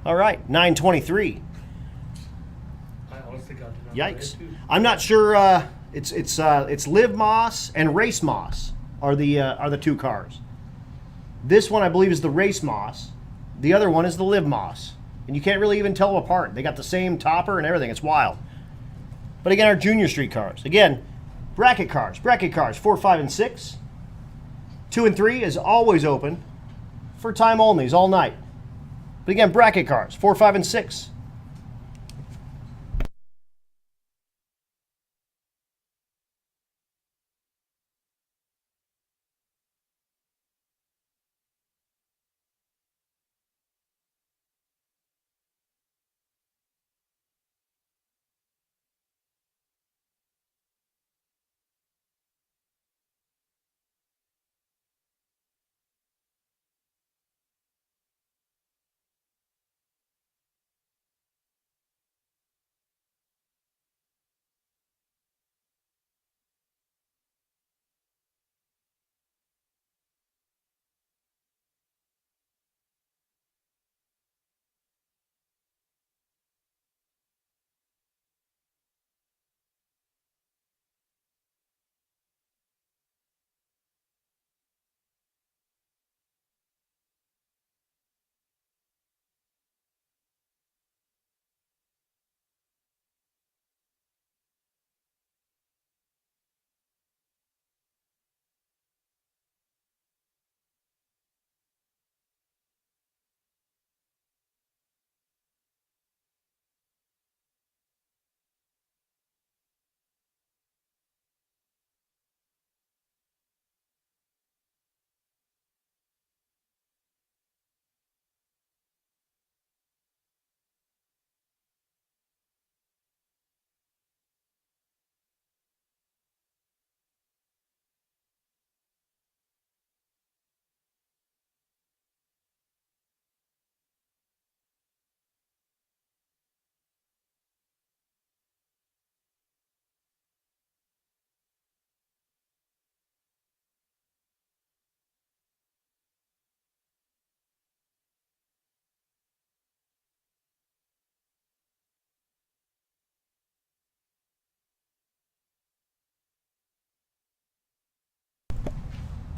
All right, 923. Yikes. I'm not sure, it's Live Moss and Race Moss are the two cars. This one I believe is the Race Moss. The other one is the Live Moss. And you can't really even tell them apart. They got the same topper and everything. It's wild. But again, our junior street cars. Again, bracket cars, 4, 5, and 6. 2 and 3 is always open for time onlys all night. But again, bracket cars, 4, 5, and 6.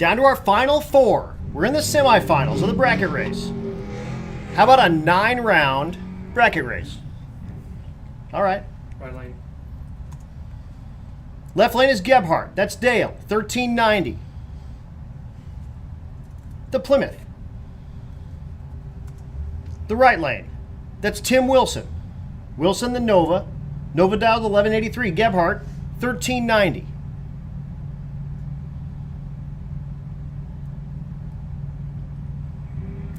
Down to our final 4. We're in the semifinals of the bracket race. How about a 9-round bracket race? All right. Right lane. Left lane is Gebhardt. That's Dale. 1390. The Plymouth. The right lane. That's Tim Wilson. Wilson the Nova. Nova dialed 1183. Gebhardt. 1390.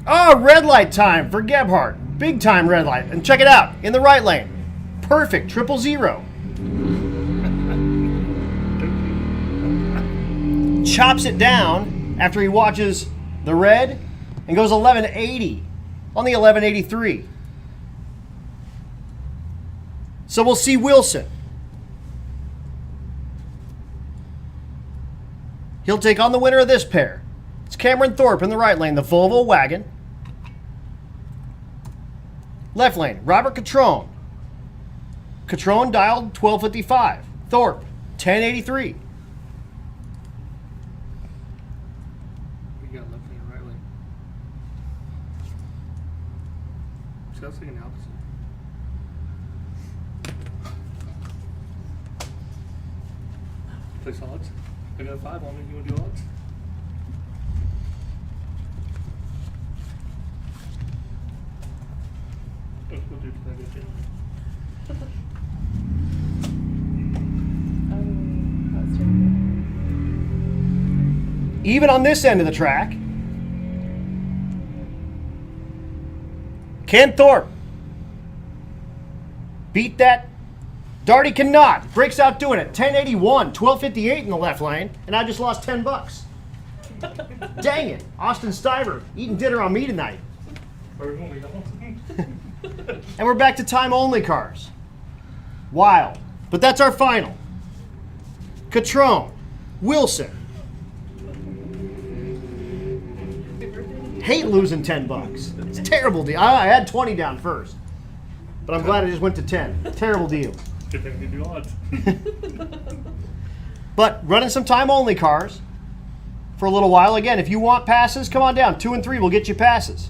Oh, red light time for Gebhardt. Big time red light. And check it out. In the right lane. Perfect. 000. Chops it down after he watches the red and goes 1180 on the 1183. So we'll see Wilson. He'll take on the winner of this pair. It's Cameron Thorpe in the right lane, the Volvo wagon. Left lane, Robert Catrone. Catrone dialed 1255. Thorpe, 1083. We got left lane, right lane. Sounds like an opposite. Place odds. I got 5 on it. You want to do odds? Let's go do it. Even on this end of the track, Ken Thorpe beat that. Darty cannot. Breaks out doing it. 1081, 1258 in the left lane, and I just lost $10. Dang it. Austin Stiver eating dinner on me tonight. And we're back to time only cars. Wild. But that's our final. Catrone, Wilson. Hate losing $10. It's a terrible deal. I had 20 down first, but I'm glad I just went to 10. Terrible deal. Good thing we do odds. But running some time only cars for a little while. Again, if you want passes, come on down. 2 and 3 will get you passes.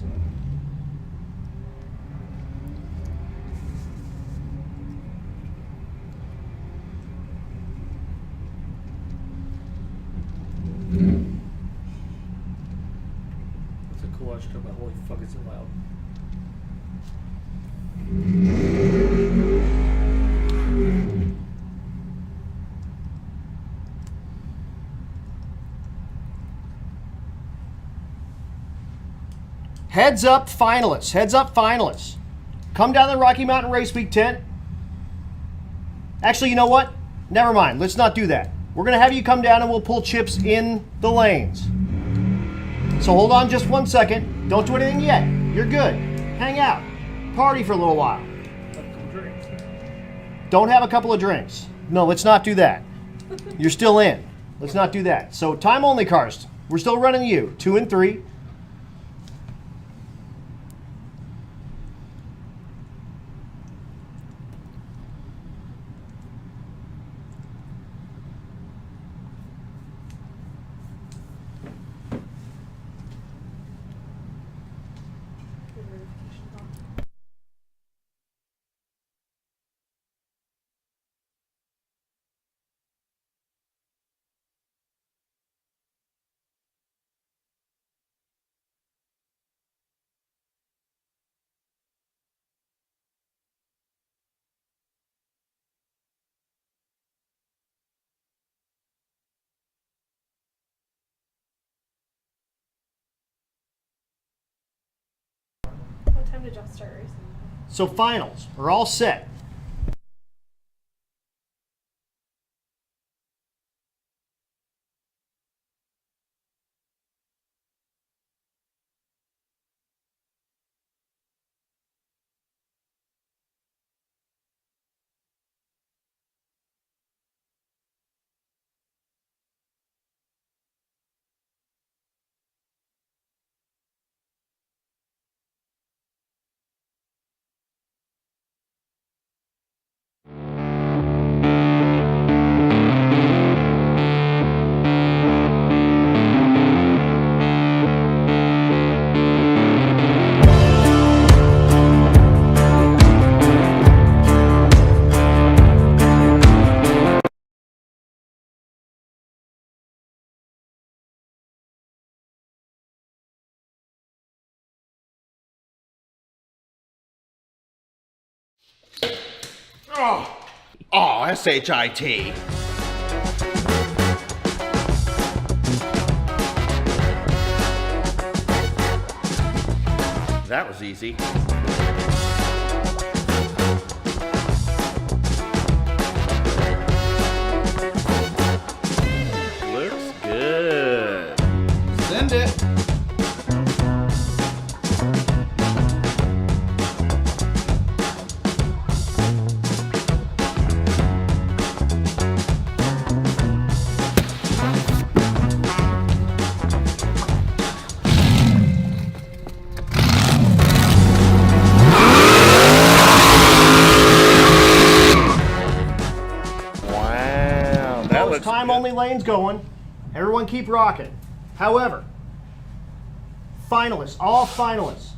That's a cool extra, but holy fuck, it's so loud. Heads up finalists. Heads up finalists. Come down to the Rocky Mountain Race Week tent. Actually, you know what? Never mind. Let's not do that. We're going to have you come down and we'll pull chips in the lanes. So hold on just 1 second. Don't do anything yet. You're good. Hang out. Party for a little while. Don't have a couple of drinks. No, let's not do that. You're still in. Let's not do that. So time only cars. We're still running you. 2 and 3. What time did y'all start racing? So finals are all set. Oh, S-H-I-T. That was easy. Looks good. Send it. Wow, that looks Time only lanes going. Everyone keep rocking. However, finalists, all finalists,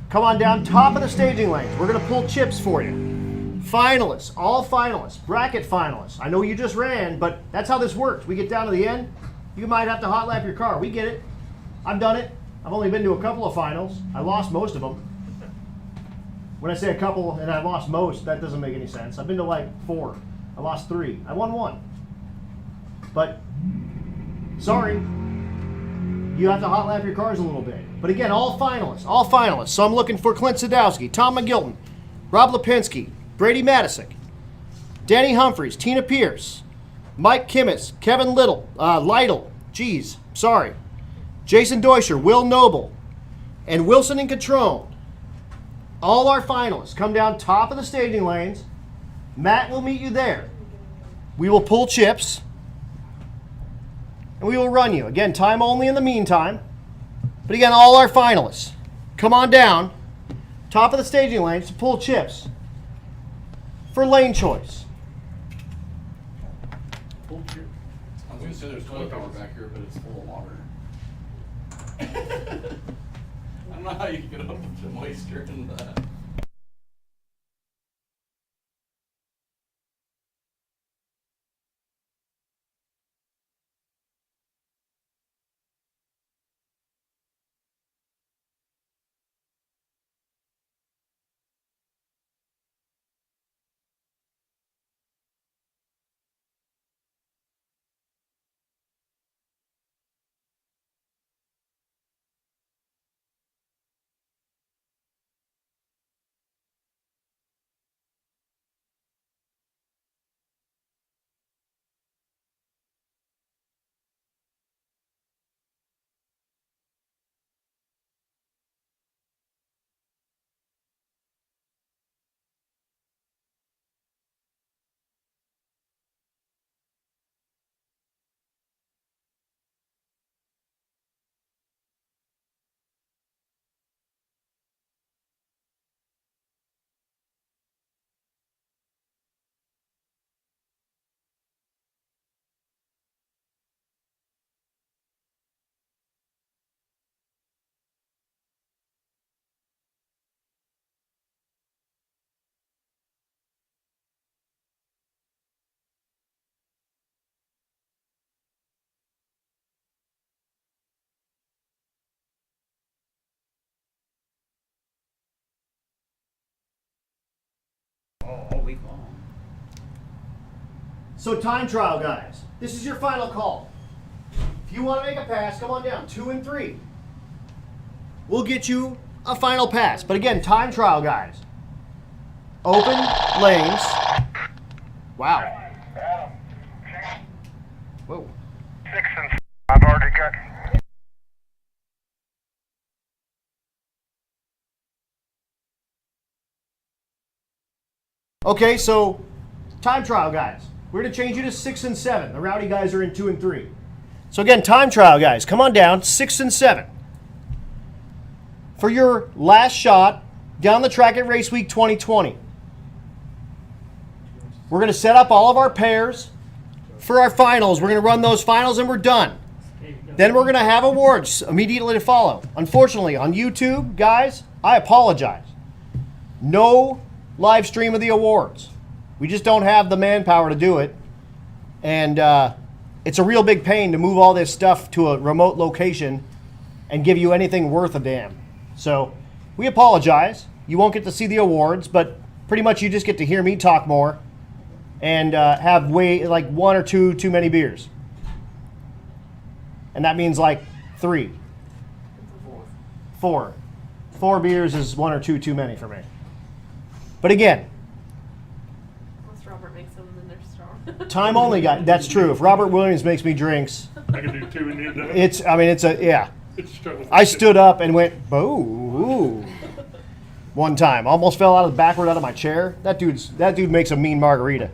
come on down top of the staging lanes. We're going to pull chips for you. Finalists, all finalists, bracket finalists. I know you just ran, but that's how this works. We get down to the end, you might have to hot lap your car. We get it. I've done it. I've only been to a couple of finals. I lost most of them. When I say a couple and I lost most, that doesn't make any sense. I've been to like 4. I lost 3. I won 1. But, sorry, you have to hot lap your cars a little bit. But again, all finalists, all finalists. So I'm looking for Clint Sadowski, Tom McGilton, Rob Lipinski, Brady Matisick, Danny Humphreys, Tina Pierce, Mike Kimmis, Kevin Lytle, Jason Deuscher, Will Noble, and Wilson and Catrone. All our finalists come down top of the staging lanes. Matt will meet you there. We will pull chips, and we will run you. Again, time only in the meantime. But again, all our finalists, come on down, top of the staging lanes to pull chips for lane choice. I was gonna say there's toilet paper back here, but it's full of water. I don't know how you can get up with the moisture in that. All week long. So time trial, guys. This is your final call. If you want to make a pass, come on down. 2 and 3. We'll get you a final pass. But again, time trial, guys. Open lanes. Wow. Whoa. 6 and I've already got. Okay, so time trial, guys. We're going to change you to 6 and 7. The Rowdy guys are in 2 and 3. So again, time trial, guys. Come on down, 6 and 7. For your last shot down the track at Race Week 2020. We're going to set up all of our pairs for our finals. We're going to run those finals and we're done. Then we're going to have awards immediately to follow. Unfortunately, on YouTube, guys, I apologize. No live stream of the awards. We just don't have the manpower to do it. And it's a real big pain to move all this stuff to a remote location and give you anything worth a damn. So we apologize. You won't get to see the awards, but pretty much you just get to hear me talk more and have way like one or two too many beers. And that means like 3. 4. 4 beers is 1 or 2 too many for me. But again, Unless Robert makes them, then they're strong. time only guy. That's true. If Robert Williams makes me drinks, I can do 2 and you're done. it's struggle. I stood up and went, boo. One time. Almost fell out of my chair. That dude makes a mean margarita.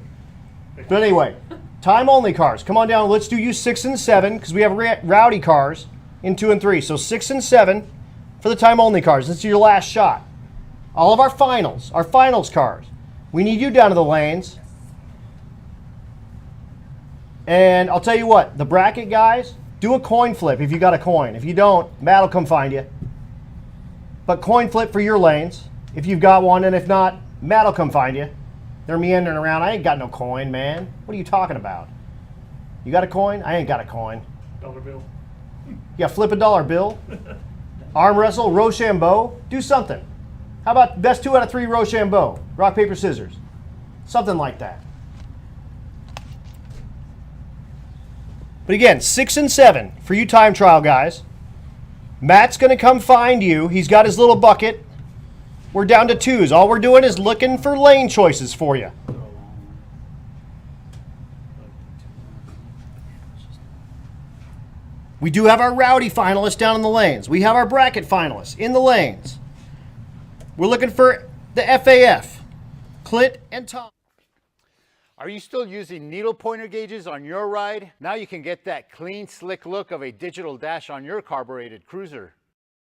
But anyway, time only cars. Come on down. Let's do you 6 and 7 because we have rowdy cars in 2 and 3. So 6 and 7 for the time only cars. This is your last shot. All of our finals cars. We need you down to the lanes. And I'll tell you what, the bracket guys, do a coin flip if you got a coin. If you don't, Matt will come find you. But coin flip for your lanes if you've got one, and if not, Matt will come find you. They're meandering around. I ain't got no coin, man. What are you talking about? You got a coin? I ain't got a coin. $1 bill. Yeah, flip a $1 bill. Arm wrestle, Rochambeau. Do something. How about best 2 out of 3 Rochambeau? Rock, paper, scissors. Something like that. But again, 6 and 7 for you time trial guys. Matt's going to come find you. He's got his little bucket. We're down to 2s. All we're doing is looking for lane choices for you. We do have our rowdy finalists down in the lanes. We have our bracket finalists in the lanes. We're looking for the FAF, Clint and Tom. Are you still using needle pointer gauges on your ride? Now you can get that clean, slick look of a digital dash on your carbureted cruiser.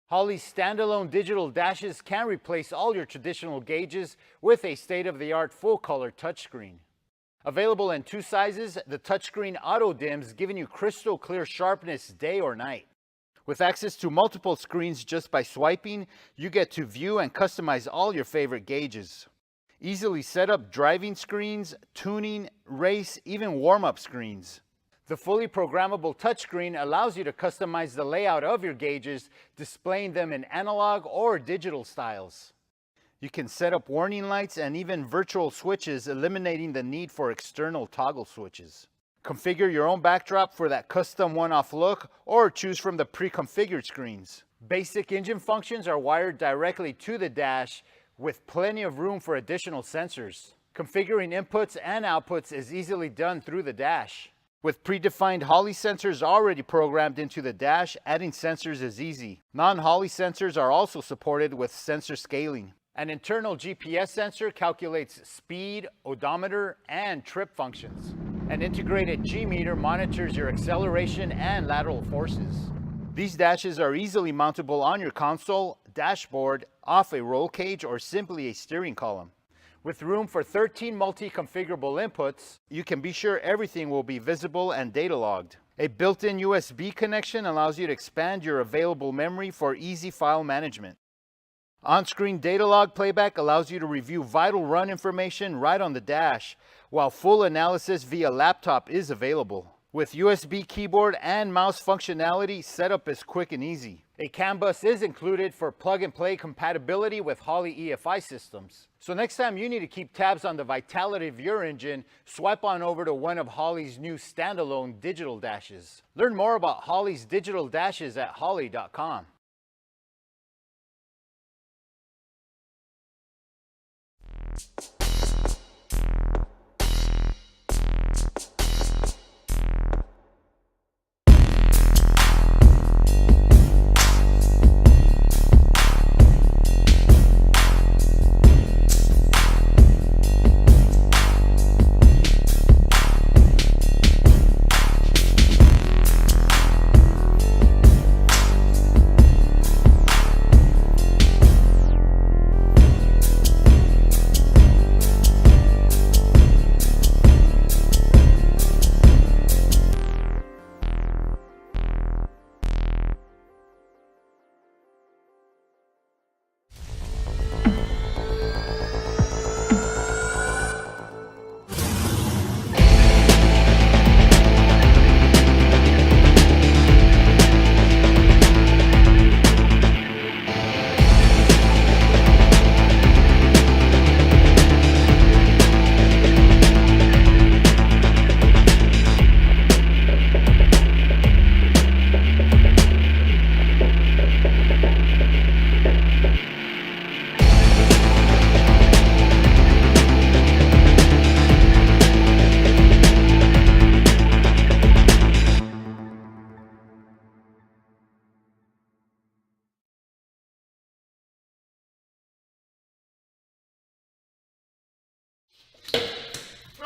Holley's standalone digital dashes can replace all your traditional gauges with a state-of-the-art full-color touchscreen. Available in 2 sizes, the touchscreen auto-dims, giving you crystal clear sharpness day or night. With access to multiple screens just by swiping, you get to view and customize all your favorite gauges. Easily set up driving screens, tuning, race, even warm-up screens. The fully programmable touchscreen allows you to customize the layout of your gauges, displaying them in analog or digital styles. You can set up warning lights and even virtual switches, eliminating the need for external toggle switches. Configure your own backdrop for that custom one-off look, or choose from the pre-configured screens. Basic engine functions are wired directly to the dash, with plenty of room for additional sensors. Configuring inputs and outputs is easily done through the dash. With predefined Holley sensors already programmed into the dash, adding sensors is easy. Non-Holley sensors are also supported with sensor scaling. An internal GPS sensor calculates speed, odometer, and trip functions. An integrated G-meter monitors your acceleration and lateral forces. These dashes are easily mountable on your console, dashboard, off a roll cage, or simply a steering column. With room for 13 multi-configurable inputs, you can be sure everything will be visible and data logged. A built-in USB connection allows you to expand your available memory for easy file management. On-screen data log playback allows you to review vital run information right on the dash, while full analysis via laptop is available. With USB keyboard and mouse functionality, setup is quick and easy. A CAN bus is included for plug-and-play compatibility with Holley EFI systems. So next time you need to keep tabs on the vitality of your engine, swipe on over to one of Holley's new standalone digital dashes. Learn more about Holley's digital dashes at holley.com.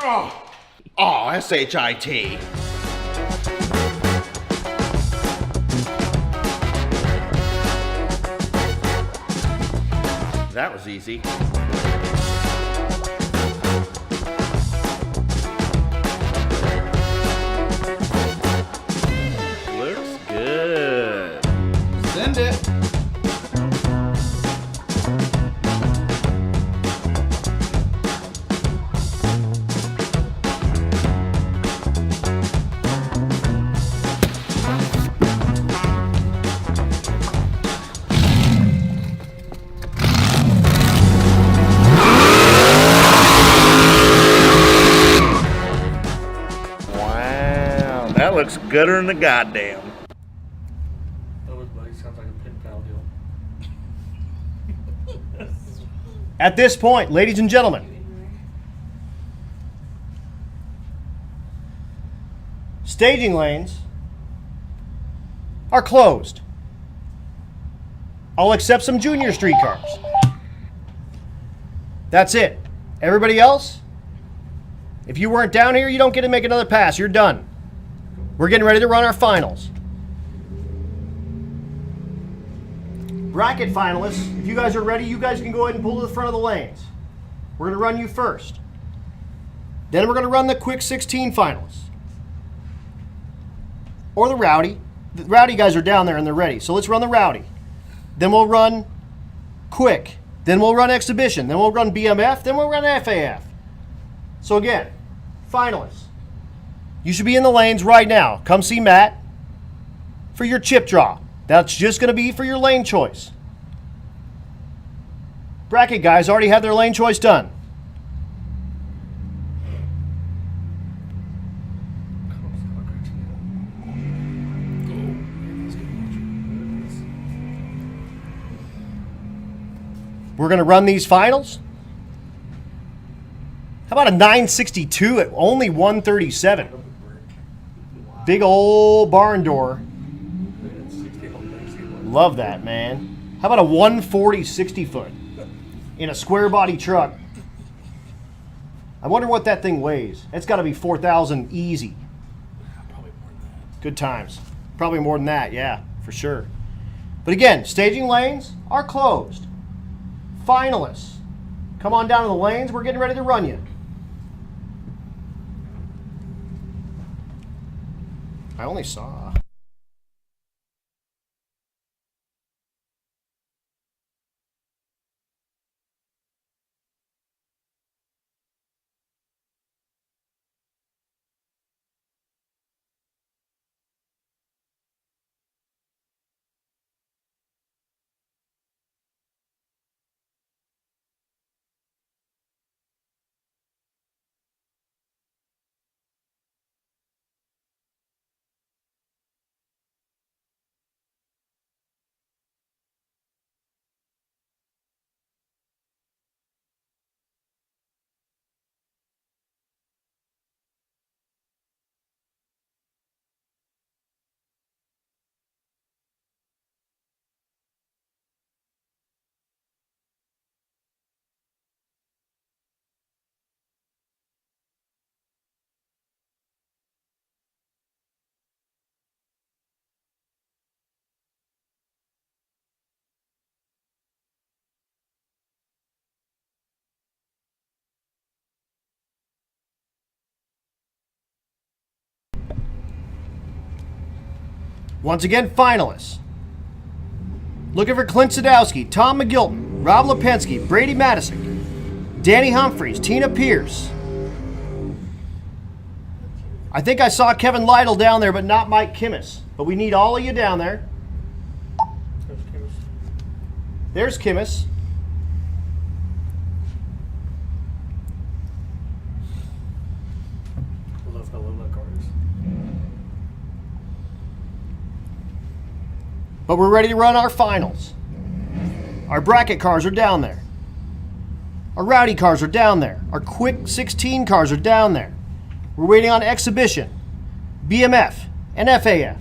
Oh, S-H-I-T. That was easy. Looks good. Send it. Wow, that looks gooder than the goddamn. That was buddy. Sounds like a pen pal deal. At this point, ladies and gentlemen, staging lanes are closed. I'll accept some junior streetcars. That's it. Everybody else, if you weren't down here, you don't get to make another pass. You're done. We're getting ready to run our finals. Bracket finalists, if you guys are ready, you guys can go ahead and pull to the front of the lanes. We're going to run you first. Then we're going to run the quick 16 finalists. Or the Rowdy. The Rowdy guys are down there and they're ready. So let's run the Rowdy. Then we'll run quick. Then we'll run exhibition. Then we'll run BMF. Then we'll run FAF. So again, finalists. You should be in the lanes right now. Come see Matt for your chip draw. That's just going to be for your lane choice. Bracket guys already have their lane choice done. We're going to run these finals. How about a 962 at only 137? Big old barn door. Love that, man. How about a 140 60 foot in a square body truck? I wonder what that thing weighs. It's got to be 4,000 easy. Probably more than that. Good times. Probably more than that, yeah, for sure. But again, staging lanes are closed. Finalists, come on down to the lanes. We're getting ready to run you. I only saw. Once again, finalists. Looking for Clint Sadowski, Tom McGilton, Rob Lipinski, Brady Madison, Danny Humphreys, Tina Pierce. I think I saw Kevin Lytle down there, but not Mike Kimmis. But we need all of you down there. There's Kimmis. I love how low that car is. But we're ready to run our finals. Our bracket cars are down there. Our Rowdy cars are down there. Our quick 16 cars are down there. We're waiting on exhibition, BMF, and FAF.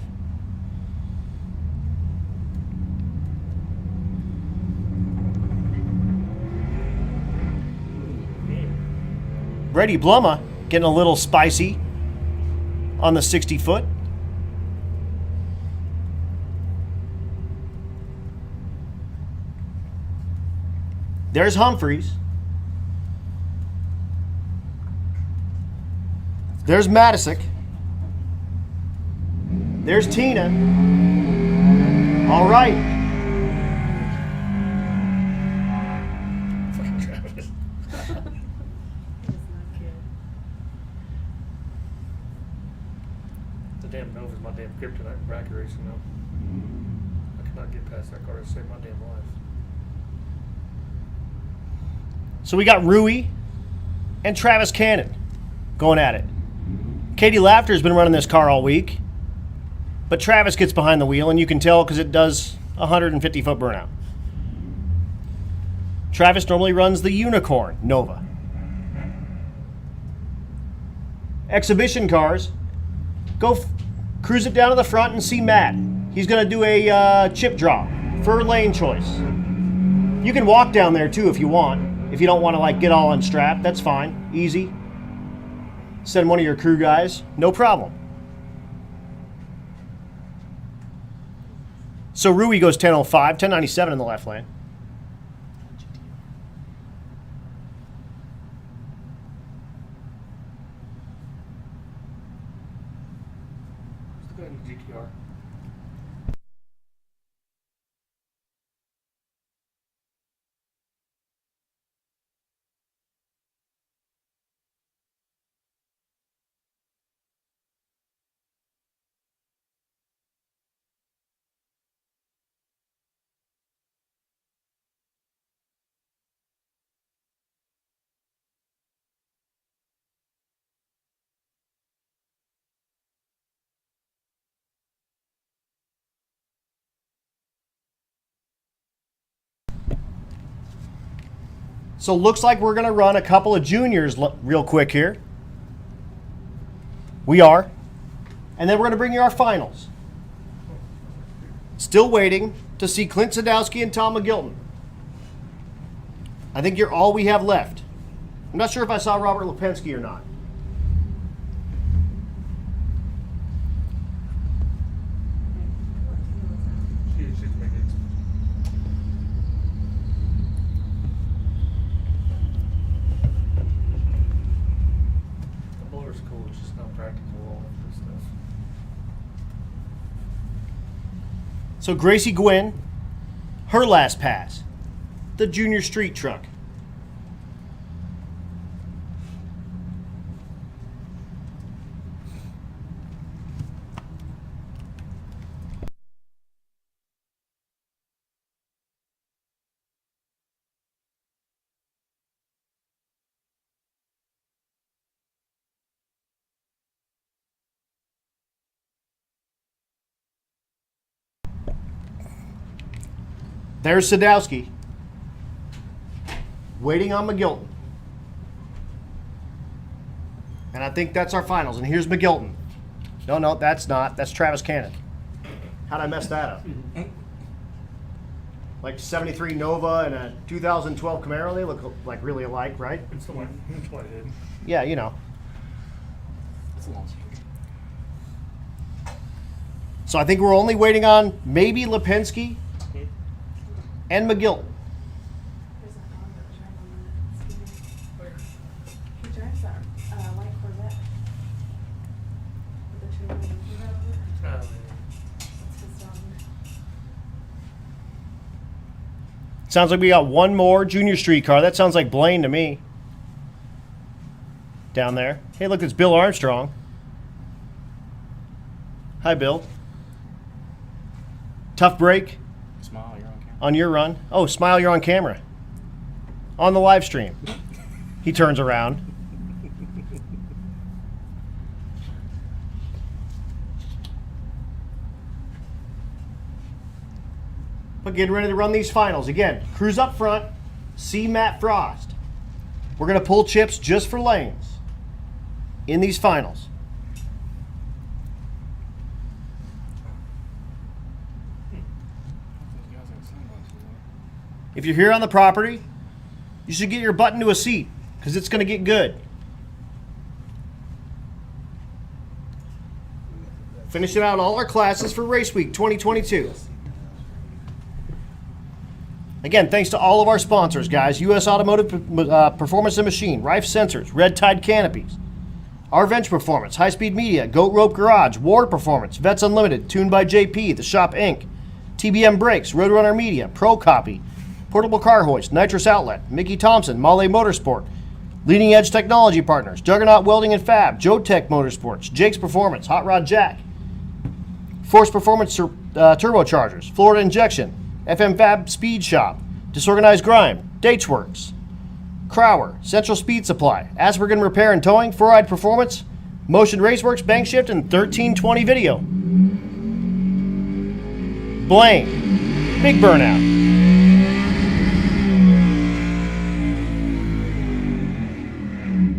Brady Bluma getting a little spicy on the 60 foot. There's Humphreys. There's Matisic. There's Tina. All right. Fucking Travis. The damn Nova's my damn kryptonite in bracket racing though. I cannot get past that car to save my damn life. So we got Rowdy and Travis Cannon going at it. Katie Laughter's been running this car all week, but Travis gets behind the wheel, and you can tell because it does 150 foot burnout. Travis normally runs the Unicorn Nova. Exhibition cars, cruise it down to the front and see Matt. He's going to do a chip draw for lane choice. You can walk down there too if you want. If you don't want to like get all unstrapped, that's fine. Easy. Send one of your crew guys, no problem. So Rowdy goes 10.05, 10.97 in the left lane. Who's the guy in the GTR? So looks like we're going to run a couple of juniors real quick here. We are. And then we're going to bring you our finals. Still waiting to see Clint Sadowski and Tom McGilton. I think you're all we have left. I'm not sure if I saw Robert Lipinski or not. She's making it. The blower's cool, it's just not practical all of this stuff. So Gracie Gwynn, her last pass, the junior street truck. There's Sadowski, waiting on McGilton. And I think that's our finals. And here's McGilton. No, that's not. That's Travis Cannon. How'd I mess that up? Like 73 Nova and a 2012 Camaro. They look like really alike, right? It's the one I did. Yeah, you know. That's a long swing. So I think we're only waiting on maybe Lipinski and McGilton. There's a dog that was driving on that scooter. He drives that white Corvette. With the trailer and the over it. That's his dog. Sounds like we got one more junior street car. That sounds like Blaine to me. Down there. Hey, look, it's Bill Armstrong. Hi, Bill. Tough break Smile, you're on camera. on your run. Oh, smile, you're on camera. On the live stream. He turns around. But getting ready to run these finals. Again, cruise up front, see Matt Frost. We're going to pull chips just for lanes in these finals. If you're here on the property, you should get your butt into a seat because it's going to get good. Finishing out all our classes for Race Week 2022. Again, thanks to all of our sponsors, guys. U.S. Automotive Performance and Machine, Rife Sensors, Red Tide Canopies, Our Venture Performance, High Speed Media, Goat Rope Garage, Ward Performance, Vets Unlimited, Tuned by JP, The Shop Inc., TBM Brakes, Roadrunner Media, Pro Copy, Portable Car Hoist, Nitrous Outlet, Mickey Thompson, Mahle Motorsport, Leading Edge Technology Partners, Juggernaut Welding and Fab, Joe-Tech Motorsports, Jake's Performance, Hot Rod Jack, Force Performance Turbochargers, Florida Injection, FM Fab Speed Shop, Disorganized Grime, Datesworks, Crower, Central Speed Supply, Aspergen Repair and Towing, Four-Eyed Performance, Motion Raceworks, Bank Shift, and 1320 Video. Blaine, Big Burnout.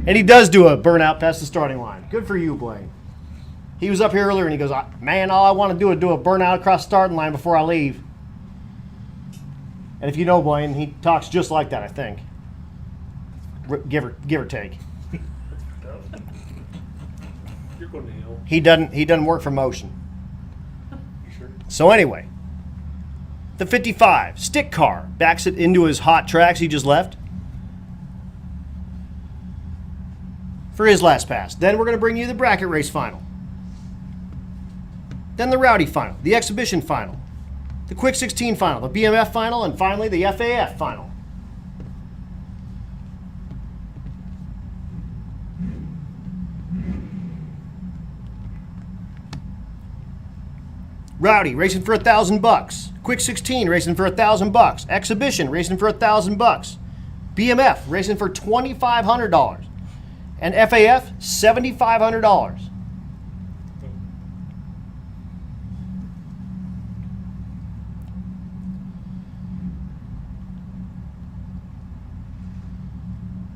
And he does do a burnout past the starting line. Good for you, Blaine. He was up here earlier and he goes, man, all I want to do is do a burnout across the starting line before I leave. And if you know Blaine, he talks just like that, I think. Give or take. You're going to hell. He doesn't work for motion. You sure? So anyway, the 55 stick car backs it into his hot tracks he just left for his last pass. Then we're going to bring you the bracket race final. Then the Rowdy final, the exhibition final, the Quick 16 final, the BMF final, and finally the FAF final. Rowdy racing for $1,000. Quick 16 racing for $1,000. Exhibition racing for $1,000. BMF racing for $2,500. And FAF $7,500.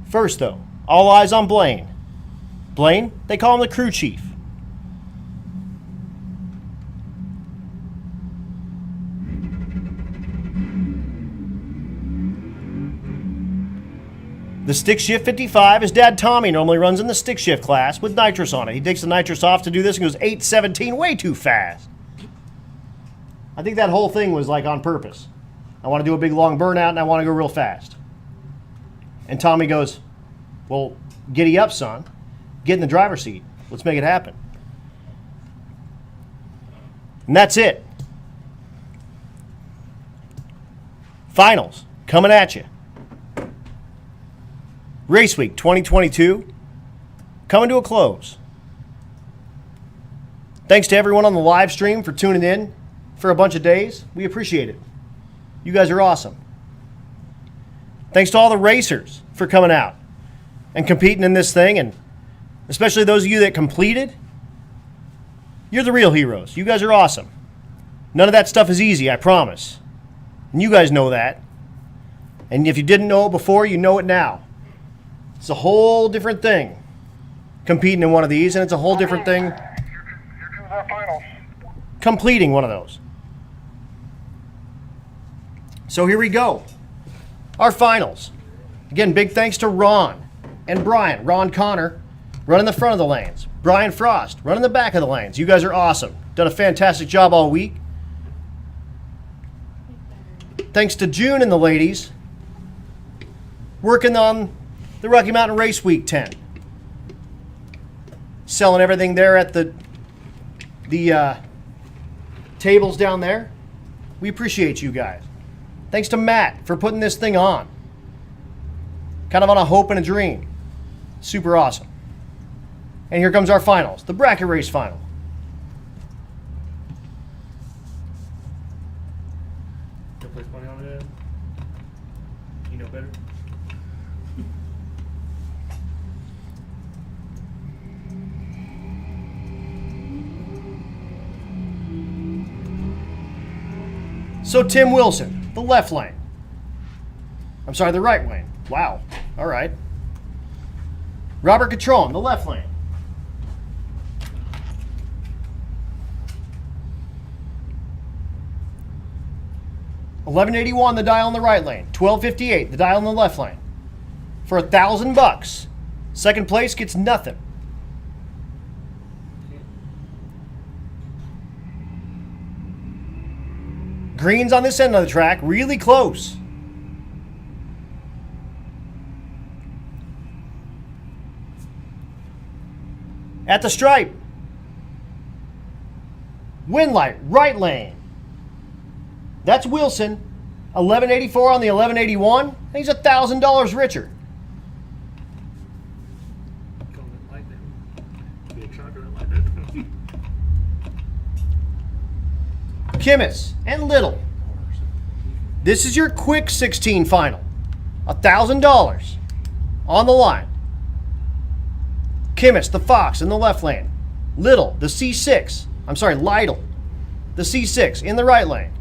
First, though, all eyes on Blaine. Blaine, they call him the crew chief. The stick shift 55, his dad Tommy normally runs in the stick shift class with nitrous on it. He takes the nitrous off to do this and goes 8:17, way too fast. I think that whole thing was like on purpose. I want to do a big long burnout and I want to go real fast. And Tommy goes, well, giddy up, son. Get in the driver's seat. Let's make it happen. And that's it. Finals coming at you. Race Week 2022 coming to a close. Thanks to everyone on the live stream for tuning in for a bunch of days. We appreciate it. You guys are awesome. Thanks to all the racers for coming out and competing in this thing, and especially those of you that completed. You're the real heroes. You guys are awesome. None of that stuff is easy, I promise. And you guys know that. And if you didn't know it before, you know it now. It's a whole different thing competing in one of these, and it's a whole different thing Here comes our finals. completing one of those. So here we go. Our finals. Again, big thanks to Ron and Brian. Ron Connor running the front of the lanes. Brian Frost running the back of the lanes. You guys are awesome. Done a fantastic job all week. Thanks to June and the ladies working on the Rocky Mountain Race Week 10. Selling everything there at the tables down there. We appreciate you guys. Thanks to Matt for putting this thing on. Kind of on a hope and a dream. Super awesome. And here comes our finals, the bracket race final. Don't place money on it. You know better. So Tim Wilson, the left lane. I'm sorry, the right lane. Wow. All right. Robert Catron, the left lane. $11.81 the dial in the right lane. $12.58 the dial in the left lane. For $1,000, second place gets nothing. Green's on this end of the track, really close. At the stripe. Wind light, right lane. That's Wilson. 1184 on the 1181. He's $1,000 richer. Kimmis and Little. This is your quick 16 final. $1,000 on the line. Kimmis, the Fox in the left lane. Little, the C6. I'm sorry, Lytle, the C6 in the right lane.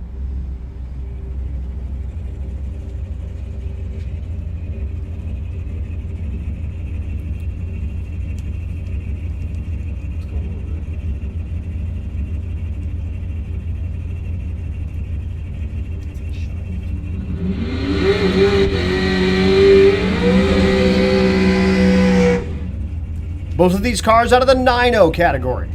Both of these cars out of the 9.0 category.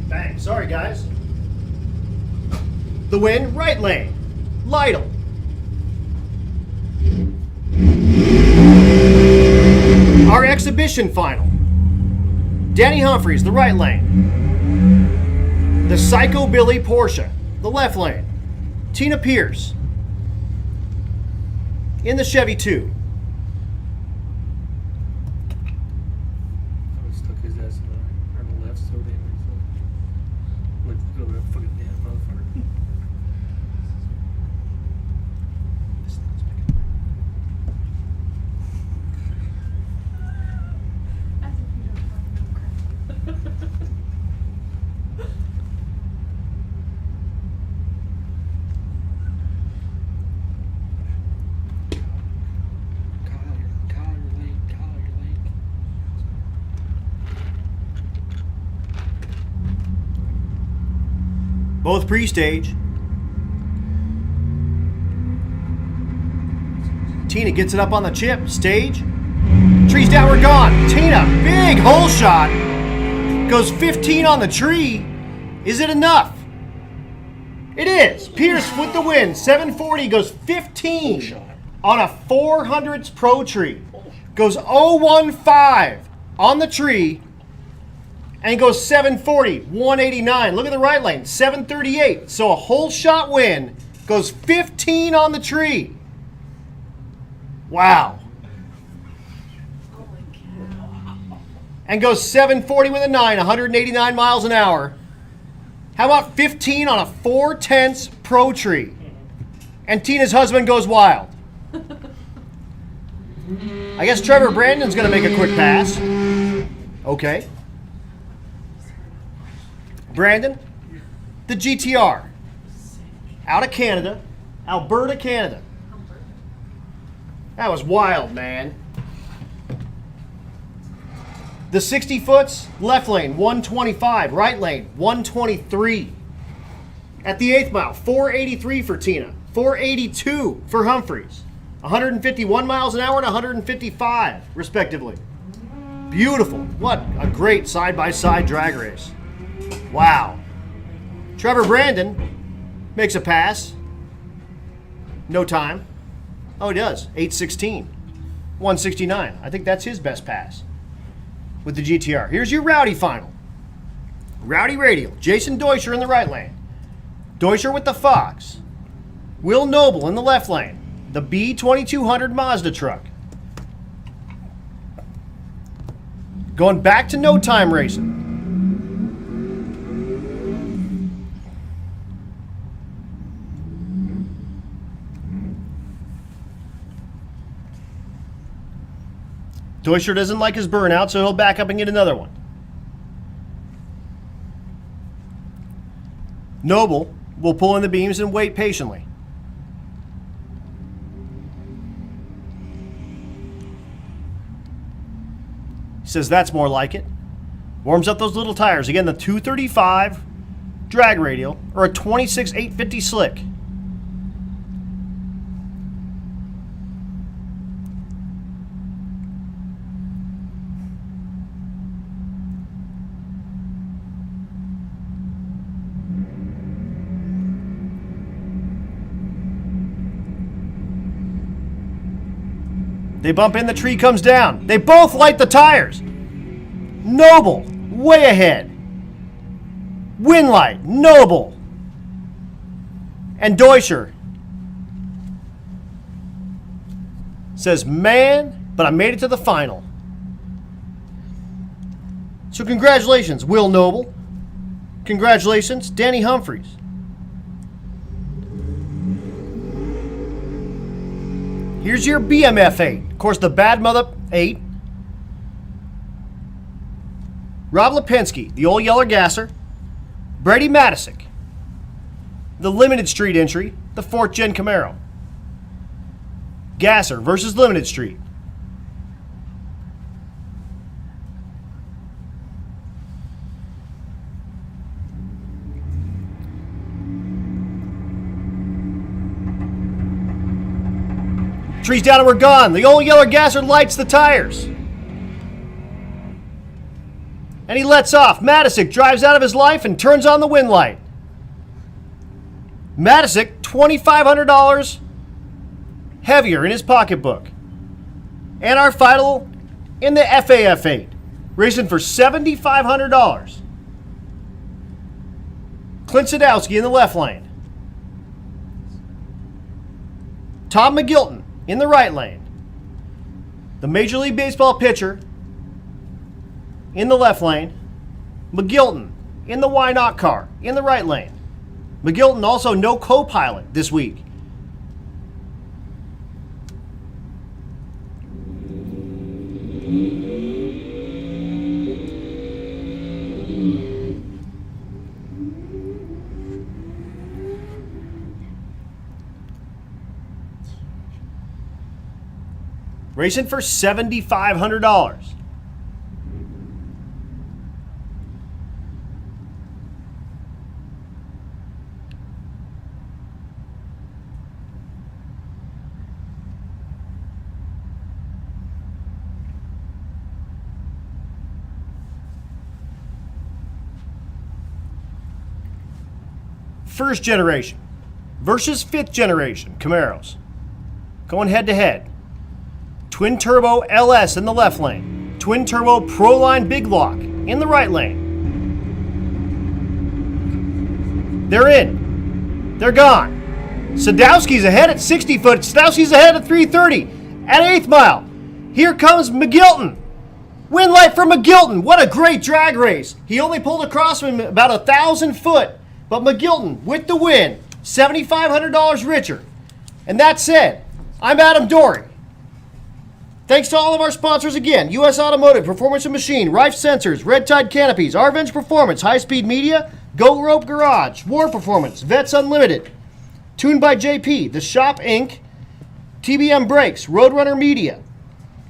Bang, sorry guys. The win, right lane. Lytle. Our exhibition final. Danny Humphreys, the right lane. The Psycho Billy Porsche, the left lane. Tina Pierce in the Chevy 2. Stuck his ass on the left so damn easily. Look at that fucking damn motherfucker. As if you don't have no crap. Both pre-stage. Tina gets it up on the chip. Stage. Tree's down, we're gone. Tina, big hole shot. Goes 15 on the tree. Is it enough? It is. Pierce with the win. 740 goes 15 on a 400s Pro tree. Goes 015 on the tree. And goes 740, 189. Look at the right lane, 738. So a whole shot win. Goes 15 on the tree. Wow. And goes 740 with a 9, 189 miles an hour. How about 15 on a 4/10 Pro tree? And Tina's husband goes wild. I guess Trevor Brandon's going to make a quick pass. Okay. Brandon, the GTR, out of Canada, Alberta, Canada. That was wild, man. The 60 foots, left lane, 125, right lane, 123. At the 8th mile, 483 for Tina, 482 for Humphreys, 151 miles an hour and 155, respectively. Beautiful. What a great side-by-side drag race. Wow. Trevor Brandon makes a pass. No time. Oh, he does. 8:16. 169. I think that's his best pass with the GTR. Here's your Rowdy final. Rowdy radial. Jason Deutscher in the right lane. Deutscher with the Fox. Will Noble in the left lane. the B2200 Mazda truck. Going back to no time racing. Deutscher doesn't like his burnout, so he'll back up and get another one. Noble will pull in the beams and wait patiently. He says that's more like it. Warms up those little tires. Again, the 235 drag radial or a 26 850 slick. They bump in, the tree comes down. They both light the tires. Noble, way ahead. Winlight, Noble. And Deutscher says, man, but I made it to the final. So congratulations, Will Noble. Congratulations, Danny Humphreys. Here's your BMF 8. Of course, the Bad Mother 8. Rob Lipinski, the old Yeller Gasser. Brady Matisic, the Limited Street entry, the 4th Gen Camaro. Gasser versus Limited Street. Trees down and we're gone. The old Yeller Gasser lights the tires. And he lets off. Matisic drives out of his life and turns on the wind light. Matisic, $2,500 heavier in his pocketbook. And our final in the FAF 8, racing for $7,500. Clint Sadowski in the left lane. Tom McGilton in the right lane. The Major League Baseball pitcher in the left lane. McGilton in the Why Not car in the right lane. McGilton also no co-pilot this week. Racing for $7,500. First generation versus 5th generation Camaros. Going head to head. Twin Turbo LS in the left lane. Twin Turbo Proline Big Lock in the right lane. They're in. They're gone. Sadowski's ahead at 60 foot. Sadowski's ahead at 330 at 8th mile. Here comes McGilton. Win light for McGilton. What a great drag race. He only pulled across him about 1,000 foot. But McGilton with the win. $7,500 richer. And that said, I'm Adam Dory. Thanks to all of our sponsors again. U.S. Automotive, Performance and Machine, Rife Sensors, Red Tide Canopies, Arvenge Performance, High Speed Media, Go Rope Garage, War Performance, Vets Unlimited, Tuned by JP, The Shop Inc., TBM Brakes, Roadrunner Media,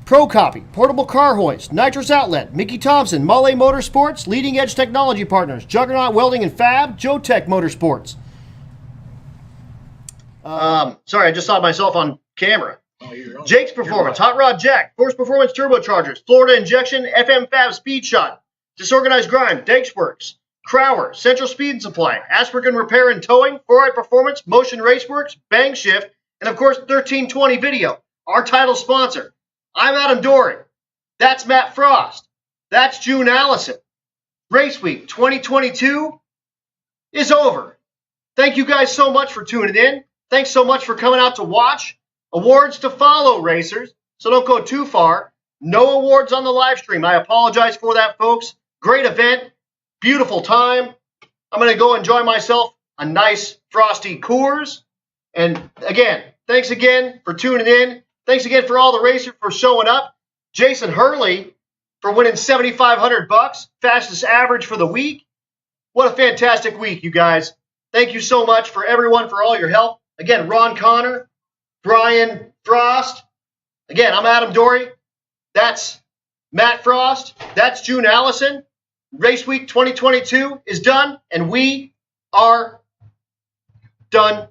Pro Copy, Portable Car Hoist, Nitrous Outlet, Mickey Thompson, Malle Motorsports, Leading Edge Technology Partners, Juggernaut Welding and Fab, Jotech Motorsports. Sorry, I just saw myself on camera. Jake's Performance, Hot Rod Jack, Force Performance Turbochargers, Florida Injection, FM Fab Speed Shot, Disorganized Grime, Dakes Works, Crower, Central Speed Supply, Aspergen Repair and Towing, 4i Performance, Motion Raceworks, Bang Shift, and of course 1320 Video, our title sponsor. I'm Adam Dory. That's Matt Frost. That's June Allison. Race Week 2022 is over. Thank you guys so much for tuning in. Thanks so much for coming out to watch. Awards to follow, racers, so don't go too far. No awards on the live stream. I apologize for that, folks. Great event. Beautiful time. I'm going to go enjoy myself a nice frosty Coors. And again, thanks again for tuning in. Thanks again for all the racers for showing up. Jason Hurley for winning $7,500, fastest average for the week. What a fantastic week, you guys. Thank you so much for everyone for all your help. Again, Ron Connor, Brian Frost. Again, I'm Adam Dory. That's Matt Frost. That's June Allison. Race Week 2022 is done, and we are done.